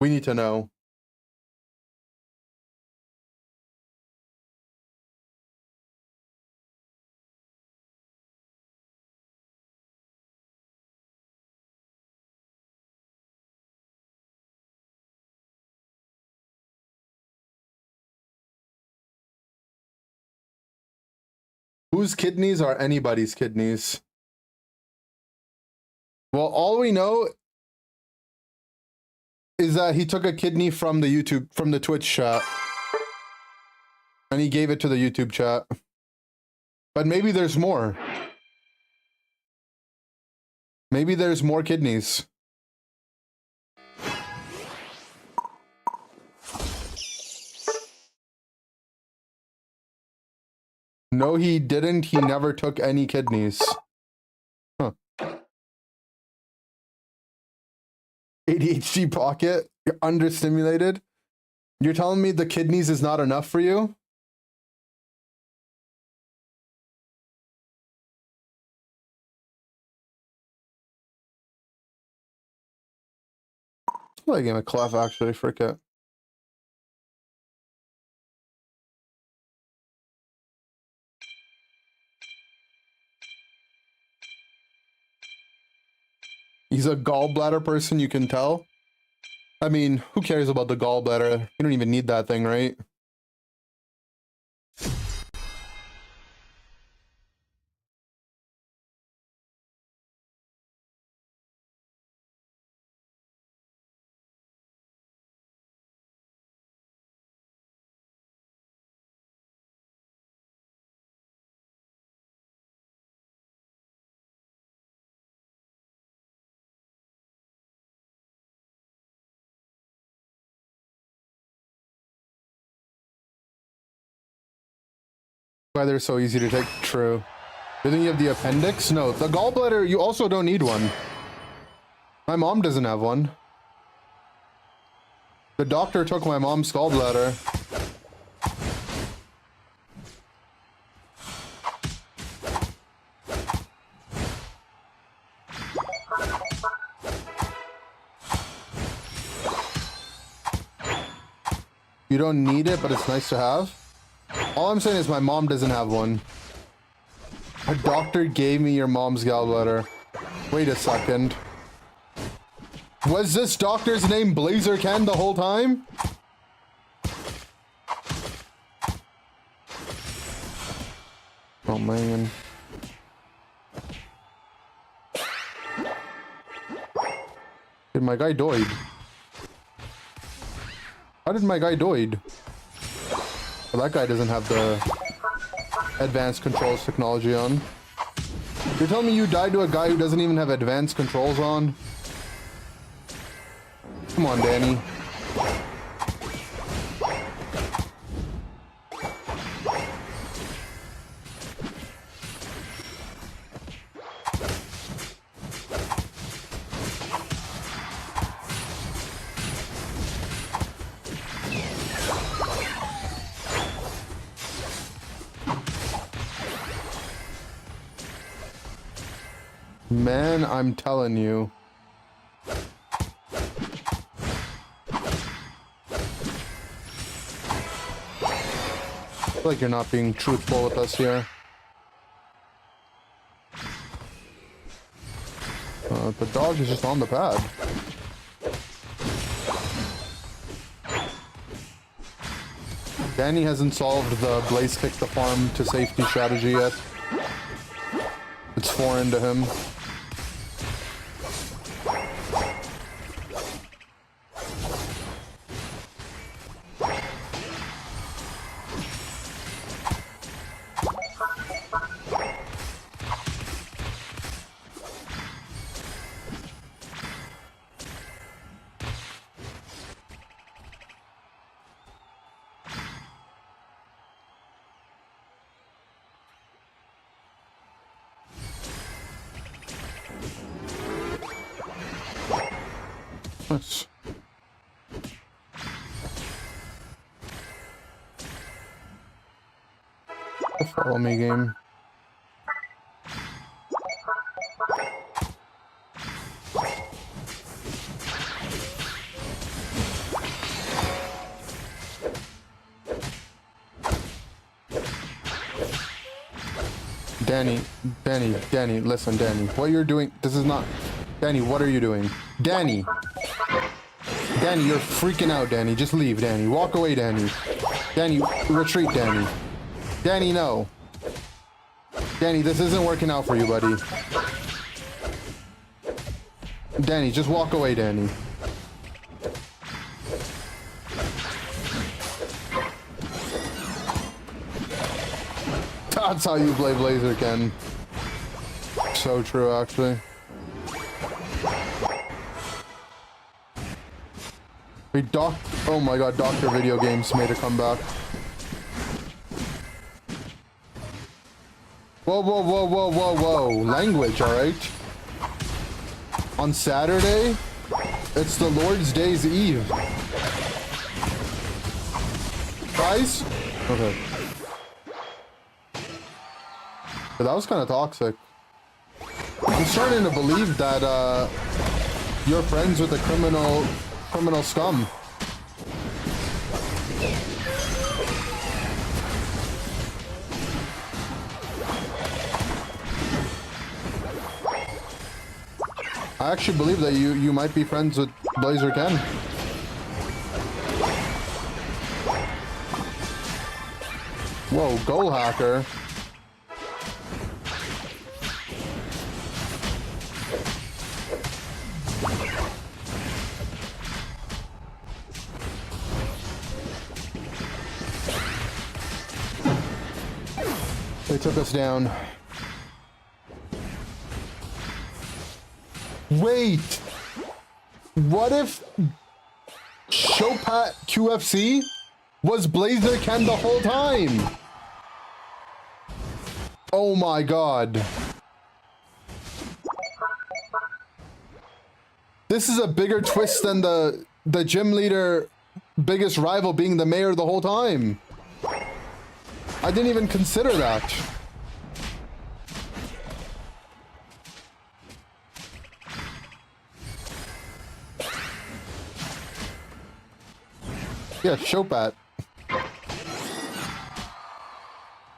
S1: We need to know. Whose kidneys are anybody's kidneys? Well, all we know is that he took a kidney from the Twitch chat. And he gave it to the YouTube chat. But maybe there's more. Maybe there's more kidneys. No, he didn't. He never took any kidneys. Huh. ADHD pocket? You're understimulated? You're telling me the kidneys is not enough for you? Let's play a game of Clef, actually. Frick it. He's a gallbladder person, you can tell. I mean, who cares about the gallbladder? You don't even need that thing, right? Why they're so easy to take. True. You think you have the appendix? No, the gallbladder, you also don't need one. My mom doesn't have one. The doctor took my mom's gallbladder. You don't need it, but it's nice to have. All I'm saying is my mom doesn't have one. A doctor gave me your mom's gallbladder. Wait a second. Was this doctor's name Blazer Ken the whole time? Oh man. Dude, my guy died. How did my guy died? Well, that guy doesn't have the advanced controls technology on. You're telling me you died to a guy who doesn't even have advanced controls on? Come on, Danny. Man, I'm telling you. I feel like you're not being truthful with us here. The dog is just on the pad. Danny hasn't solved the Blaze kick the farm to safety strategy yet. It's foreign to him. Nice. The follow me game. Danny, listen, Danny. What you're doing, this is not... Danny, what are you doing? Danny, you're freaking out, Danny. Just leave, Danny. Walk away, Danny. Danny, retreat, Danny. Danny, no. Danny, this isn't working out for you, buddy. Danny, just walk away, Danny. That's how you play Blaziken. So true, actually. Wait, oh my god, Dr. Video Games made a comeback. Whoa. Language, alright? On Saturday, it's the Lord's Day's Eve. Guys? Okay. But that was kind of toxic. I'm starting to believe that, you're friends with a criminal scum. I actually believe that you might be friends with Blaziken. Whoa, goal hacker. They took us down. Wait! What if Chopat QFC was Blaziken the whole time? Oh my god. This is a bigger twist than the gym leader biggest rival being the mayor the whole time. I didn't even consider that. Yeah, Chopat.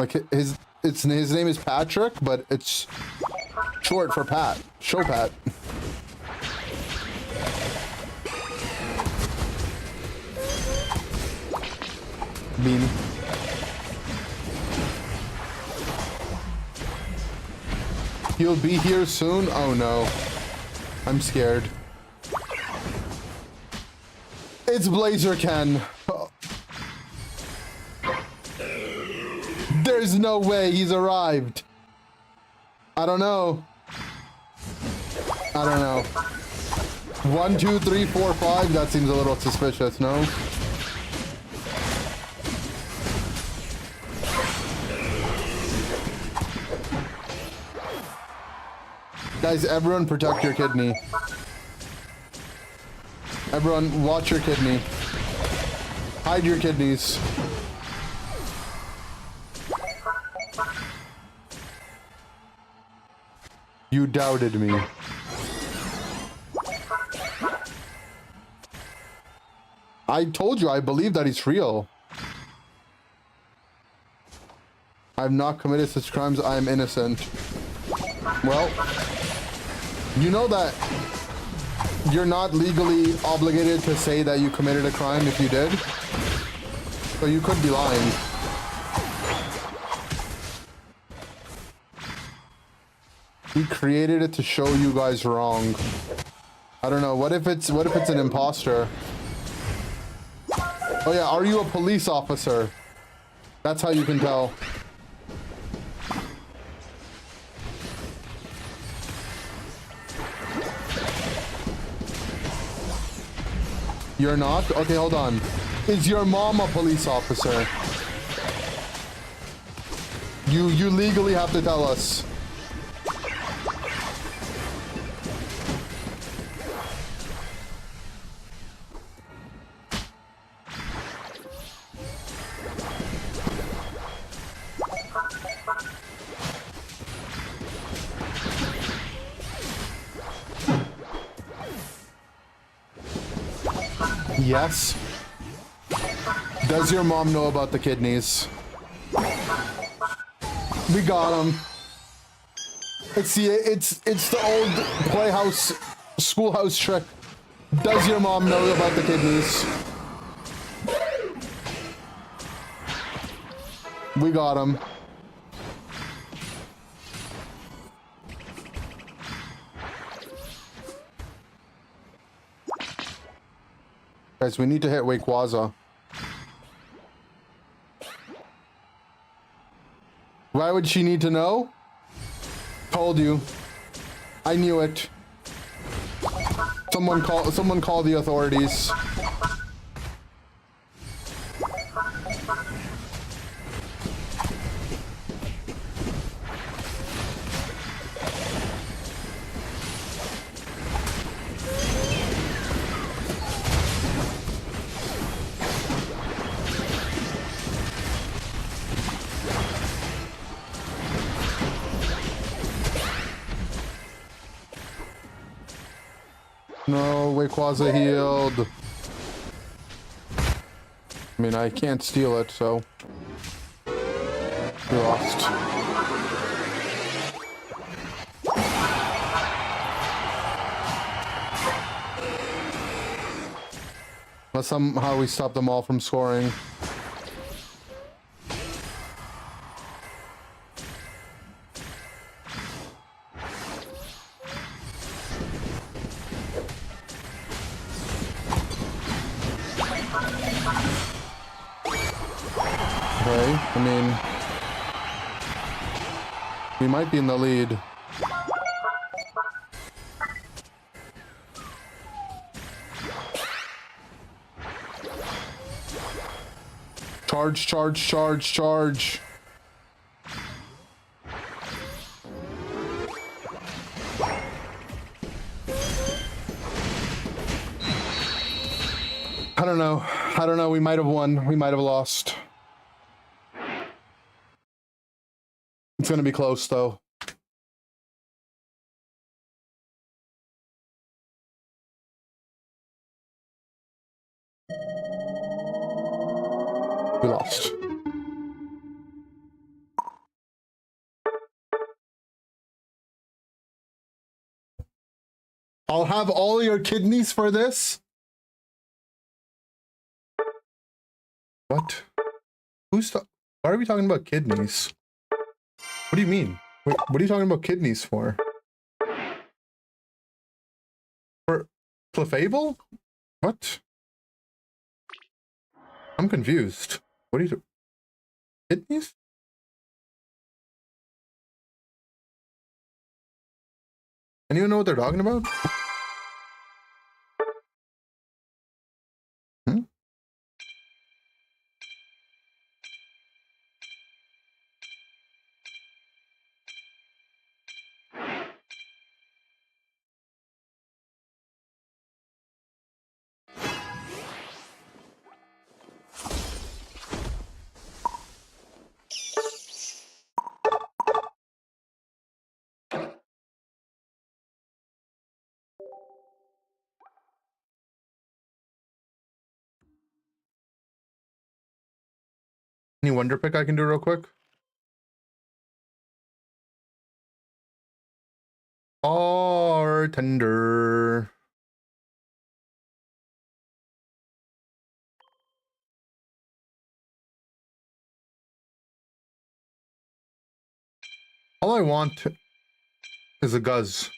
S1: Like his name is Patrick, but it's short for Pat. Chopat. Bean. He'll be here soon? Oh no. I'm scared. It's Blaziken. There's no way he's arrived. I don't know. 1, 2, 3, 4, 5. That seems a little suspicious, no? Guys, everyone protect your kidney. Everyone, watch your kidney. Hide your kidneys. You doubted me. I told you I believe that he's real. I've not committed such crimes. I am innocent. Well, you know that you're not legally obligated to say that you committed a crime if you did. So you could be lying. He created it to show you guys wrong. I don't know. What if it's an imposter? Oh yeah, are you a police officer? That's how you can tell. You're not? Okay, hold on. Is your mom a police officer? You legally have to tell us. Yes. Does your mom know about the kidneys? We got him. It's the old playhouse, schoolhouse trick. Does your mom know about the kidneys? We got him. Guys, we need to hit Wayquaza. Why would she need to know? Told you. I knew it. Someone call the authorities. No, Wayquaza healed. I mean, I can't steal it, so we lost. But somehow we stopped them all from scoring. Okay, I mean, we might be in the lead. Charge, charge, charge, charge. I don't know. I don't know. We might have won. We might have lost. It's going to be close, though. We lost. I'll have all your kidneys for this. What? Why are we talking about kidneys? What do you mean? Wait, what are you talking about kidneys for? For Clefable? What? I'm confused. What are you doing? Kidneys? Anyone know what they're talking about? Any wonder pick I can do real quick? Bartender. All I want is a Guzz.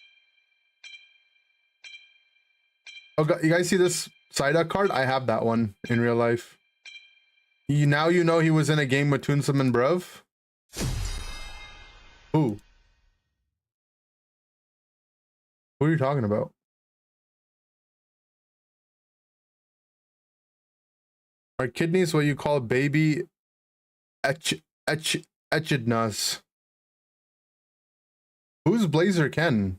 S1: Oh, you guys see this Psyduck card? I have that one in real life. Now you know he was in a game with Toonsum and Brev. Who? Who are you talking about? Are kidneys what you call baby echidnas? Who's Blazer Ken?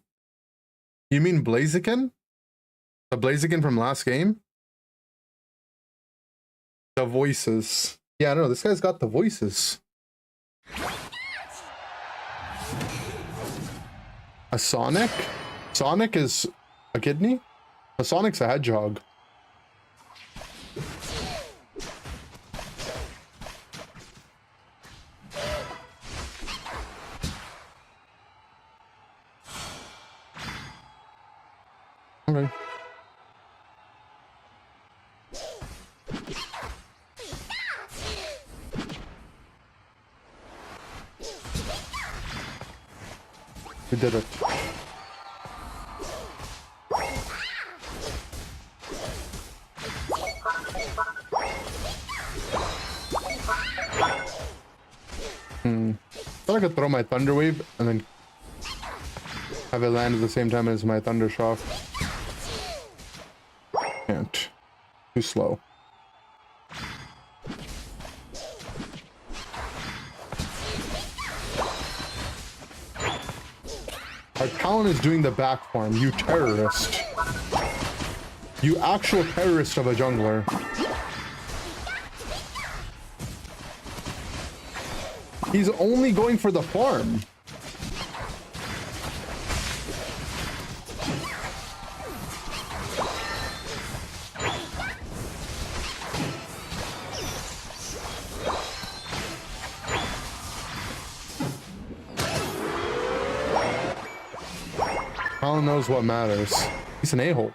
S1: You mean Blaziken? The Blaziken from last game? The voices. Yeah, I don't know. This guy's got the voices. A Sonic? Sonic is a kidney? A Sonic's a hedgehog. Okay. We did it. Thought I could throw my Thunder Wave and then have it land at the same time as my Thunder Shock. Can't. Too slow. Our Talon is doing the back farm, you terrorist. You actual terrorist of a jungler. He's only going for the farm. Talon knows what matters. He's an a-hole.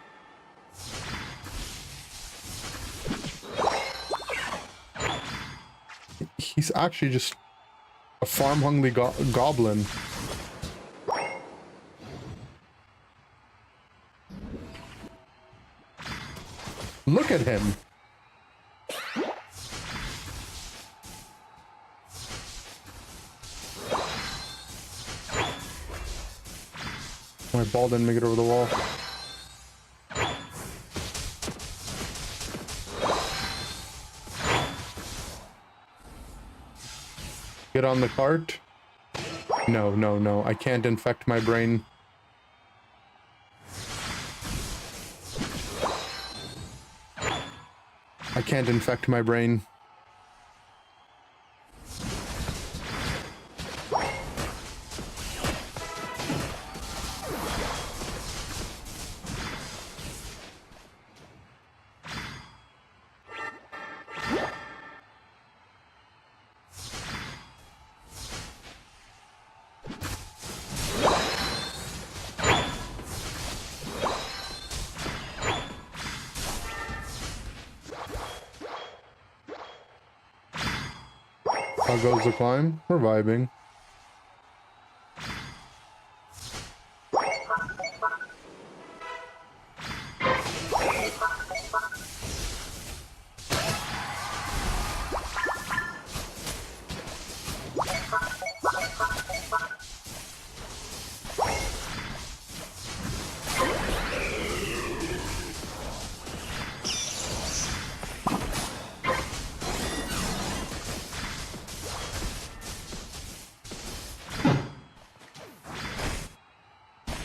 S1: He's actually just a farm-hungry goblin. Look at him. My ball didn't make it over the wall. Get on the cart. No, no, no. I can't infect my brain. I can't infect my brain. How goes the climb? We're vibing.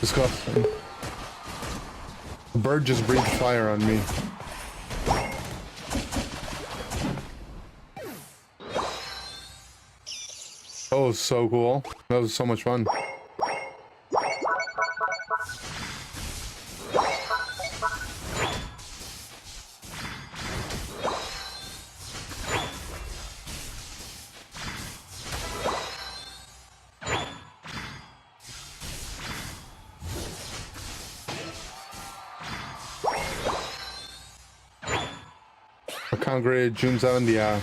S1: Disgusting. The bird just breathed fire on me. Oh, so cool. That was so much fun. count grid, June 7th, yeah.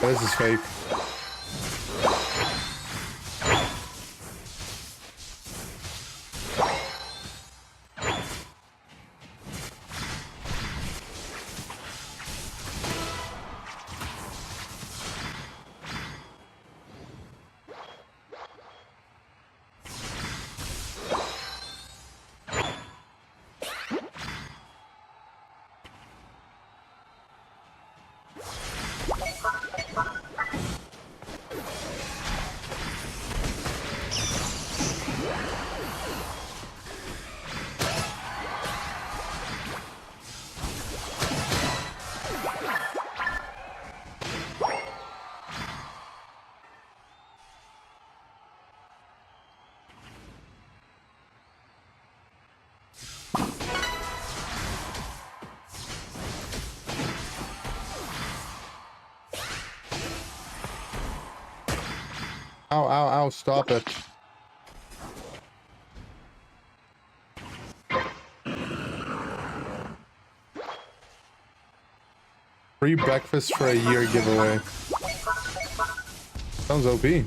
S1: This is fake. Ow, ow, ow, stop it. Free breakfast for a year giveaway. Sounds OP.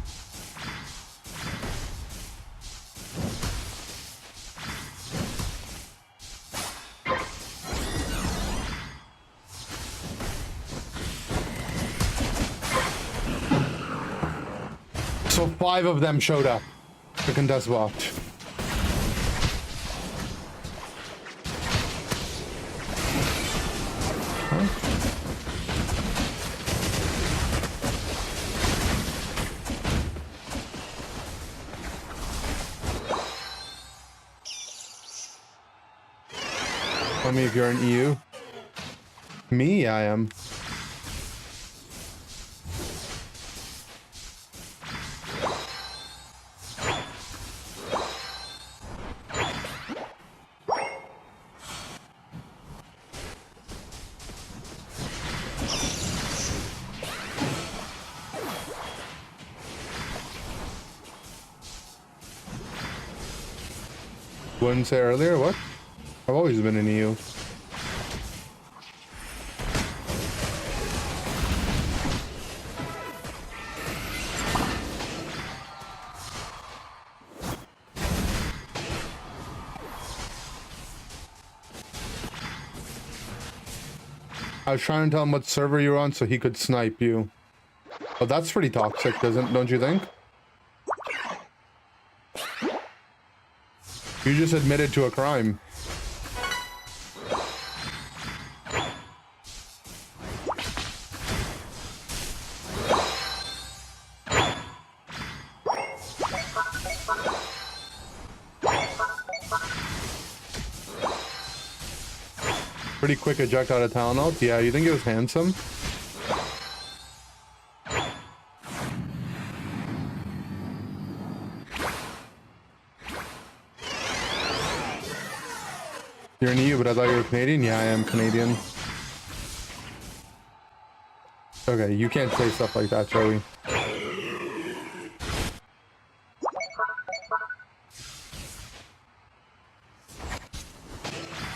S1: So 5 of them showed up to contest bot. Tell me if you're in EU. Me, I am. Wouldn't say earlier, what? I've always been in EU. I was trying to tell him what server you're on so he could snipe you. Oh, that's pretty toxic, don't you think? You just admitted to a crime. Pretty quick eject out of town out. Yeah, you think it was handsome? You're in EU, but I thought you were Canadian? Yeah, I am Canadian. Okay, you can't say stuff like that, Joey.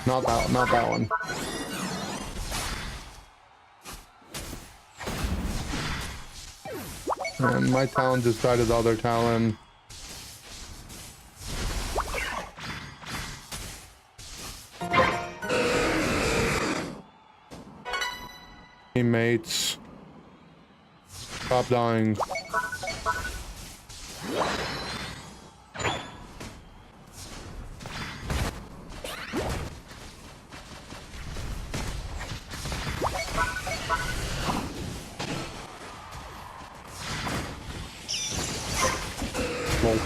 S1: Not that one. And my Talon just died to the other Talon. Teammates. Stop dying. Lol.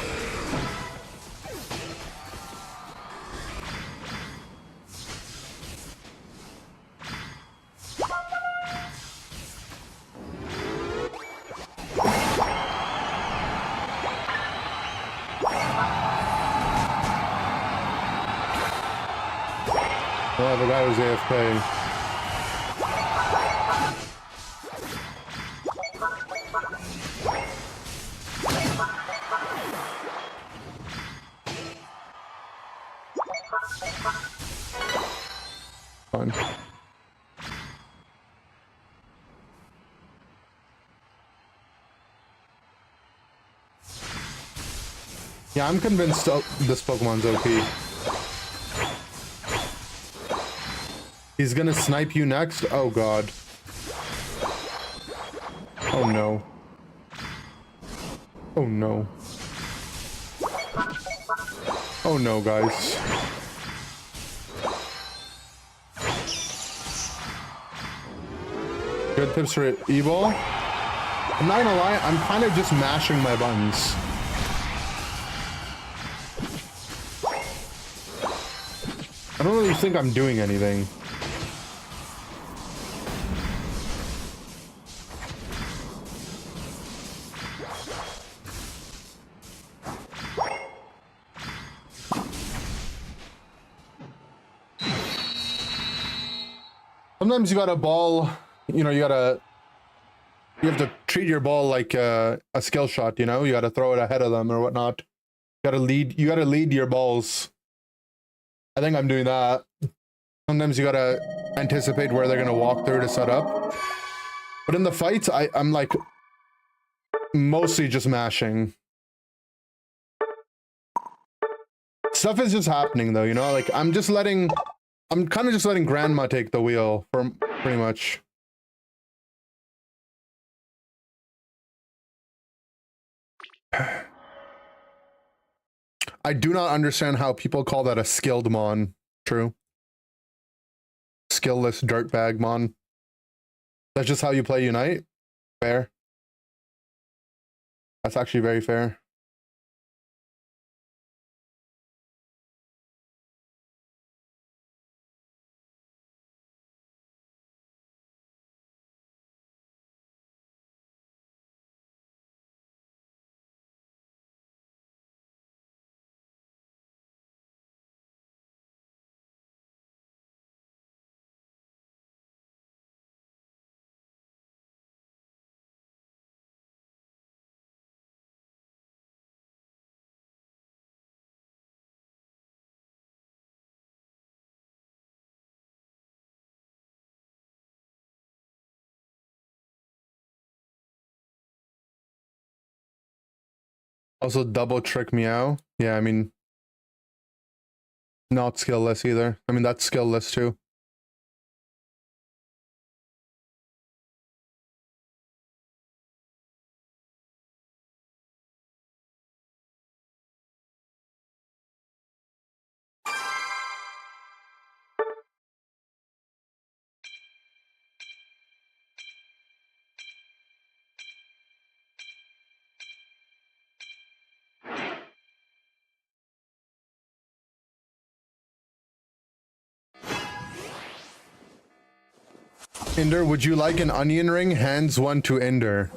S1: Well, the guy was AFK. Fine. Yeah, I'm convinced this Pokemon's OP. He's gonna snipe you next? Oh god. Oh no. Oh no. Oh no, guys. Good tips for Evo. I'm not gonna lie, I'm kind of just mashing my buttons. I don't really think I'm doing anything. Sometimes you gotta ball, you know, you have to treat your ball like a skill shot, you know? You gotta throw it ahead of them or whatnot. You gotta lead your balls. I think I'm doing that. Sometimes you gotta anticipate where they're gonna walk through to set up. But in the fights, I'm like mostly just mashing. Stuff is just happening though, you know? Like I'm kind of just letting Grandma take the wheel for pretty much. I do not understand how people call that a skilled mon. True. Skillless dirtbag mon. That's just how you play Unite? Fair. That's actually very fair. Also double trick meow. Yeah, I mean, not skillless either. I mean, that's skillless too. Ender, would you like an onion ring? Hands one to Ender.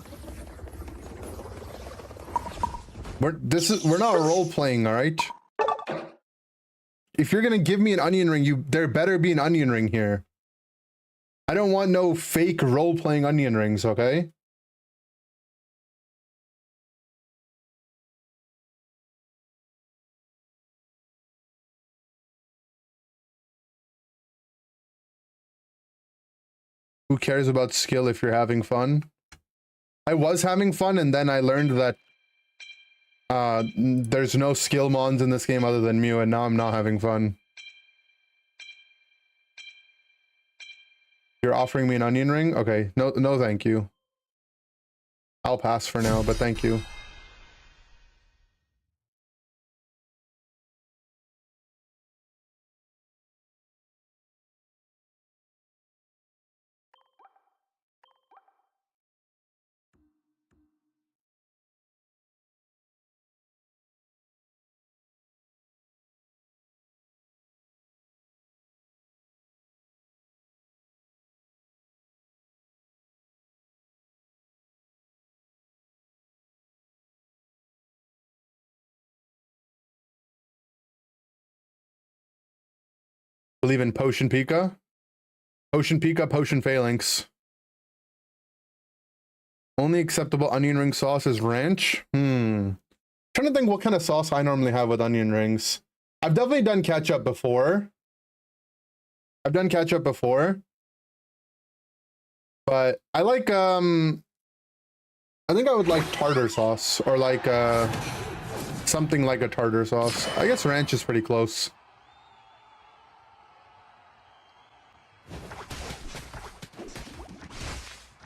S1: We're not role playing, all right? If you're gonna give me an onion ring, there better be an onion ring here. I don't want no fake role playing onion rings, okay? Who cares about skill if you're having fun? I was having fun, and then I learned that there's no skill mons in this game other than Mew, and now I'm not having fun. You're offering me an onion ring? Okay, no thank you. I'll pass for now, but thank you. Believe in Potion Pika? Potion Pika, Potion Phalanx. Only acceptable onion ring sauce is ranch? Trying to think what kind of sauce I normally have with onion rings. I've definitely done ketchup before. But I like, I think I would like tartar sauce or like, something like a tartar sauce. I guess ranch is pretty close.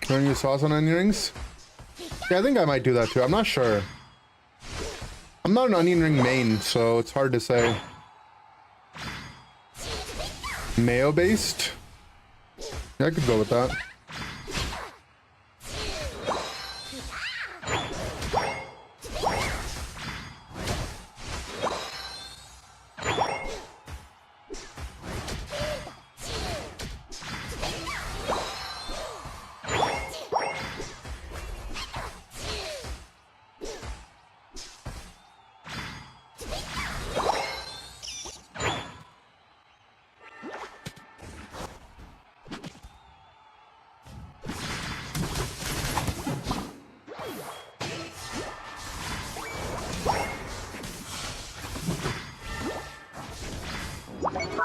S1: You want to use sauce on onion rings? Yeah, I think I might do that too. I'm not sure. I'm not an onion ring main, so it's hard to say. Mayo based? Yeah, I could go with that.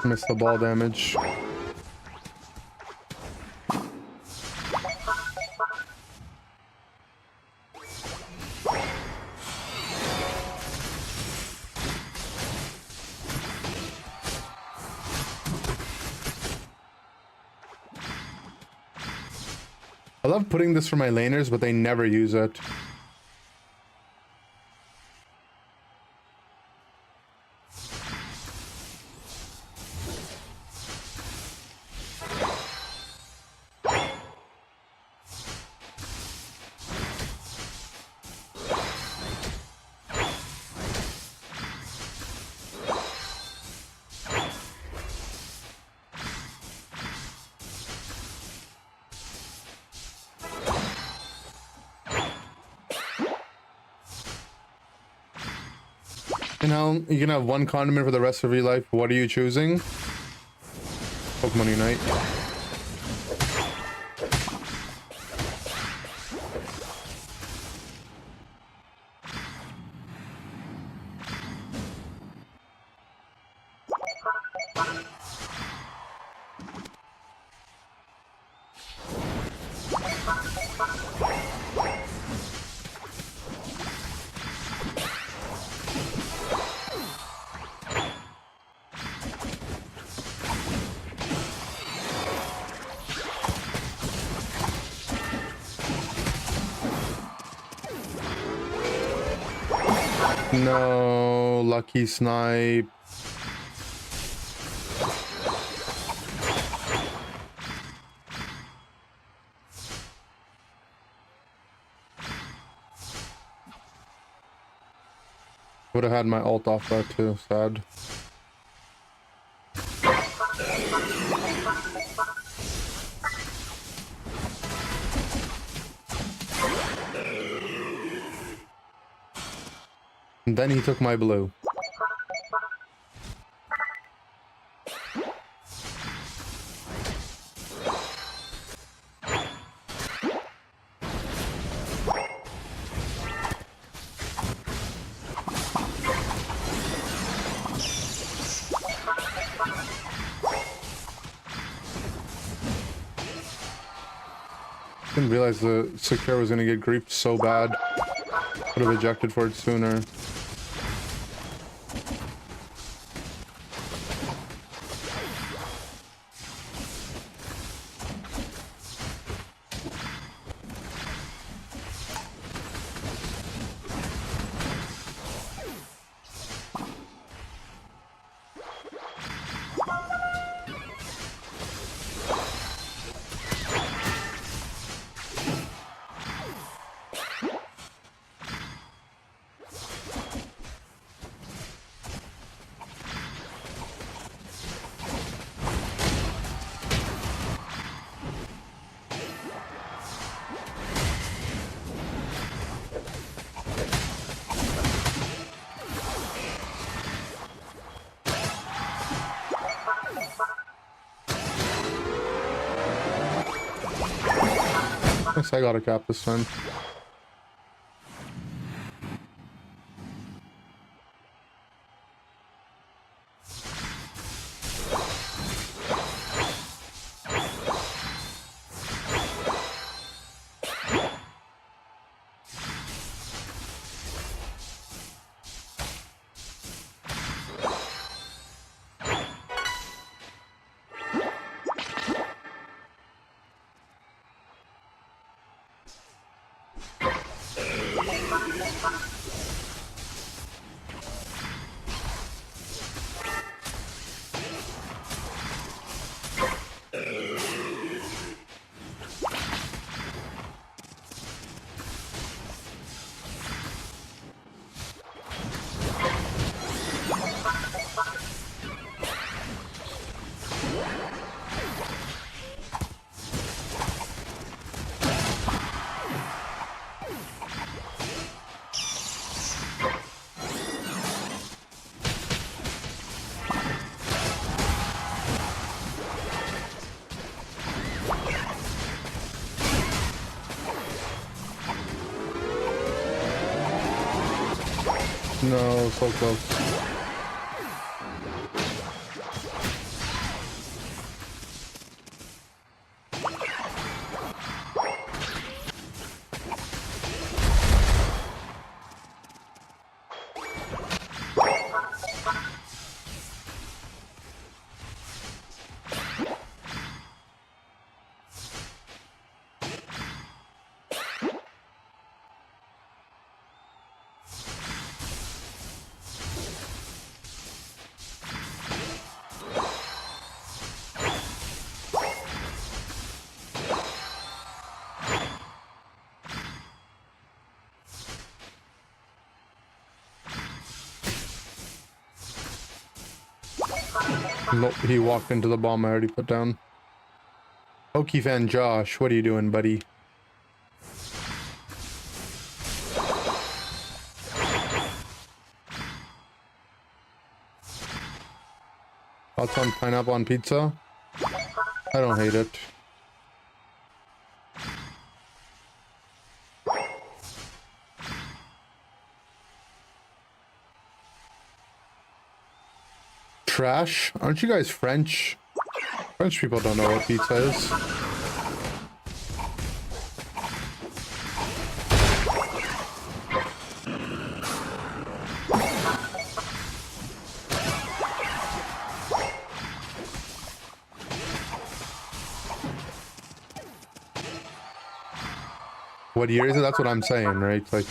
S1: Missed the ball damage. I love putting this for my laners, but they never use it. You know, you can have one condiment for the rest of your life. What are you choosing? Pokemon Unite. No, lucky snipe. Would have had my ult off that too, sad. And then he took my blue. Didn't realize the Secure was gonna get griefed so bad. Would have ejected for it sooner. Guess I got a cap this time. No, so close. Nope, he walked into the bomb I already put down. Pokey fan Josh, what are you doing, buddy? Thoughts on pineapple on pizza? I don't hate it. Trash? Aren't you guys French? French people don't know what pizza is. What year is it? That's what I'm saying, right? Like,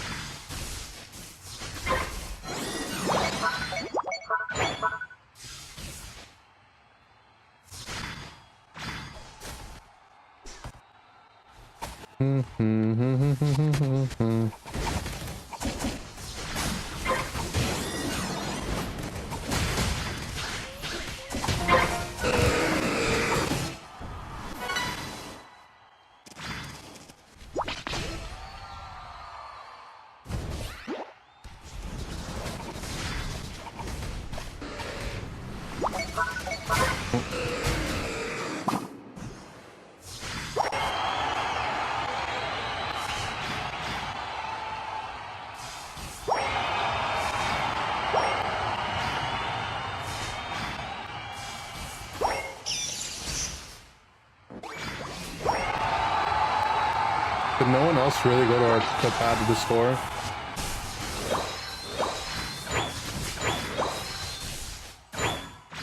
S1: did no one else really go to our pad to the score?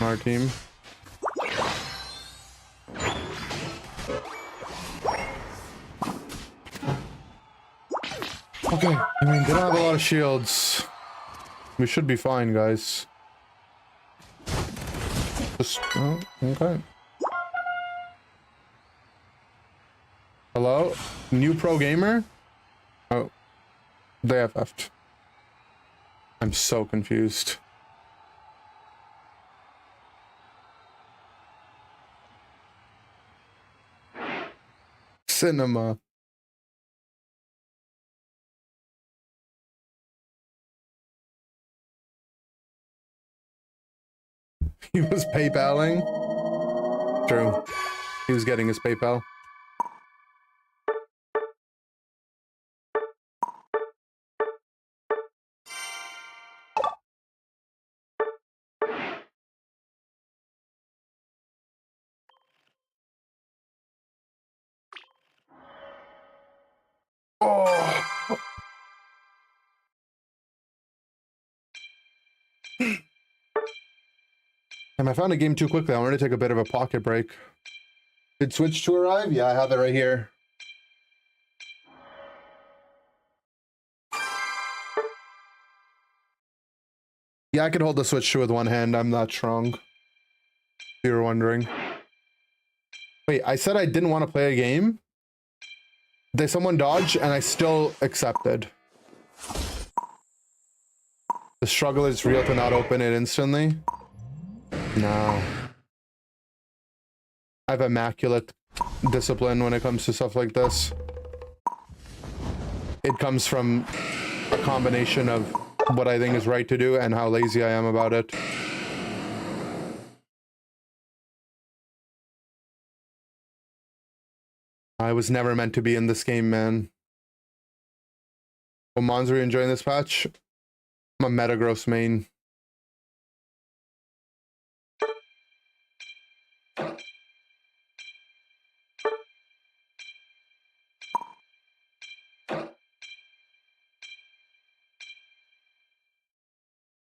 S1: Our team. Okay, I mean, they don't have a lot of shields. We should be fine, guys. Just, oh, okay. Hello? New pro gamer? Oh. They have left. I'm so confused. Cinema. He was PayPaling. True. He was getting his PayPal. Oh. And I found a game too quickly. I wanted to take a bit of a pocket break. Did Switch 2 arrive? Yeah, I have it right here. Yeah, I could hold the Switch 2 with one hand. I'm that strong. If you were wondering. Wait, I said I didn't want to play a game? Did someone dodge and I still accepted? The struggle is real to not open it instantly? No. I have immaculate discipline when it comes to stuff like this. It comes from a combination of what I think is right to do and how lazy I am about it. I was never meant to be in this game, man. Well, Mons, are you enjoying this patch? I'm a Metagross main.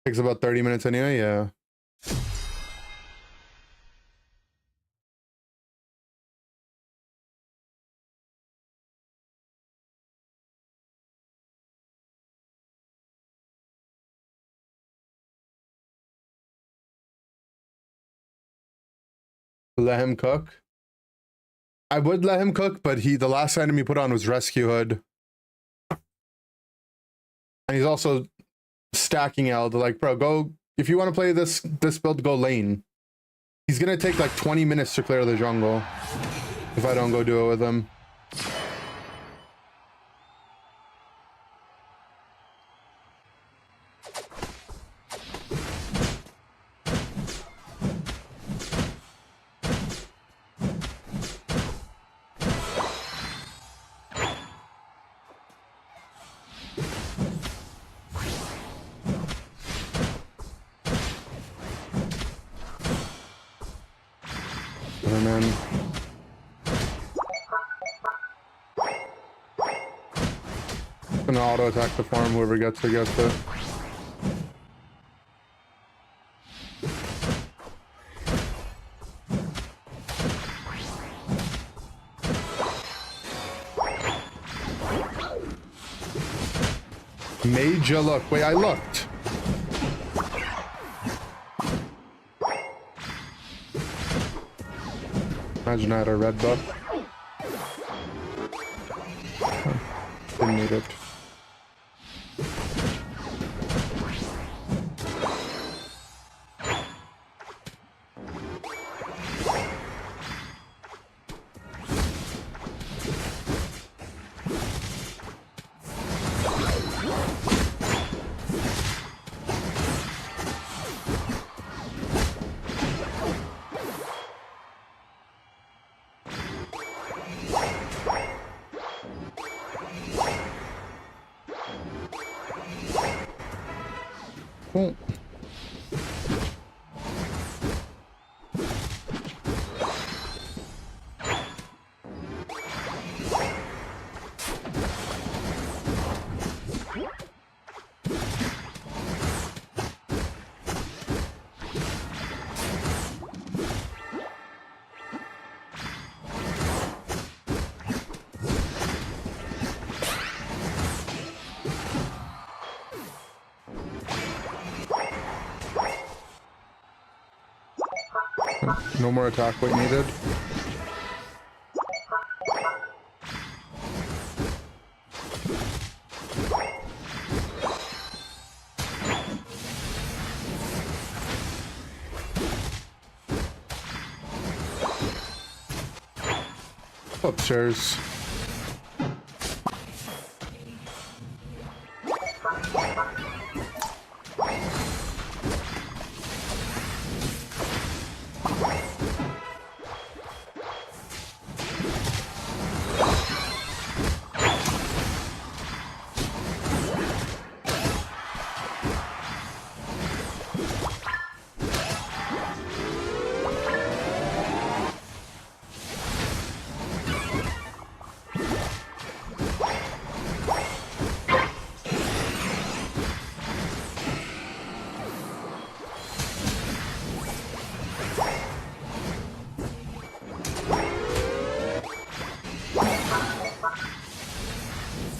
S1: Takes about 30 minutes anyway, yeah. Let him cook. I would let him cook, but the last item he put on was Rescue Hood. And he's also stacking Eld. Like, bro, go, if you want to play this build, go lane. He's gonna take like 20 minutes to clear the jungle if I don't go do it with him. Man. Gonna auto attack the farm, whoever gets it gets it. Made ya look. Wait, I looked. Imagine I had a red buff. Didn't need it. Cool. No more attack weight needed. Upstairs.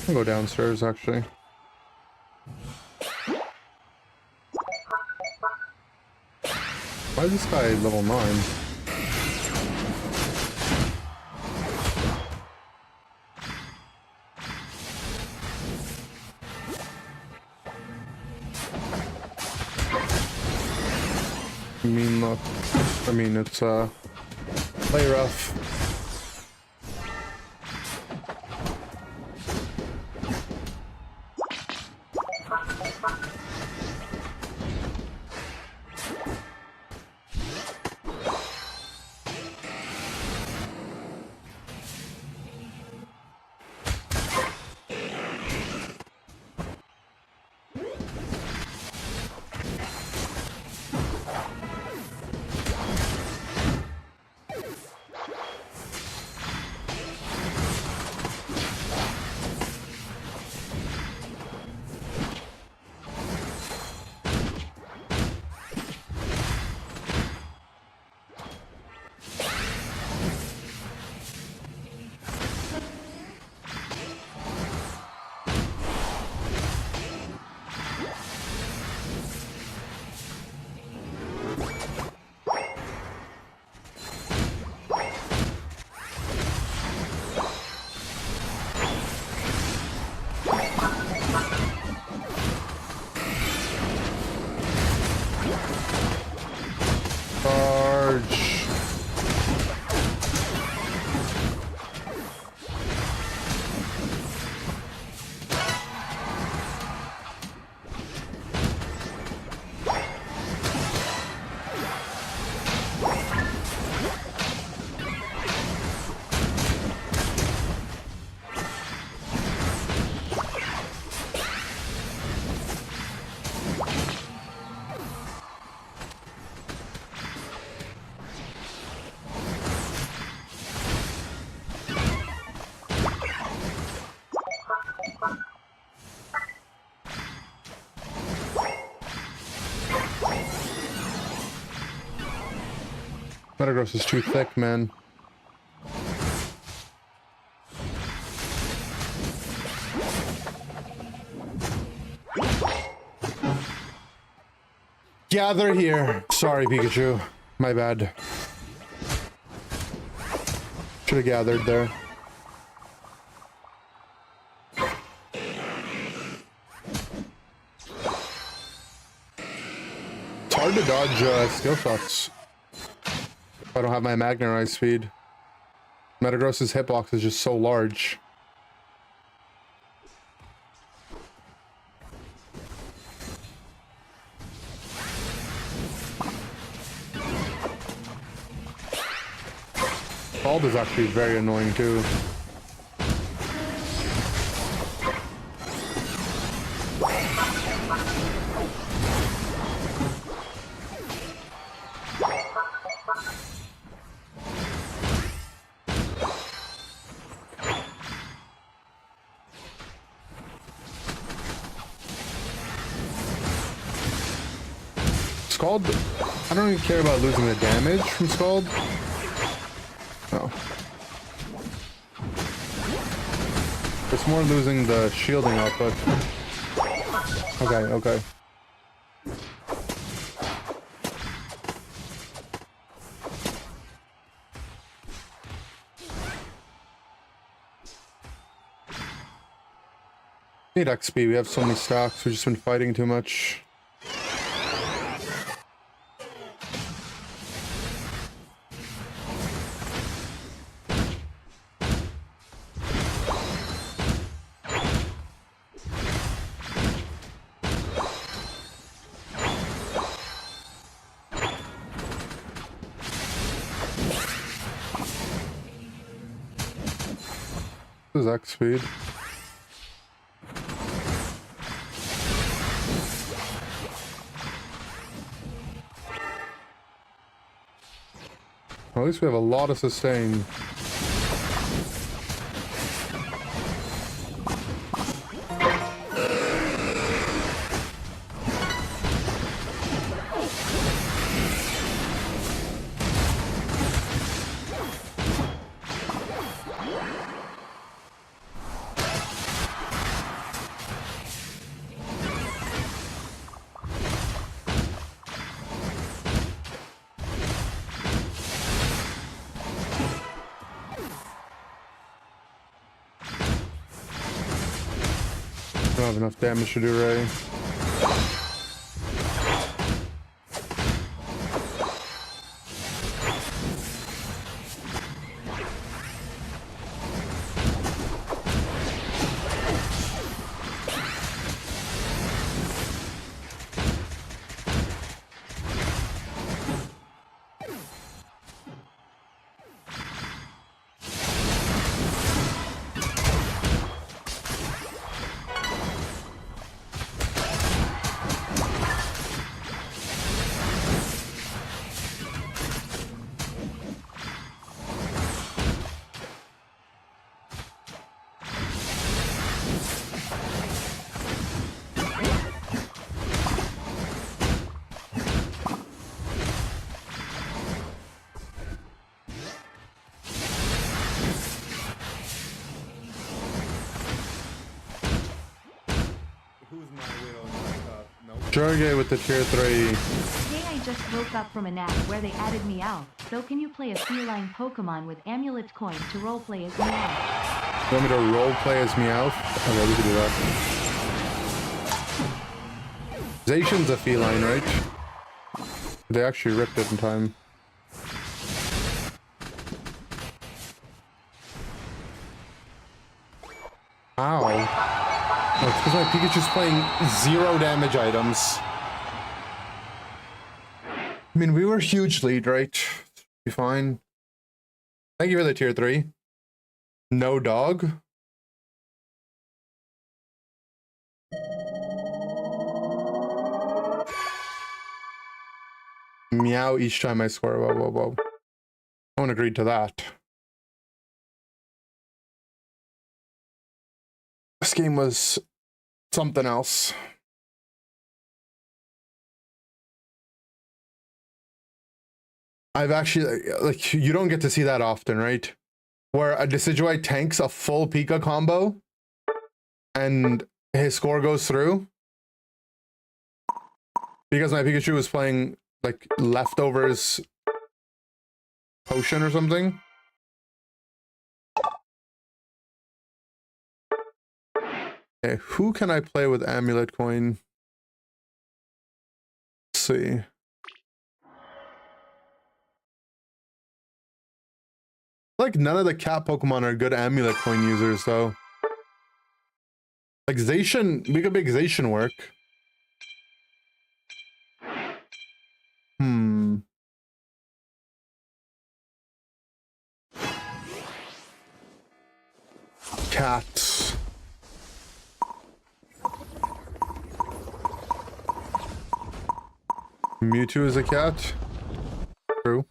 S1: I'll go downstairs actually. Why is this guy level 9? I mean, look. I mean, it's play rough. charge. Metagross is too thick, man. Gather here. Sorry, Pikachu. My bad. Should have gathered there. It's hard to dodge skill shots. I don't have my Magnerise speed. Metagross's hitbox is just so large. Scald is actually very annoying too. Scald, I don't even care about losing the damage from Scald. No. It's more losing the shielding output. Okay, okay. Need XP, we have so many stocks, we've just been fighting too much. This is X speed. Well, at least we have a lot of sustain. I don't have enough damage to do Ray. Jorge with the tier 3.
S2: Today I just woke up from a nap where they added Meow. So can you play a feline Pokemon with Amulet Coin to roleplay as Meow?
S1: You want me to roleplay as Meowth? Okay, we can do that. Zacian's a feline, right? They actually ripped it in time. Ow. Oh, it's because my Pikachu's playing 0 damage items. I mean, we were huge lead, right? Be fine. Thank you for the tier 3. No dog. Meow each time I score. Whoa, whoa, whoa. No one agreed to that. This game was something else. I've actually, like, you don't get to see that often, right? Where a Decidueye tanks a full Pika combo and his score goes through. Because my Pikachu was playing, like, leftovers potion or something. Okay, who can I play with Amulet Coin? Let's see. Like, none of the cat Pokemon are good Amulet Coin users, though. Like, Zacian, we could make Zacian work. Cats. Mewtwo is a cat. True.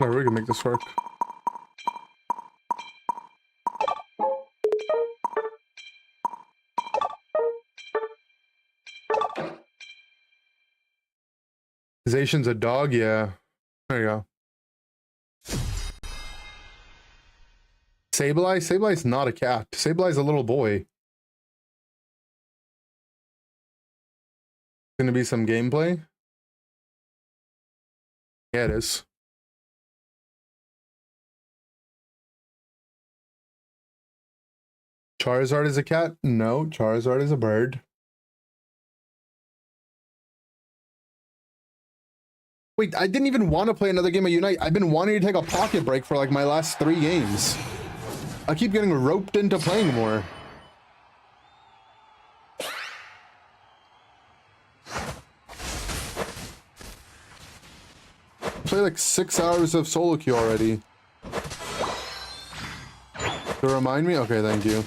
S1: Alright, we can make this work. Zacian's a dog, yeah. There you go. Sableye? Sableye's not a cat. Sableye's a little boy. Gonna be some gameplay? Yeah, it is. Charizard is a cat? No, Charizard is a bird. Wait, I didn't even want to play another game of Unite. I've been wanting to take a pocket break for like my last 3 games. I keep getting roped into playing more. I played like 6 hours of solo queue already. To remind me? Okay, thank you.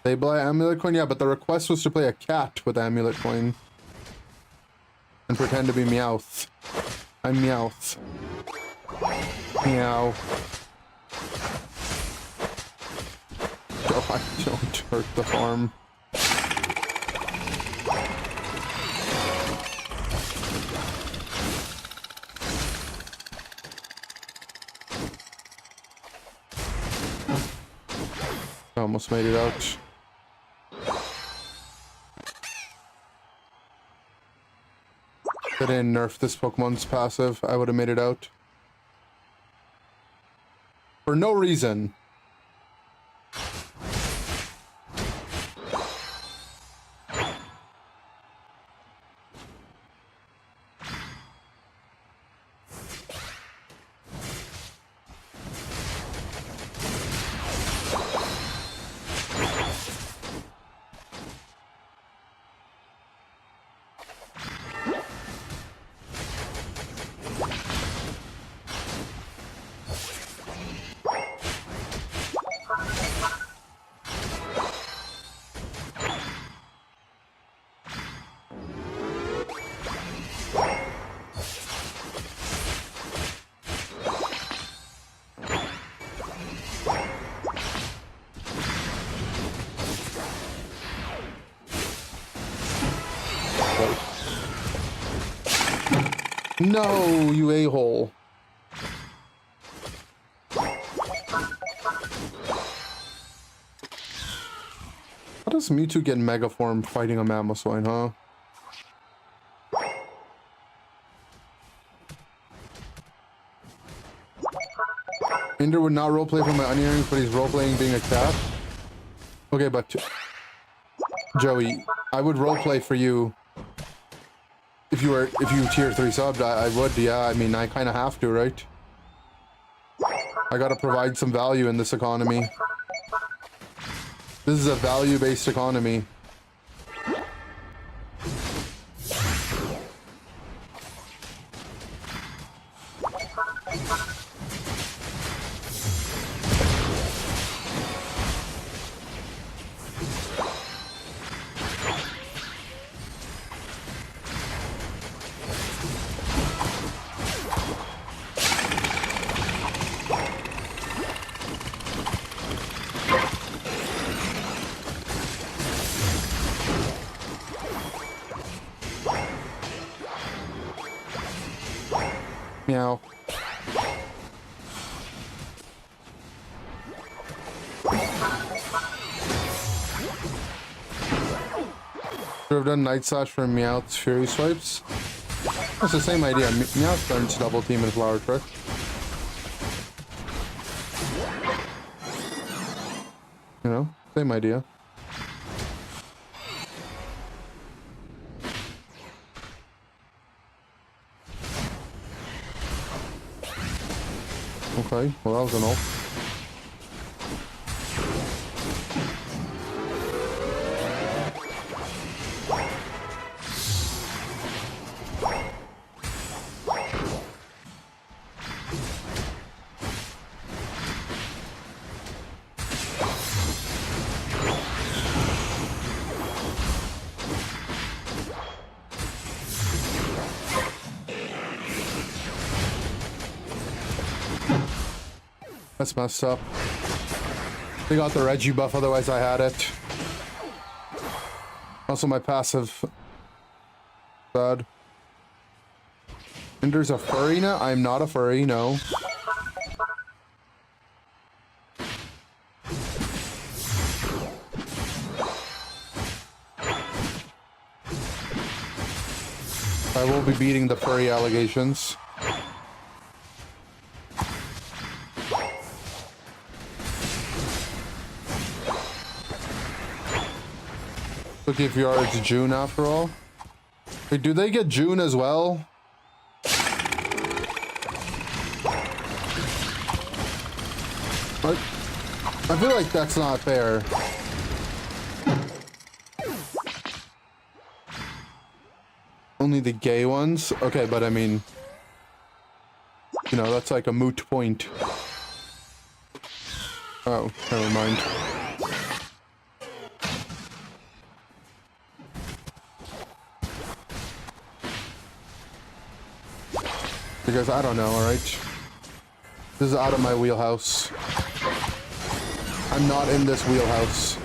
S1: Sableye Amulet Coin? Yeah, but the request was to play a cat with Amulet Coin. And pretend to be Meowth. I'm Meowth. Meow. Oh, I don't hurt the farm. I almost made it out. If I didn't nerf this Pokemon's passive, I would have made it out. For no reason. No, you a-hole. How does Mewtwo get Mega Form fighting a Mamoswine, huh? Inder would not roleplay for my onion rings, but he's roleplaying being a cat. Okay, but Joey, I would roleplay for you if you tier 3 subbed. I would, yeah. I mean, I kind of have to, right? I gotta provide some value in this economy. This is a value-based economy. Meow. Should have done Night Slash for Meowth's Fury Swipes. That's the same idea. Meowth turns double team and Flower Trick. You know, same idea. Okay, well that was an ult. That's messed up. They got the Reggie buff, otherwise I had it. Also my passive. Sad. Inder's a furry now? I'm not a furry, no. I will be beating the furry allegations. Look, if you are, it's June after all. Wait, do they get June as well? I feel like that's not fair. Only the gay ones? Okay, but I mean, you know, that's like a moot point. Oh, never mind. Because I don't know, alright? This is out of my wheelhouse. I'm not in this wheelhouse.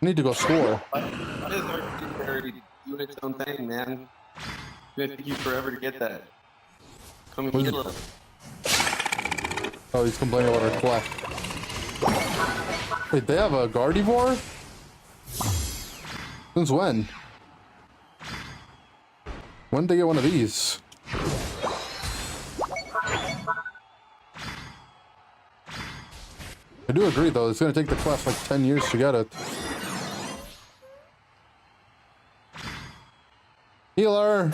S1: I need to go score.
S5: Why does our very doing its own thing, man? It's gonna take you forever to get that. Come and heal us.
S1: Oh, he's complaining about our clef. Wait, they have a Gardevoir? Since when? When did they get one of these? I do agree though, it's gonna take the clef like 10 years to get it. Healer!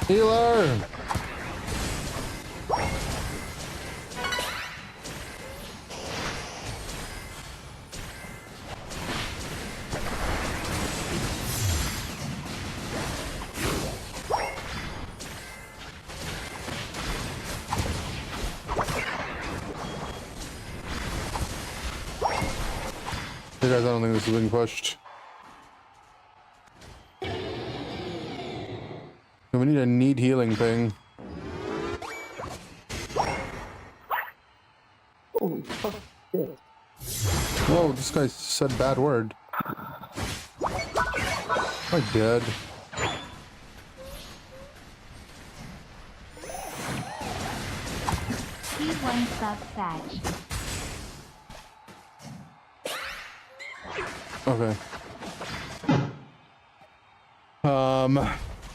S1: Healer! Hey guys, I don't think this is being pushed. We need a need healing thing.
S5: Oh, fuck. Shit.
S1: Whoa, this guy said bad word. I did.
S2: P1 sub patch.
S1: Okay.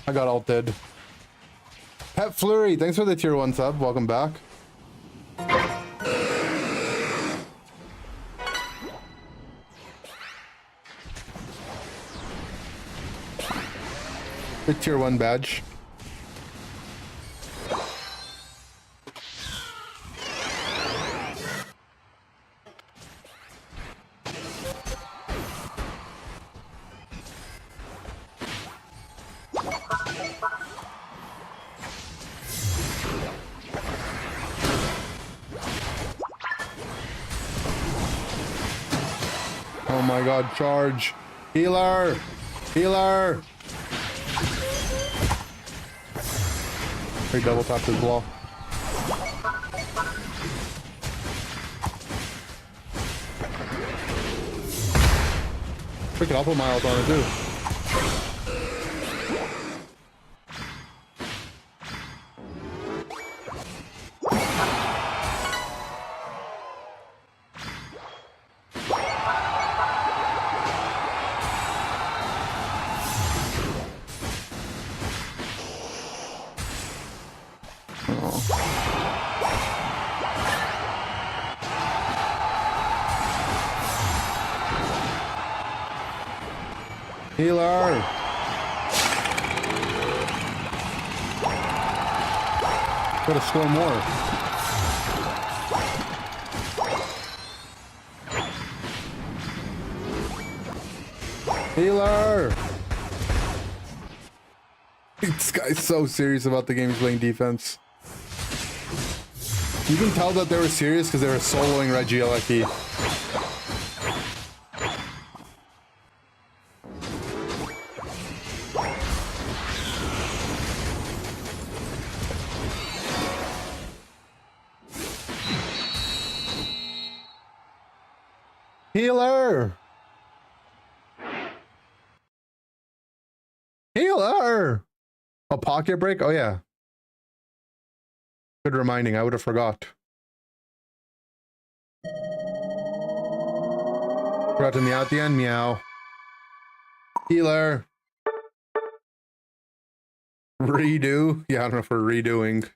S1: I got ulted. Pet Flurry, thanks for the tier 1 sub. Welcome back. The tier 1 badge. Oh my god, charge. Healer! Healer! He double tapped his wall. Freaking Alpha Miles on it too. Healer! Gotta score more. Healer! This guy's so serious about the game. He's playing defense. You can tell that they were serious because they were soloing Regieleki. Healer! Healer! A pocket break? Oh yeah. Good reminding, I would have forgot. Forgot to meow at the end, meow. Healer! Redo? Yeah, I don't know if we're redoing.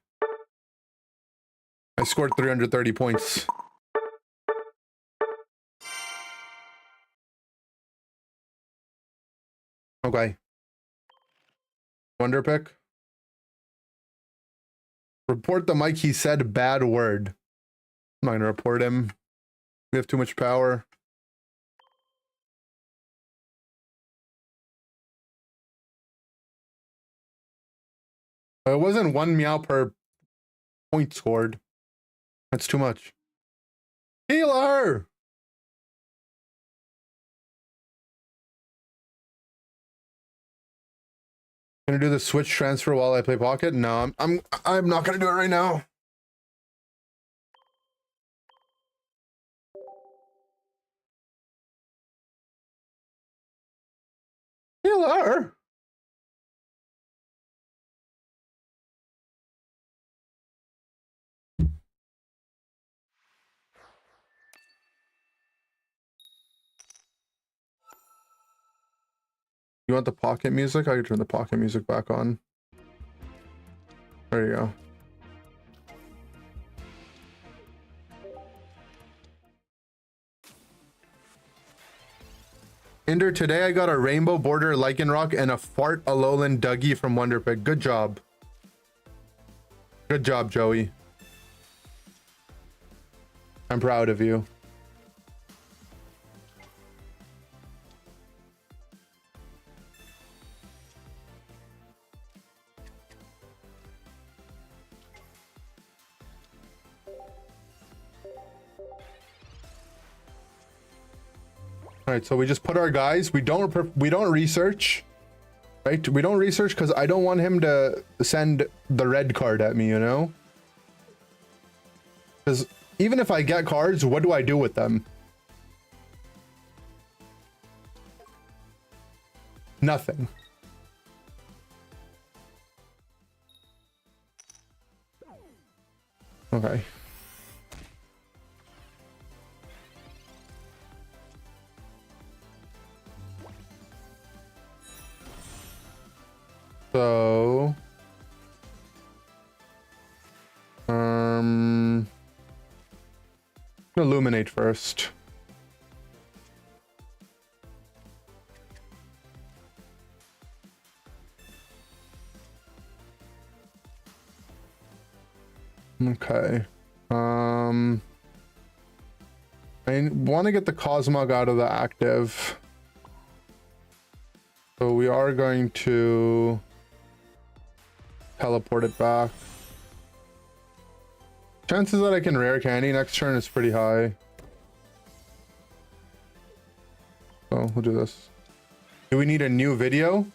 S1: I scored 330 points. Okay. Wonder pick. Report the mic. He said bad word. I'm not gonna report him. We have too much power. It wasn't 1 meow per point scored. That's too much. Healer! Gonna do the switch transfer while I play pocket? No, I'm not gonna do it right now. Healer! You want the pocket music? I can turn the pocket music back on. There you go. Inder, today I got a rainbow border Lycanroc and a fart Alolan Dougie from Wonderpick. Good job. Good job, Joey. I'm proud of you. All right, so we just put our guys. We don't research, right? We don't research because I don't want him to send the red card at me, you know? Because even if I get cards, what do I do with them? Nothing. Okay. So, illuminate first. Okay. I want to get the Cosmog out of the active. So we are going to teleport it back. Chances that I can rare candy next turn is pretty high. So we'll do this. Do we need a new video?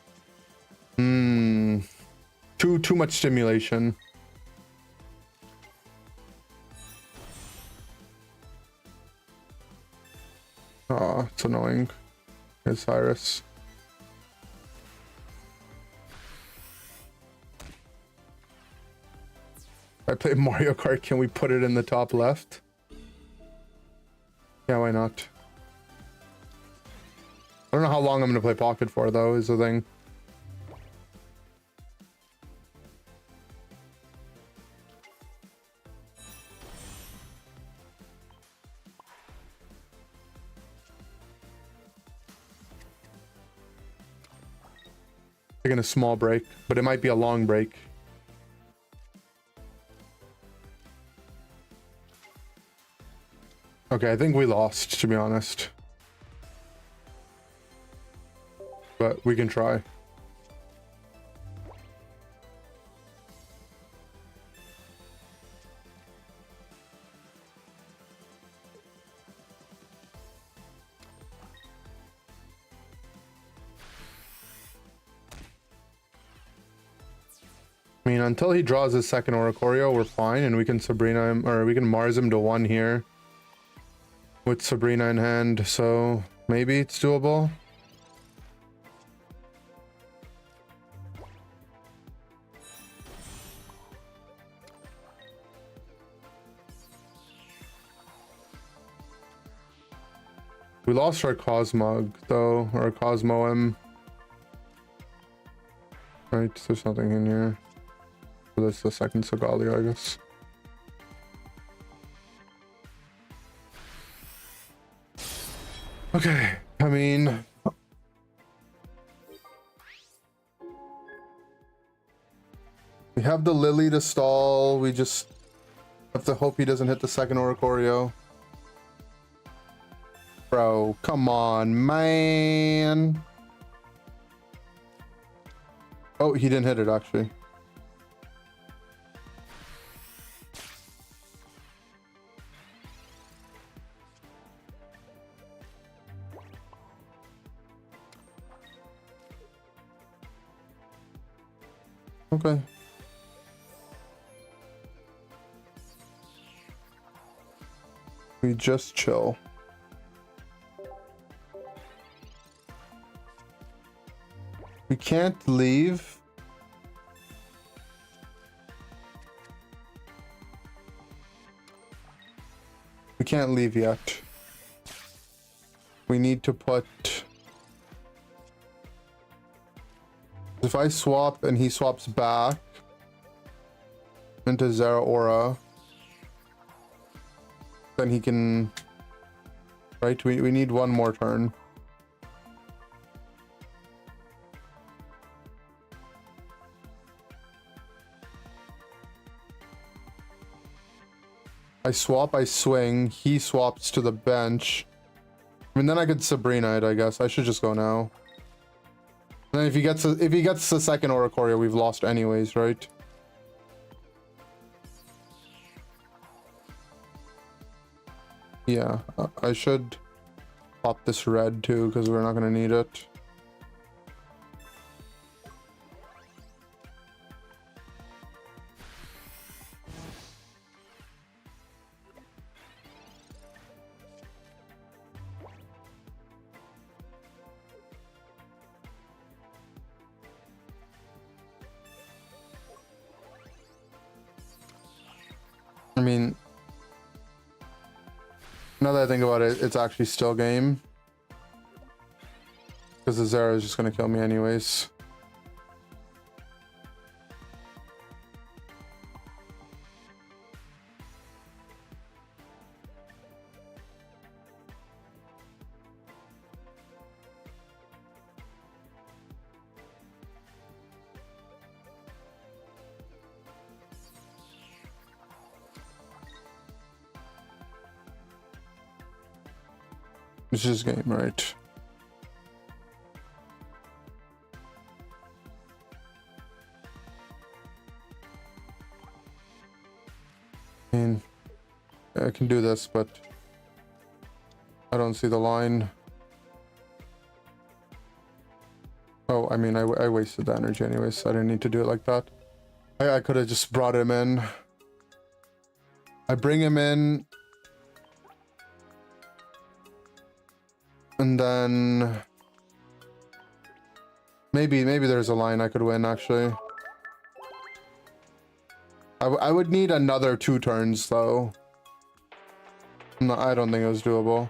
S1: Too much stimulation. Oh, it's annoying. Here's Cyrus. I play Mario Kart, can we put it in the top left? Yeah, why not? I don't know how long I'm gonna play Pocket for though, is the thing. Taking a small break, but it might be a long break. Okay, I think we lost, to be honest. But we can try. I mean, until he draws his second Oricorio, we're fine, and we can Sabrina him, or we can Mars him to 1 here with Sabrina in hand, so maybe it's doable. We lost our Cosmog though, or Cosmo M. Right, there's nothing in here. So that's the second Solgaleo, I guess. Okay, I mean, we have the Lily to stall. We just have to hope he doesn't hit the second Oricorio. Bro, come on, man. Oh, he didn't hit it actually. Okay. We just chill. We can't leave. We can't leave yet. We need to put... If I swap and he swaps back into Zeraora, then he can... Right? We need one more turn. I swap, I swing, he swaps to the bench. I mean, then I could Sabrina it, I guess. I should just go now. And then if he gets the second Oricorio, we've lost anyways, right? Yeah, I should pop this red too, because we're not going to need it. I mean, now that I think about it, it's actually still game. Because the Zera is just going to kill me anyways. It's just game, right? I mean, I can do this, but I don't see the line. Oh, I mean, I wasted the energy anyways, so I didn't need to do it like that. I could have just brought him in. I bring him in. And then maybe there's a line I could win, actually. I would need another 2 turns, though. No, I don't think it was doable.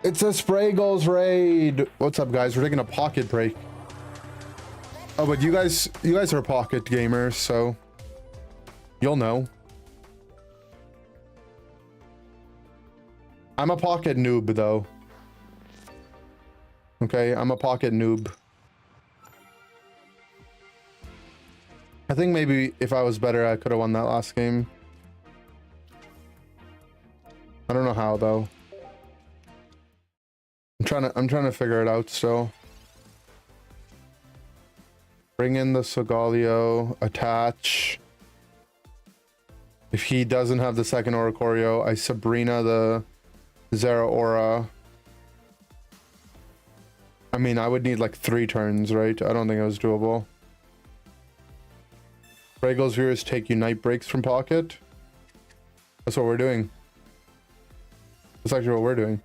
S1: It's a Spray Goals raid. What's up, guys? We're taking a pocket break. Oh, but you guys are pocket gamers, so you'll know. I'm a pocket noob, though. Okay, I'm a pocket noob. I think maybe if I was better, I could have won that last game. I don't know how, though. I'm trying to figure it out still. Bring in the Solgaleo, attach. If he doesn't have the second Oricorio, I Sabrina the Zeraora. I mean, I would need like 3 turns, right? I don't think it was doable. Regal's viewers take Unite breaks from pocket. That's what we're doing. That's actually what we're doing.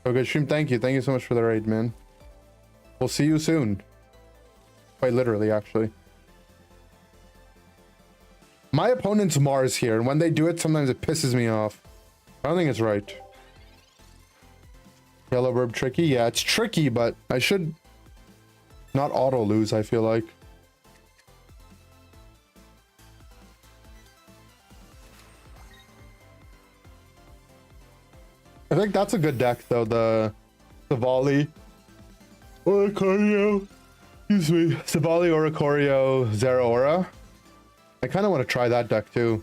S1: Oh, good stream. Thank you. Thank you so much for the raid, man. We'll see you soon. Quite literally, actually. My opponent's Mars here, and when they do it, sometimes it pisses me off. I don't think it's right. Yellow Burb tricky? Yeah, it's tricky, but I should not auto lose, I feel like. I think that's a good deck, though, the Savali Oricorio. Excuse me. Savali Oricorio Zeraora. I kind of want to try that deck, too.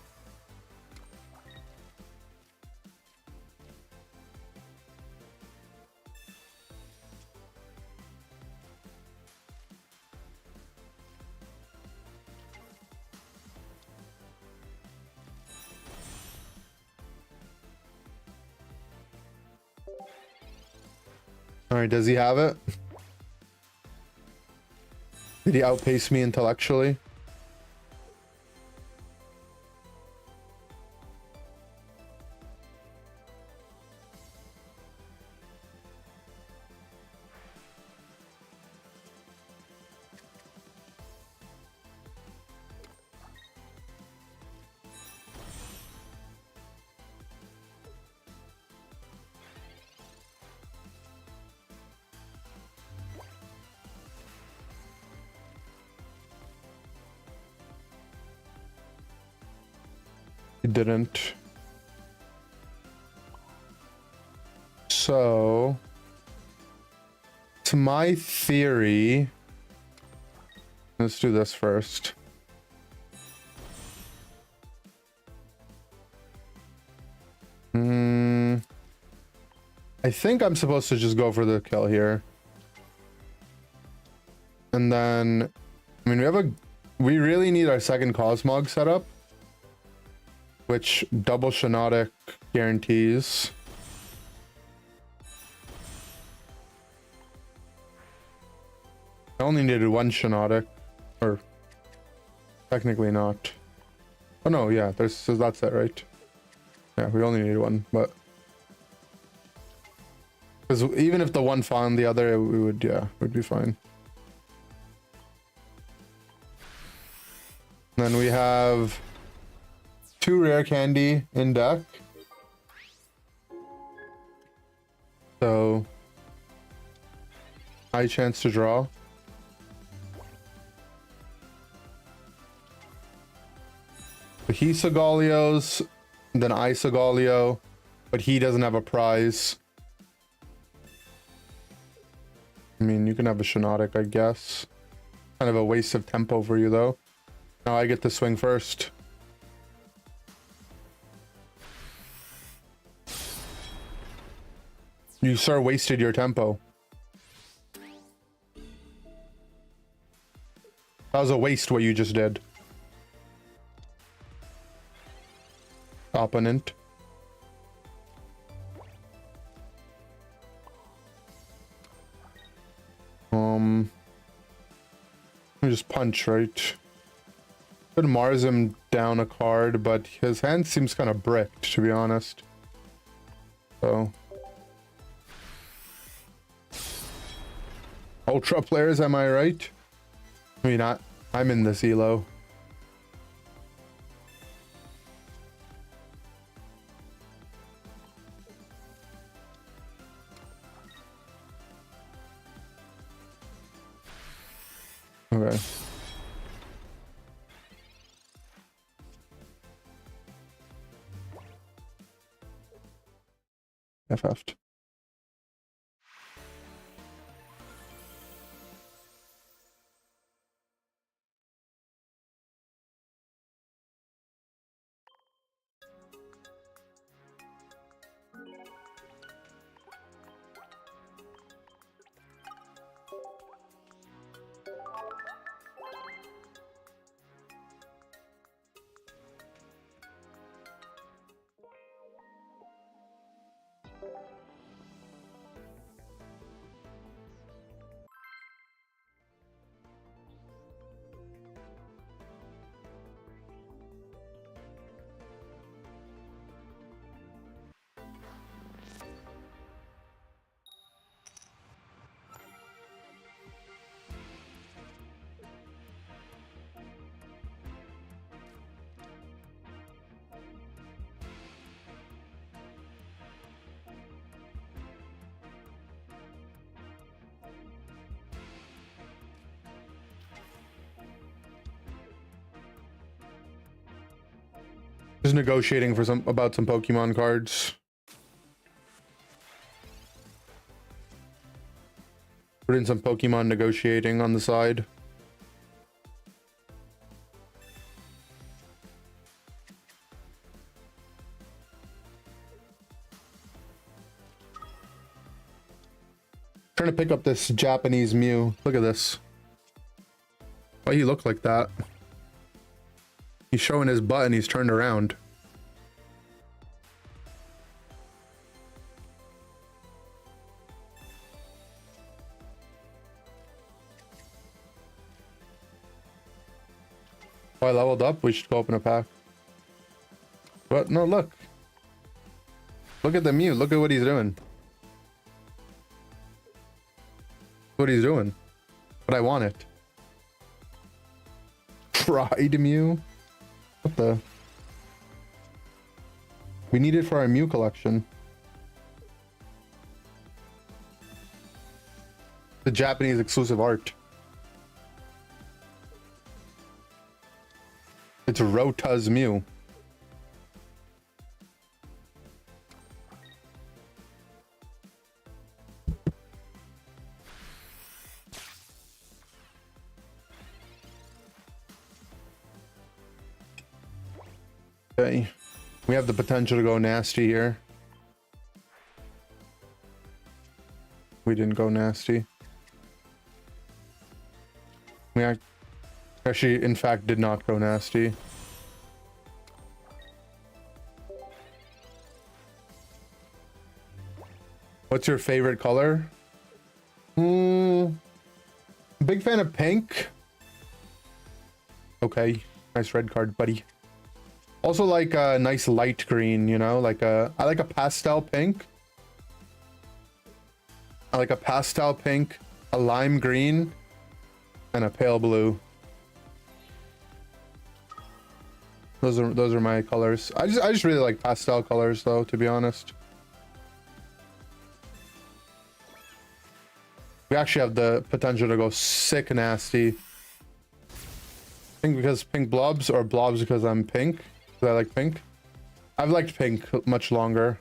S1: All right, does he have it? Did he outpace me intellectually? He didn't. So, to my theory, let's do this first. I think I'm supposed to just go for the kill here. And then, I mean, we really need our second Cosmog set up. Which double Shinotic guarantees. I only needed one Shiinotic, or technically not. Oh no, yeah, so that's it, right? Yeah, we only needed one, but because even if the one found the other, we would, yeah, we'd be fine. Then we have 2 rare candy in deck. So high chance to draw. He Sagalios, then I Sagalio, but he doesn't have a prize. I mean, you can have a Shiinotic, I guess. Kind of a waste of tempo for you, though. Now I get to swing first. You, sir, wasted your tempo. That was a waste what you just did. Opponent. Let me just punch, right? Could Mars him down a card, but his hand seems kind of bricked, to be honest. So Ultra players, am I right? I mean, I'm in this elo. Okay. FF'd. Just negotiating for about some Pokemon cards. Put in some Pokemon negotiating on the side. Trying to pick up this Japanese Mew. Look at this. Why he look like that? He's showing his butt and he's turned around. Oh, I leveled up. We should go open a pack. But no, look. Look at the Mew. Look at what he's doing. What he's doing. But I want it. Pride Mew. What the? We need it for our Mew collection. The Japanese exclusive art. It's Rota's Mew. Okay, we have the potential to go nasty here. We didn't go nasty. We actually, in fact, did not go nasty. What's your favorite color? Big fan of pink. Okay, nice red card, buddy. Also like a nice light green, you know, I like a pastel pink. I like a pastel pink, a lime green, and a pale blue. Those are my colors. I just really like pastel colors though, to be honest. We actually have the potential to go sick nasty. Pink because pink blobs, or blobs because I'm pink. Because I like pink. I've liked pink much longer.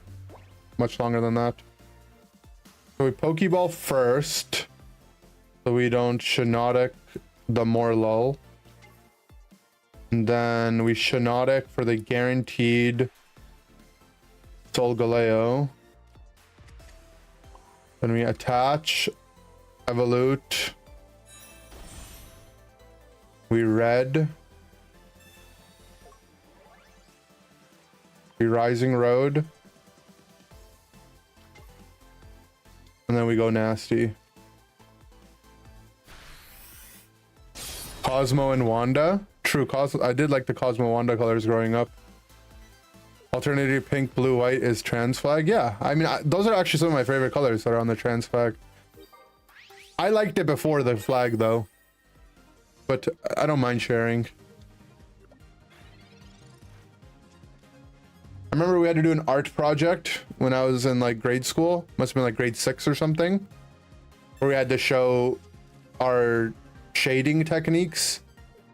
S1: Much longer than that. So we Pokeball first. So we don't Shiinotic the Morlull. And then we Shiinotic for the guaranteed Solgaleo. Then we attach, Evolute. We red. We Rising Road. And then we go nasty. Cosmo and Wanda. True, I did like the Cosmo Wanda colors growing up. Alternative pink, blue, white is trans flag. Yeah, I mean, those are actually some of my favorite colors that are on the trans flag. I liked it before the flag though, but I don't mind sharing. I remember we had to do an art project when I was in like grade school. Must have been like grade 6 or something, where we had to show our shading techniques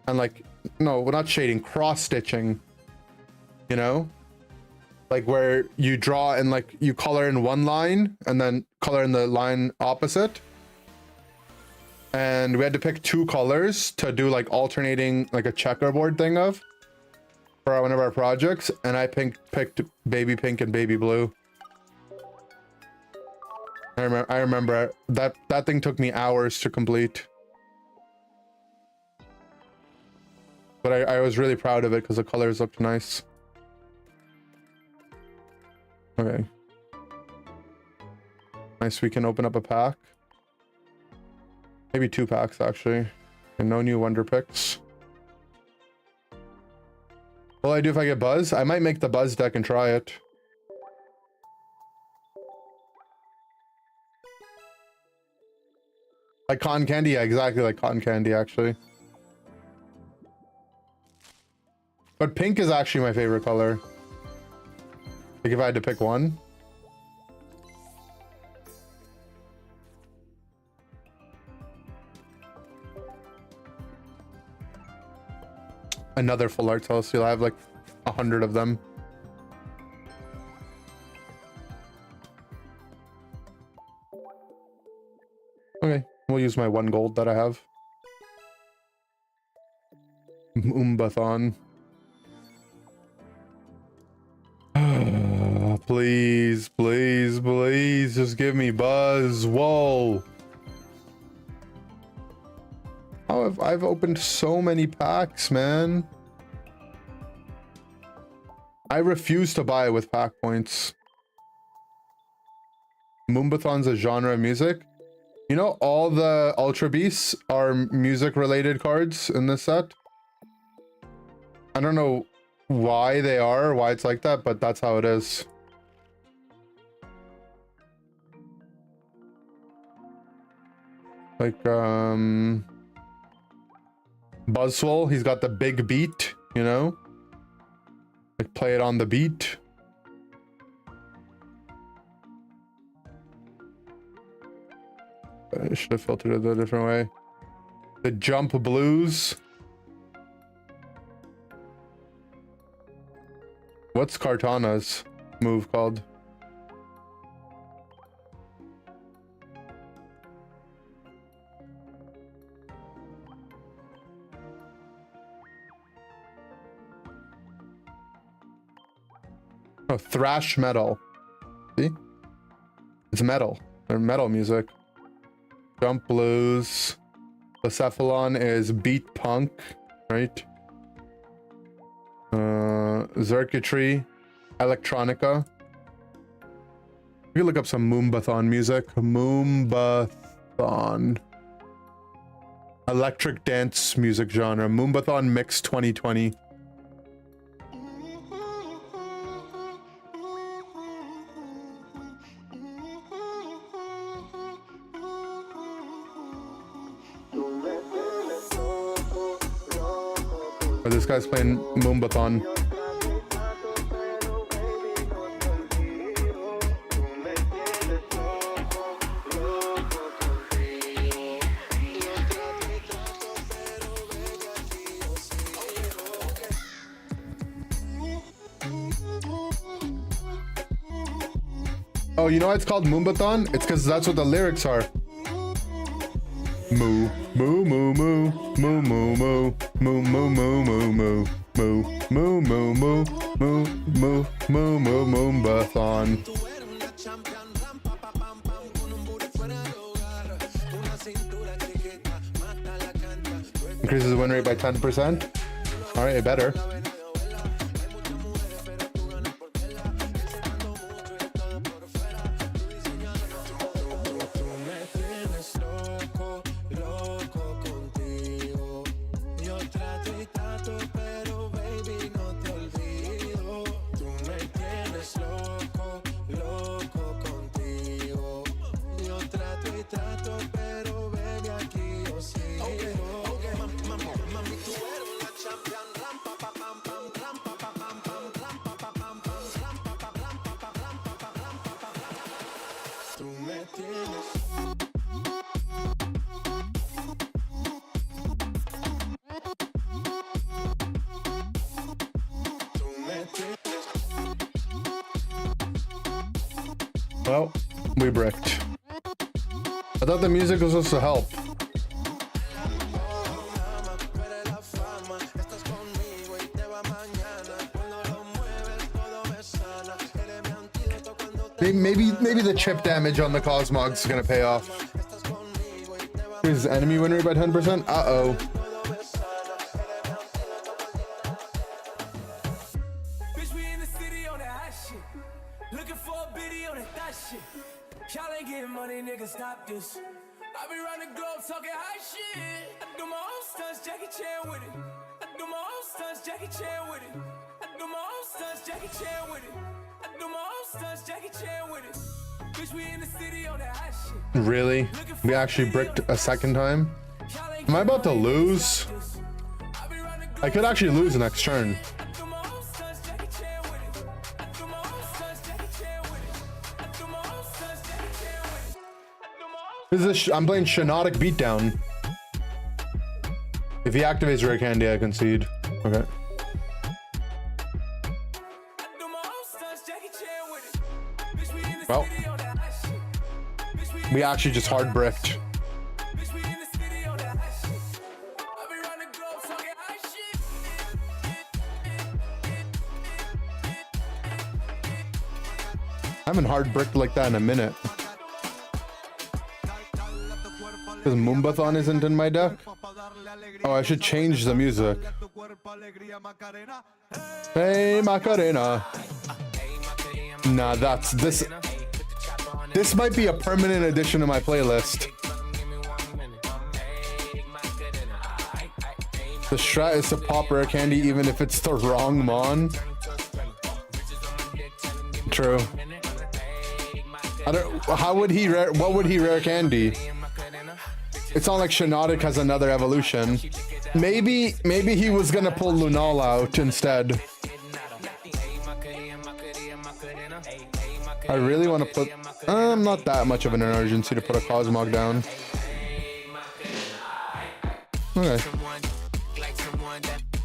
S1: and like, no, we're not shading, cross stitching, you know, like where you draw and like you color in one line and then color in the line opposite. And we had to pick 2 colors to do like alternating, like a checkerboard thing of for one of our projects. And I picked baby pink and baby blue. I remember that thing took me hours to complete. But I was really proud of it because the colors looked nice. Okay. Nice, we can open up a pack. Maybe 2 packs actually. And no new wonder picks. What will I do if I get Buzz? I might make the Buzz deck and try it. Like cotton candy? Yeah, exactly like cotton candy actually. But pink is actually my favorite color. Like if I had to pick one. Another full art Celesteal. I have like 100 of them. Okay, we'll use my 1 gold that I have. Umbathon. Please, please, please, just give me Buzz. Whoa. Oh, I've opened so many packs, man. I refuse to buy with pack points. Moombathon's a genre of music. You know, all the Ultra Beasts are music-related cards in this set. I don't know why they are, why it's like that, but that's how it is. Like, Buzzwole, he's got the big beat, you know? Like, play it on the beat. I should have filtered it a different way. The Jump Blues. What's Kartana's move called? Oh, thrash metal. See? It's metal. They're metal music. Jump Blues. Blacephalon is beat punk, right? Circuitry. Electronica. We can look up some Moombathon music. Moombathon. Electric dance music genre. Moombathon Mix 2020. Oh, this guy's playing Moombathon. Oh, you know why it's called Moombathon? It's because that's what the lyrics are. Moo, moo, moo, moo, moo, moo, moo, moo, moo, moo, moo, moo, moo, moo, moo, moo, moo, moo, moo, moo, Moombathon. Increases the win rate by 10%. All right, it better. Well, we bricked. I thought the music was supposed to help. Maybe the chip damage on the Cosmog's gonna pay off. Is enemy win rate by 10%? Uh-oh.
S6: Bitch, we in the city on that hot shit. Looking for a biddy on that thot shit. Y'all ain't getting money, nigga, stop this. I be round the globe talking high shit. I do my own stunts, Jackie Chan with it. I do my own stunts, Jackie Chan with it. I do my own stunts, Jackie Chan with it. I do my own stunts, Jackie Chan with it. Bitch, we in the city on that hot shit.
S1: Really? We actually bricked a second time? Am I about to lose? I could actually lose the next turn. This is I'm playing Shinotic Beatdown. If he activates Rare Candy, I concede. Okay. Well, we actually just hard bricked. I haven't hard bricked like that in a minute. Because Moombathon isn't in my deck? Oh, I should change the music. Hey, Macarena. Nah, that's this. This might be a permanent addition to my playlist. The strat is to pop Rare Candy even if it's the wrong mon. True. I don't. How would he rare? What would he Rare Candy? It's not like Shinotic has another evolution. Maybe he was gonna pull Lunala out instead. I really want to put... I'm not that much of an urgency to put a Cosmog down. Okay.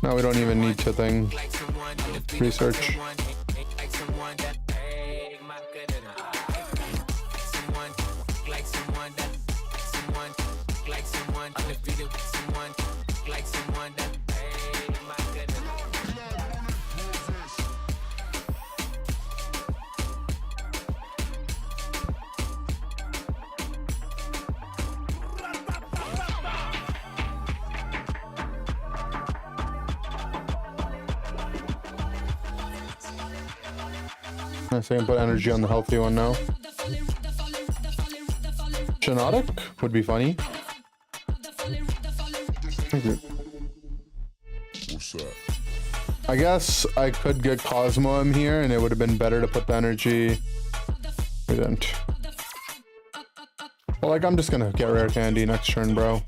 S1: Now we don't even need to research. So I can put energy on the healthy one now. Shiinotic would be funny. Thank you. I guess I could get Cosmo M here, and it would have been better to put the energy. I didn't. Well, like, I'm just gonna get rare candy next turn, bro.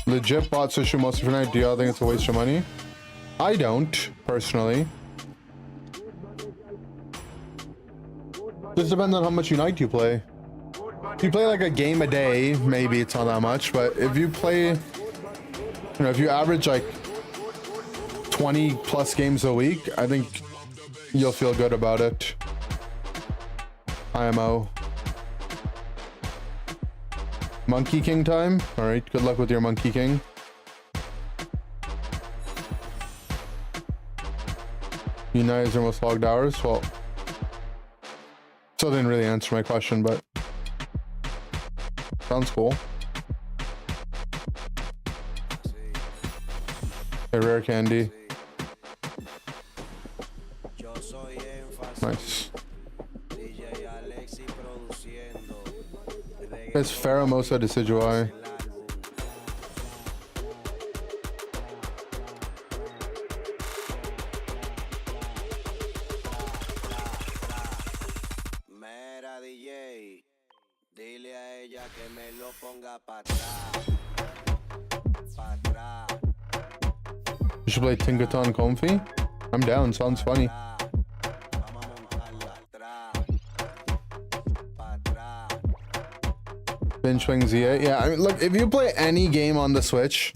S1: Legit bought Sushi Monster for night. Do y'all think it's a waste of money? I don't, personally. Just depends on how much Unite you play. If you play like a game a day, maybe it's not that much, but if you play, you know, if you average like 20 plus games a week, I think you'll feel good about it. IMO. Monkey King time. All right, good luck with your Monkey King. Unite is your most logged hours. Well, still didn't really answer my question, but sounds cool. A rare candy. Nice. It's Pheromosa Decidueye.
S7: Mera DJ, dile a ella que me lo ponga pa' atrás, pa' atrás.
S1: You should play Tinkaton Comfy. I'm down, sounds funny. Binge Swing Z8. Yeah, I mean, look, if you play any game on the Switch,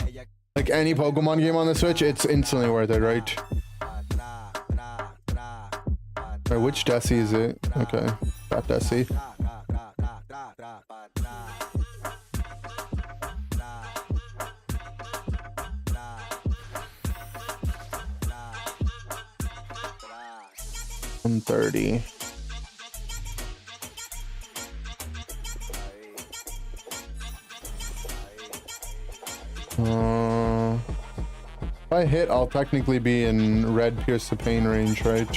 S1: like any Pokemon game on the Switch, it's instantly worth it, right? Wait, which Desi is it? Okay, that Desi. $130. If I hit, I'll technically be in red Pierce the Pain range, right?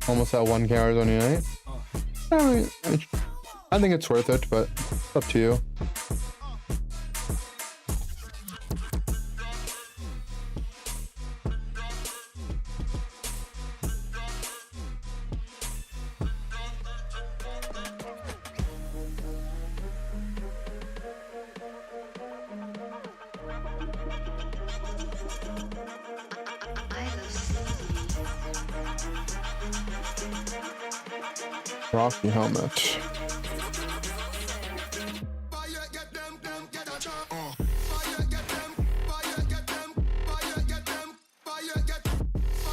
S1: Almost at 1K hours on Unite. I think it's worth it, but it's up to you. Rocky helmet.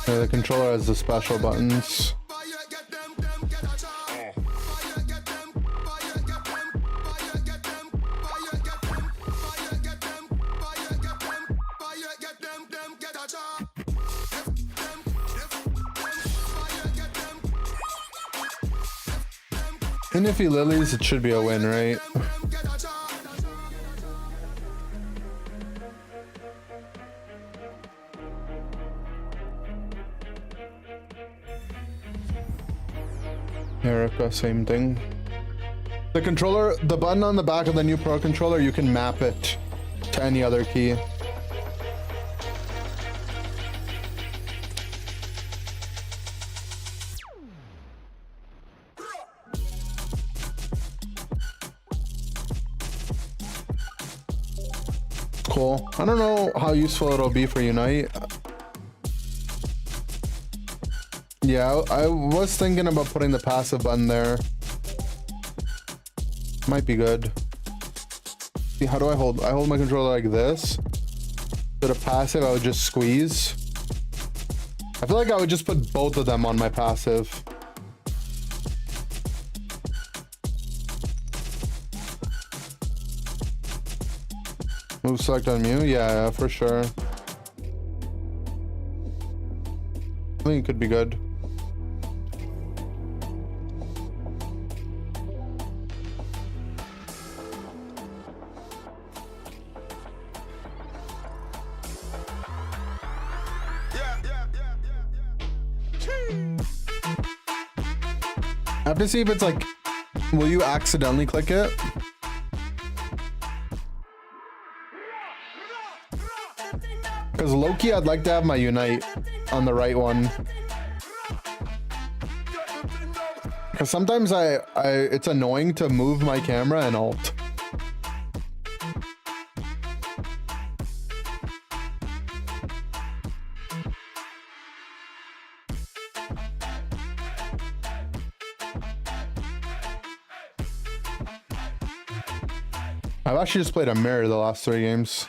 S1: Yeah, the controller has the special buttons. And if he lilies, it should be a win, right? Erica, same thing. The controller, the button on the back of the new Pro controller, you can map it to any other key. Cool. I don't know how useful it'll be for Unite. Yeah, I was thinking about putting the passive button there. Might be good. See, how do I hold? I hold my controller like this. So the passive, I would just squeeze. I feel like I would just put both of them on my passive. Move select on Mew? Yeah, for sure. I think it could be good. I have to see if it's like, will you accidentally click it? Because Loki, I'd like to have my Unite on the right one. Because sometimes it's annoying to move my camera and alt. I've actually just played a mirror the last 3 games.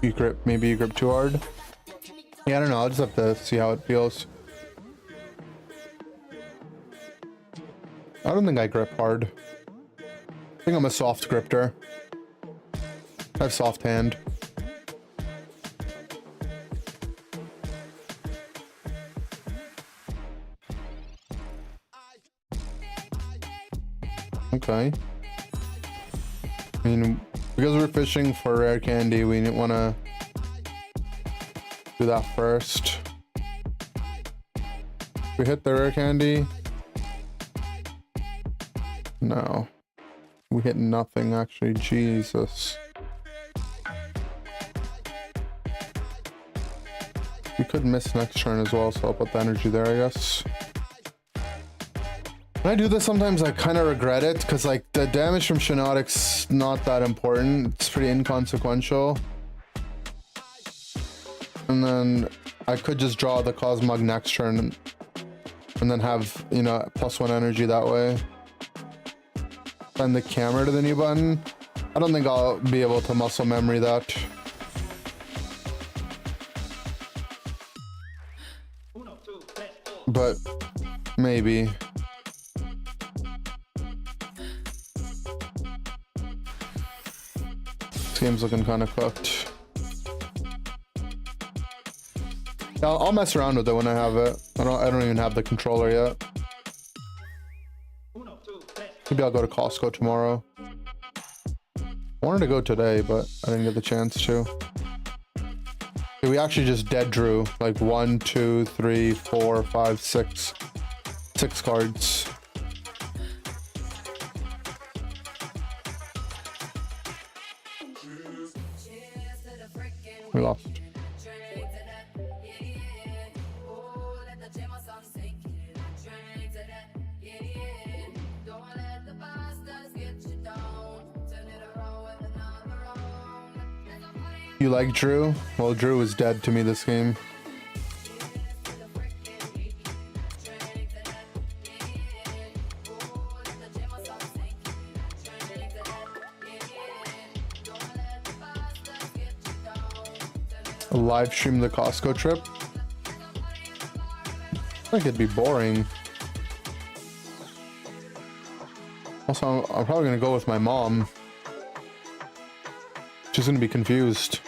S1: You grip, maybe you grip too hard. Yeah, I don't know. I'll just have to see how it feels. I don't think I grip hard. I think I'm a soft gripper. I have soft hand. Okay. I mean, because we're fishing for rare candy, we didn't want to do that first. We hit the rare candy. No. We hit nothing, actually. Jesus. We could miss next turn as well, so I'll put the energy there, I guess. When I do this, sometimes I kind of regret it, because like the damage from Shinotic's not that important. It's pretty inconsequential. And then I could just draw the Cosmog next turn and then have, you know, +1 energy that way. Send the camera to the new button. I don't think I'll be able to muscle memory that. But maybe. This game's looking kind of cooked. Yeah, I'll mess around with it when I have it. I don't even have the controller yet. Maybe I'll go to Costco tomorrow. I wanted to go today, but I didn't get the chance to. Okay, we actually just dead drew like 1, 2, 3, 4, 5, 6. 6 cards. We lost. You like Drew? Well, Drew is dead to me this game. Live stream the Costco trip? I think it'd be boring. Also, I'm probably gonna go with my mom. She's gonna be confused.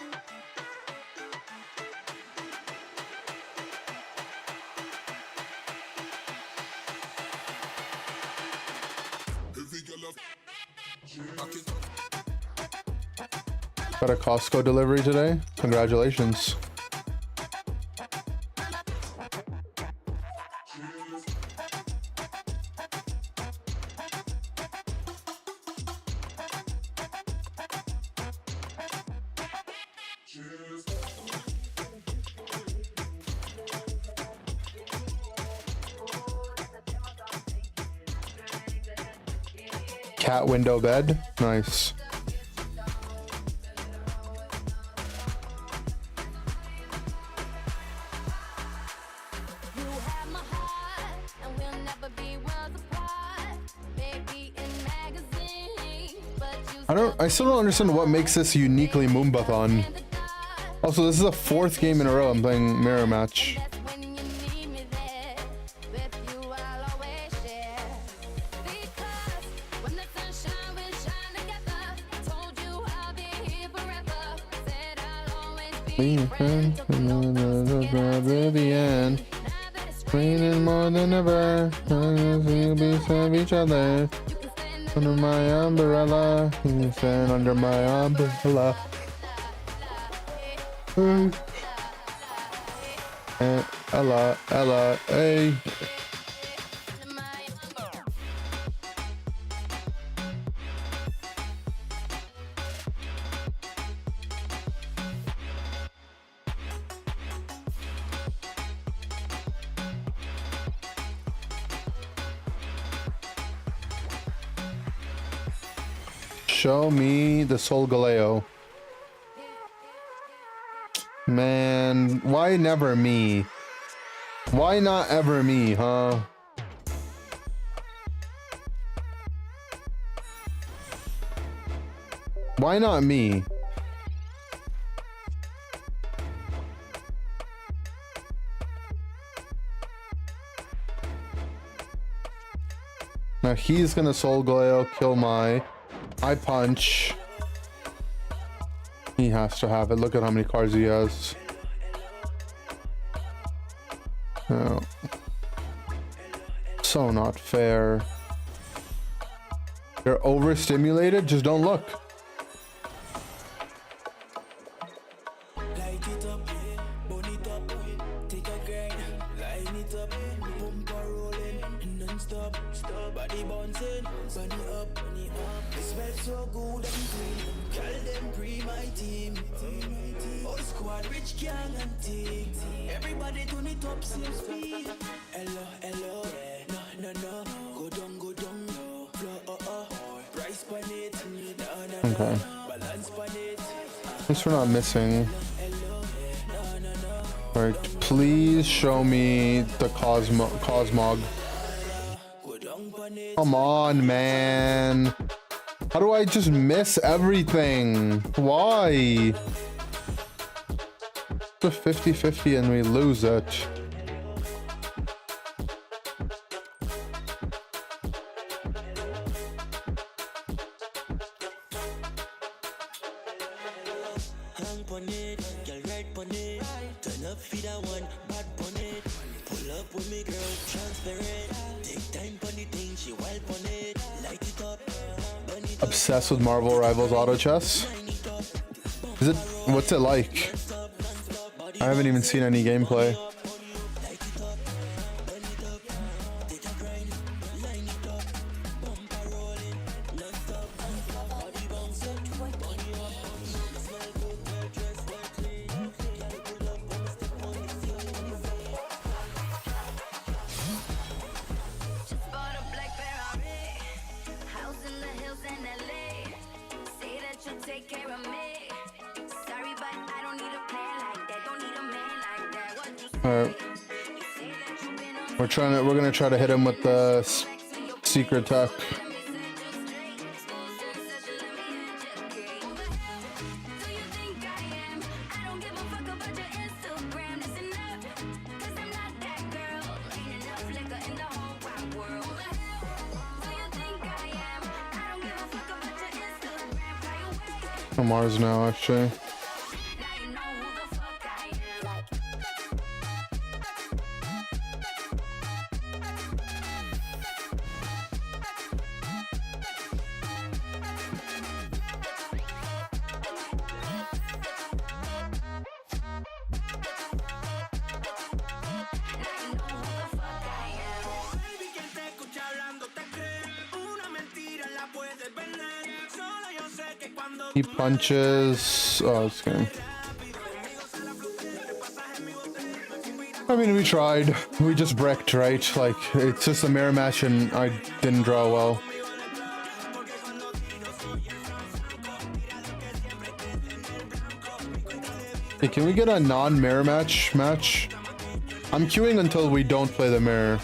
S1: Got a Costco delivery today. Congratulations. Cat window bed. Nice.
S8: You have my heart, and we'll never be worlds apart. Maybe in magazines, but you
S1: I still don't understand what makes this uniquely Moonbathon.
S8: in the dark.
S1: Also, this is the 4th game in a row I'm playing Mirror Match.
S8: That's when you need me there. With you, I'll always share. Because when the sun shines, we shine together. Told you I'll be here forever. Said I'll always be your friend.
S1: To the end.
S8: Now that it's
S1: Raining more than ever. We'll be beside each other.
S8: you can stand up.
S1: Under my umbrella. You stand under my umbrella. Ella, Ella, hey. Show me the Sol Galeo. Man, why never me? Why not ever me, huh? Why not me? Now he's gonna Sol Galeo, kill my... I punch. He has to have it. Look at how many cards he has. Oh. So not fair. You're overstimulated? Just don't look.
S6: Light it up, burn it up, take a grind, line it up, bumper rolling, non-stop, body bouncing, bunny up, it smells so good and clean, call them pre my team, all squad, rich gang and team, everybody turn it up, same speed, hello, hello, no, go down, no, flow, price pan it,
S1: Okay.
S6: balance pan it,
S1: At least we're not missing. Alright, please show me the Cosmog.
S6: go down pan it.
S1: Come on, man. How do I just miss everything? Why? It's a 50-50 and we lose it.
S6: Hang pon it, girl right pon it. Turn up for that one, bad pon it. Pull up with me, girl, transparent. Take time pon the thing, she wild pon it. Light it up, burn it up,
S1: Obsessed with Marvel Rivals Auto Chess.
S6: line it up.
S1: Is it? What's it like? I haven't even seen any gameplay.
S6: Light it up, burn it up. Take a grind, line it up. Bumper rolling, non-stop. Body bouncing, bunny up. Smell good, well dressed, well clean. Girl pull up on the step on the scene.
S8: Just bought a black Ferrari, house in the hills in LA. Say that you'll take care of me. Sorry, but I don't need a plan like that. Don't need a man like that. What you say?
S1: Alright,
S8: You say that you've been on
S1: we're gonna try to hit him with the secret tech.
S8: me, set you straight. Schools and such, let me educate. Who the hell do you think I am? I don't give a fuck about your Instagram. Listen up, 'cause I'm not that girl. Ain't enough liquor in the whole wide world. Who the hell do you think I am? I don't give a fuck about your Instagram. Fly away,
S1: On Mars now, actually.
S8: now you know who the fuck I am.
S1: He punches. Oh, it's game. I mean, we tried. We just bricked, right? Like, it's just a mirror match and I didn't draw well. Hey, can we get a non-mirror match? I'm queuing until we don't play the mirror.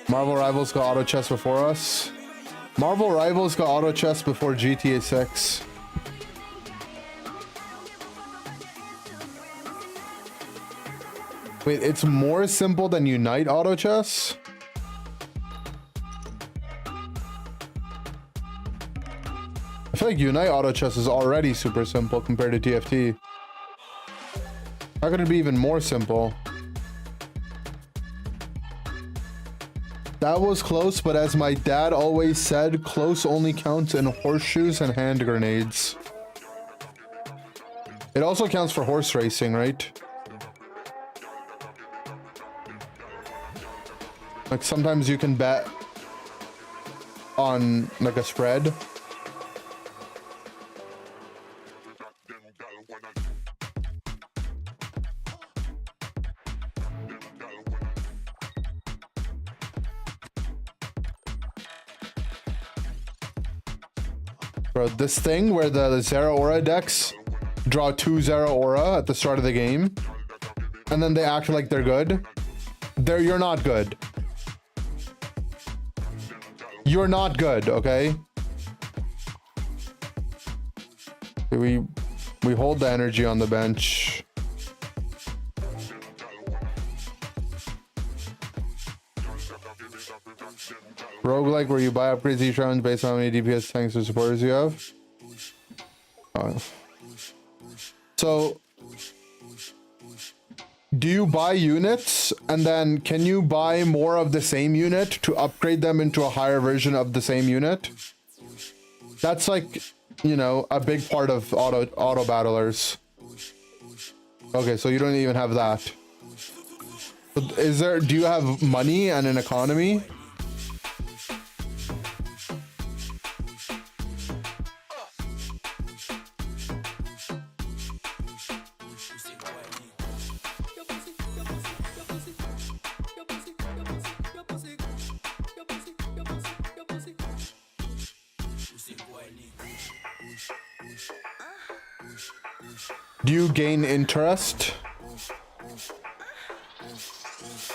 S1: Marvel Rivals got auto chess before us. Marvel Rivals got auto chess before GTA 6. Wait, it's more simple than Unite auto chess? I feel like Unite auto chess is already super simple compared to TFT. How could it be even more simple? That was close, but as my dad always said, close only counts in horseshoes and hand grenades. It also counts for horse racing, right? Like sometimes you can bet on like a spread. Bro, this thing where the Zero Aura decks draw 2 Zero Aura at the start of the game and then they act like they're good. You're not good. You're not good, okay? We hold the energy on the bench. Roguelike where you buy upgrades each round based on how many DPS tanks or supporters you have. Oh. So do you buy units and then can you buy more of the same unit to upgrade them into a higher version of the same unit? That's like, you know, a big part of auto battlers. Okay, so you don't even have that. Do you have money and an economy? Do you gain interest?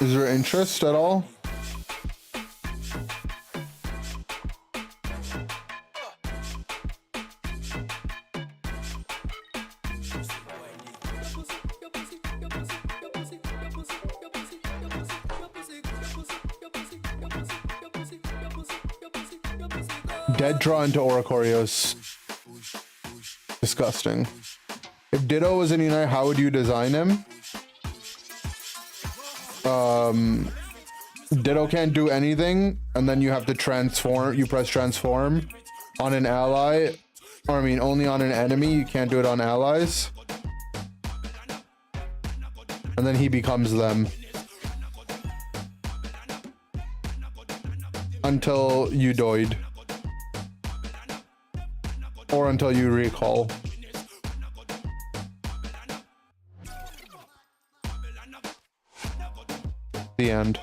S1: Is there interest at all? Dead draw into Oracorios. Disgusting. If Ditto was in Unite, how would you design him? Ditto can't do anything, and then you have to transform. You press transform on an ally, or I mean only on an enemy. You can't do it on allies. And then he becomes them. Until you doid. Or until you recall. The end.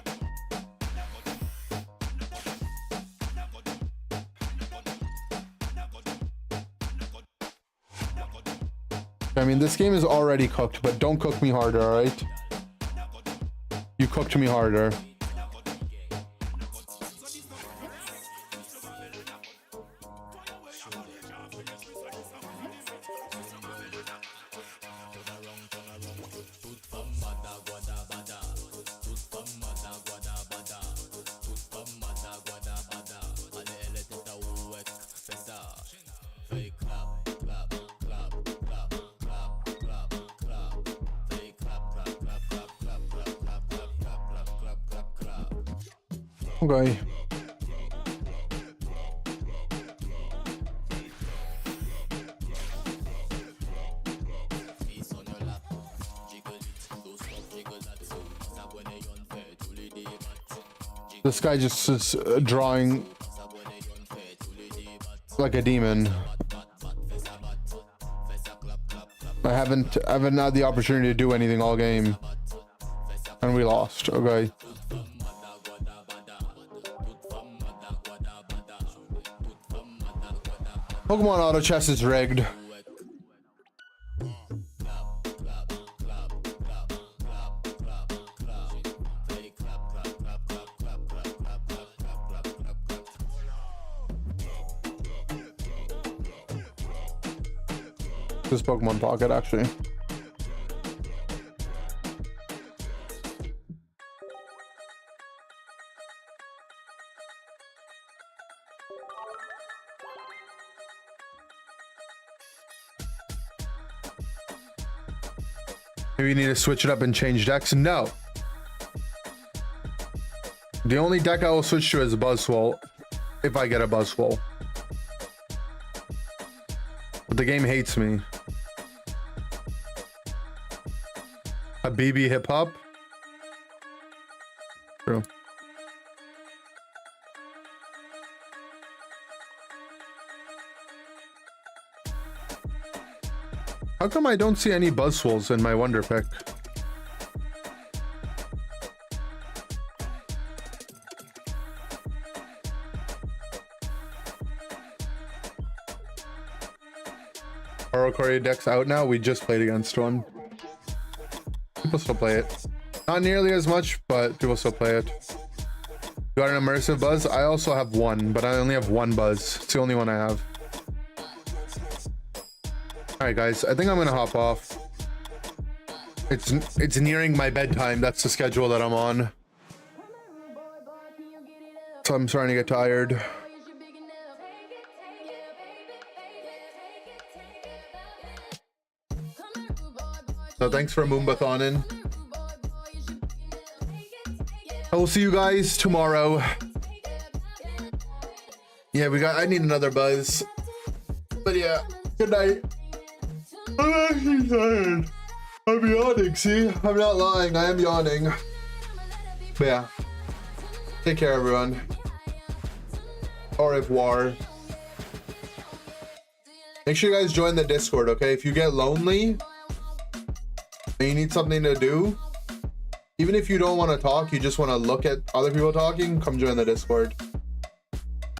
S1: I mean, this game is already cooked, but don't cook me harder, alright? You cooked me harder. Okay. This guy just is drawing like a demon. I haven't had the opportunity to do anything all game. And we lost. Okay. Pokemon Auto Chess is rigged. This Pokemon Pocket, actually. Maybe you need to switch it up and change decks? No. The only deck I will switch to is Buzzwole, if I get a Buzzwole. But the game hates me. A BB Hip Hop? True. How come I don't see any Buzzwoles in my Wonder Pick? Orocori deck's out now. We just played against one. People still play it. Not nearly as much, but people still play it. You got an immersive buzz? I also have one, but I only have one buzz. It's the only one I have. Alright guys, I think I'm gonna hop off. It's nearing my bedtime. That's the schedule that I'm on. So I'm starting to get tired. So thanks for Moombathonin. I will see you guys tomorrow. Yeah, I need another buzz. But yeah, good night. I'm actually tired. I'm yawning, see? I'm not lying, I am yawning. But yeah. Take care, everyone. Au revoir. Make sure you guys join the Discord, okay? If you get lonely and you need something to do, even if you don't want to talk, you just want to look at other people talking, come join the Discord.